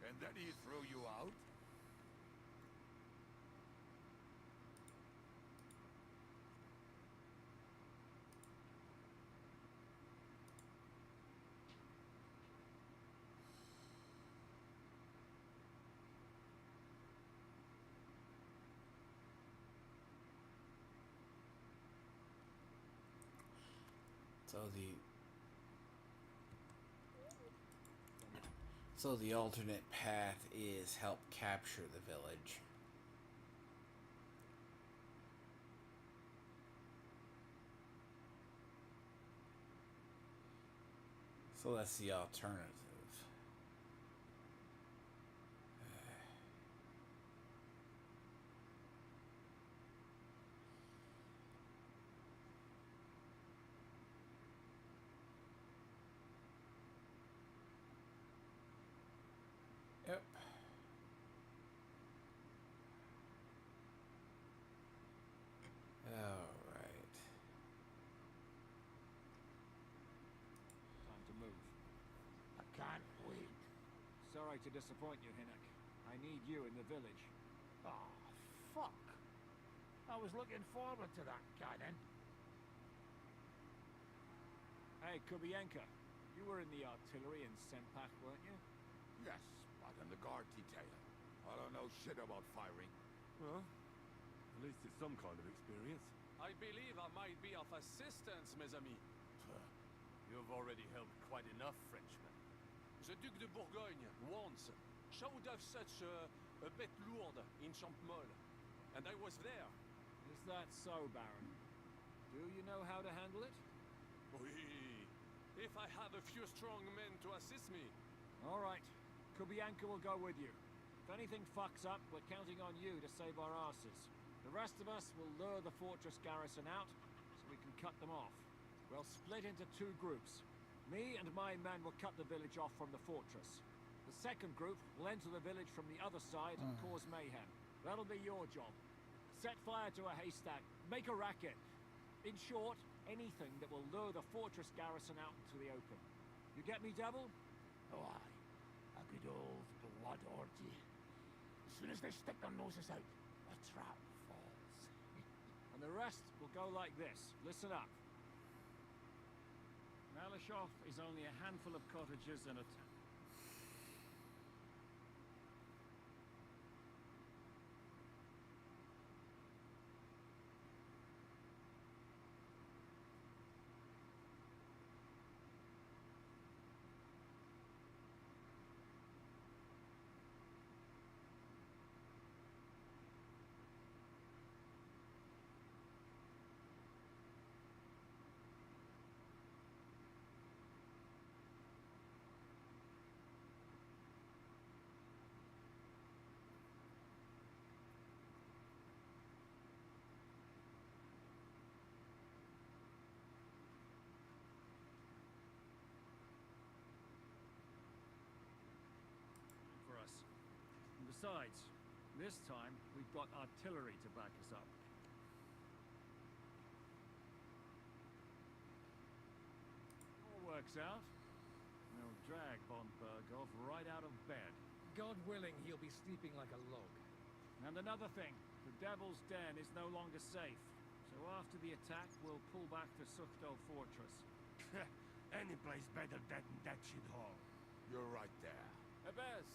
And then he threw you out? So the alternate path is help capture the village. So that's the alternative. Yep. Alright. Time to move. I can't wait. Sorry to disappoint you, Hinnock. I need you in the village. Oh, fuck. I was looking forward to that cannon. Hey, Kubienka. You were in the artillery in Sempak, weren't you? Yes, but in the guard detail. I don't know shit about firing. Well, at least it's some kind of experience. I believe I might be of assistance, mes amis. You've already helped quite enough, Frenchman. The Duc de Bourgogne once showed us such a bit lourde in Champmol, and I was there. Is that so, Baron? Do you know how to handle it? Oui. If I have a few strong men to assist me. All right. Kubianka will go with you. If anything fucks up, we're counting on you to save our asses. The rest of us will lure the fortress garrison out, so we can cut them off. We'll split into two groups. Me and my men will cut the village off from the fortress. The second group will enter the village from the other side and cause mayhem. That'll be your job. Set fire to a haystack. Make a racket. In short, anything that will lure the fortress garrison out into the open. You get me, Devil? Oh, aye. A good old blood orgy. As soon as they stick their noses out, the trap falls. And the rest will go like this. Listen up. Malashov is only a handful of cottages and a town. For us. And besides, this time we've got artillery to back us up. All works out. We'll drag von Berghoff right out of bed. God willing, he'll be sleeping like a log. And another thing, the Devil's Den is no longer safe. So after the attack, we'll pull back to Sukhto Fortress. Any place better than that shithole. You're right there. Ebes,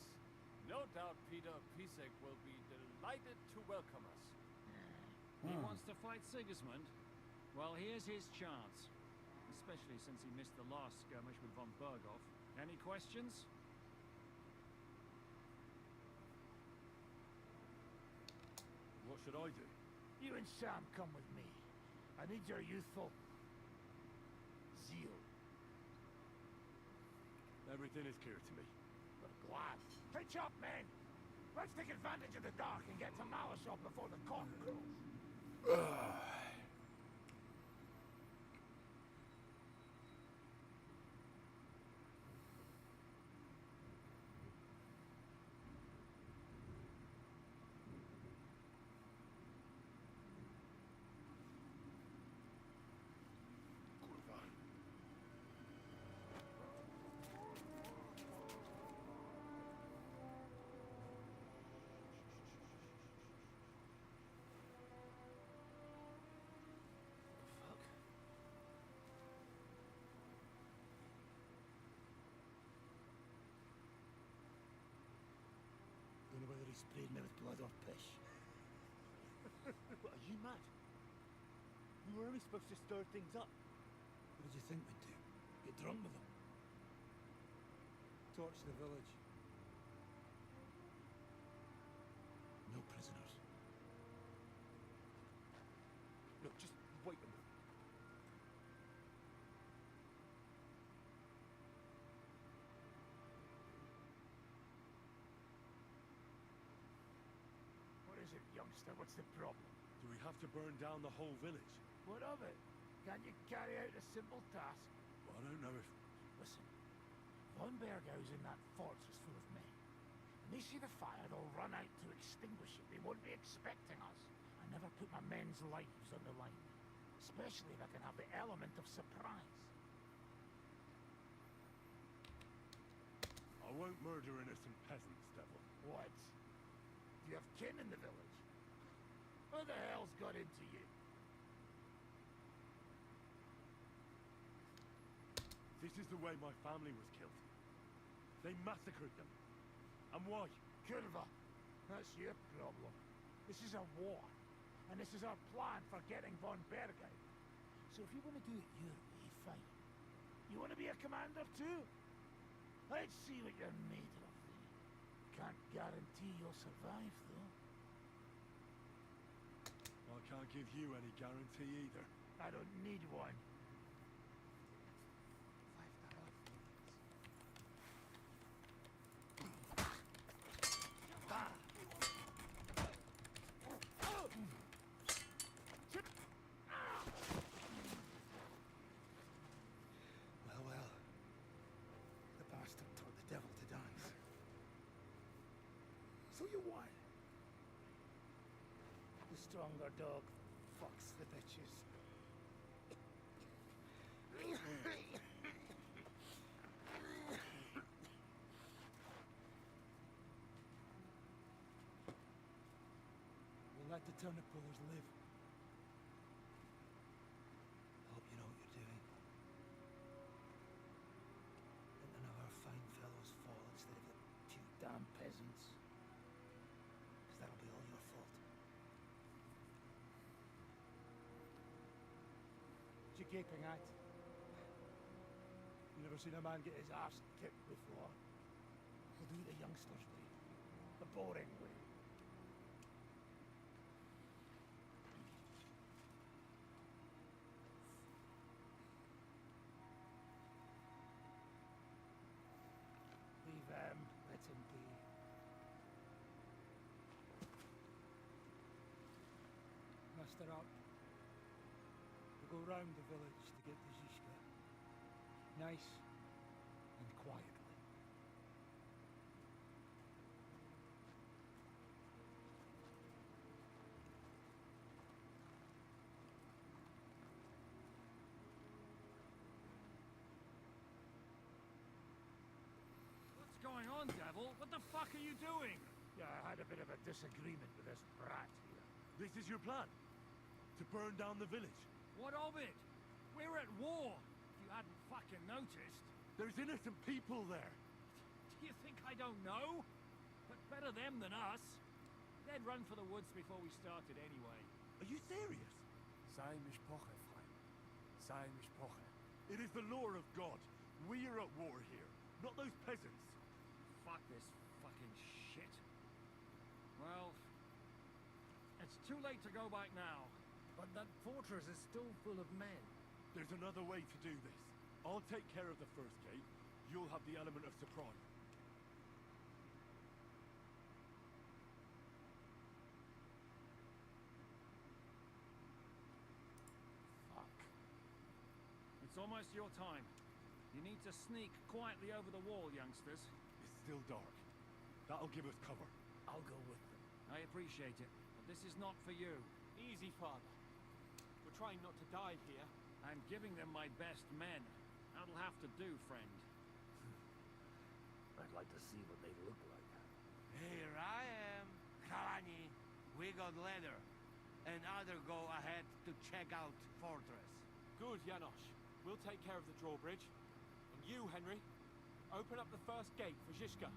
no doubt Peter Pisek will be delighted to welcome us. He wants to fight Sigismund? Well, here's his chance. Especially since he missed the last skirmish with von Berghoff. Any questions? What should I do? You and Sam come with me. I need your youthful zeal. Everything is clear to me. But glad. Pitch up, men! Let's take advantage of the dark and get to Malashop before the cock crows. Don't know whether he sprayed me with blood or piss. What, are you mad? We were only supposed to stir things up. What did you think we'd do? Get drunk with them? Torch the village. No prisoners. Look, just wait a minute. What is it, youngster? What's the problem? Do we have to burn down the whole village? What of it? Can't you carry out a simple task? Well, I don't know if... Listen, von Berghau's in that fortress full of men. When they see the fire, they'll run out to extinguish it. They won't be expecting us. I never put my men's lives on the line. Especially if I can have the element of surprise. I won't murder innocent peasants, Devil. What? Do you have kin in the village? Who the hell's got into you? This is the way my family was killed. They massacred them. And why? Curva, that's your problem. This is a war. And this is our plan for getting von Berghau. So if you want to do it your way, fine. You want to be a commander too? Let's see what you're made of. Can't guarantee you'll survive, though. I can't give you any guarantee either. I don't need one. Well. The bastard taught the devil to dance. So you won. The stronger dog fucks the bitches. We'll let the turnip pullers live. Hope you know what you're doing. Let none of our fine fellows fall instead of the few damn peasants. Because that'll be all your fault. What you gaping at? You never seen a man get his arse kicked before? We'll do it the youngsters' way. The boring way. Leave him. Let him be. Muster up. We'll go round the village to get the Zizka. Nice and quietly. What's going on, Devil? What the fuck are you doing? Yeah, I had a bit of a disagreement with this brat here. This is your plan? To burn down the village? What of it? We're at war, if you hadn't fucking noticed. There's innocent people there. Do you think I don't know? But better Better them than us. They'd run for the woods before we started anyway. Are you serious? Sei mishpoche, Freund. Sei mishpoche. It is the law of God. We are at war here, not those peasants. Fuck this fucking shit. Well, it's too late to go back now. But that fortress is still full of men. There's another way to do this. I'll take care of the first gate. You'll have the element of surprise. Fuck. It's almost your time. You need to sneak quietly over the wall, youngsters. It's still dark. That'll give us cover. I'll go with them. I appreciate it, but this is not for you. Easy, Father. We're trying not to die here. I'm giving them my best men. That'll have to do, friend. I'd like to see what they look like. Here I am. Kalani, we got leather. And other go ahead to check out fortress. Good, Janosch. We'll take care of the drawbridge. And you, Henry, open up the first gate for Zizka.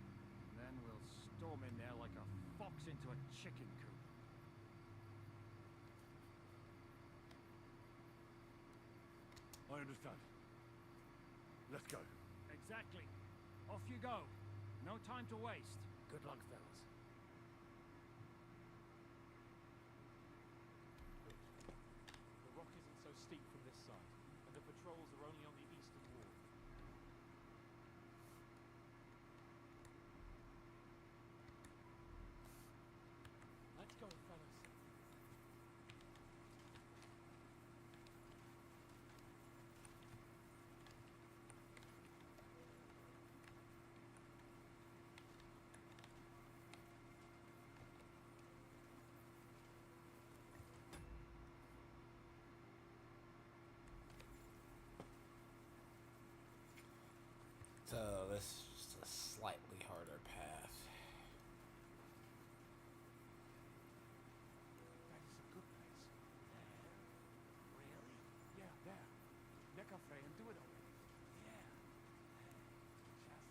Then we'll storm in there like a fox into a chicken coop. I understand. Let's go. Exactly. Off you go. No time to waste. Good luck, fellas. The rock isn't so steep from this side, and the patrols are only on the eastern wall. Let's go, fellas. So this is just a slightly harder path. That is a good place. There? Really? Yeah, there. Neckarfrey and do it already. Yeah. Just that.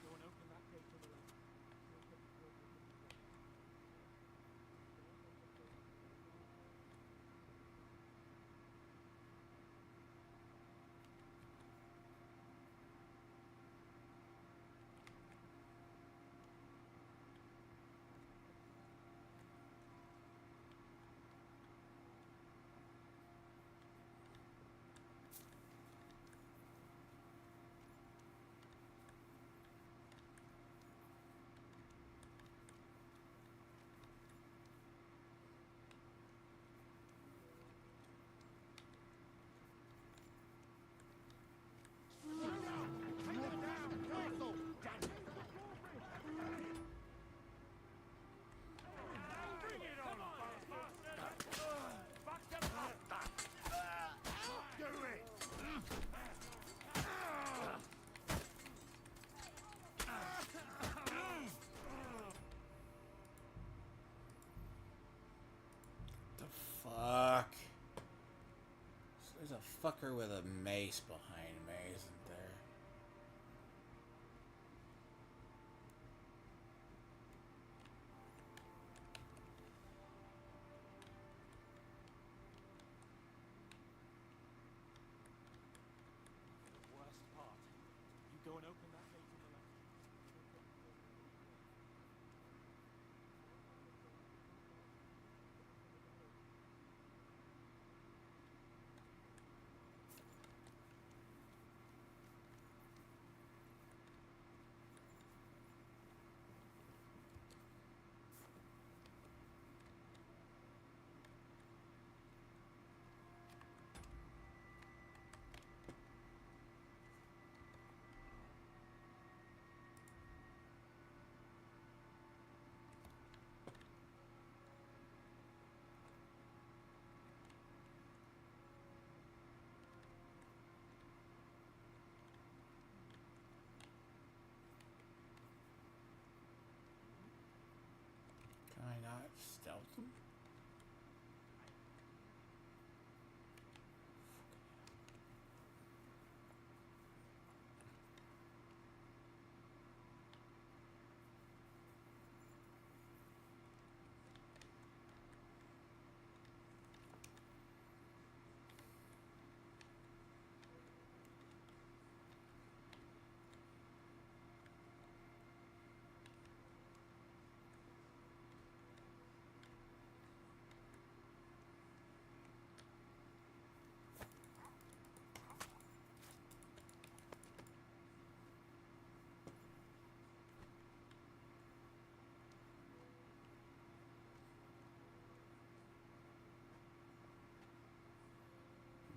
Go and open that gate to the left. Fuck. So there's a fucker with a mace behind me, isn't there? The worst part. You go and open that gate on the left.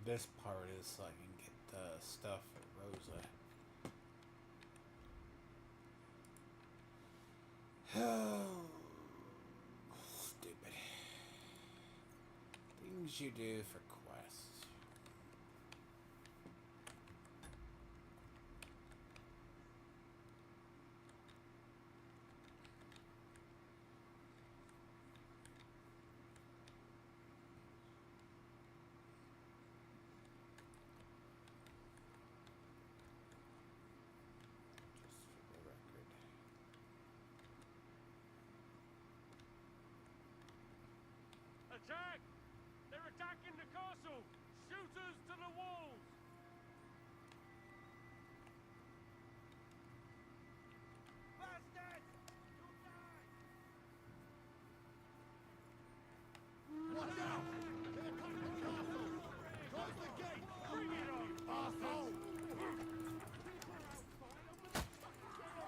this part is so I can get the stuff for Rosa. Oh, stupid. Things you do for quests. Attack! They're attacking the castle! Shooters to the walls! Bastards! Watch out! They're attacking the castle! Close the gate! Bring it on! Asshole!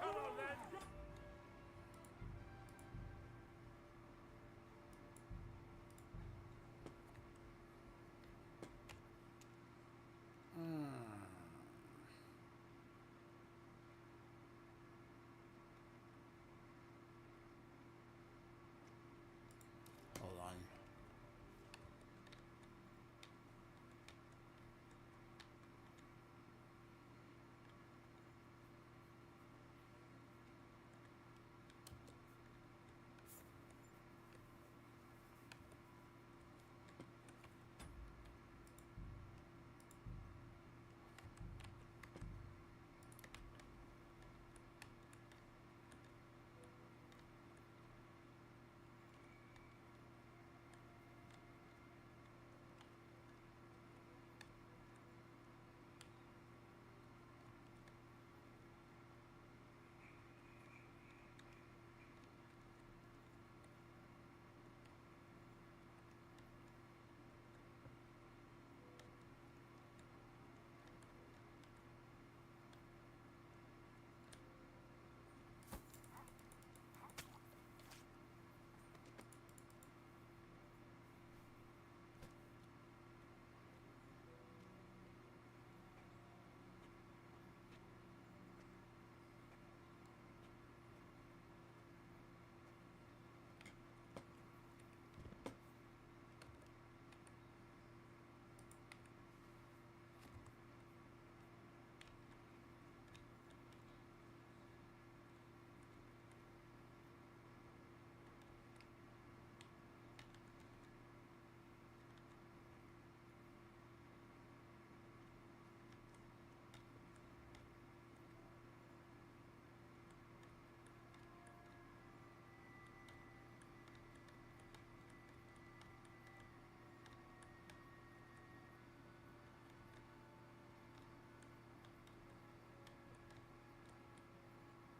Come on then! Hold on.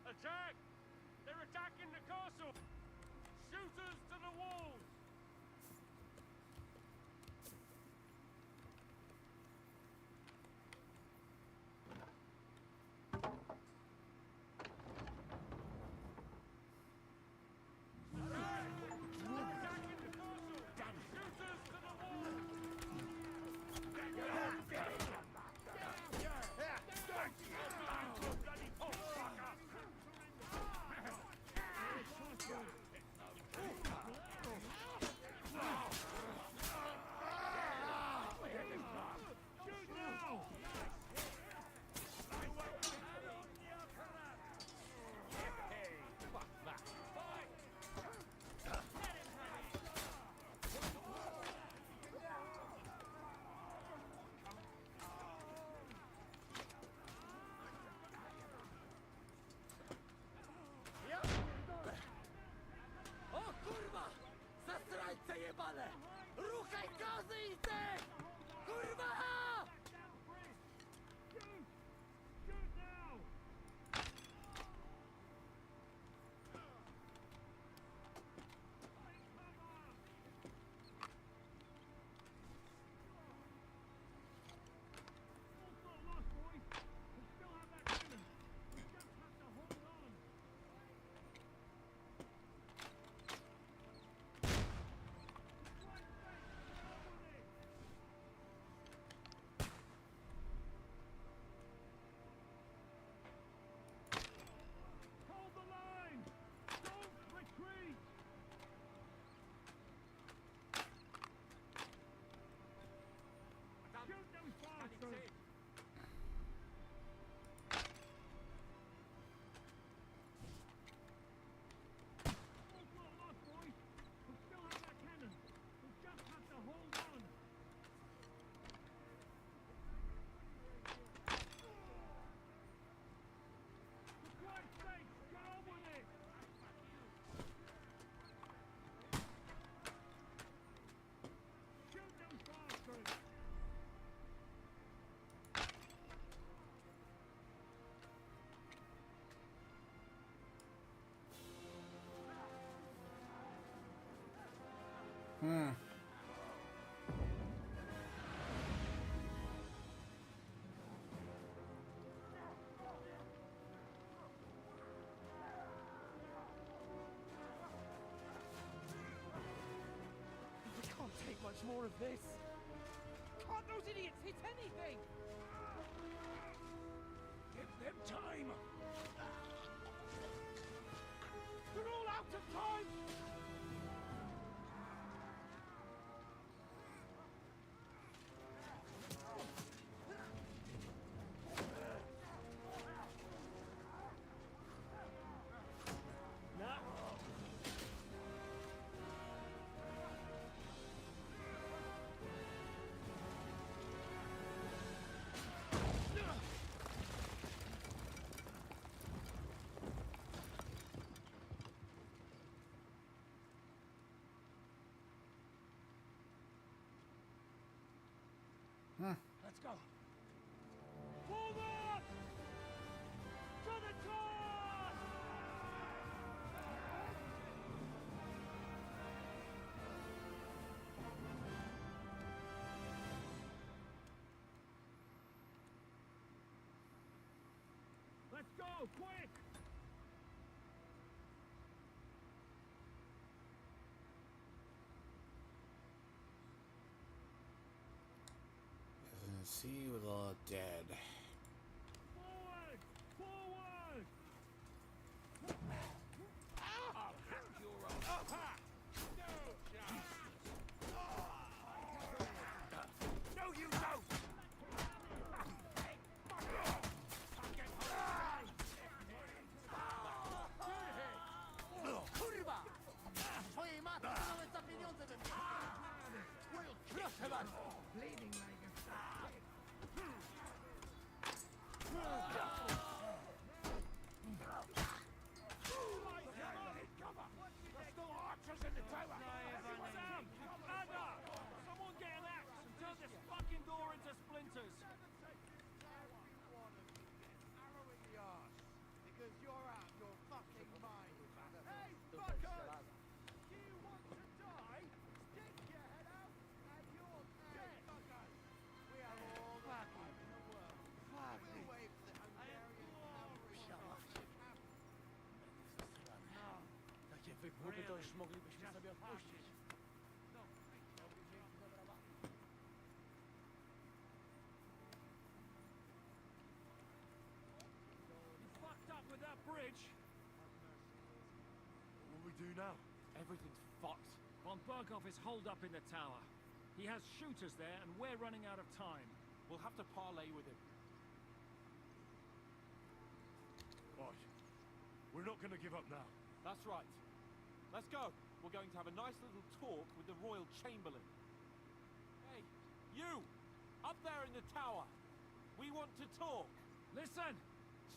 Attack! They're attacking the castle! Shooters to the walls! more of this. Can't those idiots hit anything? Give them time. They're all out of time. Let's go. Forward! To the top! Let's go, quick! Sea with all dead. Forward! Forward! No, you don't! Kurwa! Twojej matki nawet za pieniądze bym nie... Proszę bardzo! Bleeding like a fat kid. There's still archers in the tower! Sam! Anna! Someone get an axe and turn this fucking door into splinters! Arrow in the arse. Because you're out your fucking mind. Hey, fuckers! Do you want to die? Stick your head out and you're dead. Fuckers! We have all the time in the world. We'll wait for the Hungarian cavalry. Takie wygłupy to już moglibyśmy sobie odpuścić. You fucked up with that bridge! What will we do now? Everything's fucked. Von Berghoff is holed up in the tower. He has shooters there, and we're running out of time. We'll have to parley with him. Right. We're not going to give up now. That's right. Let's go. We're going to have a nice little talk with the Royal Chamberlain. Hey, you! Up there in the tower! We want to talk! Listen!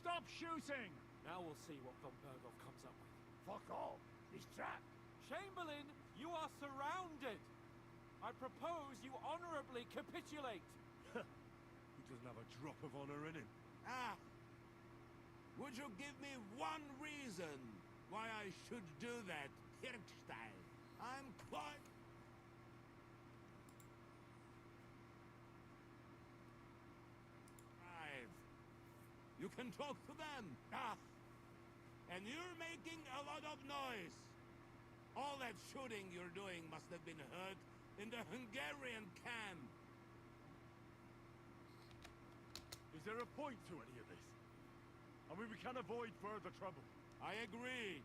Stop shooting! Now we'll see what von Berghoff comes up with. Fuck off! He's trapped! Chamberlain, you are surrounded! I propose you honorably capitulate! He doesn't have a drop of honor in him. Ah! Would you give me one reason why I should do that, Kirchstein? I'm quite... Five. You can talk to them. Ah! And you're making a lot of noise. All that shooting you're doing must have been heard in the Hungarian camp. Is there a point to any of this? I mean, we can avoid further trouble. I agree.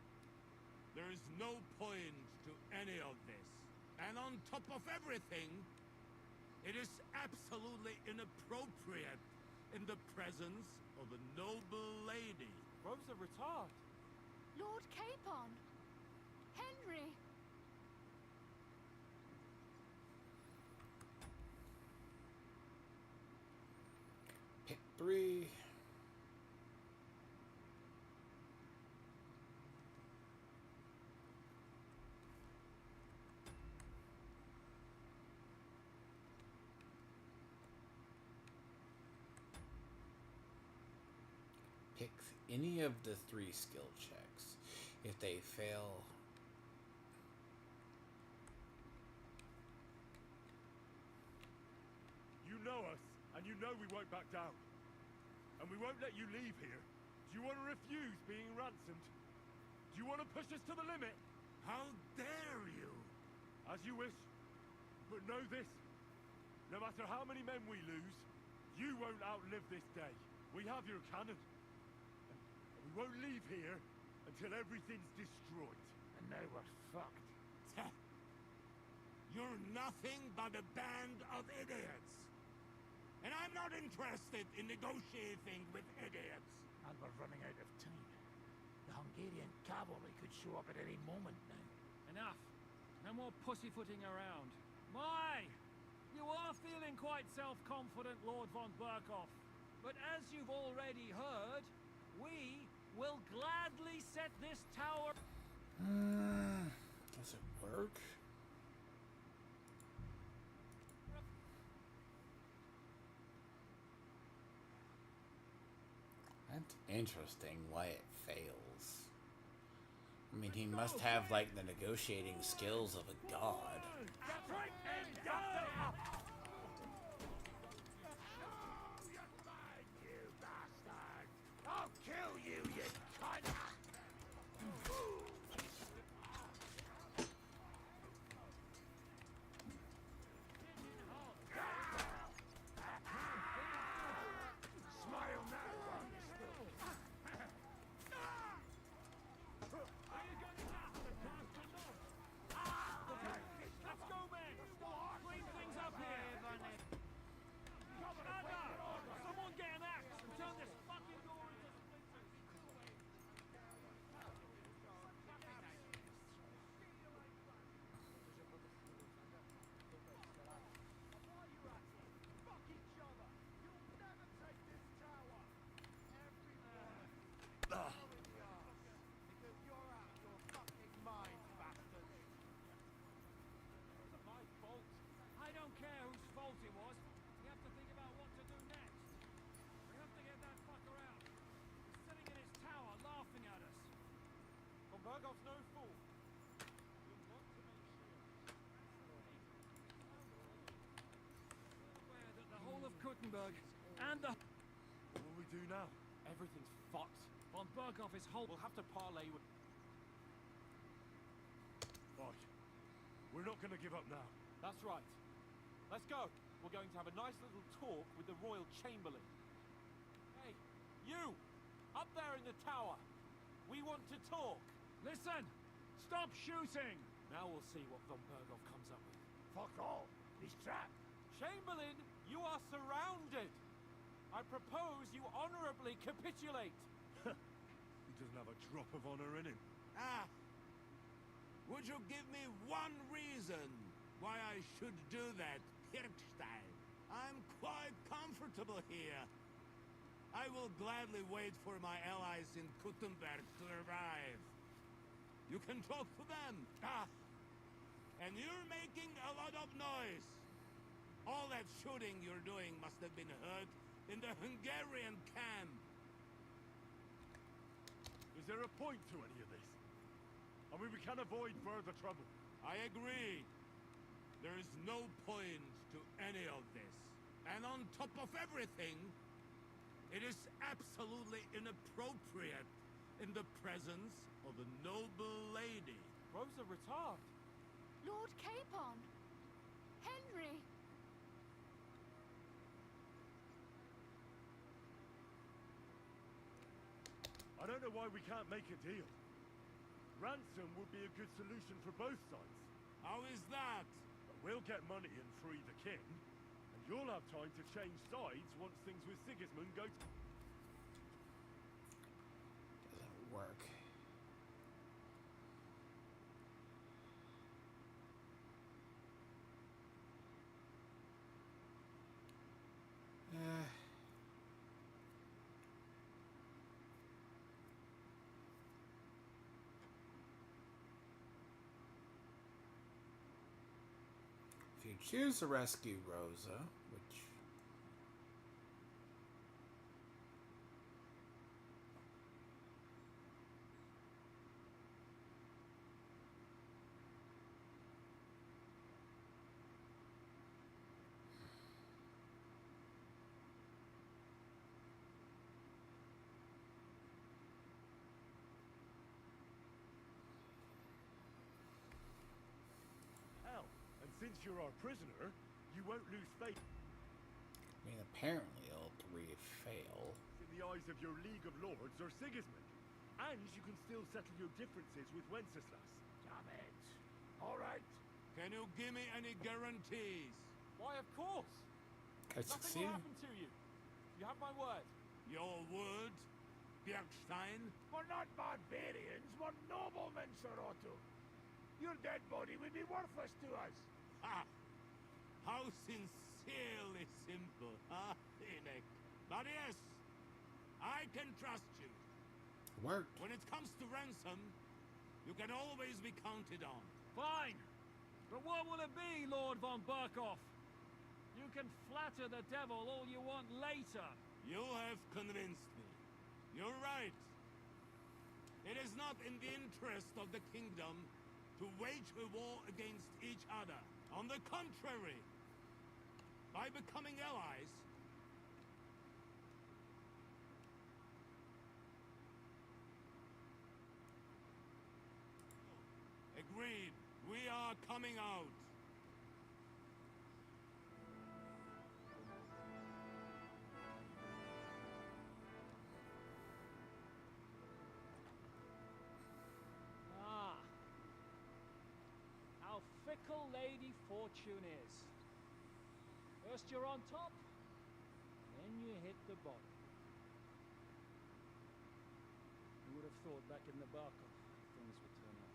There is no point to any of this. And on top of everything, it is absolutely inappropriate in the presence of a noble lady. Rosa retard. Lord Capon! Henry! Pick 3. Pick any of the 3 skill checks. If they fail, You know us, and you know we won't back down. And we won't let you leave here. Do you want to refuse being ransomed? Do you want to push us to the limit? How dare you? As you wish. But know this. No matter how many men we lose, you won't outlive this day. We have your cannon. And we won't leave here until everything's destroyed. And now we're fucked. You're nothing but a band of idiots. And I'm not interested in negotiating with idiots. And we're running out of time. The Hungarian cavalry could show up at any moment now. Enough. No more pussyfooting around. My! You are feeling quite self-confident, Lord von Berkhoff. But as you've already heard, we will gladly set this tower... Does it work? That's interesting why it fails. I mean, he must have, like, the negotiating skills of a god. That's right, and up! You bastard! I'll kill you, you cunt! Smile now while you still can. Let's go, men! Clean things up here! Someone get an axe and turn this fucking door into splinters! My fault. I don't care whose fault it was. We have to think about what to do next. We have to get that fucker out. He's sitting in his tower laughing at us. Von Berghoff's no fool. Aware that the whole of Kuttenberg and the... What will we do now? Everything's fucked. Von Berghoff is whole... We'll have to parley with... Right. We're not going to give up now. That's right. Let's go. We're going to have a nice little talk with the Royal Chamberlain. Hey, you! Up there in the tower! We want to talk! Listen! Stop shooting! Now we'll see what Von Berghoff comes up with. Fuck all. He's trapped. Chamberlain, you are surrounded! I propose you honorably capitulate! He doesn't have a drop of honor in him. Ah! Would you give me one reason why I should do that, Kirkstein? I'm quite comfortable here. I will gladly wait for my allies in Kuttenberg to arrive. You can talk to them. Ah! And you're making a lot of noise. All that shooting you're doing must have been heard in the Hungarian camp. Is there a point to any of this? I mean, we can avoid further trouble. I agree. There is no point to any of this. And on top of everything, it is absolutely inappropriate in the presence of a noble lady. Rosa Retard. Lord Capon! Henry! I don't know why we can't make a deal. Ransom would be a good solution for both sides. How is that? We'll get money and free the king, and you'll have time to change sides once things with Sigismund go... Doesn't work. If you choose to rescue Rosa, which... Hell, and Since you're our prisoner, you won't lose faith I mean, apparently all three fail. in the eyes of your League of Lords or Sigismund. And you can still settle your differences with Wenceslas. Damn it. All right. Can you give me any guarantees? Why, of course. I Nothing succeed. will happen to you. You have my word. Your word, Bjergstein? We're not barbarians, we're noblemen, Sir Otto. Your dead body would be worthless to us. Ha! How sincerely simple, huh, Enoch? But yes, I can trust you. Worked. When it comes to ransom, you can always be counted on. Fine. But what will it be, Lord von Burkhoff? You can flatter the devil all you want later. You have convinced me. You're right. It is not in the interest of the kingdom to wage a war against each other. On the contrary, by becoming allies, agreed. We are coming out. Ah. How fickle Lady Fortune is. First you're on top, then you hit the bottom. Who would have thought back in the Barkov things would turn out?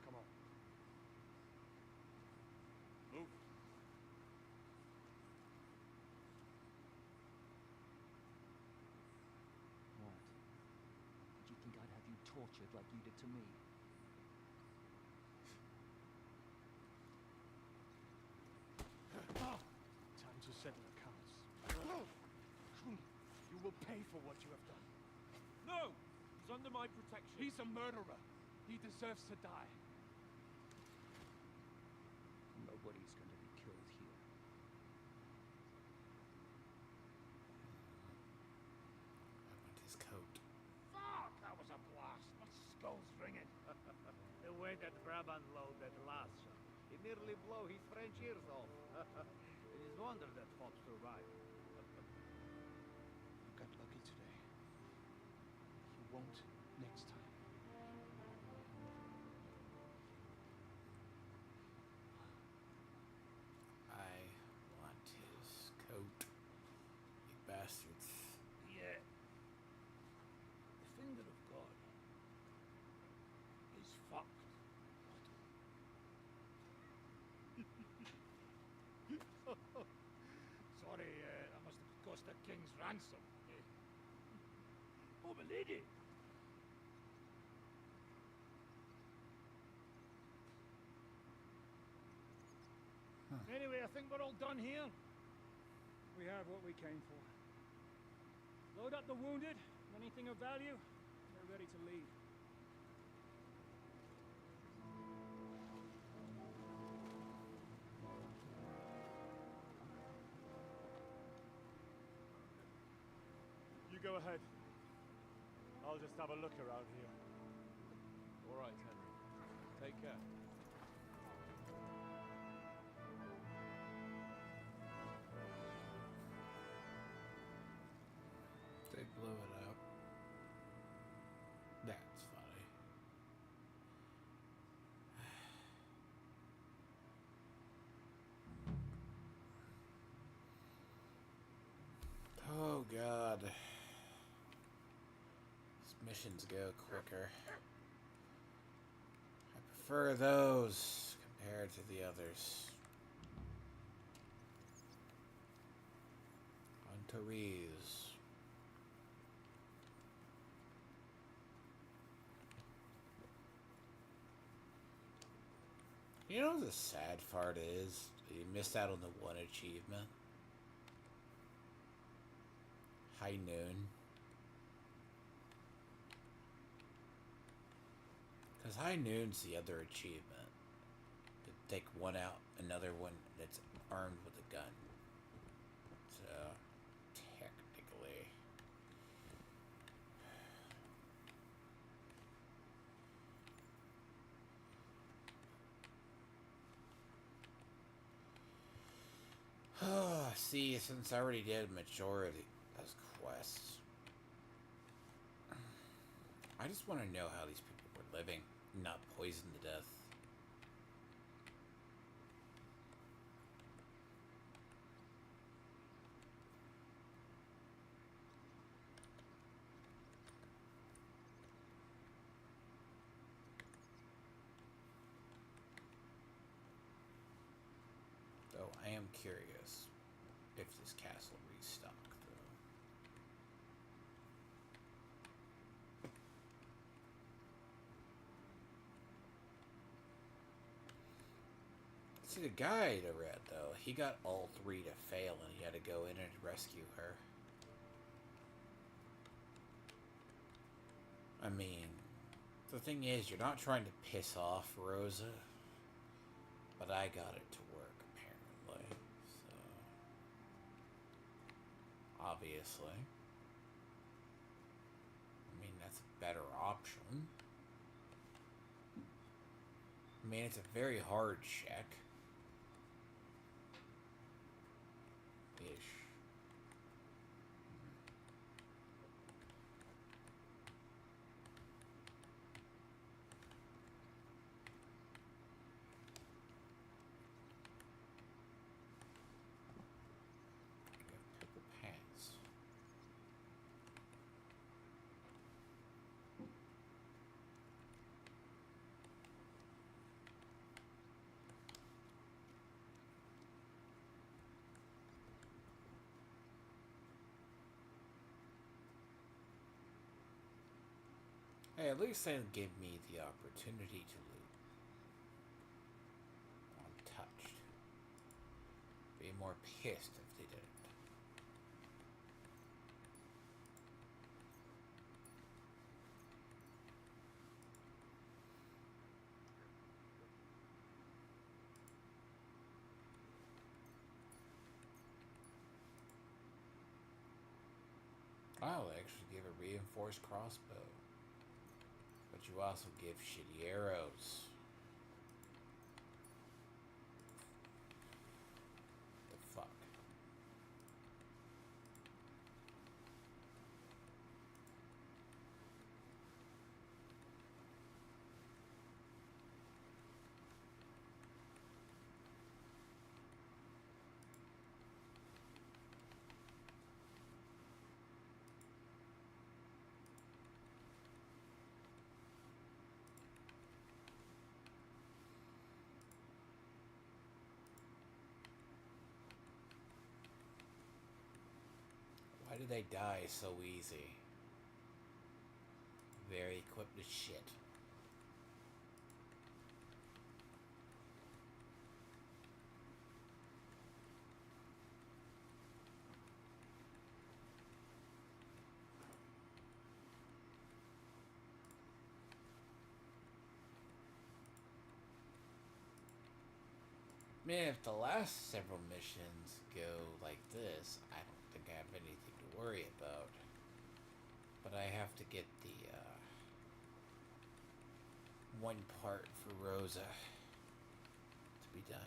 Come on. Move. What? Did you think I'd have you tortured like you did to me? Time to settle accounts. You will pay for what you have done. No! He's under my protection. He's a murderer. He deserves to die. Nobody's going to be killed here. I want his coat. Fuck! That was a blast. My skull's ringing. The way that Brabant load that last shot, it nearly blow his French ears off. It is wonder that Fox survived. You got lucky today. You won't next time. I want his coat. You bastards. Yeah. The finger of God is fucked. Sorry, I must have cost the king's ransom. Oh, my lady. Anyway, I think we're all done here. We have what we came for. Load up the wounded. Anything of value, we're ready to leave. You go ahead. I'll just have a look around here. All right, Henry. Take care. They blew it up. That's funny. Oh god. These missions go quicker. I prefer those compared to the others. On Therese. You know what the sad part is? You missed out on the one achievement. High noon. Because high noon's the other achievement. To take one out, another one that's armed with a gun. So, technically. See, since I already did majority of those quests, I just want to know how these people were living, not poisoned to death. Though I am curious if this castle restocked, though. See, the guide I read, though, he got all three to fail and he had to go in and rescue her. I mean, the thing is, you're not trying to piss off Rosa, but I got it to work, apparently, so... Obviously. I mean, that's a better option. I mean, it's a very hard check. Ish. Purple pants. Hey, at least they'll give me the opportunity to loot. Untouched. Be more pissed if they didn't. Oh, they actually give a reinforced crossbow. But you also give shitty arrows. The fuck? Why do they die so easy? Very equipped as shit. Man, if the last several missions go like this, I don't think I have anything to worry about. But I have to get the, one part for Rosa to be done.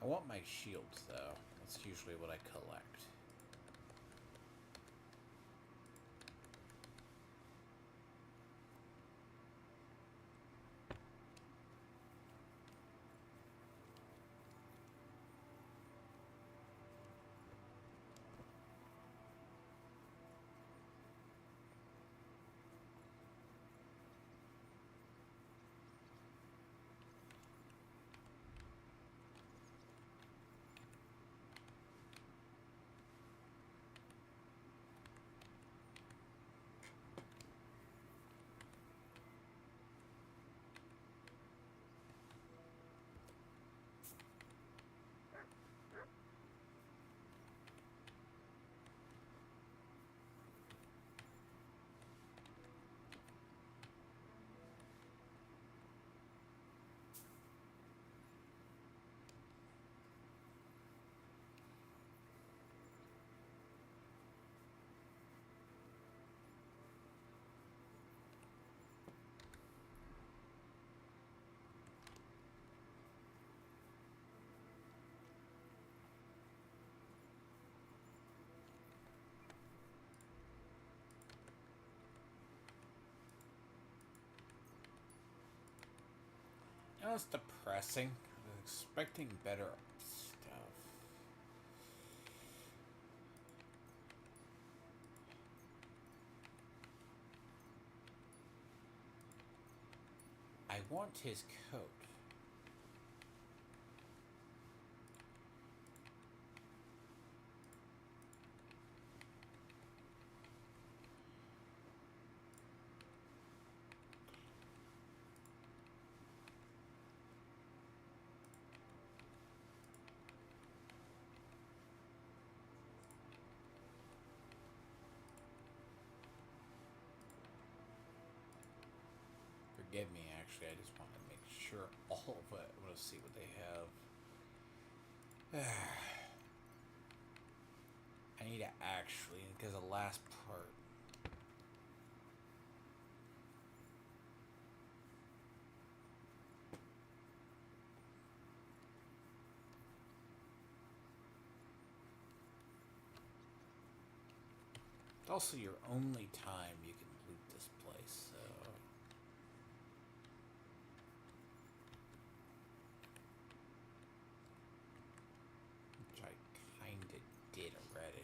I want my shields, though. That's usually what I collect. You know, it's depressing. I was expecting better stuff. I want his coat. Forgive me, actually, I just want to make sure all of it. I want to see what they have. I need to actually, because the last part. It's also your only time you can loot this place, so. Which I kinda did already.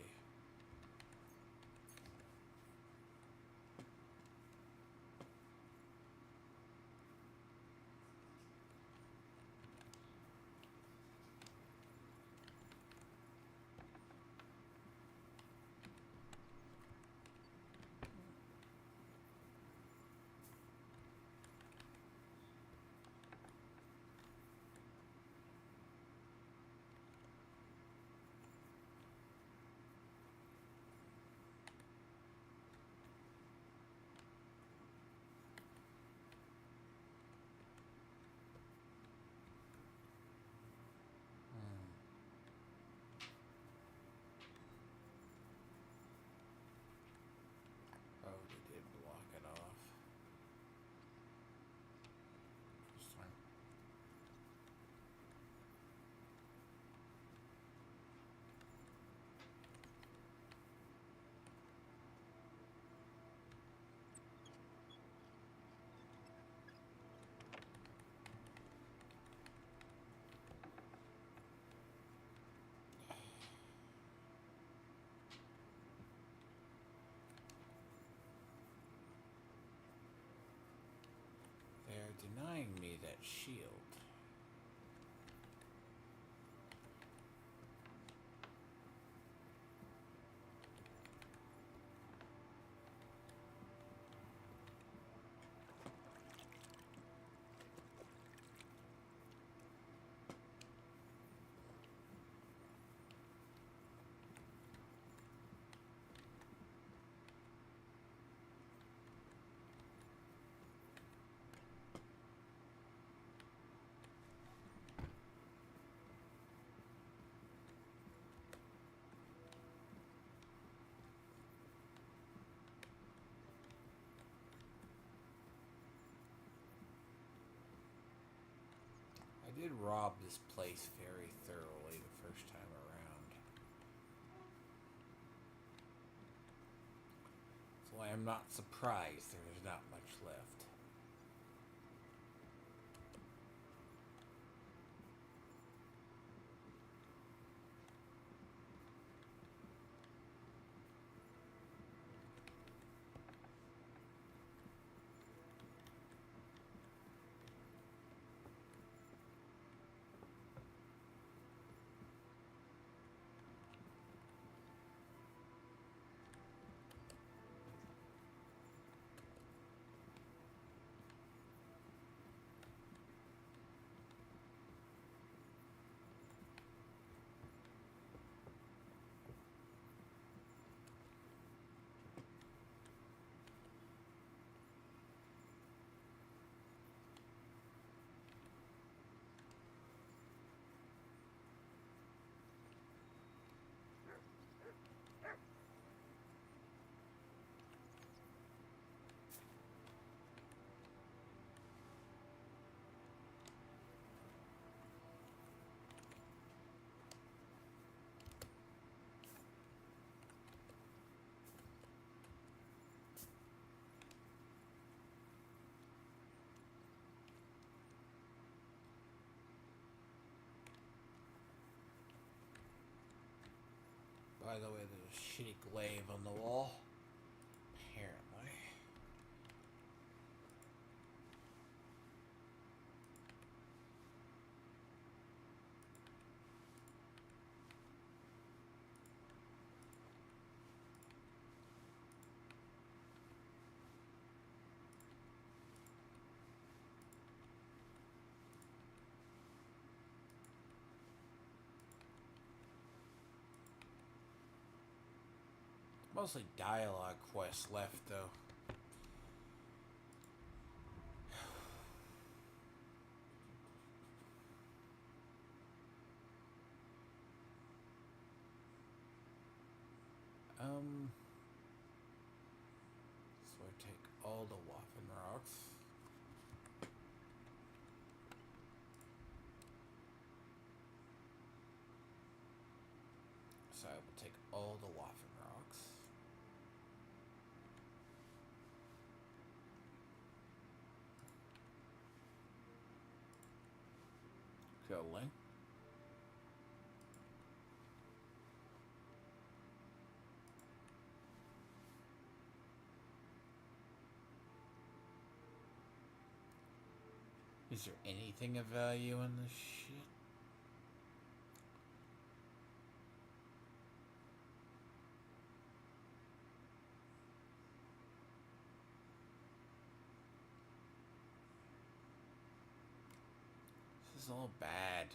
Oh, they did block it off. Interesting. They're denying me that shield. I did rob this place very thoroughly the first time around. So I am not surprised there's not much left. By the way, there's a shitty glaive on the wall. Apparently. Mostly dialogue quests left, though. So I take all the Waffen rocks. So I will take all the Waffen rocks. Killing. Is there anything of value in this shit? This is all bad.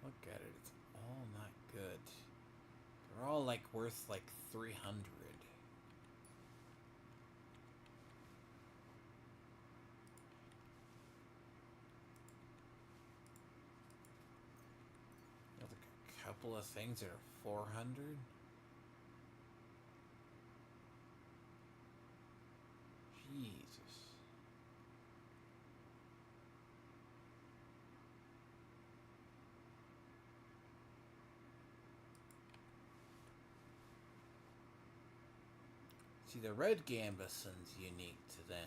Look at it, it's all not good. They're all like worth like 300. There's like a couple of things that are 400. Jesus. See, the red gambeson's unique to them.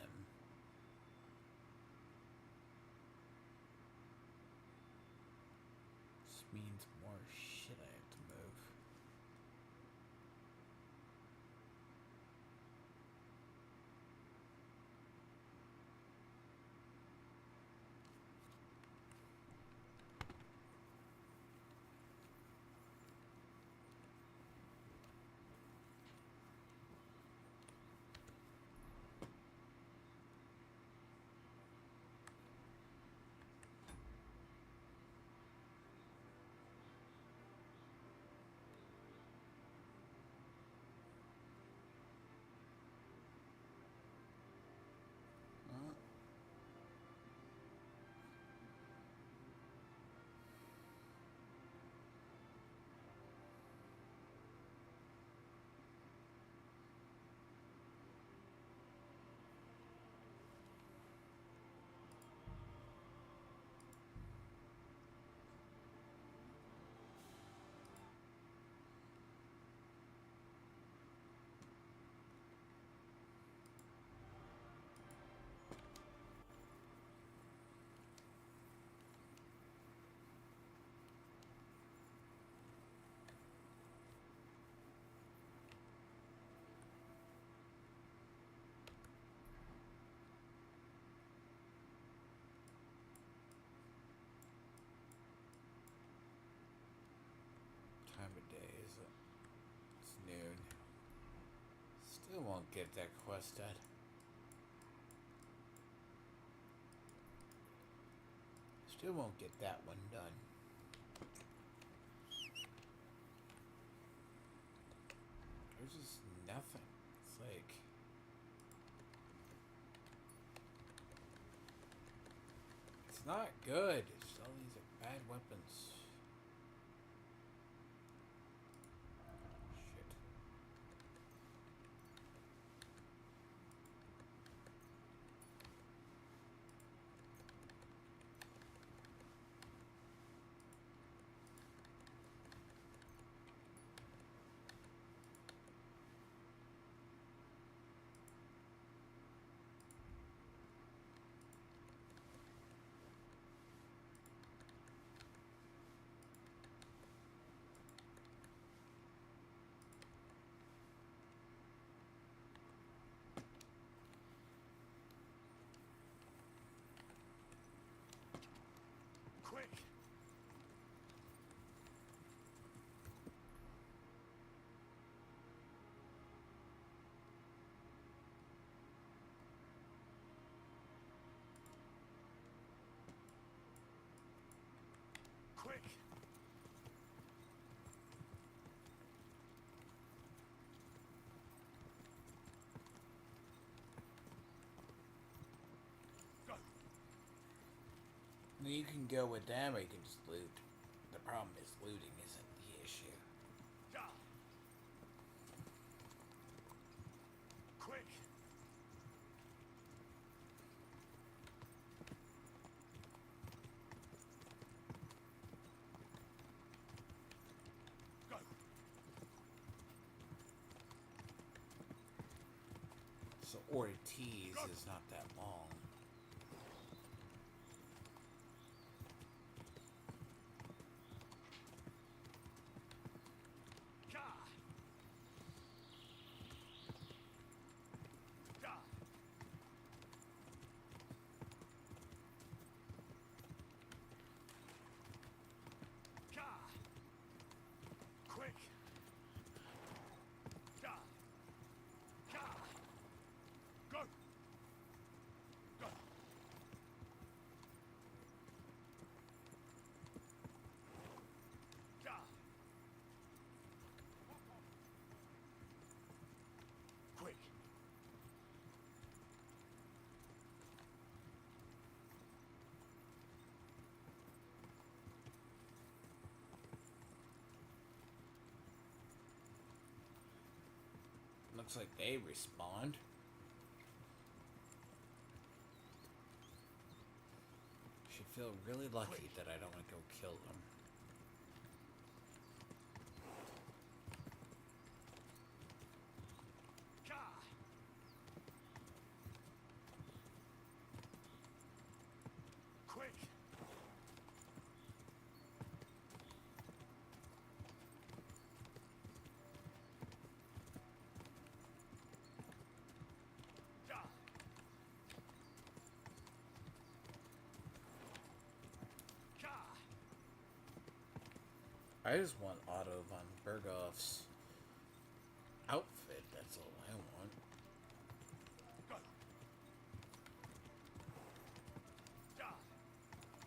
This means more shit I have to move. Time of day is it? It's noon. Still won't get that quest done. Still won't get that one done. There's just nothing. It's like it's not good. It's all these are bad weapons. Shit. You can go with them or you can just loot. The problem is looting isn't the issue. Quick! Go! So Ortiz is not that long. Quick! Go! Go! Go! Quick! Looks like they respawned. Should feel really lucky that I don't want to go kill them. Quick! I just want Otto von Berghoff's outfit. That's all I want.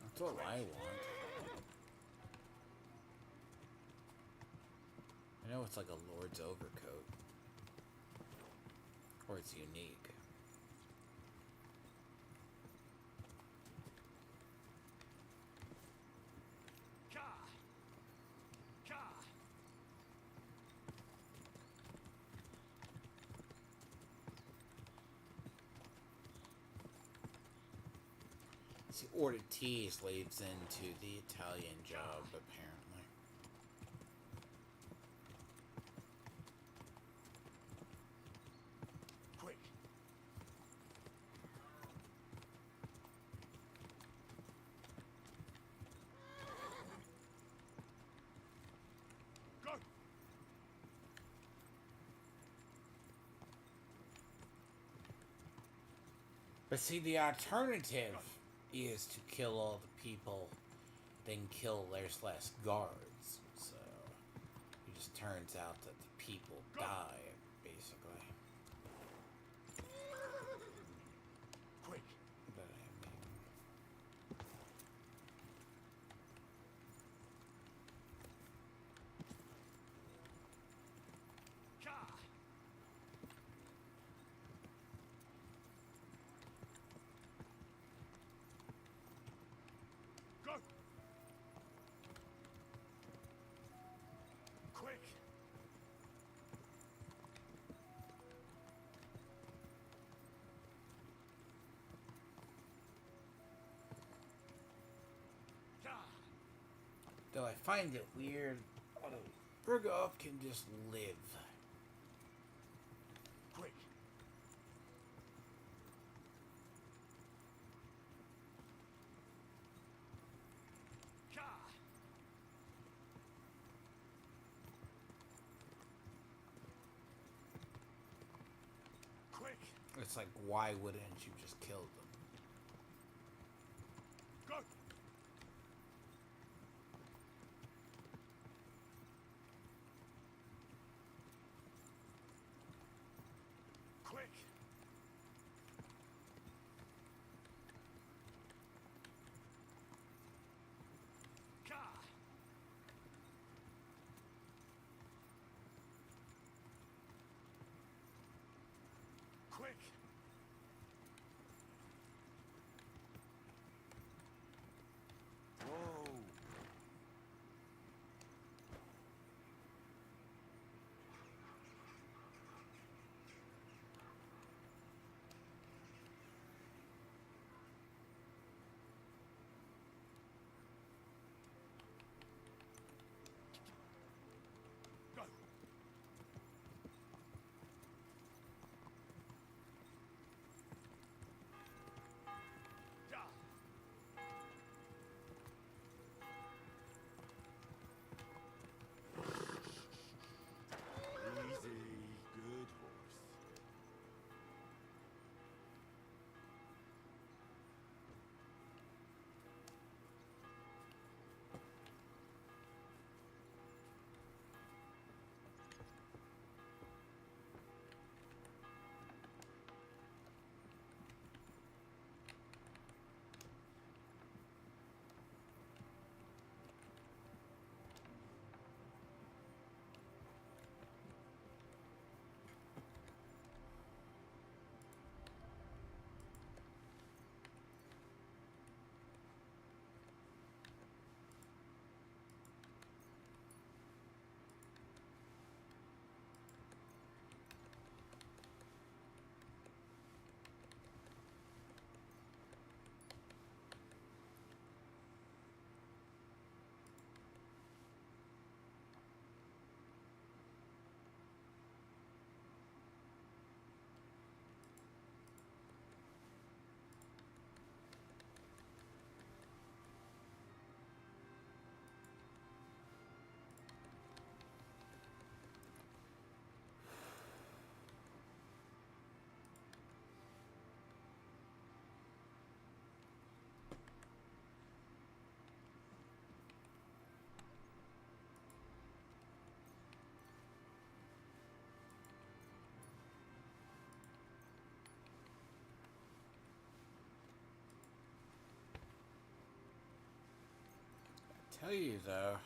That's all I want. I know it's like a lord's overcoat. Or it's unique. See, Ortiz leads into the Italian job, apparently. Quick! Go! But see, the alternative is to kill all the people, then kill there's less guards. So it just turns out that the people die, basically. Quick! But I mean, Go! Quick! though I find it weird, Berghoff can just live. Quick! Quick! It's like, why wouldn't you just kill them? Go! Quick! Quick! tell you though.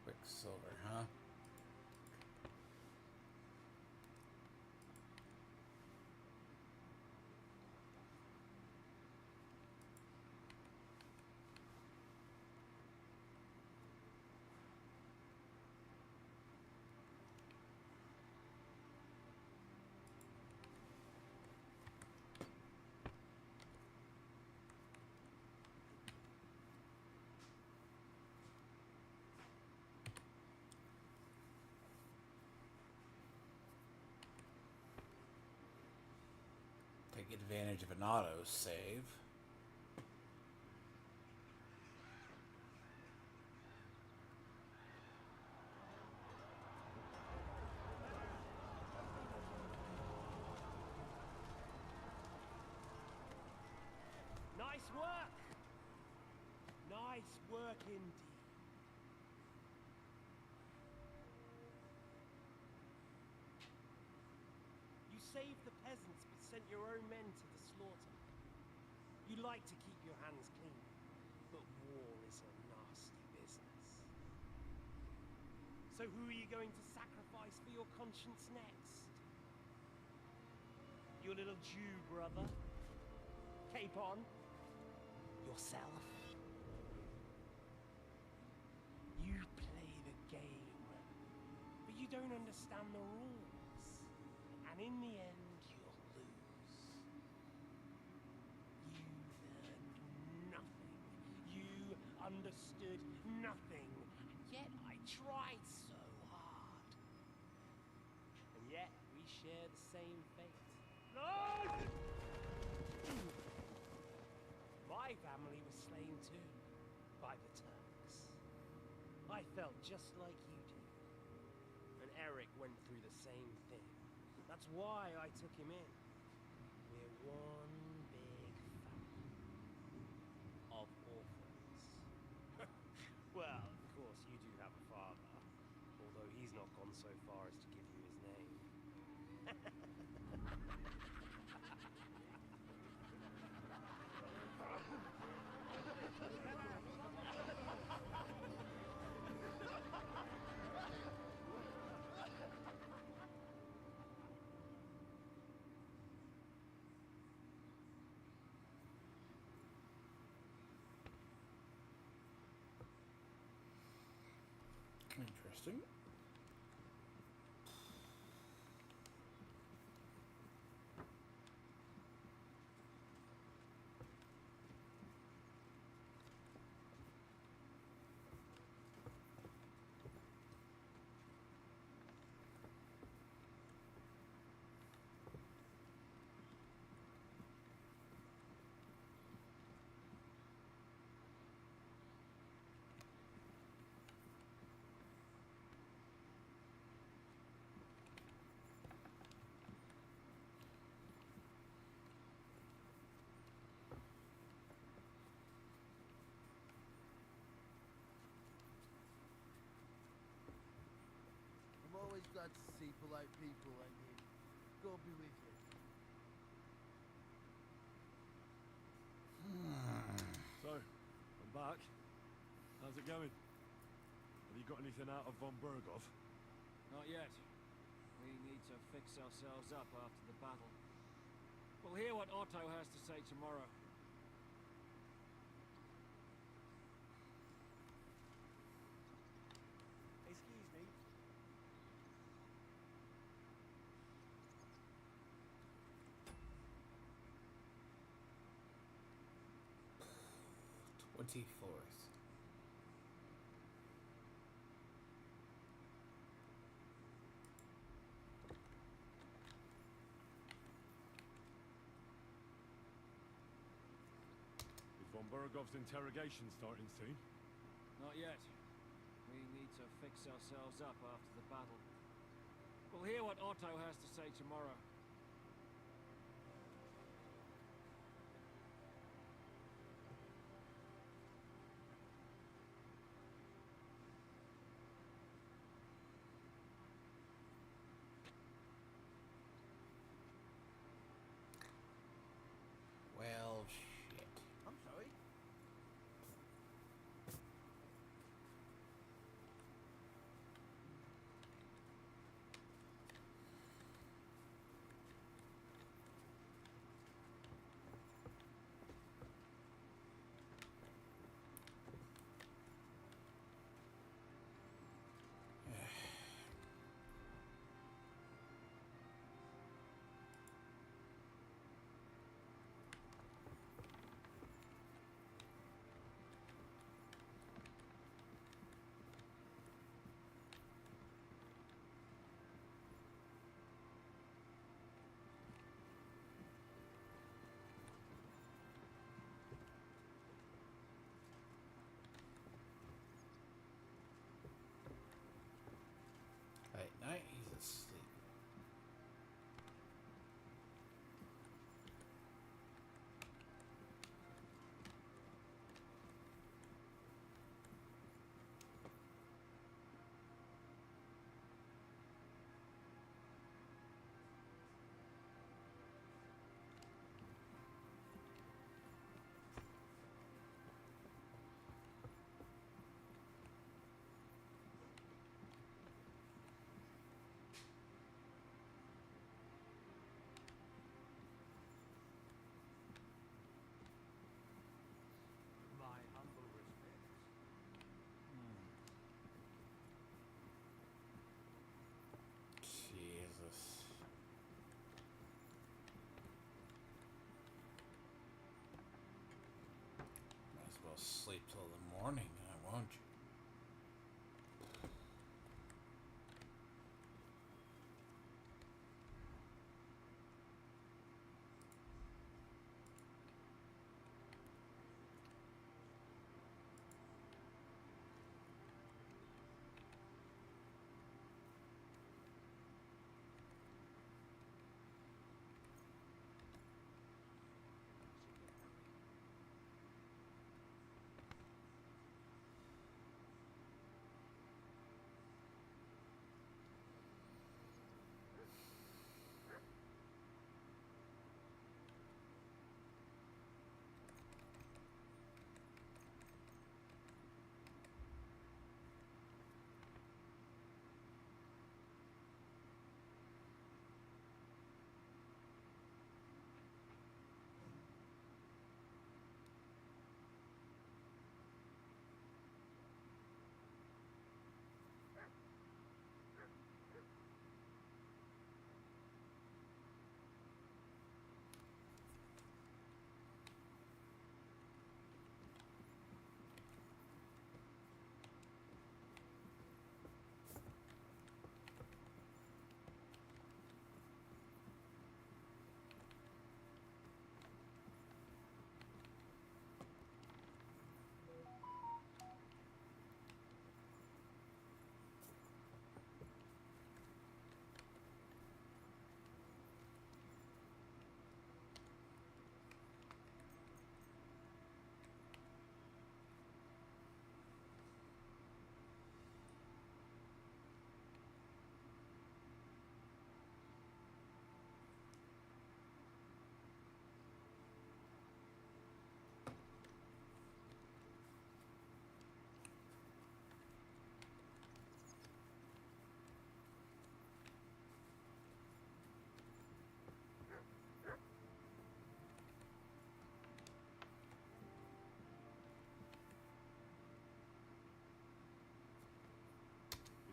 Quicksilver, huh? Take advantage of an auto save. Nice work! Nice work indeed. You saved the peasants but sent your own men to the slaughter. You like to keep your hands clean, but war is a nasty business. So who are you going to sacrifice for your conscience next? Your little Jew brother? Capon? Yourself? You play the game, but you don't understand the rules. And in the end, you'll lose. You learned nothing. You understood nothing. And yet I tried so hard. And yet we share the same fate. Lord! My family was slain too, by the Turks. I felt just like you do. And Eric went through the same thing. That's why I took him in. We're one big family of orphans. Well, of course you do have a father, although he's not gone so far as to give you his name. Interesting. I'm always glad to see polite people like you. God be with you. So, I'm back. How's it going? Have you got anything out of von Bergov? Not yet. We need to fix ourselves up after the battle. We'll hear what Otto has to say tomorrow. Excuse me. '24th. Is von Bergov's interrogation starting soon? Not yet. We need to fix ourselves up after the battle. We'll hear what Otto has to say tomorrow. Well, shit. I'm sorry. At night, he's asleep. My humble respects. Jesus. Might as well sleep till the morning, won't you?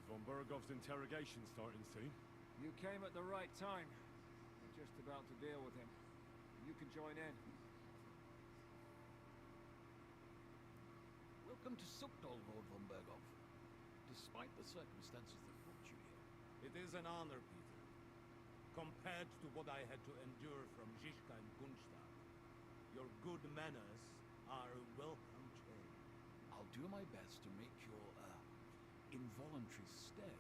Von Bergov's interrogation starting soon? You came at the right time. We're just about to deal with him. You can join in. Welcome to Sukdal, Lord von Bergov. Despite the circumstances that brought you here. It is an honor, Peter. Compared to what I had to endure from Zizka and Gunstad, your good manners are a welcome change. I'll do my best to make your involuntary stay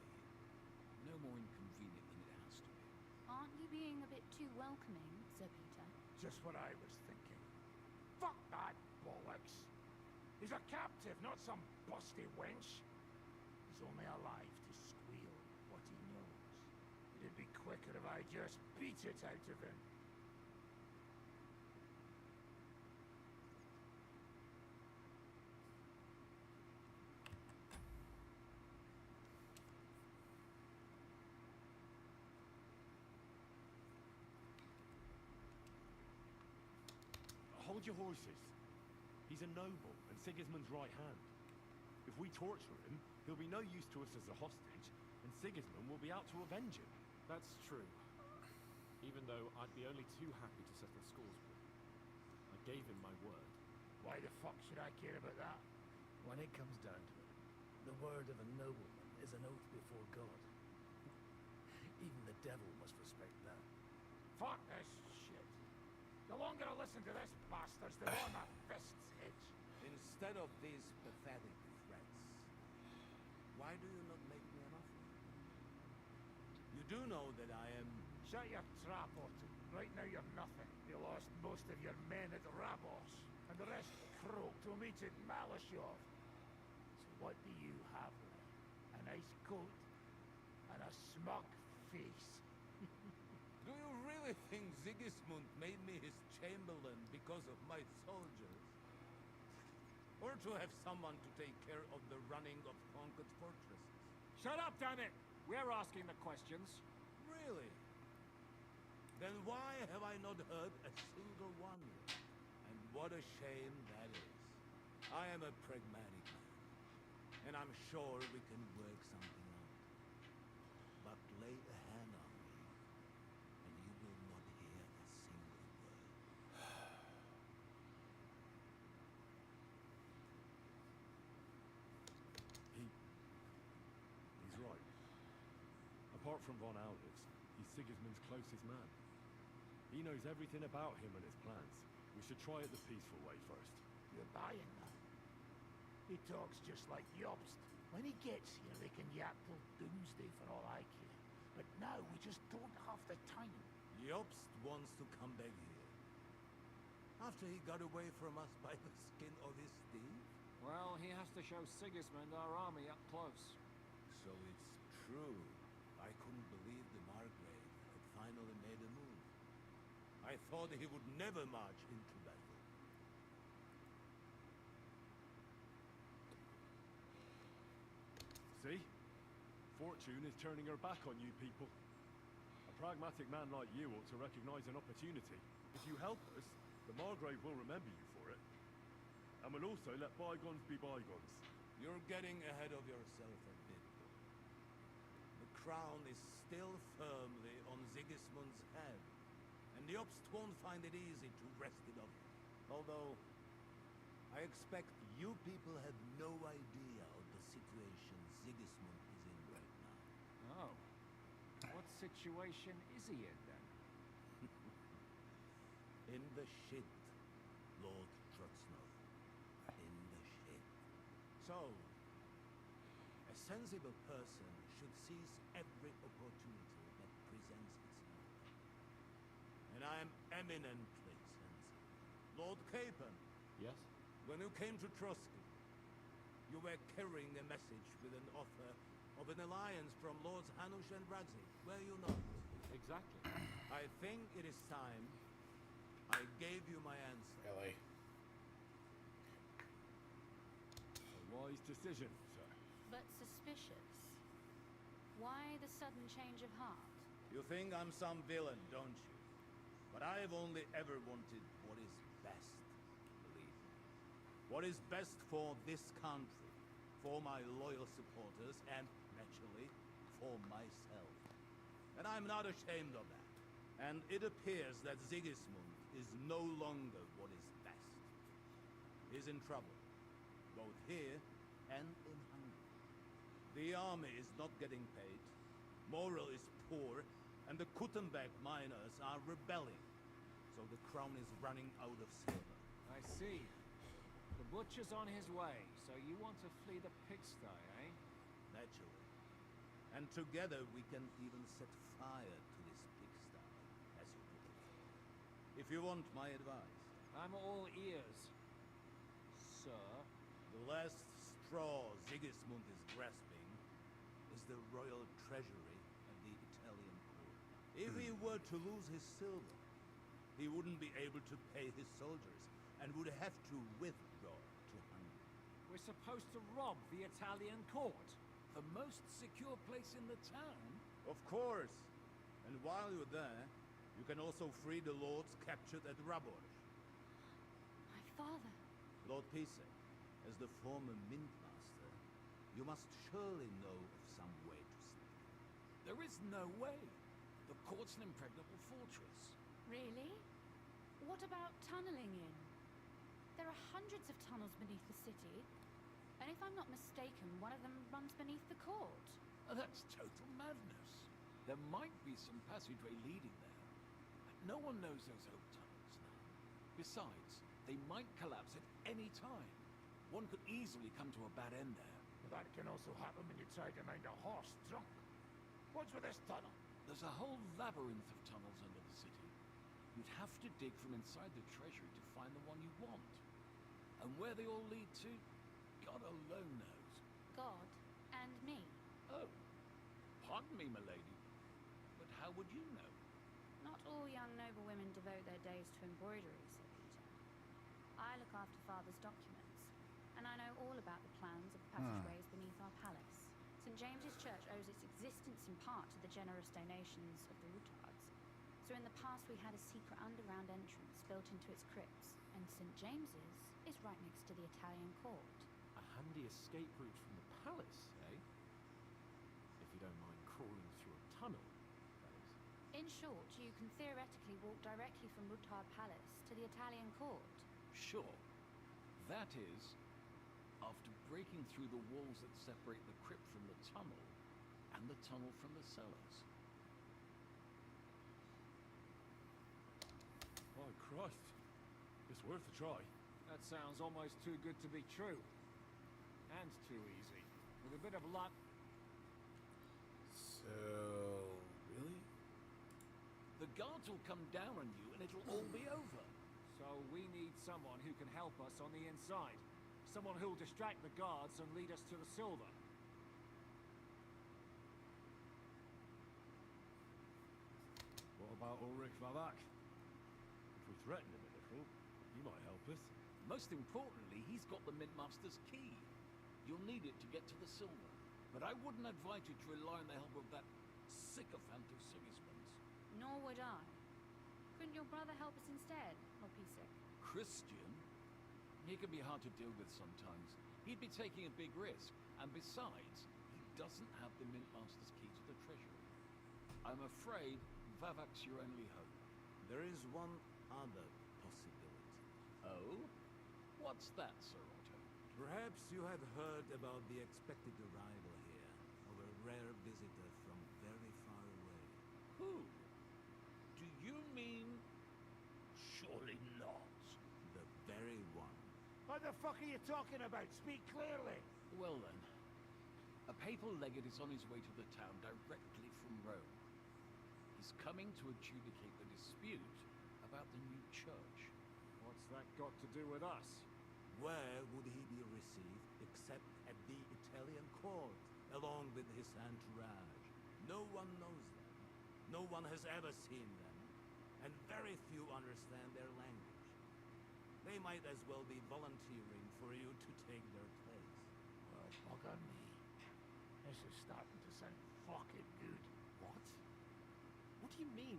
no more inconvenient than it has to be. Aren't you being a bit too welcoming, Sir Peter? Just what I was thinking. Fuck that bollocks. He's a captive, not some busty wench. He's only alive to squeal what he knows. It'd be quicker if I just beat it out of him. Hold your horses. He's a noble and Sigismund's right hand. If we torture him, he'll be no use to us as a hostage, and Sigismund will be out to avenge him. That's true. Even though I'd be only too happy to settle scores with him. I gave him my word. Why the fuck should I care about that? When it comes down to it, the word of a nobleman is an oath before God. Even the devil must respect that. Fuck this shit. The longer I listen to this bastards, the more my fists itch. Instead of these pathetic threats, why do you not make me an offer? You do know that I am... Shut your trap, Orton. Right now you're nothing. You lost most of your men at Rabos, and the rest croaked to meet at Malashov. So what do you have left? A nice coat and a smug face. Do you really think Sigismund made me his chamberlain because of my soldiers? Or to have someone to take care of the running of conquered fortresses? Shut up, damn it! We're asking the questions. Really? Then why have I not heard a single one yet? And what a shame that is. I am a pragmatic man, and I'm sure we can work something out. But lay a hand on me, and you will not hear a single word. He's right. Apart from von Aulitz, he's Sigismund's closest man. He knows everything about him and his plans. We should try it the peaceful way first. You're buying that. He talks just like Jobst. When he gets here, they can yap till doomsday for all I care. But now we just don't have the time. Jobst wants to come back here. After he got away from us by the skin of his teeth? Well, he has to show Sigismund our army up close. So it's true. I couldn't believe the Margrave had finally made a move. I thought he would never march into battle. See? Fortune is turning her back on you people. A pragmatic man like you ought to recognize an opportunity. If you help us, the Margrave will remember you for it. And will also let bygones be bygones. You're getting ahead of yourself a bit. The crown is still firmly on Sigismund's head, and the Jobst won't find it easy to wrest it off. Although, I expect you people have no idea of the situation Sigismund is in right now. Oh. What situation is he in, then? In the shit, Lord Trutznow. In the shit. So, a sensible person should seize every opportunity that presents itself. And I am eminently sensible. Lord Capon. Yes? When you came to Trotsky, you were carrying a message with an offer of an alliance from Lords Hanush and Radzik, were you not? Exactly. I think it is time I gave you my answer. Really? A wise decision, sir. But suspicious. Why the sudden change of heart? You think I'm some villain, don't you? But I've only ever wanted what is best, believe me. What is best for this country, for my loyal supporters, and, naturally, for myself. And I'm not ashamed of that. And it appears that Sigismund is no longer what is best. He's in trouble, both here and in Hungary. The army is not getting paid, morale is poor, and the Kuttenberg miners are rebelling. So the crown is running out of silver. I see. The butcher's on his way, so you want to flee the pigsty, eh? Naturally. And together we can even set fire to this pigsty, as you put it. If you want my advice. I'm all ears, sir. The last straw Sigismund is grasping is the royal treasury and the Italian court. If he were to lose his silver, he wouldn't be able to pay his soldiers and would have to withdraw to Hungary. We're supposed to rob the Italian court, the most secure place in the town. Of course. And while you're there, you can also free the lords captured at Raborj. My father. Lord Pisek, as the former mint master, you must surely know of some way to sneak. There is no way. The court's an impregnable fortress. Really? What about tunneling in? There are hundreds of tunnels beneath the city, and if I'm not mistaken, one of them runs beneath the court. That's total madness. There might be some passageway leading there, but no one knows those old tunnels now. Besides, they might collapse at any time. One could easily come to a bad end there. That can also happen when you try to mind a horse drunk. What's with this tunnel? There's a whole labyrinth of tunnels under the city. You'd have to dig from inside the treasury to find the one you want. And where they all lead to, God alone knows. God and me. Oh, pardon me, milady. But how would you know? Not all young noble women devote their days to embroidery, Sir Peter. I look after Father's documents, and I know all about the plans of the passageways beneath our palace. St. James's Church owes its existence in part to the generous donations of the Routards. So in the past we had a secret underground entrance built into its crypts, and St. James's is right next to the Italian court. A handy escape route from the palace, eh? If you don't mind crawling through a tunnel, that is. In short, you can theoretically walk directly from Routard Palace to the Italian court. Sure. That is, after breaking through the walls that separate the crypt from the tunnel, and the tunnel from the cellars. My Christ. It's worth a try. That sounds almost too good to be true. And too easy. With a bit of luck. So, really? The guards will come down on you and it'll all be over. So we need someone who can help us on the inside. Someone who'll distract the guards and lead us to the silver. What about Ulrich Vavak? If we threaten him a little, he might help us. Most importantly, he's got the Mint Master's key. You'll need it to get to the silver. But I wouldn't advise you to rely on the help of that sycophant of Sigismund's. Nor would I. Couldn't your brother help us instead, Lord Pisek? Christian? He can be hard to deal with sometimes. He'd be taking a big risk. And besides, he doesn't have the Mint Master's key to the treasury. I'm afraid Vavak's your only hope. There is one other possibility. Oh? What's that, Sir Otto? Perhaps you have heard about the expected arrival here of a rare visitor from very far away. Who? Do you mean... Surely not. The very one. What the fuck are you talking about? Speak clearly. Well then, a papal legate is on his way to the town directly from Rome. He's coming to adjudicate the dispute about the new church. What's that got to do with us? Where would he be received except at the Italian court, along with his entourage? No one knows them. No one has ever seen them. And very few understand their language. They might as well be volunteering for you to take their place. Well, bugger me. This is starting to sound fucking good. What? What do you mean,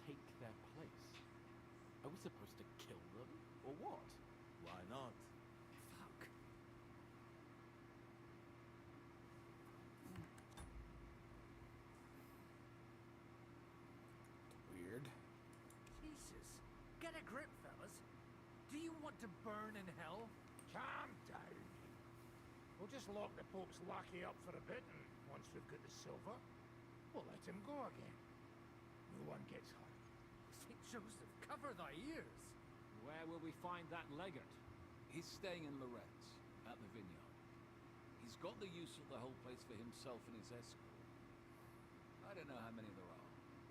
take their place? Are we supposed to kill them, or what? Why not? Fuck. Weird. Jesus. Get a grip, fellas. Do you want to burn in hell? Calm down. We'll just lock the Pope's lackey up for a bit, and once we've got the silver, we'll let him go again. No one gets hurt. St. Joseph, cover thy ears. Where will we find that legate? He's staying in Loretz, at the vineyard. He's got the use of the whole place for himself and his escort. I don't know how many there are.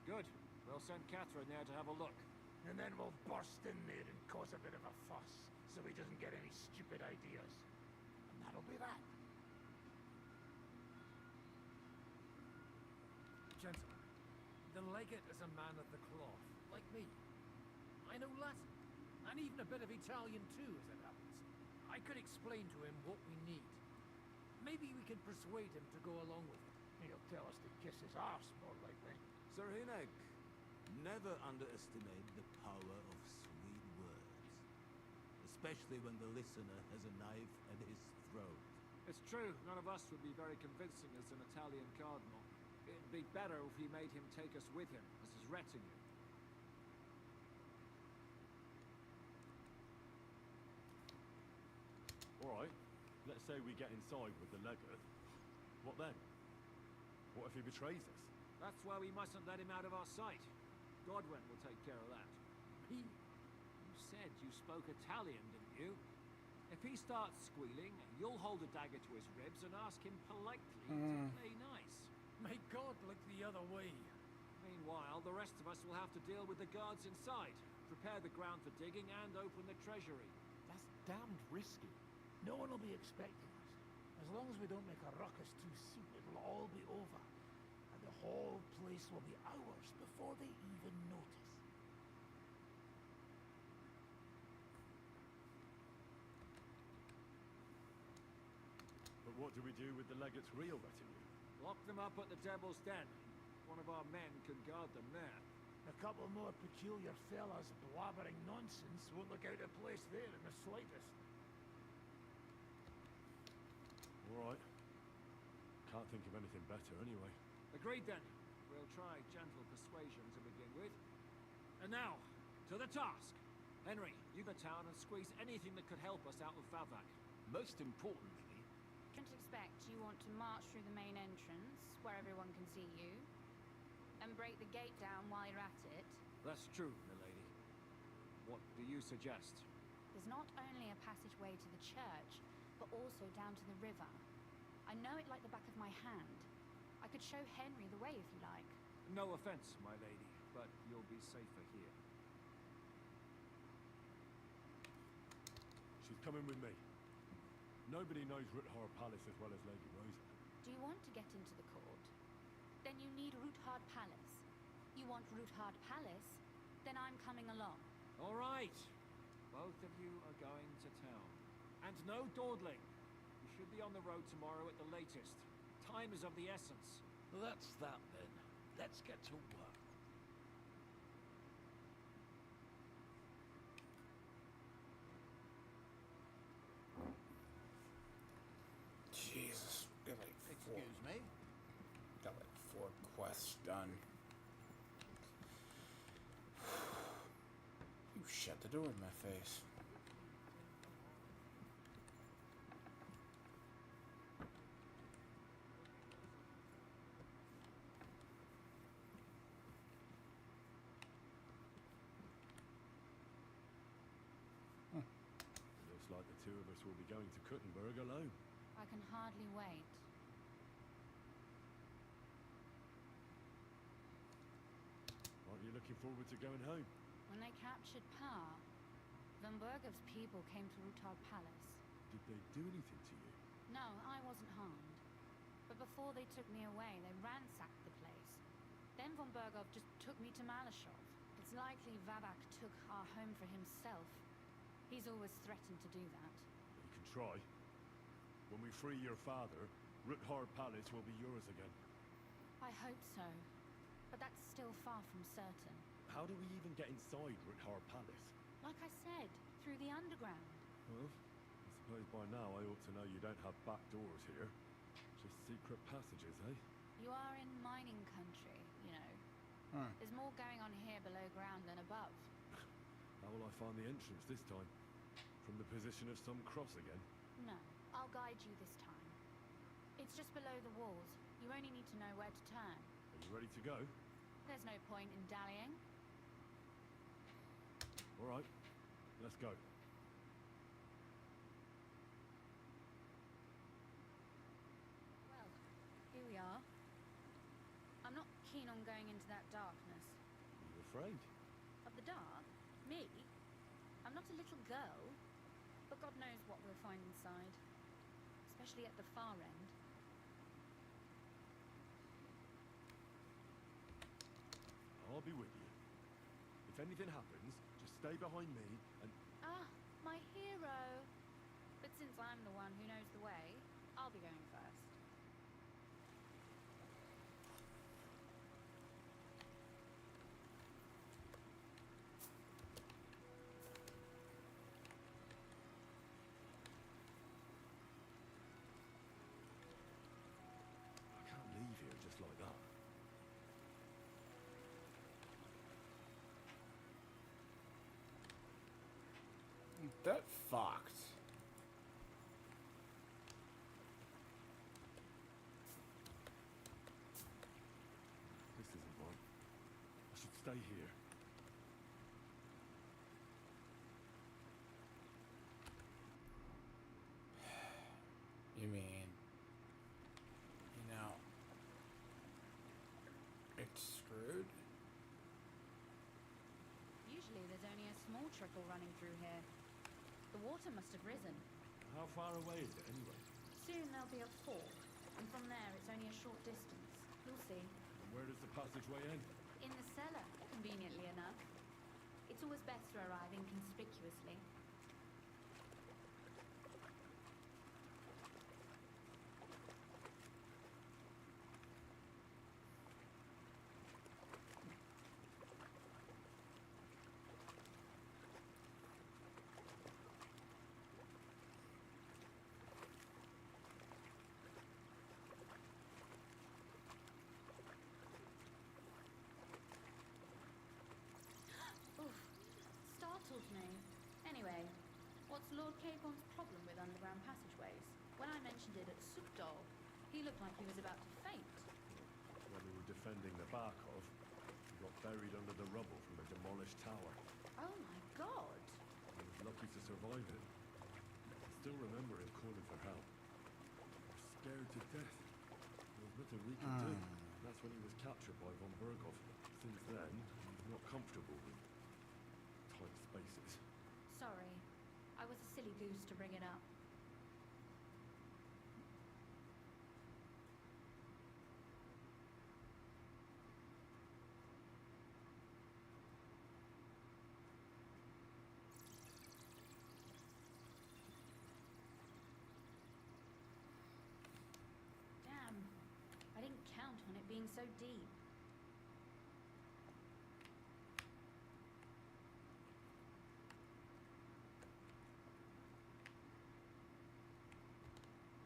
Good. We'll send Catherine there to have a look. And then we'll burst in there and cause a bit of a fuss, so he doesn't get any stupid ideas. And that'll be that. Gentlemen, the legate is a man of the cloth, like me. I know Latin, and even a bit of Italian too, as it happens. I could explain to him what we need. Maybe we can persuade him to go along with it. He'll tell us to kiss his arse, more likely. Sir Hinek, never underestimate the power of sweet words. Especially when the listener has a knife at his throat. It's true, none of us would be very convincing as an Italian cardinal. It'd be better if he made him take us with him as his retinue. Alright, let's say we get inside with the legate. What then? What if he betrays us? That's why we mustn't let him out of our sight. Godwin will take care of that. Me? You said you spoke Italian, didn't you? If he starts squealing, you'll hold a dagger to his ribs and ask him politely to play nice. May God look the other way. Meanwhile, the rest of us will have to deal with the guards inside, prepare the ground for digging, and open the treasury. That's damned risky. No one will be expecting us. As long as we don't make a ruckus too soon, it'll all be over. And the whole place will be ours before they even notice. But what do we do with the legate's real retinue? Lock them up at the Devil's Den. One of our men can guard them there. A couple more peculiar fellas blabbering nonsense won't look out of place there in the slightest. Alright. Can't think of anything better anyway. Agreed then. We'll try gentle persuasion to begin with. And now, to the task. Henry, you go to town and squeeze anything that could help us out of Vavak. Most importantly, Don't expect you want to march through the main entrance, where everyone can see you, and break the gate down while you're at it. That's true, milady. What do you suggest? There's not only a passageway to the church, but also down to the river. I know it like the back of my hand. I could show Henry the way if you like. No offense, my lady, but you'll be safer here. She's coming with me. Nobody knows Ruthard Palace as well as Lady Rosa. Do you want to get into the court? Then you need Ruthard Palace. You want Ruthard Palace? Then I'm coming along. All right. Both of you are going to town. And no dawdling. We should be on the road tomorrow at the latest. Time is of the essence. that's that then. Let's get to work. Jesus, got like four. Excuse me? Got like 4 quests done. You shut the door in my face. Looks like the two of us will be going to Kuttenberg alone. I can hardly wait. Aren't you looking forward to going home? When they captured Par, Van Bergov's people came to Ruthard Palace. Did they do anything to you? No, I wasn't harmed. But before they took me away, they ransacked the place. Then Von Bergov just took me to Malashov. It's likely Vavak took our home for himself. He's always threatened to do that. You can try. When we free your father, Ruthard Palace will be yours again. I hope so. But that's still far from certain. How do we even get inside Ruthard Palace? Like I said, through the underground. Well, I suppose by now I ought to know you don't have back doors here. Just secret passages, eh? You are in mining country, you know. There's more going on here below ground than above. How will I find the entrance this time? From the position of some cross again? No, I'll guide you this time. It's just below the walls. You only need to know where to turn. Are you ready to go? There's no point in dallying. All right, let's go. keen on going into that darkness. Are you afraid? Of the dark? Me? I'm not a little girl. But God knows what we'll find inside. Especially at the far end. I'll be with you. If anything happens, just stay behind me and... Ah, my hero. But since I'm the one who knows the way, I'll be going first. I can't leave here just like that. That fucked. This isn't right. I should stay here. You mean, it's screwed? Usually there's only a small trickle running through here. The water must have risen. How far away is it anyway? Soon there'll be a fork, and from there it's only a short distance. You'll see. And where does the passageway end? In the cellar, conveniently enough. It's always best to arrive inconspicuously. Oof, startled me. Anyway, what's Lord Capon's problem with underground passageways? When I mentioned it at Sukdol, he looked like he was about to faint. When we were defending the Barkov, we got buried under the rubble from a demolished tower. Oh my god! I was lucky to survive it. I still remember him calling for help. We were scared to death. There was nothing we could do. That's when he was captured by von Berghoff. Since then, he's not comfortable with tight spaces. Sorry. I was a silly goose to bring it up. Damn. I didn't count on it being so deep.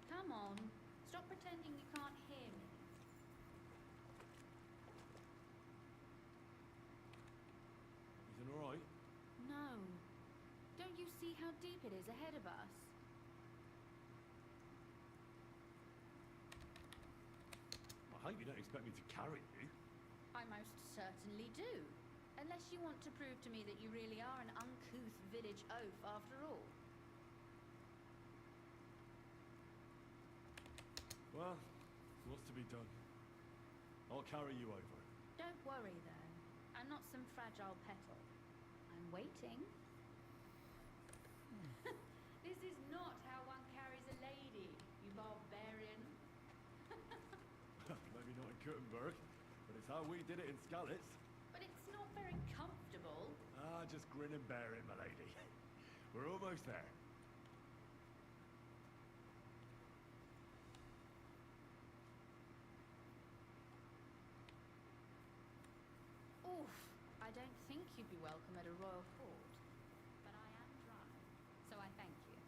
Come on. Stop pretending you can't hear me. Is it alright? No. Don't you see how deep it is ahead of us? I hope you don't expect me to carry you. I most certainly do. Unless you want to prove to me that you really are an uncouth village oaf after all. Well, what's to be done? I'll carry you over. Don't worry, though. I'm not some fragile petal. I'm waiting. This is not how one carries a lady, you barbarian. Maybe not in Kuttenberg, but it's how we did it in Skalitz. But it's not very comfortable. Ah, just grin and bear it, my lady. We're almost there. Oof, I don't think you'd be welcome at a royal court. But I am dry, so I thank you.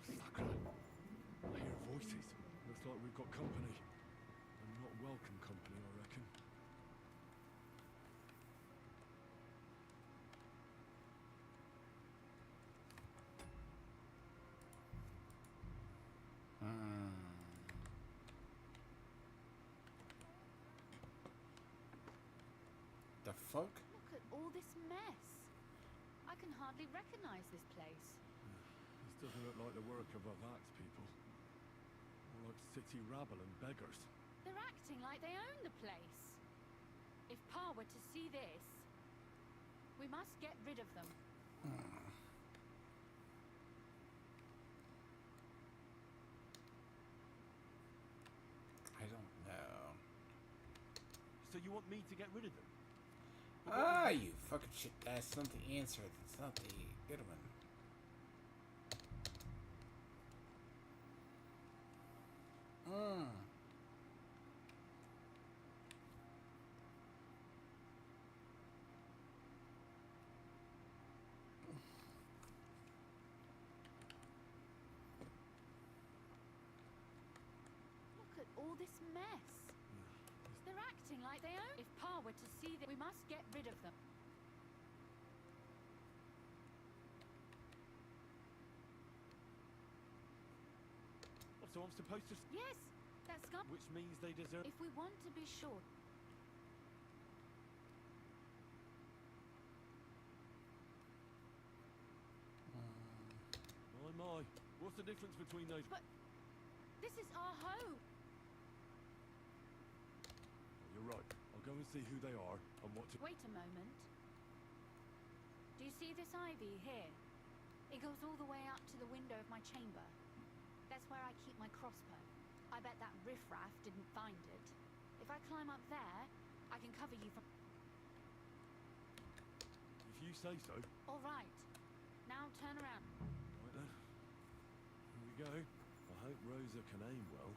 Sacre. I hear voices. Looks like we've got company. And not welcome company, I reckon. The fuck? Look at all this mess. I can hardly recognize this place. This doesn't look like the work of Avat's people. More like city rabble and beggars. They're acting like they own the place. If Pa were to see this, we must get rid of them. I don't know. So you want me to get rid of them? Ah, you fucking shit. That's not the answer. That's not the good one. Look at all this mess. They're acting like they own. If Pa were to see that, we must get rid of them. So I'm supposed to... Yes, that's scum. Which means they deserve... If we want to be sure. My. What's the difference between those... But this is our home. You're right. I'll go and see who they are and what to... Wait a moment. Do you see this ivy here? It goes all the way up to the window of my chamber. That's where I keep my crossbow. I bet that riffraff didn't find it. If I climb up there, I can cover you from... If you say so. All right. Now turn around. Right then. Here we go. I hope Rosa can aim well.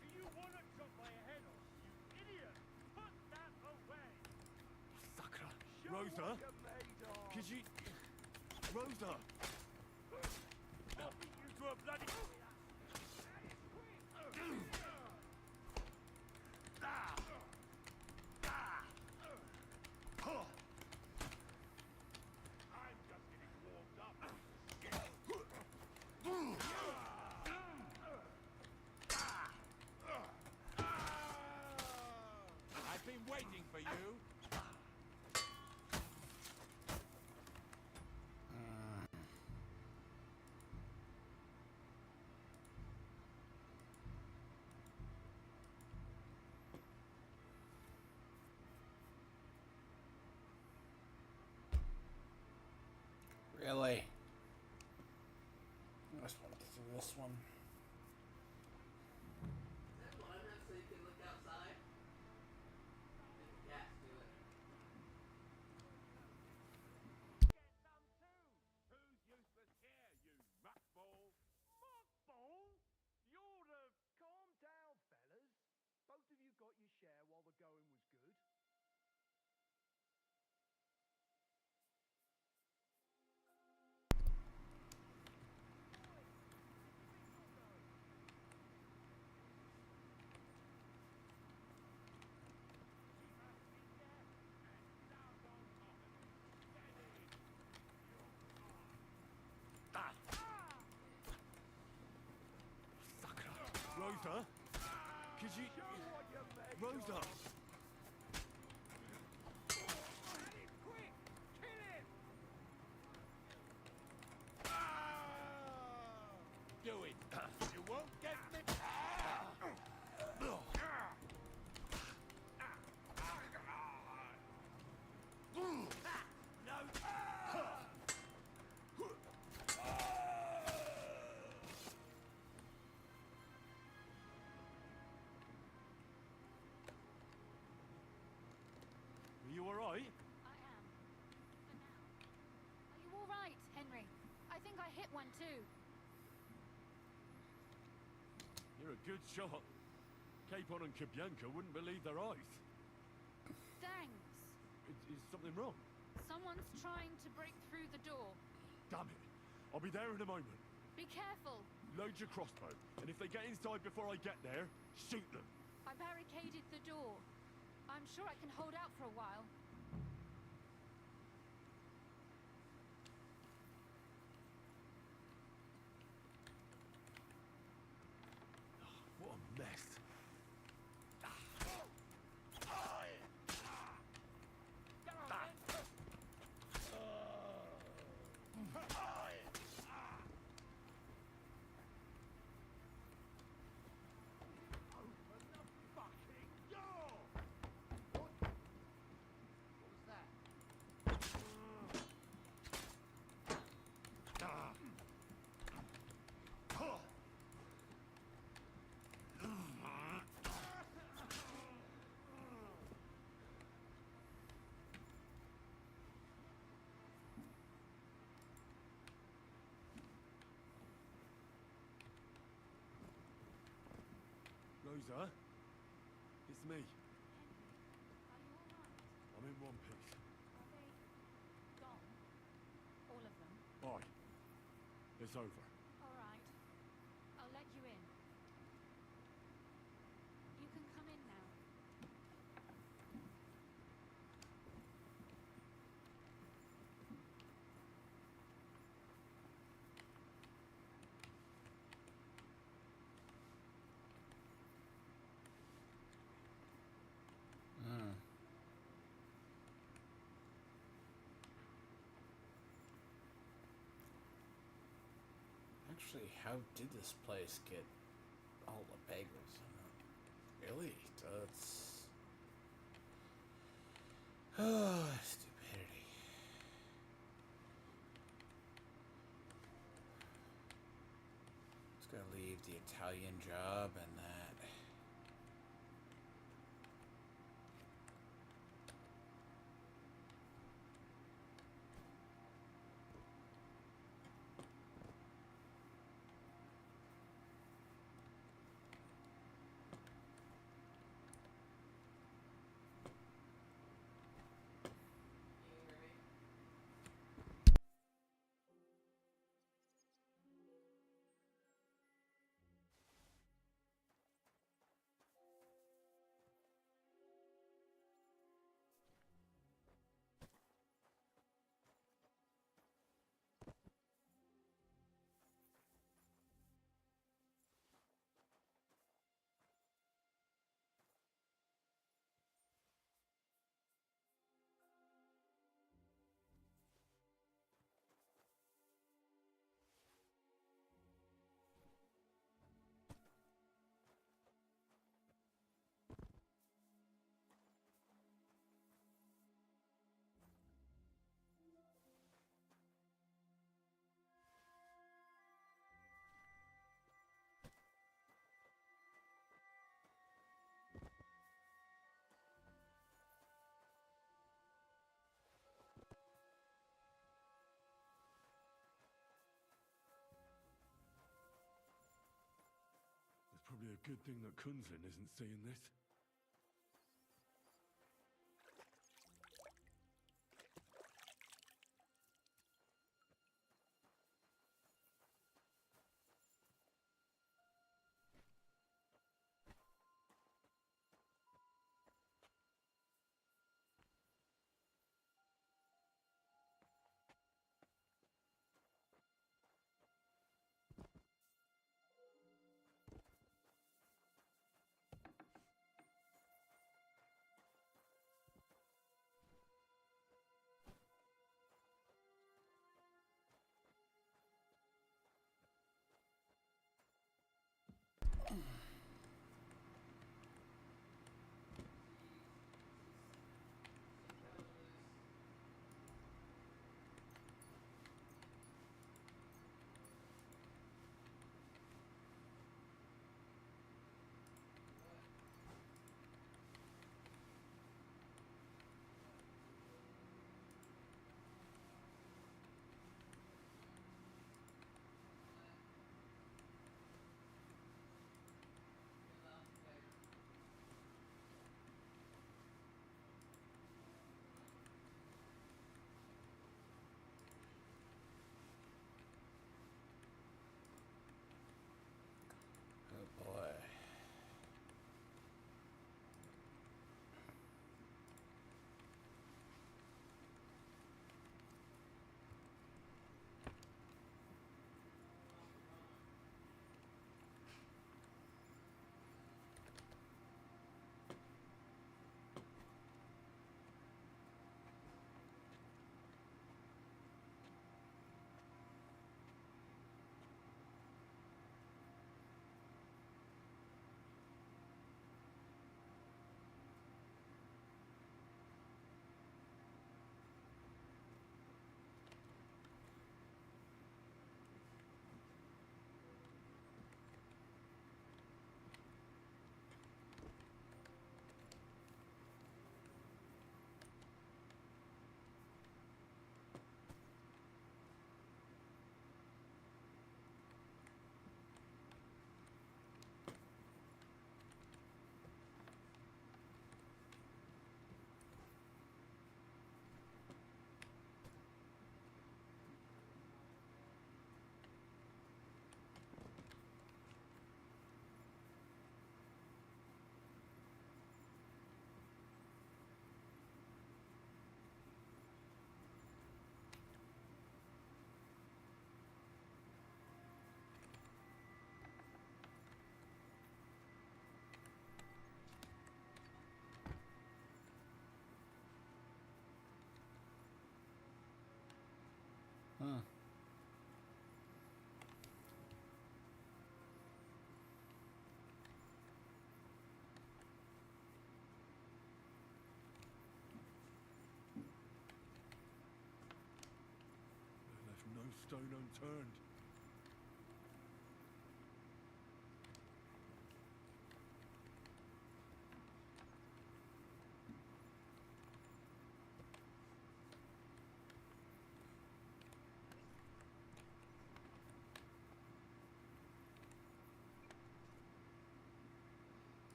Do you want to chop my head off, you idiot? Put that away! Sakra! Show Rosa? what you're made of! Could you... Rosa! I'll beat you to a bloody... I'm just getting warmed up. I've been waiting for you. Really? I just want to do this one. Who's useless here, you muckball? Muckball? You ought to calm down, fellas. Both of you got your share while the going was good. Sakra! Rosa? Could you... Rosa! Do it. You won't get me. Are you alright? I am. For now. Are you all right, Henry? I think I hit one too. You're a good shot. Capon and Kabianka wouldn't believe their eyes. Thanks. Is something wrong? Someone's trying to break through the door. Damn it. I'll be there in a moment. Be careful. Load your crossbow, and if they get inside before I get there, shoot them. I barricaded the door. I'm sure I can hold out for a while. Musa? It's me. Are you alright? I'm in one piece. Are they gone? All of them? Aye. It's over. Alright. I'll let you in. You can come in now. Hmm. Actually, how did this place get all the beggars? Really? That's stupidity. Just gonna leave the Italian job and that. It's probably a good thing that Kunzin isn't seeing this. Huh. They left no stone unturned.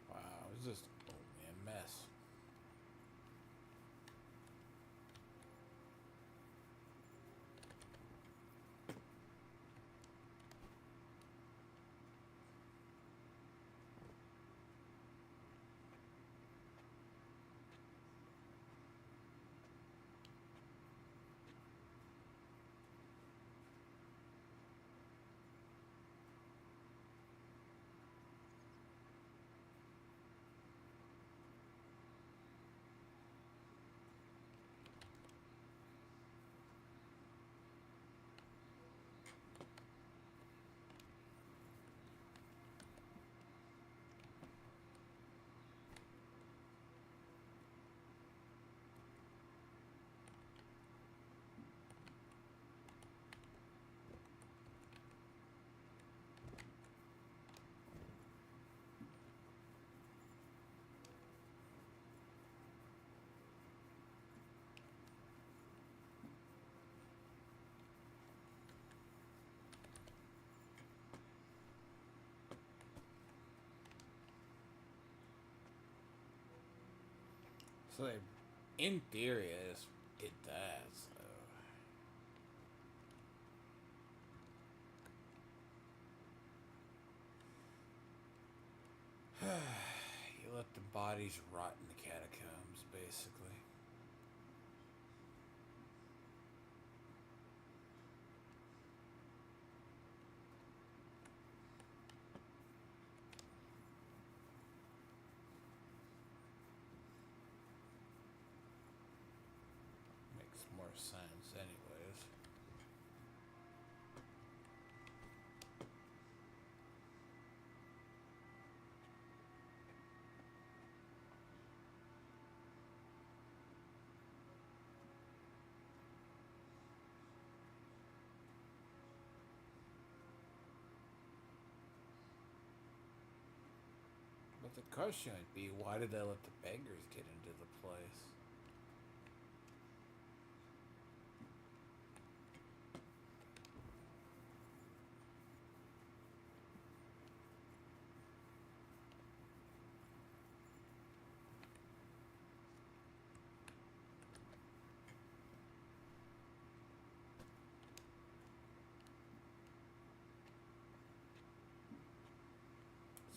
Wow, it's just only a mess. So they, in theory, I just did that, so... You let the bodies rot in the catacombs, basically. Makes more sense, anyways. But the question would be, why did they let the beggars get into the place?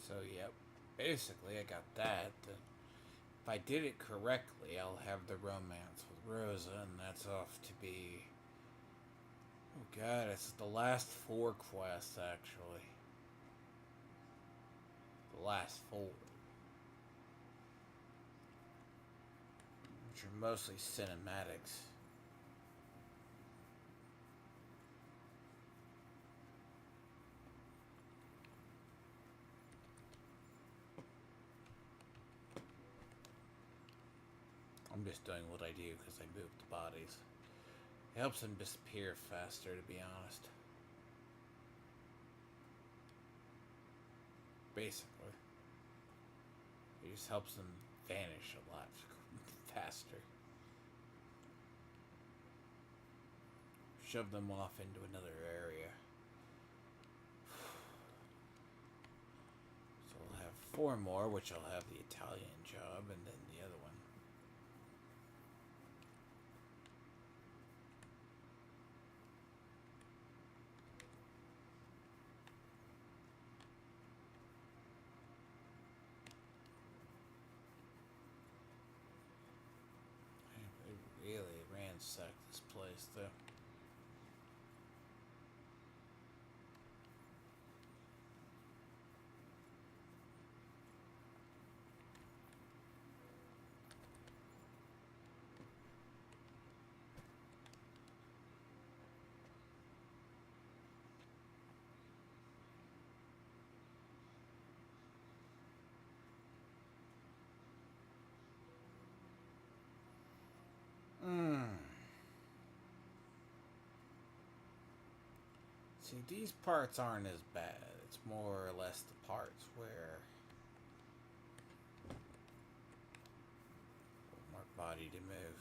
So, yep. Basically, I got that. If I did it correctly, I'll have the romance with Rosa, and that's off to be... Oh god, it's the last 4 quests, actually. The last 4. Which are mostly cinematics. I'm just doing what I do because I move the bodies. It helps them disappear faster, to be honest. Basically. It just helps them vanish a lot faster. Shove them off into another area. So I'll have 4 more, which I'll have the Italian job, and then the other one. place, though. See, these parts aren't as bad. It's more or less the parts where more body to move.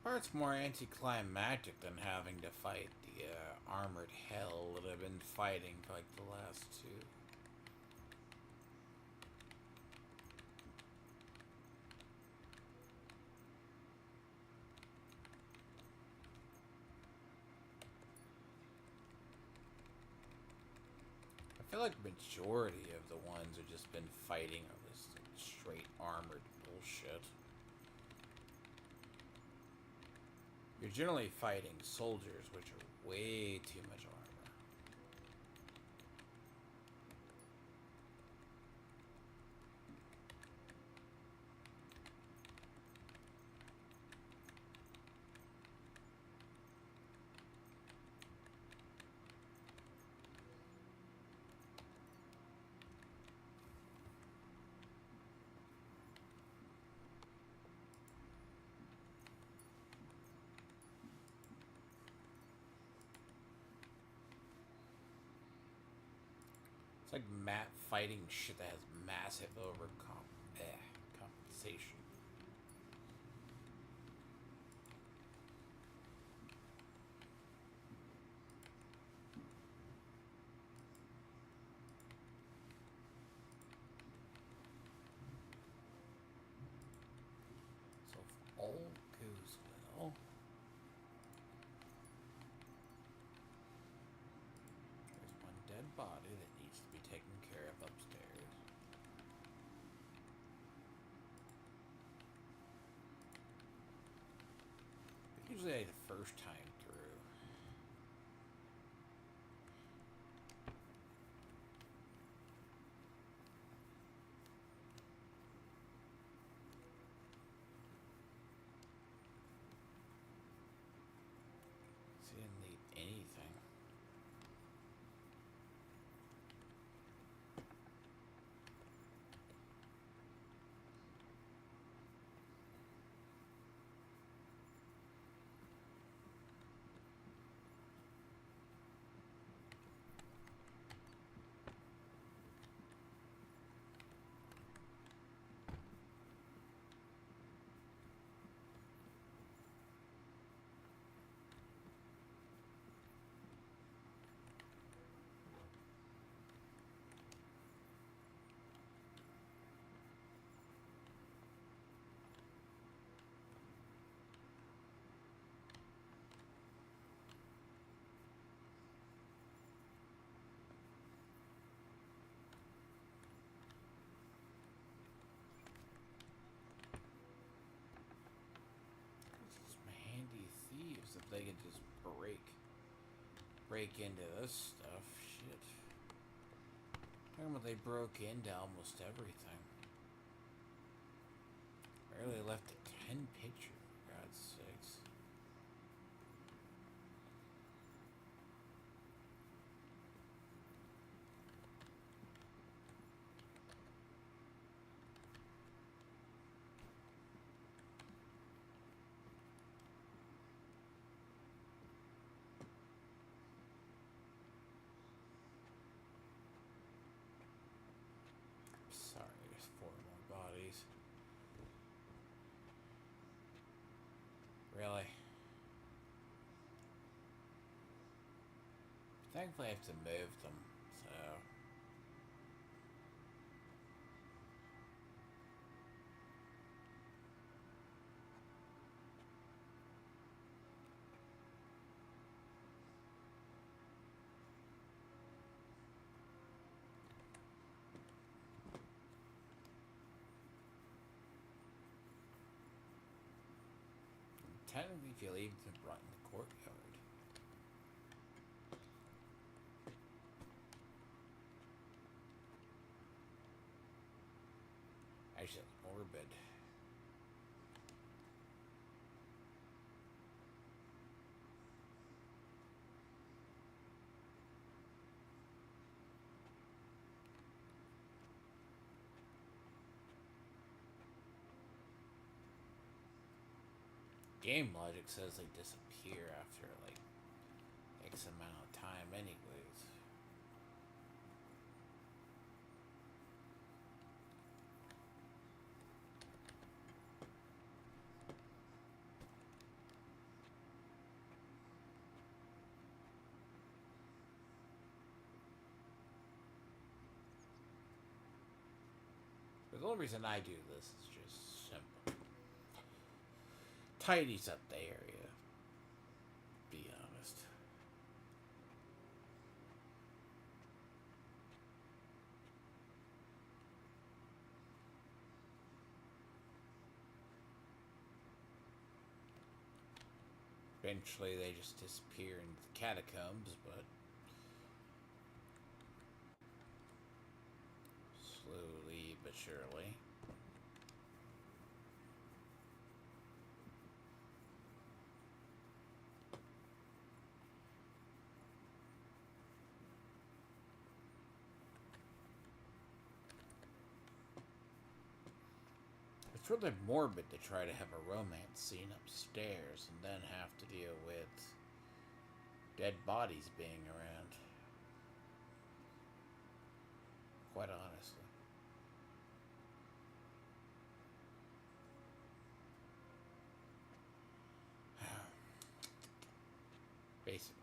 Part's more anticlimactic than having to fight the armored hell that I've been fighting for like the last two. I feel like the majority of the ones have just been fighting of this straight armored bullshit. You're generally fighting soldiers, which are way too much armor. It's like map fighting shit that has massive compensation. So if all goes well, there's one dead body that needs to be taken care of upstairs. But usually the first time through. See, didn't need anything. Some handy thieves if they could just break into this stuff. Shit. Talking about they broke into almost everything. Barely left a 10 picture, for God's sakes. Thankfully, I have to move them, so. Technically, if you leave them right in the courtyard. Actually, it's morbid. Game logic says they disappear after like X amount of time anyways. But the only reason I do this is just simple. Tidies up the area. Be honest. Eventually they just disappear into the catacombs, but slowly but surely. It's really morbid to try to have a romance scene upstairs and then have to deal with dead bodies being around. Quite honestly. Basically.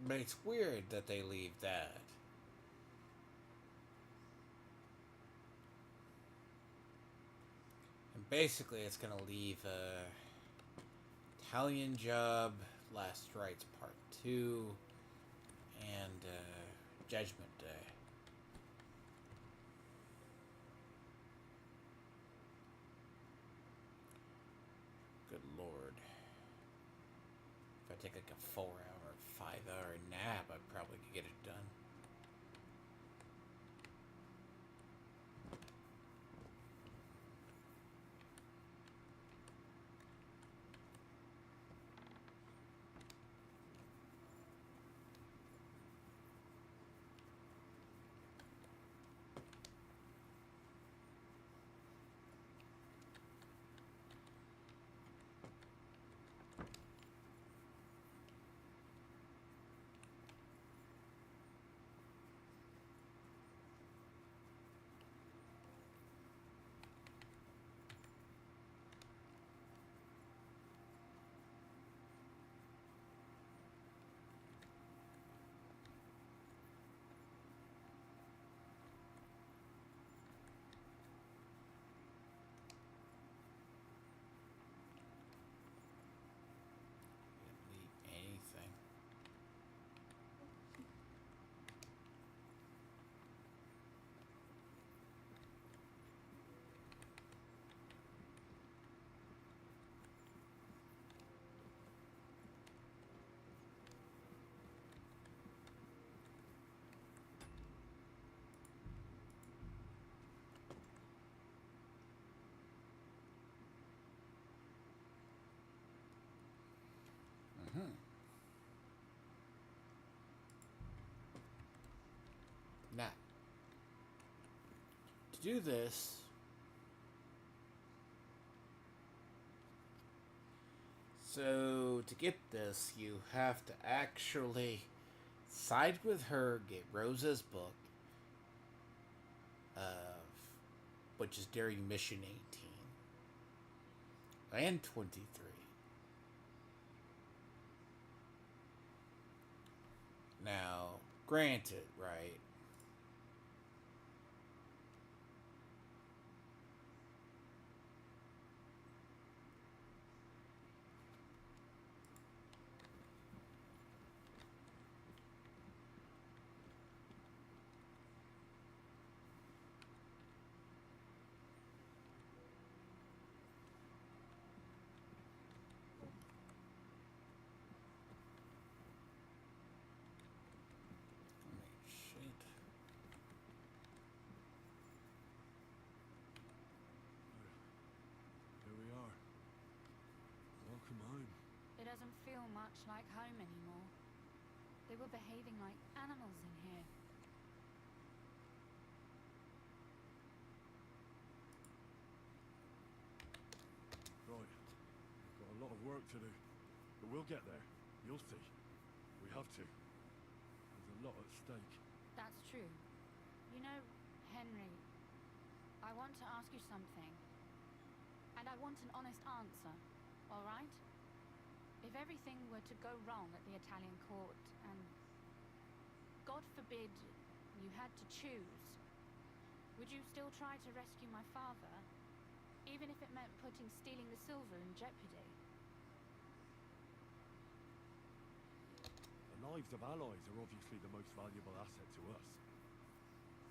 But it's weird that they leave that. And basically it's gonna leave Italian Job, Last Rites Part 2, and Judgment Day. Good lord. If I take like a 4-hour, 5-hour nap, I probably could get it done. Now, to do this, so to get this, you have to actually side with her, get Rosa's book, which is during Mission 18 and 23. Now, granted, right? Here we are. Welcome home. It doesn't feel much like home anymore. They were behaving like animals in here. Right. We've got a lot of work to do. But we'll get there. You'll see. We have to. There's a lot at stake. That's true. You know, Henry, I want to ask you something. And I want an honest answer, all right? If everything were to go wrong at the Italian court and, God forbid, you had to choose, would you still try to rescue my father, even if it meant putting stealing the silver in jeopardy? The lives of allies are obviously the most valuable asset to us.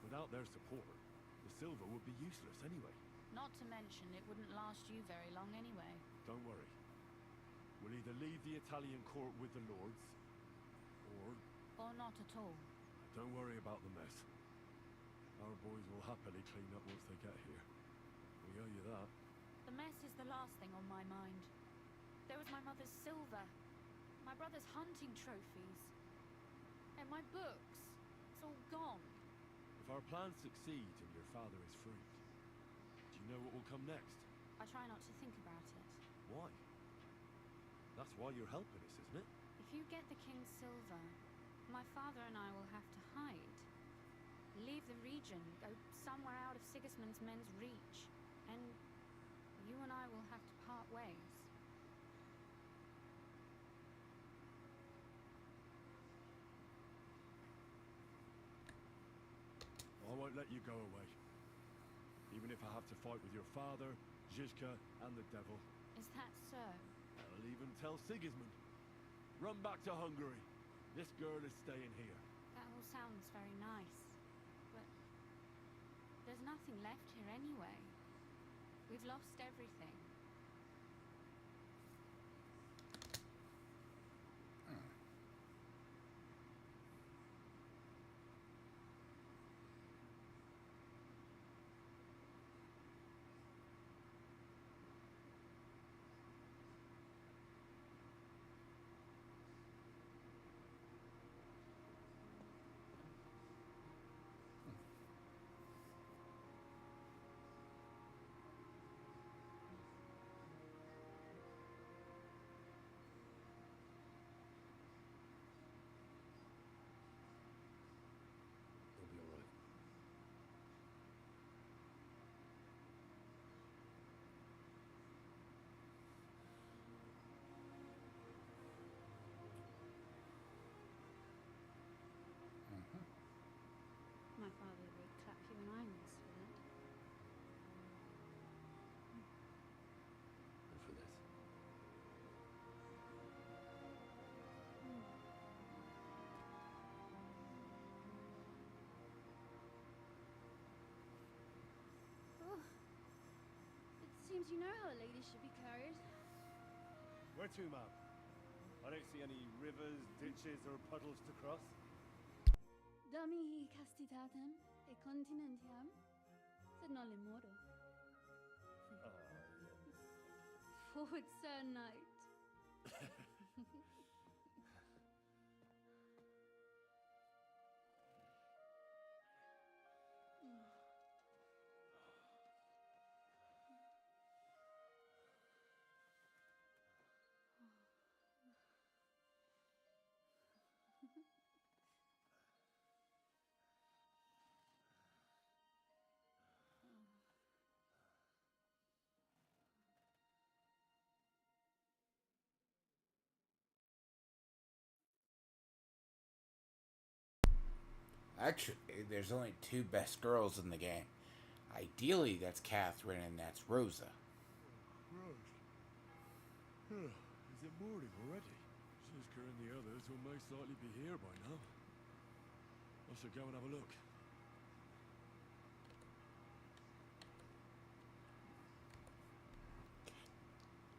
Without their support, the silver would be useless anyway. Not to mention it wouldn't last you very long anyway. Don't worry. We'll either leave the Italian court with the lords, Or not at all. don't worry about the mess. Our boys will happily clean up once they get here. We owe you that. The mess is the last thing on my mind. There was my mother's silver, my brother's hunting trophies, and my books. It's all gone. If our plans succeed and your father is freed, do you know what will come next? I try not to think about it. Why? That's why you're helping us, isn't it? If you get the king's silver, my father and I will have to hide. Leave the region, go somewhere out of Sigismund's men's reach, and you and I will have to part ways. I won't let you go away. Even if I have to fight with your father, Zizka, and the devil. Is that so? I'll even tell Sigismund. Run back to Hungary. This girl is staying here. That all sounds very nice, but there's nothing left here anyway. We've lost everything. You'll be all right. My father would clap you in irons for that. And for this. Oh. It seems you know how a lady should be carried. Where to, ma'am? I don't see any rivers, ditches, or puddles to cross. Dami castitatem e continentiam, sed non lemoro. Ah, yes. Forward, Sir Knight. Actually, there's only two best girls in the game. Ideally, that's Catherine and that's Rosa. Christ. Is it morning already? Shiska and the others will most likely be here by now. I should go and have a look.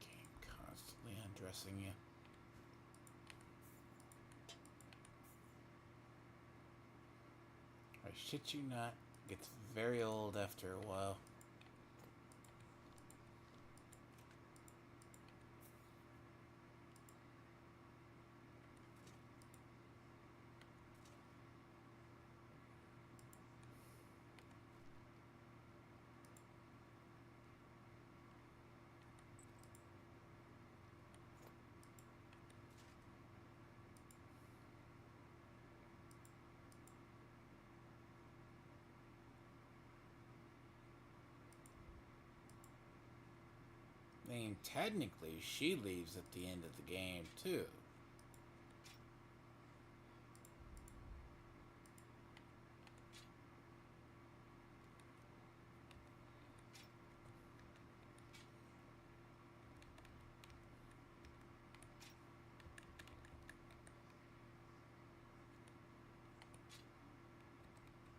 Game constantly undressing you. I shit you not, gets very old after a while. I mean, technically, she leaves at the end of the game, too.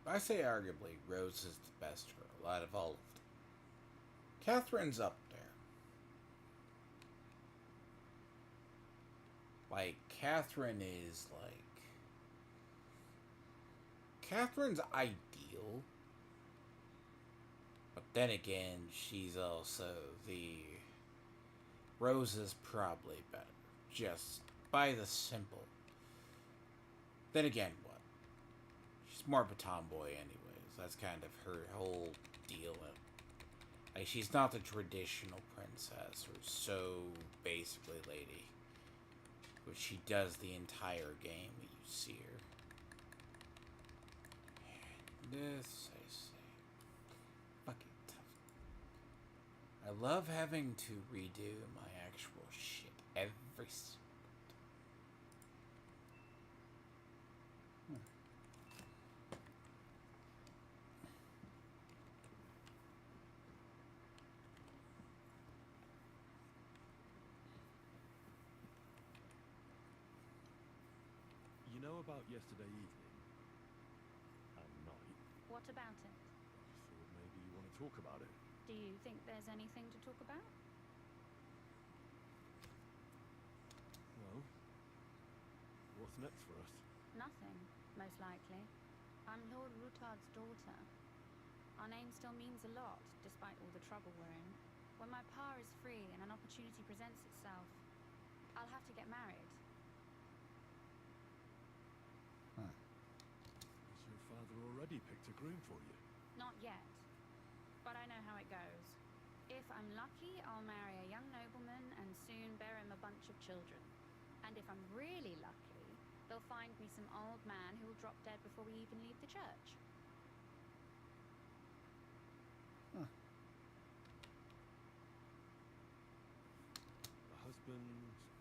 I say arguably, Rose is the best girl out of all of them. Catherine's up there. Like, Catherine is like... Catherine's ideal. But then again, she's also the... Rose is probably better. Just by the simple. Then again, what? She's more of a tomboy anyways. That's kind of her whole deal. Like, she's not the traditional princess or so basically lady. Which she does the entire game when you see her. And this, I say, fucking tough. I love having to redo my actual shit every single time. You know about yesterday evening? And night? What about it? I thought maybe you want to talk about it. Do you think there's anything to talk about? Well, what's next for us? Nothing, most likely. I'm Lord Rutard's daughter. Our name still means a lot, despite all the trouble we're in. When my pa is free and an opportunity presents itself, I'll have to get married. Has your father already picked a groom for you? Not yet, but I know how it goes. If I'm lucky, I'll marry a young nobleman and soon bear him a bunch of children. And if I'm really lucky, they'll find me some old man who will drop dead before we even leave the church. A husband,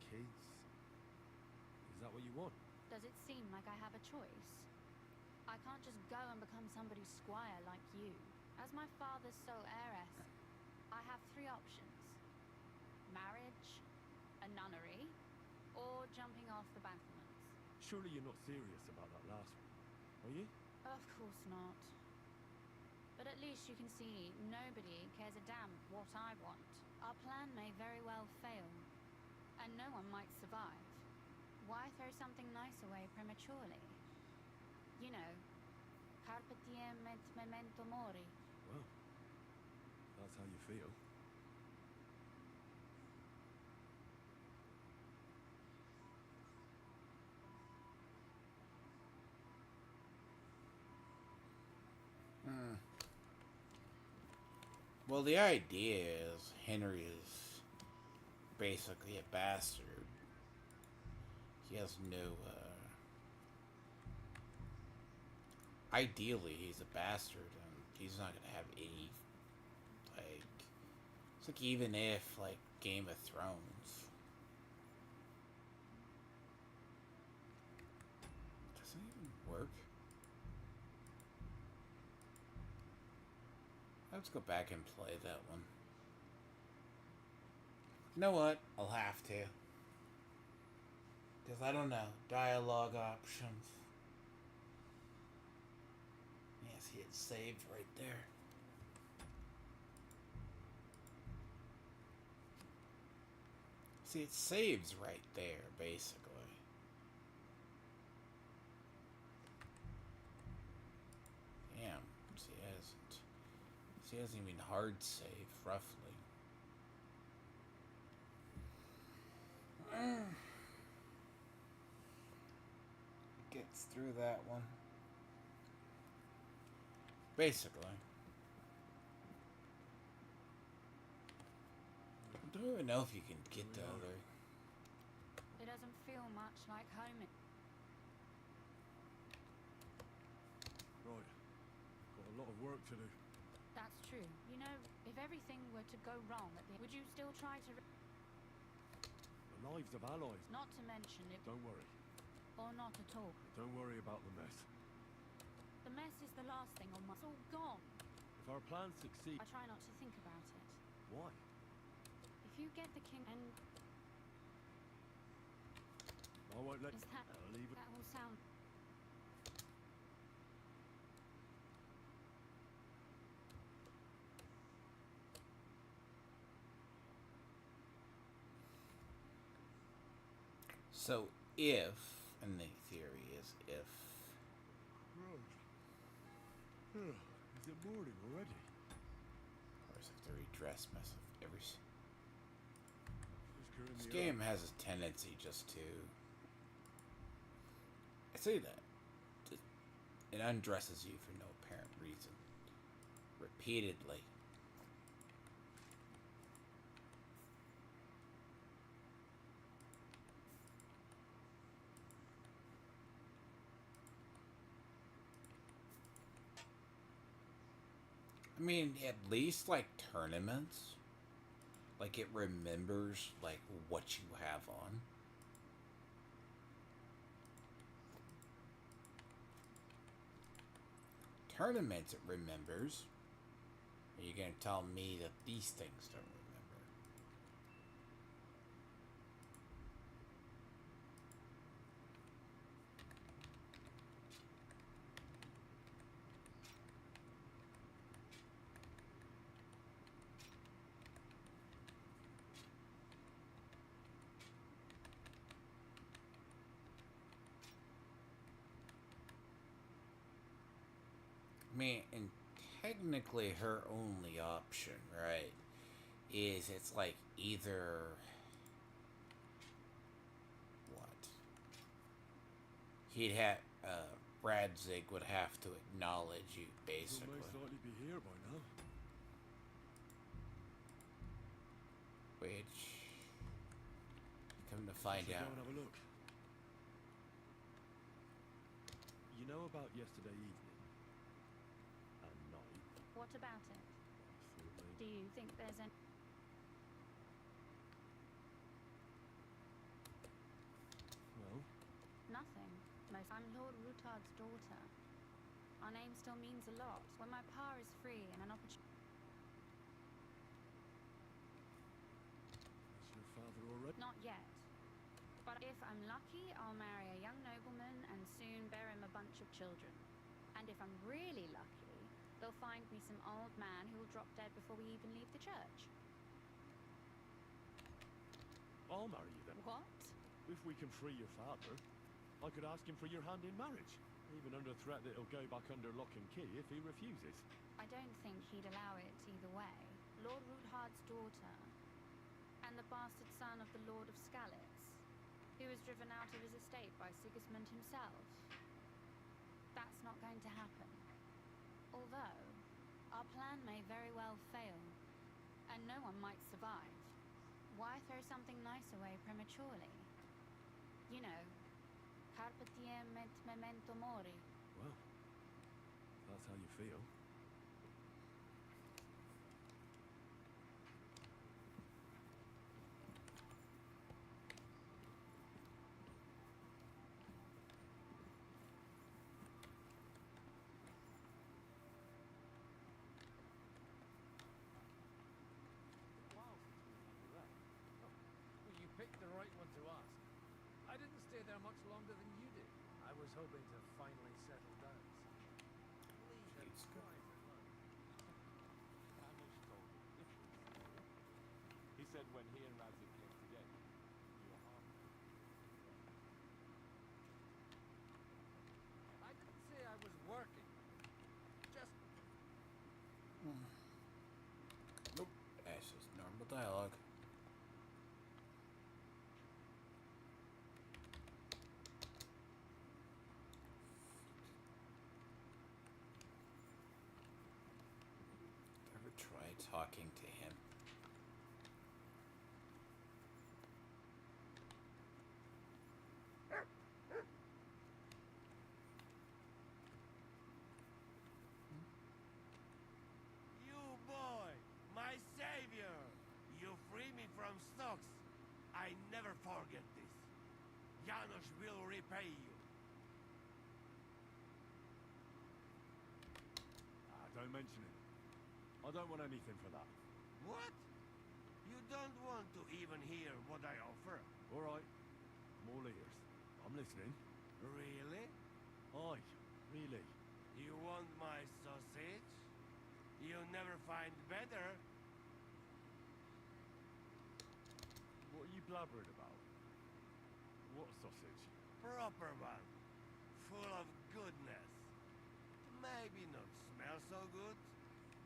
kids? Is that what you want? Does it seem like I have a choice? I can't just go and become somebody's squire like you. As my father's sole heiress, I have three options. Marriage, a nunnery, or jumping off the battlements. Surely you're not serious about that last one, are you? Of course not. But at least you can see nobody cares a damn what I want. Our plan may very well fail, and no one might survive. Why throw something nice away prematurely? You know, carpe diem et memento mori. Well, that's how you feel. Well, the idea is Henry is basically a bastard. He has no, ideally, he's a bastard, and he's not gonna have any, like... It's like even if, like, Game of Thrones... Doesn't even work. Let's go back and play that one. You know what? I'll have to. Because I don't know. Dialogue options. Yeah, see, it's saved right there. See, it saves right there, basically. Damn. See, it hasn't. See, it hasn't even hard save, roughly. Gets through that one. Basically. I don't even know if you can get the other. It doesn't feel much like home. Right. Got a lot of work to do. That's true. You know, if everything were to go wrong at the would you still try to The lives of allies. not to mention it Don't worry. or not at all? Don't worry about the mess. The mess is the last thing on my... It's all gone. If our plans succeed... I try not to think about it. Why? If you get the king and... I won't let... Is that... I'll leave it... That will sound... So, if... And the theory is if... Right. Is it morning already? Of course, I have to redress myself every... This Just game has a tendency just to... I say that. It undresses you for no apparent reason. Repeatedly. I mean, at least, like, tournaments. Like, it remembers, like, what you have on. Tournaments, it remembers. Are you gonna tell me that these things don't remember? I mean, and technically her only option, right, is it's like either... What? He'd have... Bradzig would have to acknowledge you, basically. He'll most likely be here by now. Which... Come to find Let's out... Go and have a look. You know about yesterday evening? And night? What about it? I thought Do you think there's any... Well? Nothing. I'm Lord Rutard's daughter. Our name still means a lot. When my pa is free and an opportunity... Is your father already? Not yet. But if I'm lucky, I'll marry a young nobleman and soon bear him a bunch of children. And if I'm really lucky, they'll find me some old man who will drop dead before we even leave the church. I'll marry you then. What? If we can free your father, I could ask him for your hand in marriage. Even under threat that he'll go back under lock and key if he refuses. I don't think he'd allow it either way. Lord Rutard's daughter, and the bastard son of the Lord of Skalitz, who was driven out of his estate by Sigismund himself. That's not going to happen. Although, our plan may very well fail, and no one might survive. Why throw something nice away prematurely? You know, carpe diem et memento mori. Well, that's how you feel. was hoping to finally settle down. It's good. He said when he and Razzie came together, you were half. I didn't say I was working. Just Nope. That's just normal dialogue. Ever try talking to him? You boy, my savior! You free me from stocks. I never forget this. Janos will repay you. Don't mention it. I don't want anything for that. What? You don't want to even hear what I offer? All right. I'm all ears. I'm listening. Really? Aye, really. You want my sausage? You'll never find better. What are you blabbering about? What sausage? Proper one. Full of goodness. Maybe not smell so good,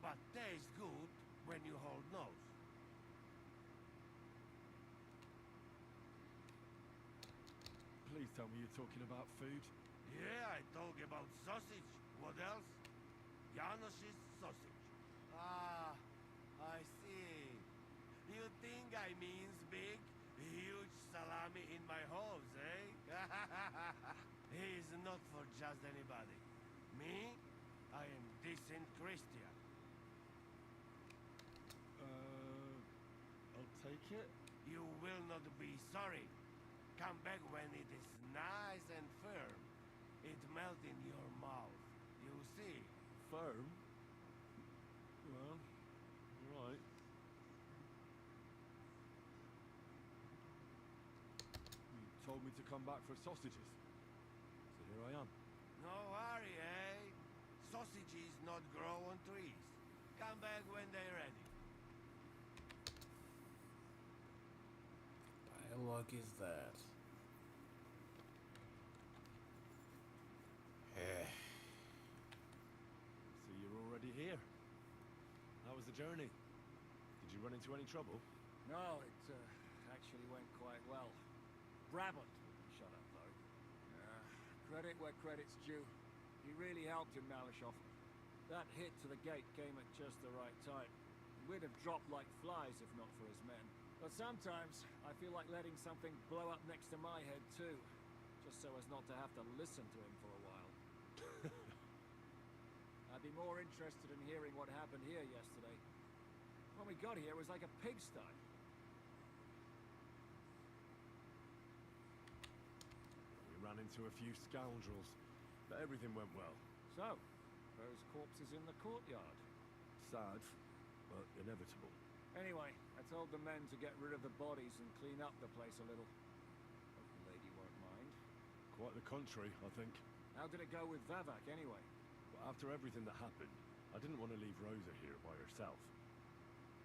but taste good when you hold nose. Please tell me you're talking about food. Yeah, I talk about sausage. What else? Janos's sausage. Ah, I see. You think I means big, huge salami in my hose, eh? He's not for just anybody. Me? I am decent Christian. I'll take it. You will not be sorry. Come back when it is nice and firm. It melt in your mouth. You see? Firm? Well, right. You told me to come back for sausages. So here I am. No hurry, eh? Sausages not grow on trees. Come back when they're ready. Dialogue is that? So you're already here. How was the journey? Did you run into any trouble? No, it actually went quite well. Brabant wouldn't shut up, though. Credit where credit's due. He really helped in Malishov. That hit to the gate came at just the right time. We'd have dropped like flies if not for his men. But sometimes, I feel like letting something blow up next to my head too. Just so as not to have to listen to him for a while. I'd be more interested in hearing what happened here yesterday. When we got here, it was like a pigsty. We ran into a few scoundrels, but everything went well. So, those corpses in the courtyard. Sad, but inevitable. Anyway, I told the men to get rid of the bodies and clean up the place a little. Hope the lady won't mind. Quite the contrary, I think. How did it go with Vavak, anyway? Well, after everything that happened, I didn't want to leave Rosa here by herself.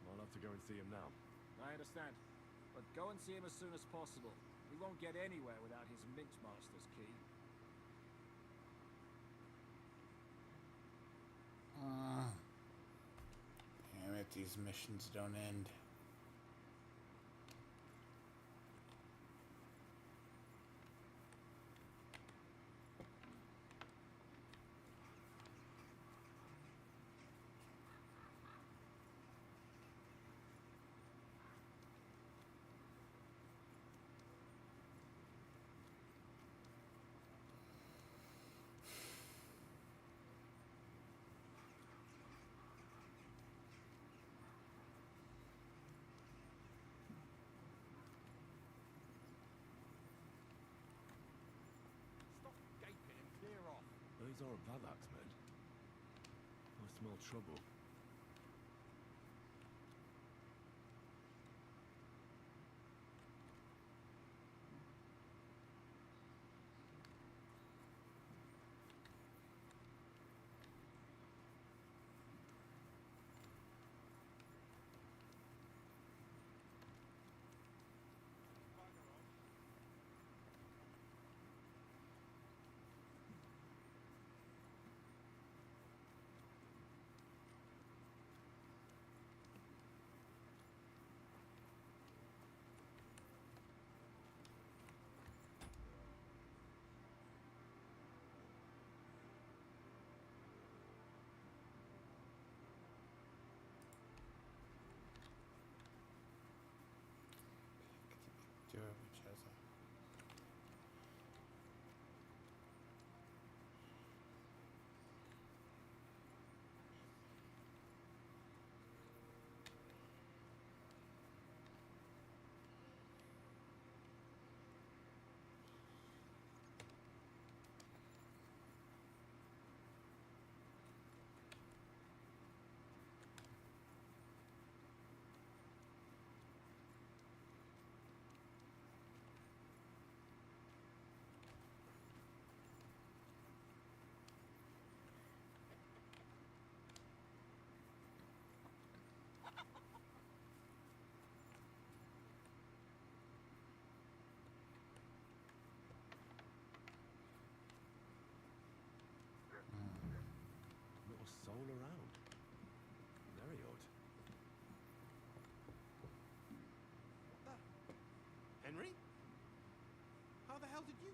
I'll have to go and see him now. I understand. But go and see him as soon as possible. We won't get anywhere without his Mint Master's key. Damn it, these missions don't end. Those aren't Vavak's men. I smell trouble.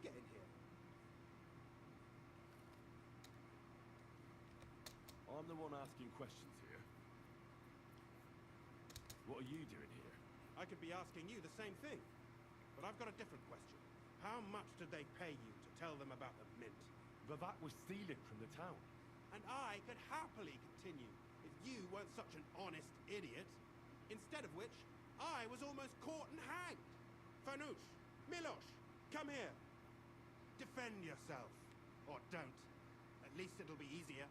get in here? I'm the one asking questions here. What are you doing here? I could be asking you the same thing. But I've got a different question. How much did they pay you to tell them about the mint? Vavat was stealing from the town. And I could happily continue if you weren't such an honest idiot. Instead of which, I was almost caught and hanged. Fanush, Milosh, come here. Defend yourself. Or don't. At least it'll be easier.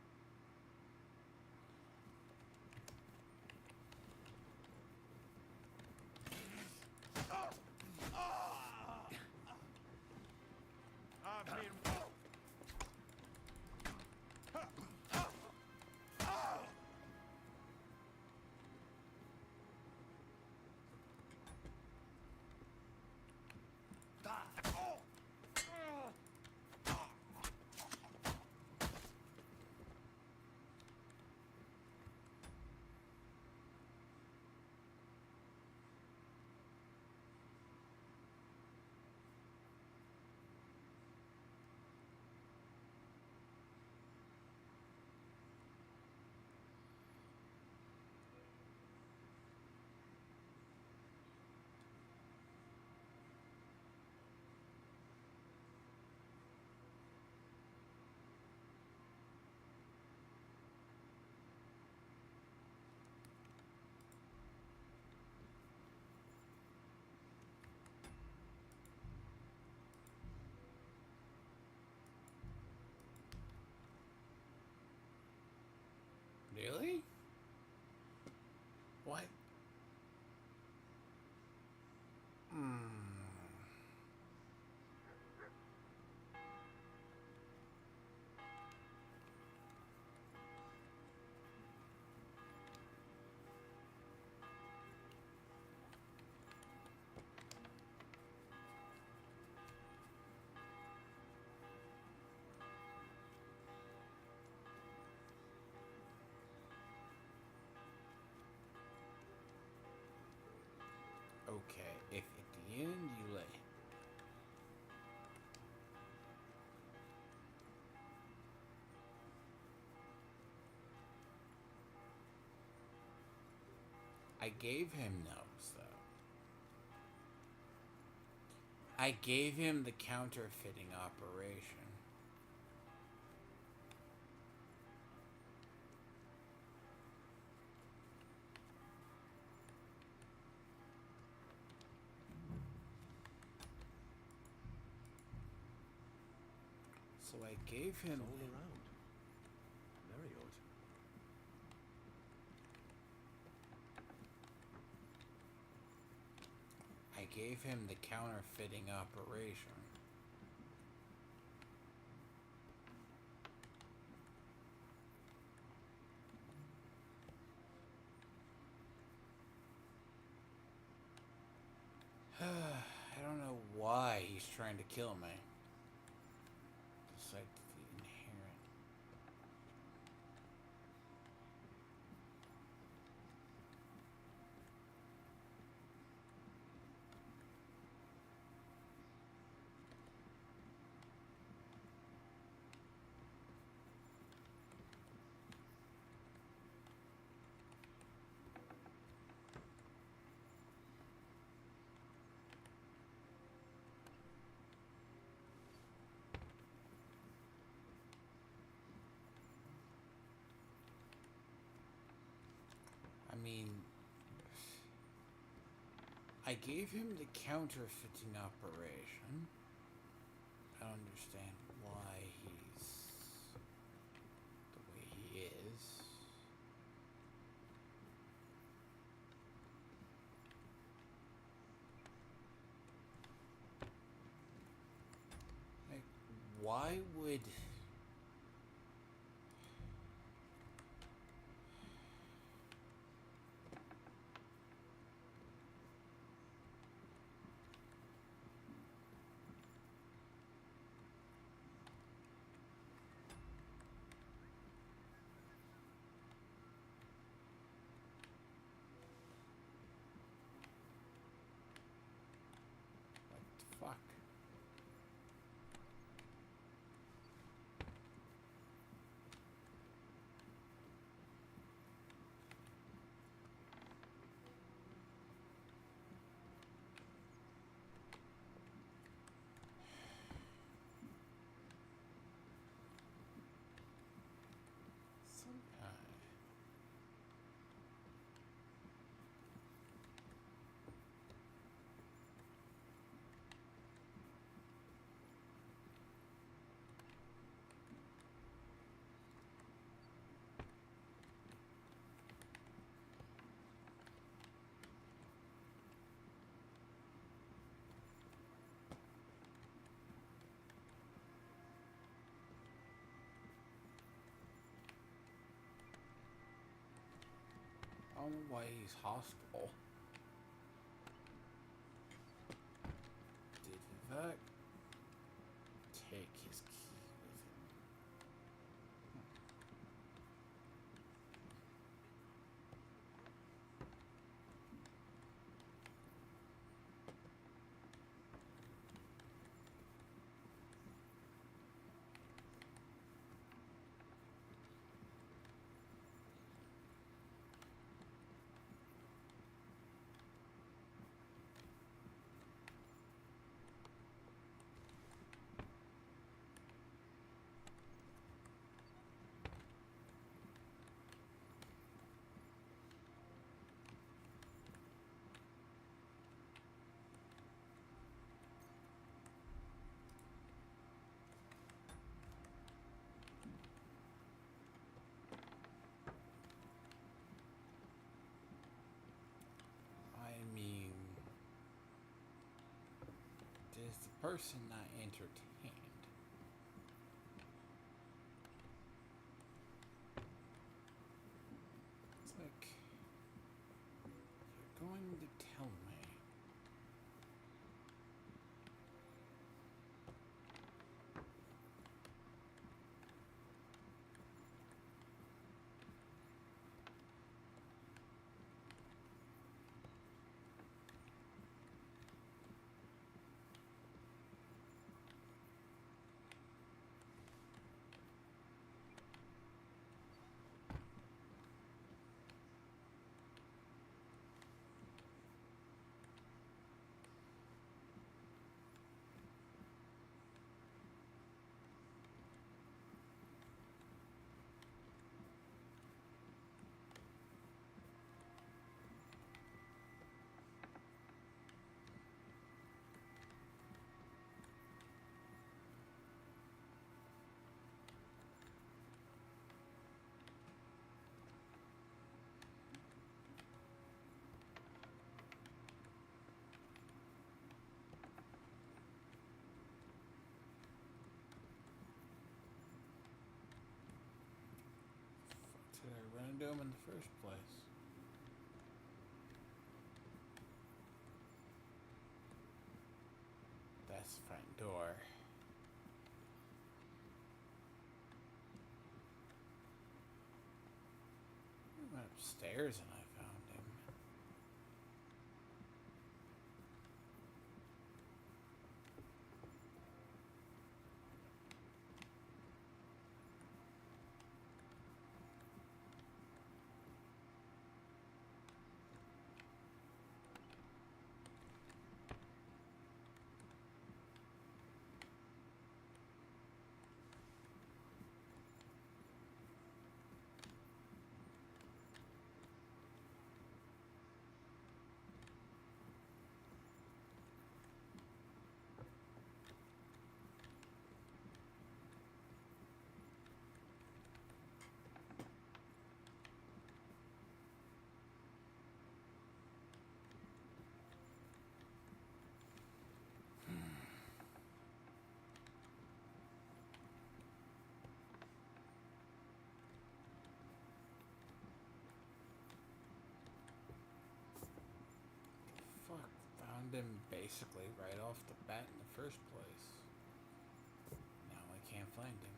Really? What? Okay, if at the end you lay. I gave him those, though. I gave him the counterfeiting operation. So I gave him all around. Very odd. I gave him the counterfeiting operation. I don't know why he's trying to kill me. Besides the inherent. I mean, I gave him the counterfeiting operation. I don't understand why he's the way he is. Like, why would... Fuck. don't know why he's hostile. Did Vivek take his key with him? Is the person not entertained? It's like you're going to tell me. Did I run into him in the first place? That's the front door. I went upstairs and I found him. Found him basically right off the bat in the first place. Now I can't find him.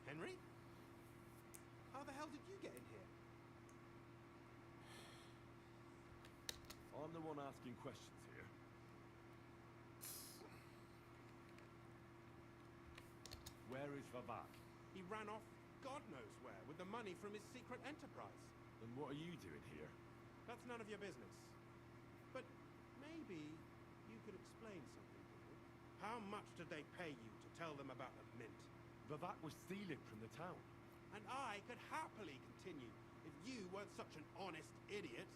Henry? How the hell did you get in here? I'm the one asking questions here. Where is Vivek? He ran off God knows where with the money from his secret enterprise. Then what are you doing here? That's none of your business. But maybe you could explain something to me. How much did they pay you to tell them about the mint? Vivek was stealing from the town. And I could happily continue if you weren't such an honest idiot.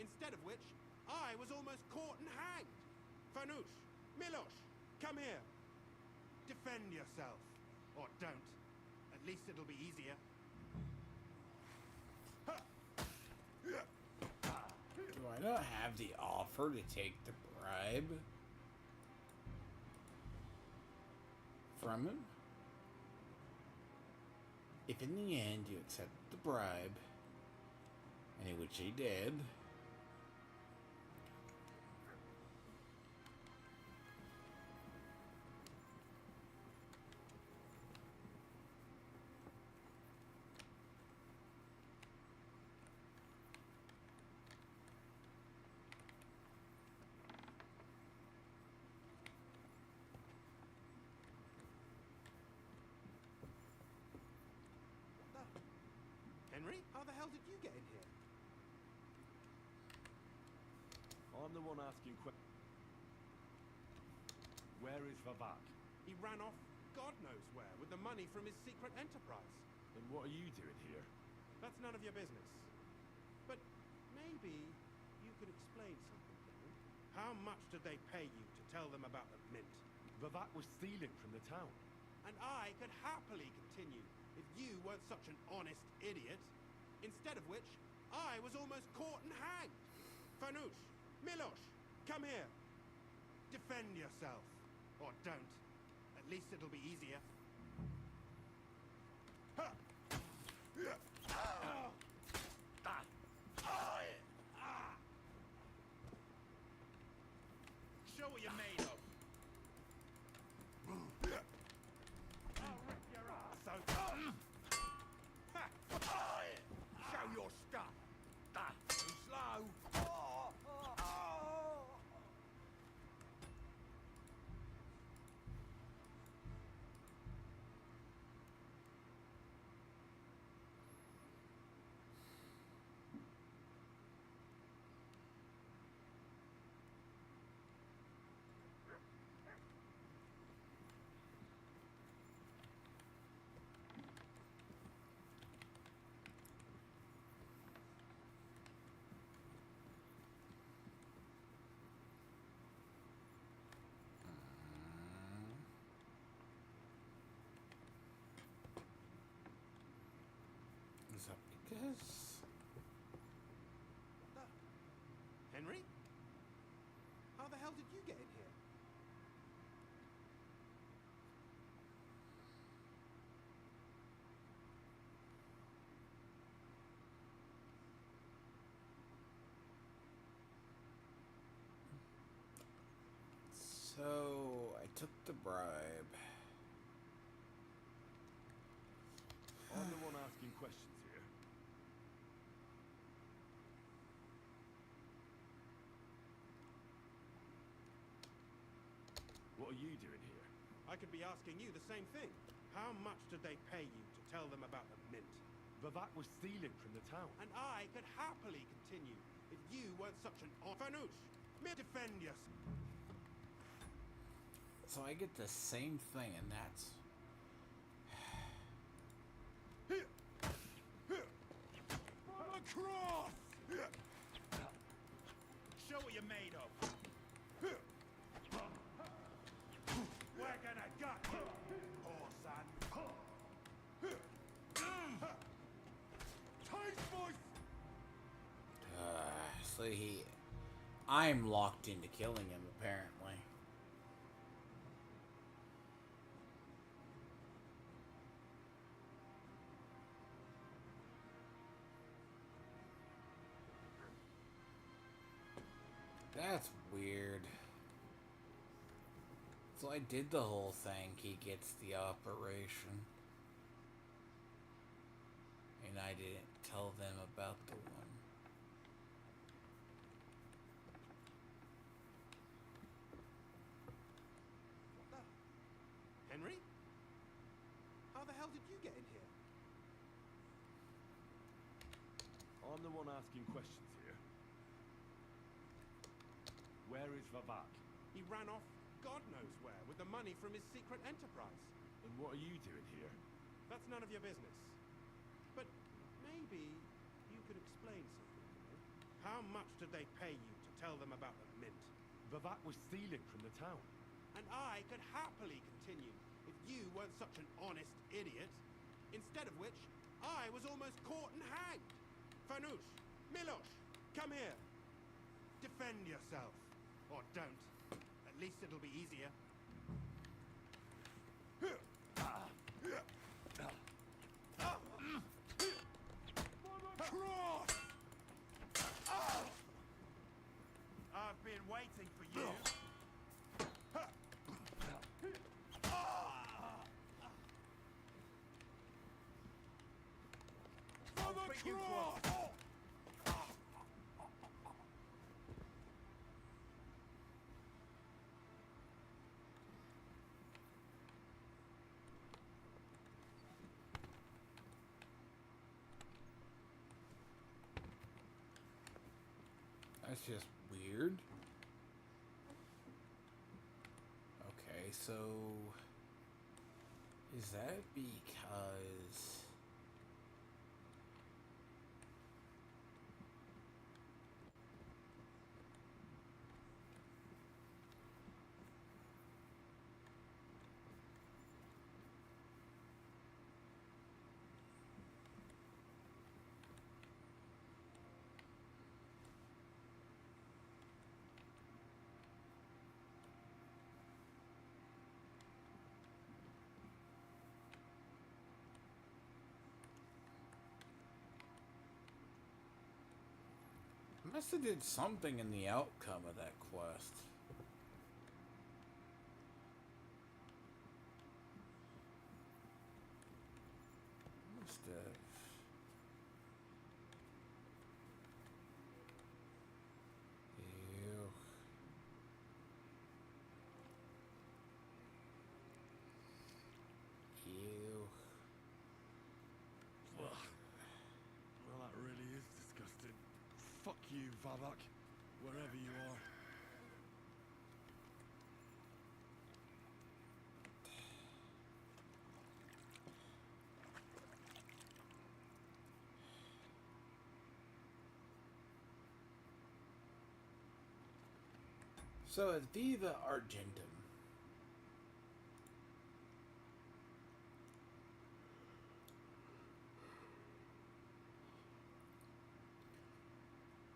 Instead of which, I was almost caught and hanged. Fanush, Milosh, come here. Defend yourself. Or don't. At least it'll be easier. Do I not have the offer to take the bribe from him? If in the end you accept the bribe, and in which he did, Henry, how the hell did you get in here? I'm the one asking Where is Vavak? He ran off God knows where with the money from his secret enterprise. Then what are you doing here? That's none of your business. But maybe you could explain something to me. How much did they pay you to tell them about the mint? Vavak was stealing from the town. And I could happily continue if you weren't such an honest idiot. Instead of which, I was almost caught and hanged. Fanush, Milosh, come here. Defend yourself. Or don't. At least it'll be easier. Show what you're made of. I'll rip your ass open. Show your stuff. Too slow. is that because... Henry? How the hell did you get in here? So, I took the bribe. I'm the one asking questions here. What are you doing here? I could be asking you the same thing. How much did they pay you to tell them about the mint? Vavak was stealing from the town. And I could happily continue if you weren't such an Fanush, defend yourself. So I get the same thing, and that's... Across! Show what you're made of. We're gonna gut you, poor son. Taste voice! So I'm locked into killing him, apparently. That's weird. So I did the whole thing. He gets the operation. And I didn't tell them about the one. Henry? How the hell did you get in here? I'm the one asking questions here. Where is Vavak? He ran off God knows where with the money from his secret enterprise. And what are you doing here? That's none of your business. But maybe you could explain something to me. How much did they pay you to tell them about the mint? Vavak was stealing from the town. And I could happily continue if you weren't such an honest idiot. Instead of which, I was almost caught and hanged. Fanush, Milosh, come here. Defend yourself. Or don't. At least it'll be easier. cross! I've been waiting for you. For the cross! That's just weird. Okay, so is that because I must have did something in the outcome of that quest. Must have. Ew. Ew. Well, that really is disgusting. Fuck you, Vavak, wherever you are. So it's Viva Argentum.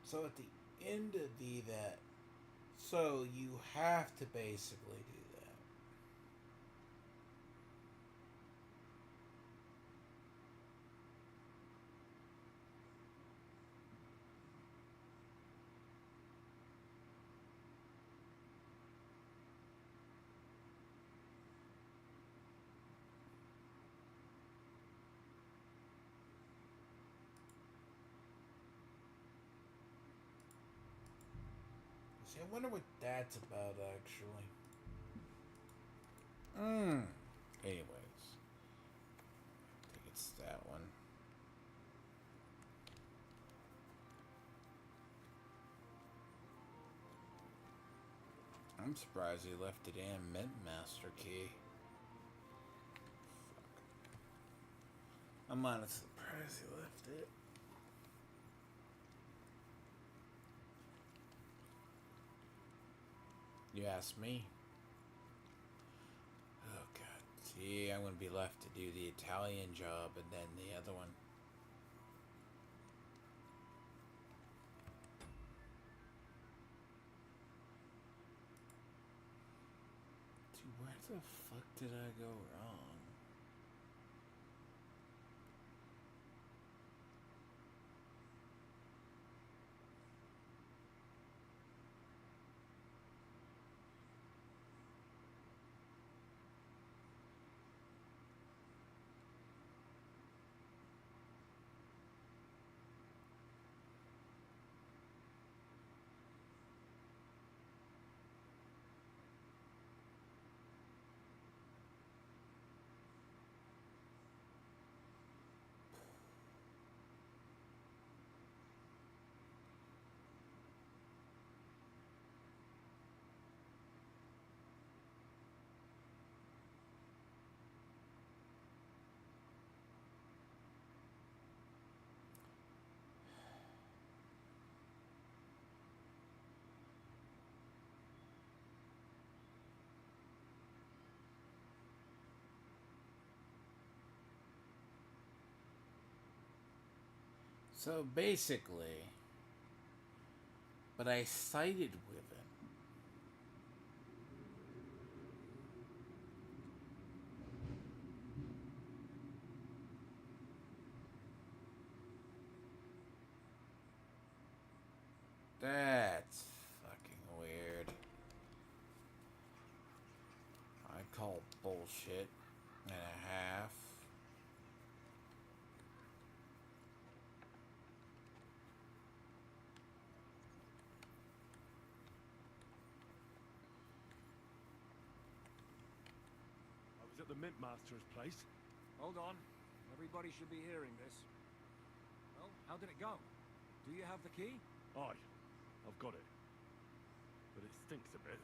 So at the end of that, so you have to basically do that. See, I wonder what that's about, actually. Anyways. I think it's that one. I'm surprised he left it in Mint Master Key. Fuck. I'm honestly surprised he left it. You ask me. Oh god. See, I'm gonna be left to do the Italian job and then the other one. Dude, where the fuck did I go wrong? So basically, but I sided with him. Call bullshit and a half. I was at the Mint Master's place. Hold on. Everybody should be hearing this. Well, how did it go? Do you have the key? Aye, I've got it. But it stinks a bit.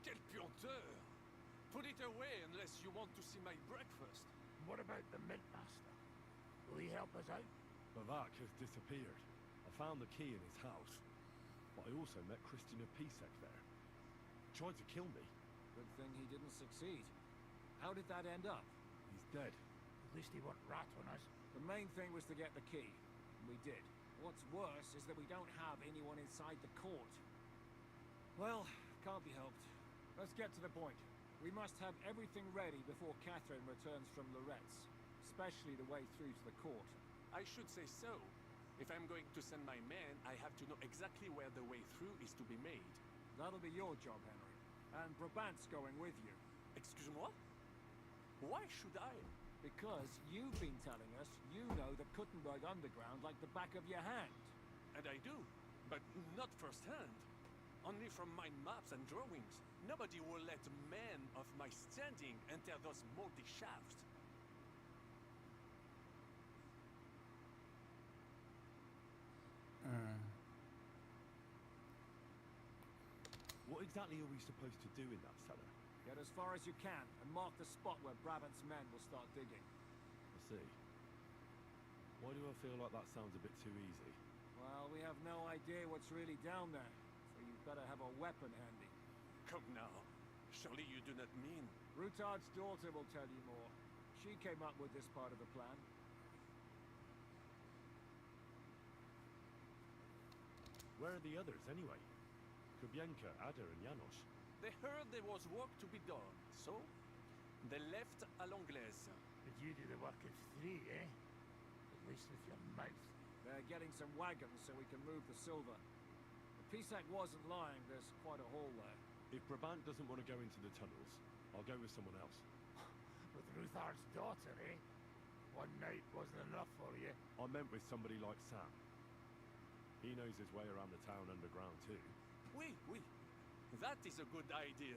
Quelle puanteur! Put it away unless you want to see my breakfast. What about the Mint Master? Will he help us out? Bavak has disappeared. I found the key in his house. But I also met Christian of Pisek there. Tried to kill me. Good thing he didn't succeed. How did that end up? He's dead. At least he won't rat on us. The main thing was to get the key. We did. What's worse is that we don't have anyone inside the court. Well, can't be helped. Let's get to the point. We must have everything ready before Catherine returns from Loretz, especially the way through to the court. I should say so. If I'm going to send my men, I have to know exactly where the way through is to be made. That'll be your job, Henry. And Brabant's going with you. Excuse-moi? Why should I? Because you've been telling us you know the Kuttenberg underground like the back of your hand. And I do, but not firsthand. Only from my maps and drawings. Nobody will let men of my standing enter those moldy shafts. What exactly are we supposed to do in that cellar? Get as far as you can and mark the spot where Brabant's men will start digging. I see. Why do I feel like that sounds a bit too easy? Well, we have no idea what's really down there, so you'd better have a weapon handy. Come now. Surely you do not mean... Rutard's daughter will tell you more. She came up with this part of the plan. Where are the others, anyway? Kubienka, Ada, and Janos. They heard there was work to be done, so they left à l'anglaise. But you do the work of three, eh? At least with your mouth. They're getting some wagons so we can move the silver. The Pisac wasn't lying, there's quite a haul there. If Brabant doesn't want to go into the tunnels, I'll go with someone else. With Ruthard's daughter, eh? One night wasn't enough for you. I meant with somebody like Sam. He knows his way around the town underground too. Oui. That is a good idea.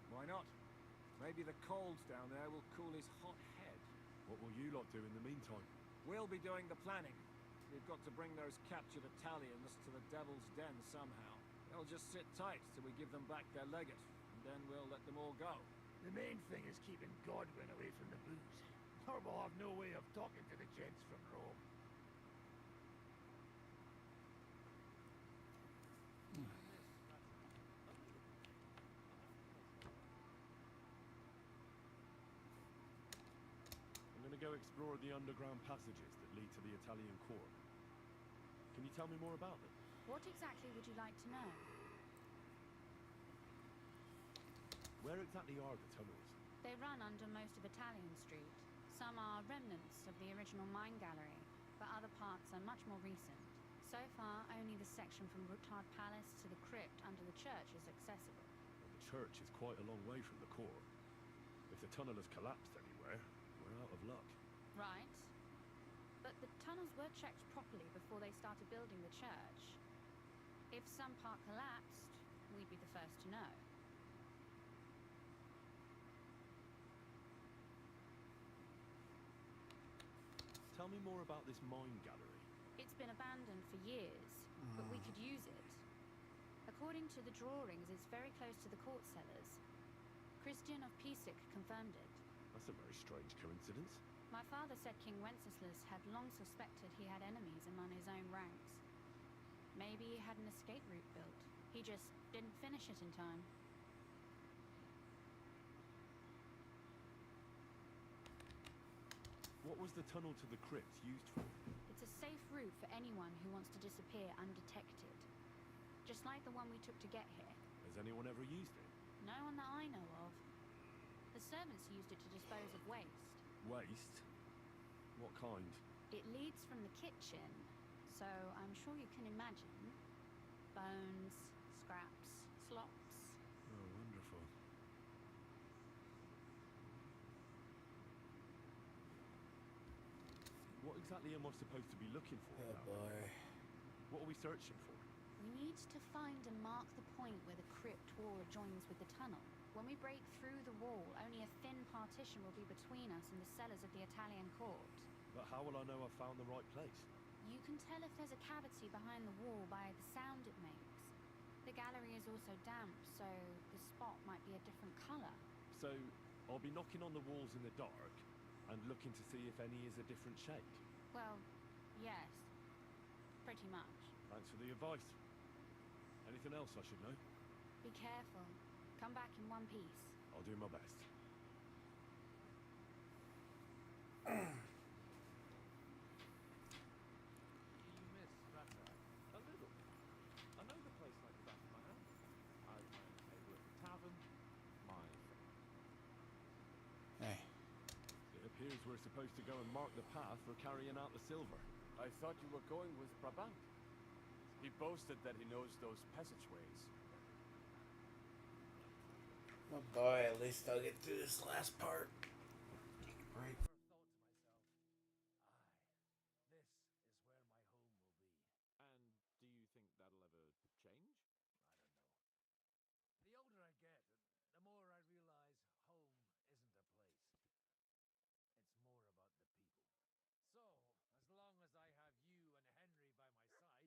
Why not? Maybe the cold down there will cool his hot head. What will you lot do in the meantime? We'll be doing the planning. We've got to bring those captured Italians to the Devil's Den somehow. They'll just sit tight till we give them back their legate, and then we'll let them all go. The main thing is keeping Godwin away from the booze. Or we'll have no way of talking to the gents from Rome. I'm going to go explore the underground passages that lead to the Italian court. Can you tell me more about them? What exactly would you like to know? Where exactly are the tunnels? They run under most of Italian Street. Some are remnants of the original mine gallery, but other parts are much more recent. So far, only the section from Rutard Palace to the crypt under the church is accessible. Well, the church is quite a long way from the core. If the tunnel has collapsed anywhere, we're out of luck. Right. But the tunnels were checked properly before they started building the church. If some part collapsed, we'd be the first to know. Tell me more about this mine gallery. It's been abandoned for years, but we could use it. According to the drawings, it's very close to the court cellars. Christian of Pisek confirmed it. That's a very strange coincidence. My father said King Wenceslas had long suspected he had enemies among his own ranks. Maybe he had an escape route built. He just didn't finish it in time. What was the tunnel to the crypt used for? It's a safe route for anyone who wants to disappear undetected. Just like the one we took to get here. Has anyone ever used it? No one that I know of. The servants used it to dispose of waste. Waste? What kind? It leads from the kitchen, so I'm sure you can imagine. Bones, scraps, slops. Oh, wonderful. exactly am I supposed to be looking for? Oh now? boy. What are we searching for? We need to find and mark the point where the crypt wall joins with the tunnel. When we break through the wall, only a thin partition will be between us and the cellars of the Italian court. But how will I know I've found the right place? You can tell if there's a cavity behind the wall by the sound it makes. The gallery is also damp, so the spot might be a different color. So, I'll be knocking on the walls in the dark and looking to see if any is a different shade. Well, yes. Pretty much. Thanks for the advice. Anything else I should know? Be careful. Come back in one piece. I'll do my best. You miss Strata a little. I know the place like the back of my hand. I ran a table at the tavern. My Hey. It appears we're supposed to go and mark the path for carrying out the silver. I thought you were going with Brabant. He boasted that he knows those passageways. Oh boy, at least I'll get through this last part. Right. This is where my home will be. And do you think that'll ever change? I don't know. The older I get, the more I realize home isn't a place. It's more about the people. So, as long as I have you and Henry by my side, I reckon anywhere can feel like home. Sakra. Ooh.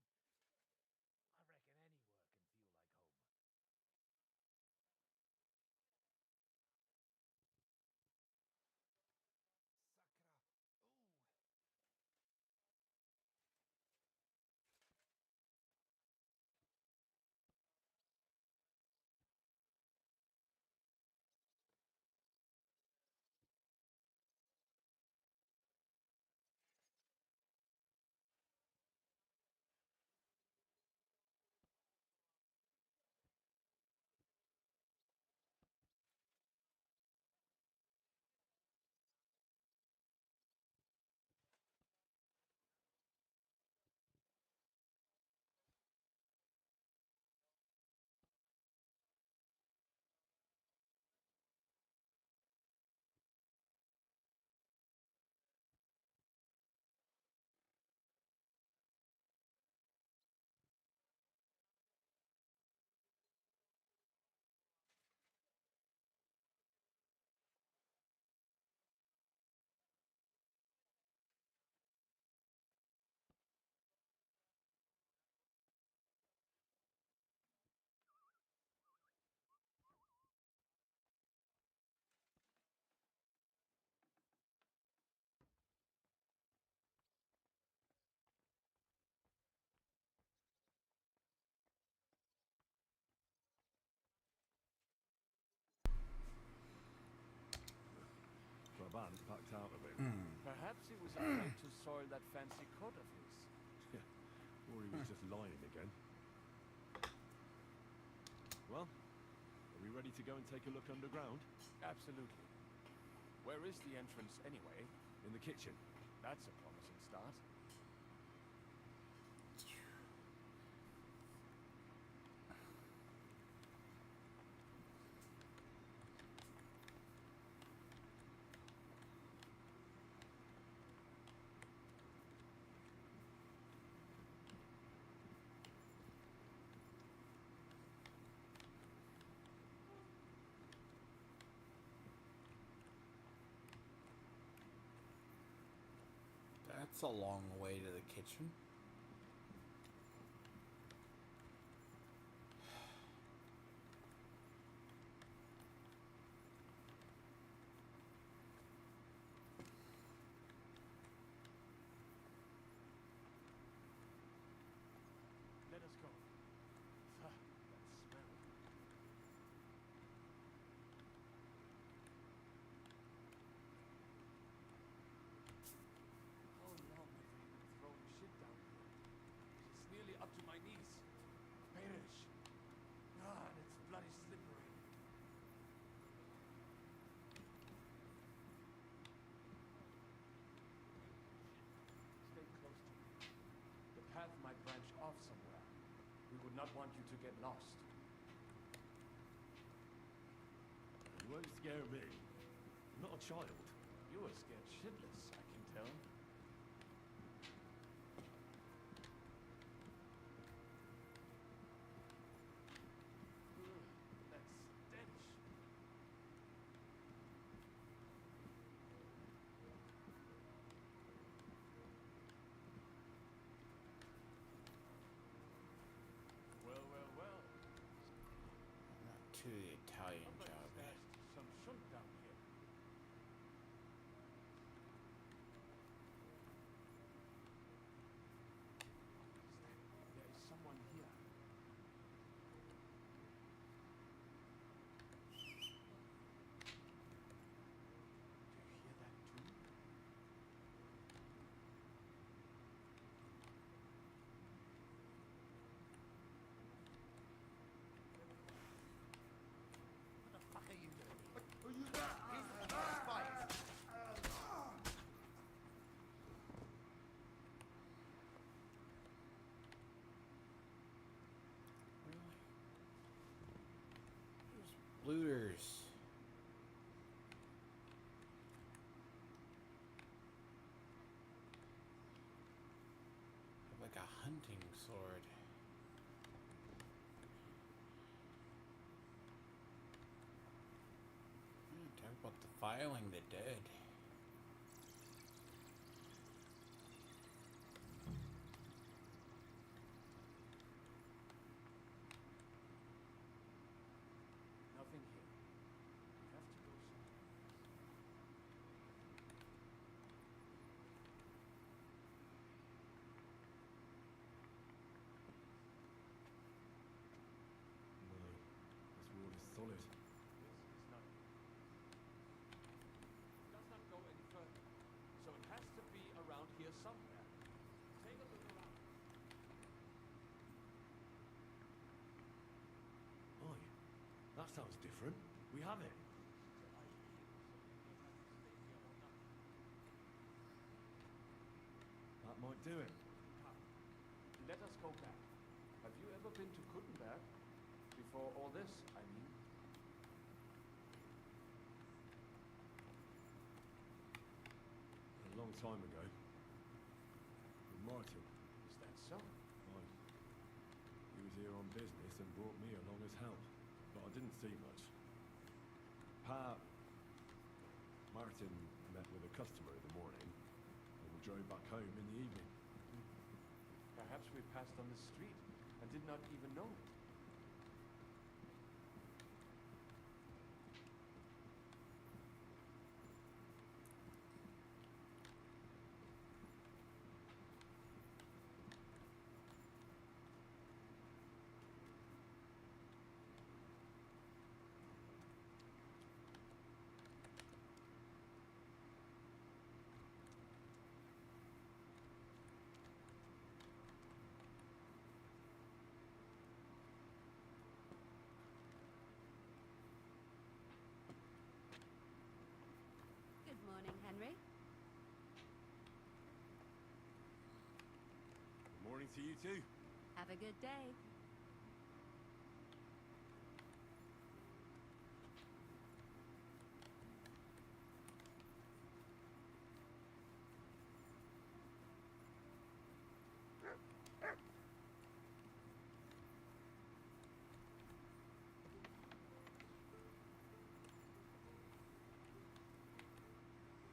Brabant backed out of it. Perhaps he was afraid to soil that fancy coat of his. Or he was just lying again. Well, are we ready to go and take a look underground? Absolutely. Where is the entrance anyway? In the kitchen. That's a promising start. That's a long way to the kitchen. Let us go. Ah, that smell. How long have we been throwing shit down here? It's nearly up to my knees. Perish. Ah, and it's bloody slippery. Stay close to me. The path might branch off somewhere. We would not want you to get lost. You won't scare me. I'm not a child. You are scared shitless, I can tell. hunting sword. Talk about defiling the dead. Nothing here. We have to go somewhere. No, this wall is solid. It's not. It does not go any further. So it has to be around here somewhere. Take a look around. Aye, that sounds different. We have it. That might do it. Let us go back. Have you ever been to Kuttenberg? Before all this, I mean. A long time ago. With Martin. Is that so? Aye. He was here on business and brought me along as help. But I didn't see much. Martin met with a customer in the morning, and we drove back home in the evening. Perhaps we passed on the street and did not even know it. Good morning, Henry. Good morning to you too. Have a good day.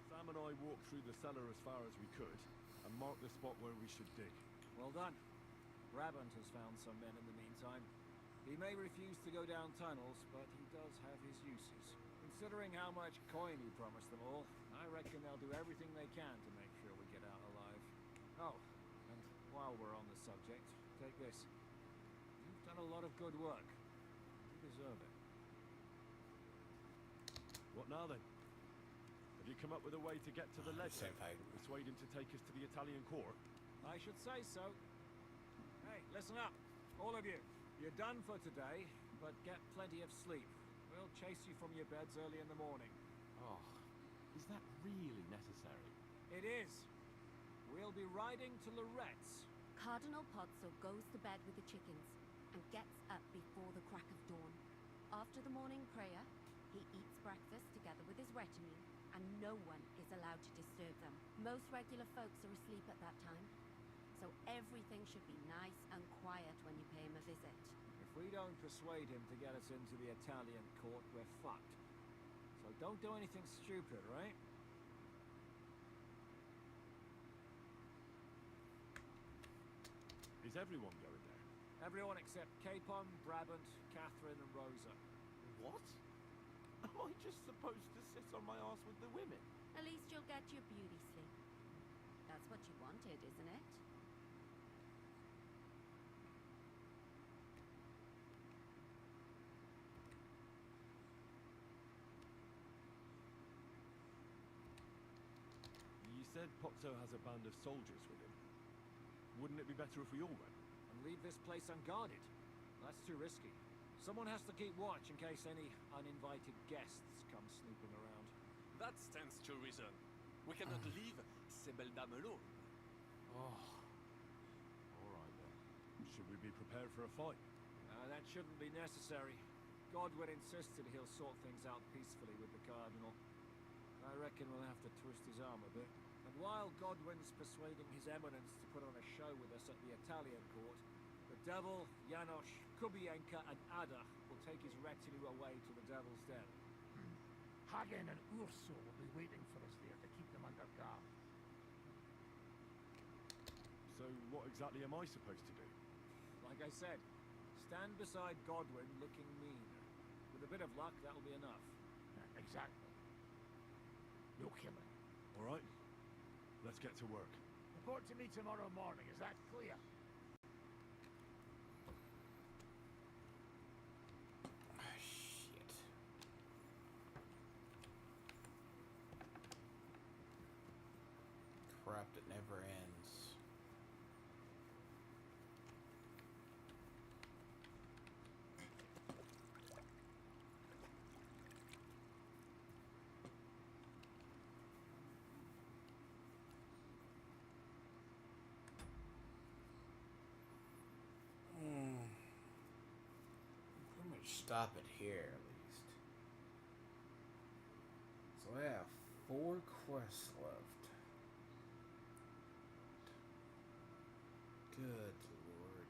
Sam and I walked through the cellar as far as we could and marked the spot where we should dig. Well done. Brabant has found some men in the meantime. He may refuse to go down tunnels, but he does have his uses. Considering how much coin he promised them all, I reckon they'll do everything they can to make sure we get out alive. Oh, and while we're on the subject, take this. You've done a lot of good work. You deserve it. What now then? Have you come up with a way to get to the ledger? Persuade him to take us to the Italian court? I should say so. Hey, listen up, all of you. You're done for today, but get plenty of sleep. We'll chase you from your beds early in the morning. Oh, is that really necessary? It is. We'll be riding to Loretz. Cardinal Pozzo goes to bed with the chickens and gets up before the crack of dawn. After the morning prayer, he eats breakfast together with his retinue, and no one is allowed to disturb them. Most regular folks are asleep at that time, so everything should be nice and quiet when you pay him a visit. If we don't persuade him to get us into the Italian court, we're fucked. So don't do anything stupid, right? Is everyone going there? Everyone except Capon, Brabant, Catherine and Rosa. What? Am I just supposed to sit on my arse with the women? At least you'll get your beauty sleep. That's what you wanted, isn't it? You said Pozzo has a band of soldiers with him. Wouldn't it be better if we all went? And leave this place unguarded? That's too risky. Someone has to keep watch in case any uninvited guests come snooping around. That stands to reason. We cannot leave ces belles dames alone. Oh. All right then. Should we be prepared for a fight? That shouldn't be necessary. Godwin insisted he'll sort things out peacefully with the Cardinal. I reckon we'll have to twist his arm a bit. And while Godwin's persuading His Eminence to put on a show with us at the Italian court, the Devil, Janosch, Kubienka, and Ada will take his retinue away to the Devil's Den. Hagen and Urso will be waiting for us there to keep them under guard. So what exactly am I supposed to do? Like I said, stand beside Godwin looking mean. With a bit of luck, that'll be enough. Exactly. No killing. All right. Let's get to work. Report to me tomorrow morning, is that clear? Shit. Crap that never ends. Pretty much stop it here at least. So I have 4 quests left. Good lord.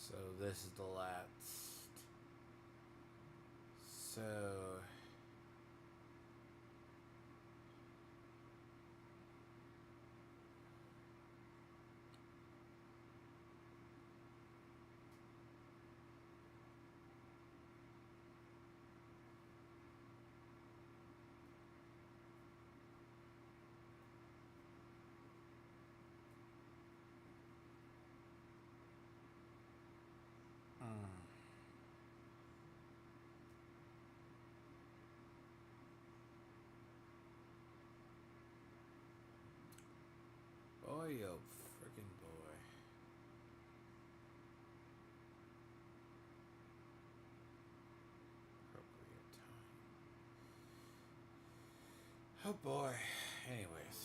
So this is the last. So boy, oh friggin' boy. Appropriate time. Oh boy. Anyways.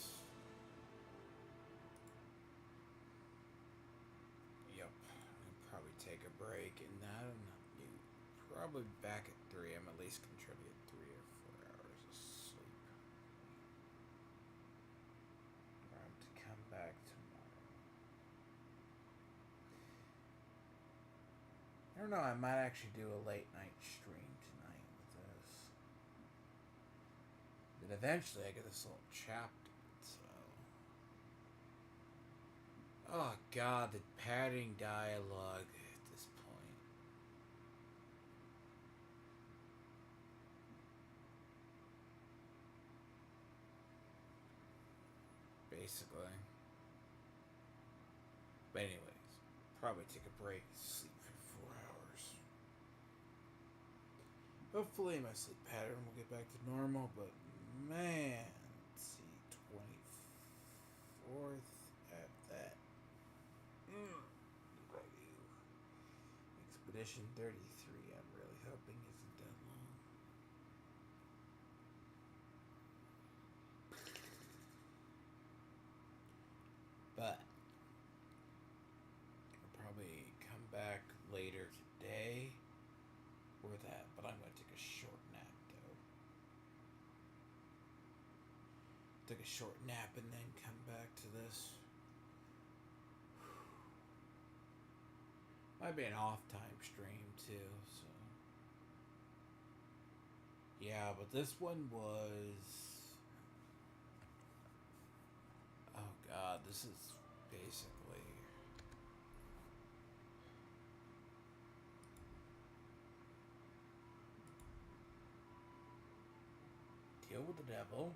Yup. I'll probably take a break and that and you probably back at 3. I'm at least contributed 3 or 4 hours of sleep. I'm to come back tomorrow. I don't know, I might actually do a late night stream tonight with this. But eventually I get this little chapter, so. Oh god, the padding dialogue at this point. Basically. But anyways, probably take a break, sleep for 4 hours. Hopefully my sleep pattern will get back to normal, but man, let's see, 24th at that. Expedition 33, I'm really hoping isn't that long. But I'll probably come back later today or that, but I'm gonna take a short nap though. Take a short nap and then come back to this. Might be an off-time stream too, so. Yeah, but this one was. Oh god, this is basically. deal with the devil.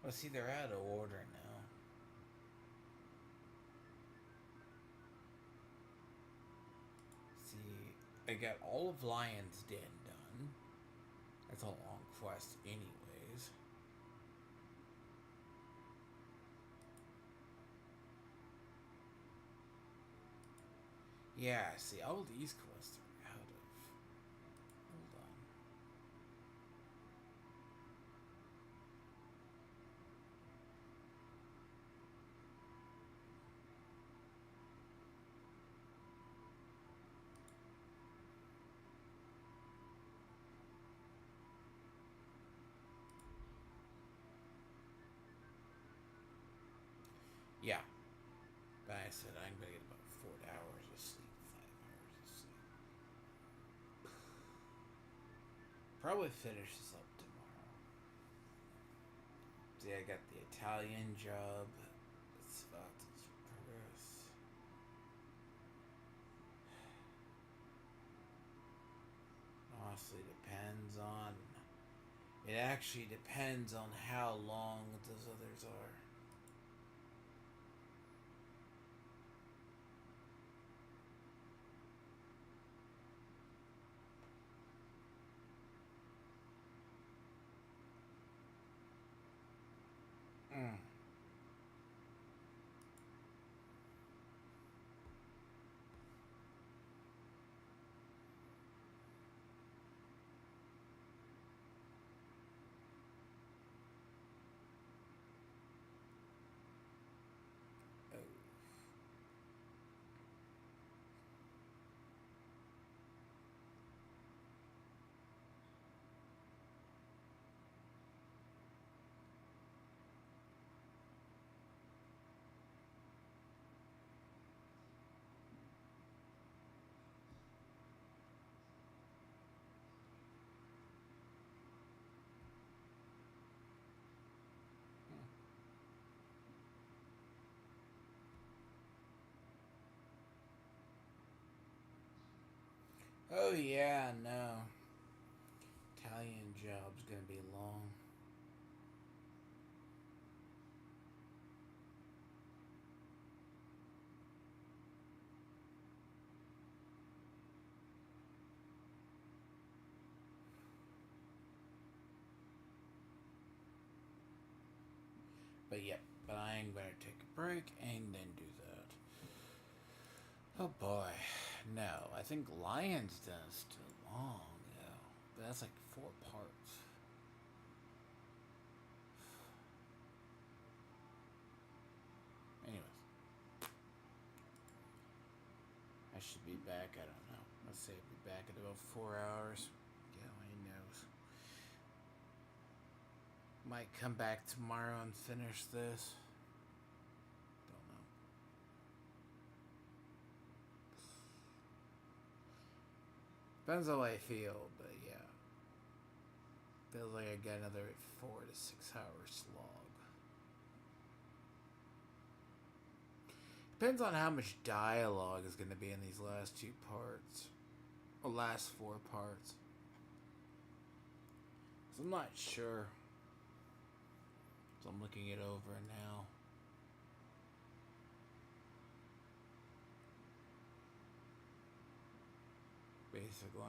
Well, see, they're out of order now. See, I got all of Lion's Den done. That's a long quest anyways. Yeah, see, all these quests are out of... Hold on. Yeah. But I said I'm going to get about 4 hours of sleep, 5 hours of sleep. Probably finish this up tomorrow. See, I got the Italian job. It's about to progress. Honestly, depends on... It actually depends on how long those others are. Oh yeah, no. Italian job's gonna be long. But yep, but I am gonna take a break and then do that. Oh boy. No, I think Lion's Den is still long, though. But that's like 4 parts. Anyways. I should be back, I don't know. Let's say I'll be back in about 4 hours. Yeah, who knows. Might come back tomorrow and finish this. Don't know. Depends on how I feel, but yeah. Feels like I got another 4 to 6 hour slog. Depends on how much dialogue is going to be in these last 2 parts. Or last 4 parts. So I'm not sure. So I'm looking it over now. Basically.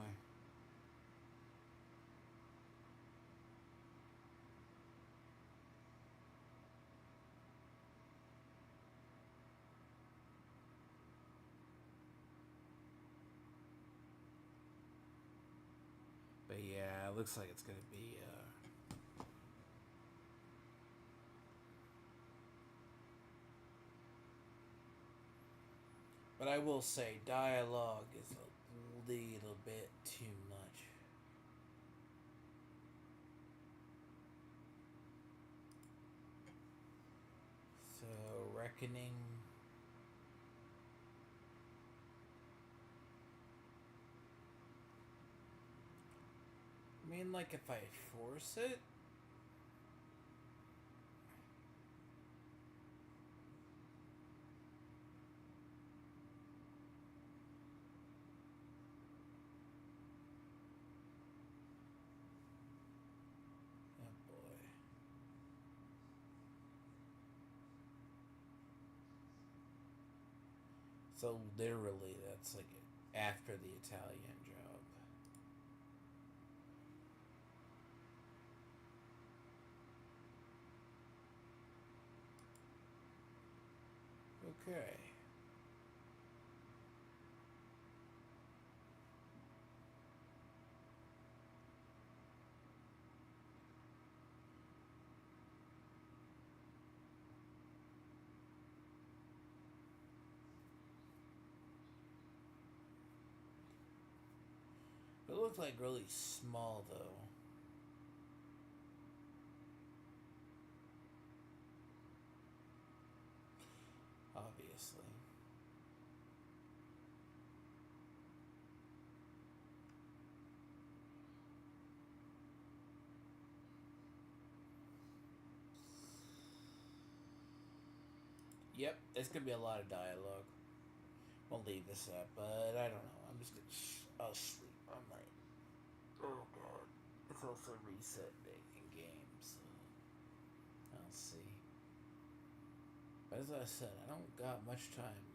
But yeah, it looks like it's gonna be but I will say dialogue is a little bit too much. So Reckoning. I mean, like, if I force it? So literally, that's like after the Italian job. Okay. It looked like really small though. Obviously. Yep, it's gonna be a lot of dialogue. We'll leave this up, but I don't know. I'm just gonna sleep. I'm like, oh god. It's also reset day in games, so I'll see. But as I said, I don't got much time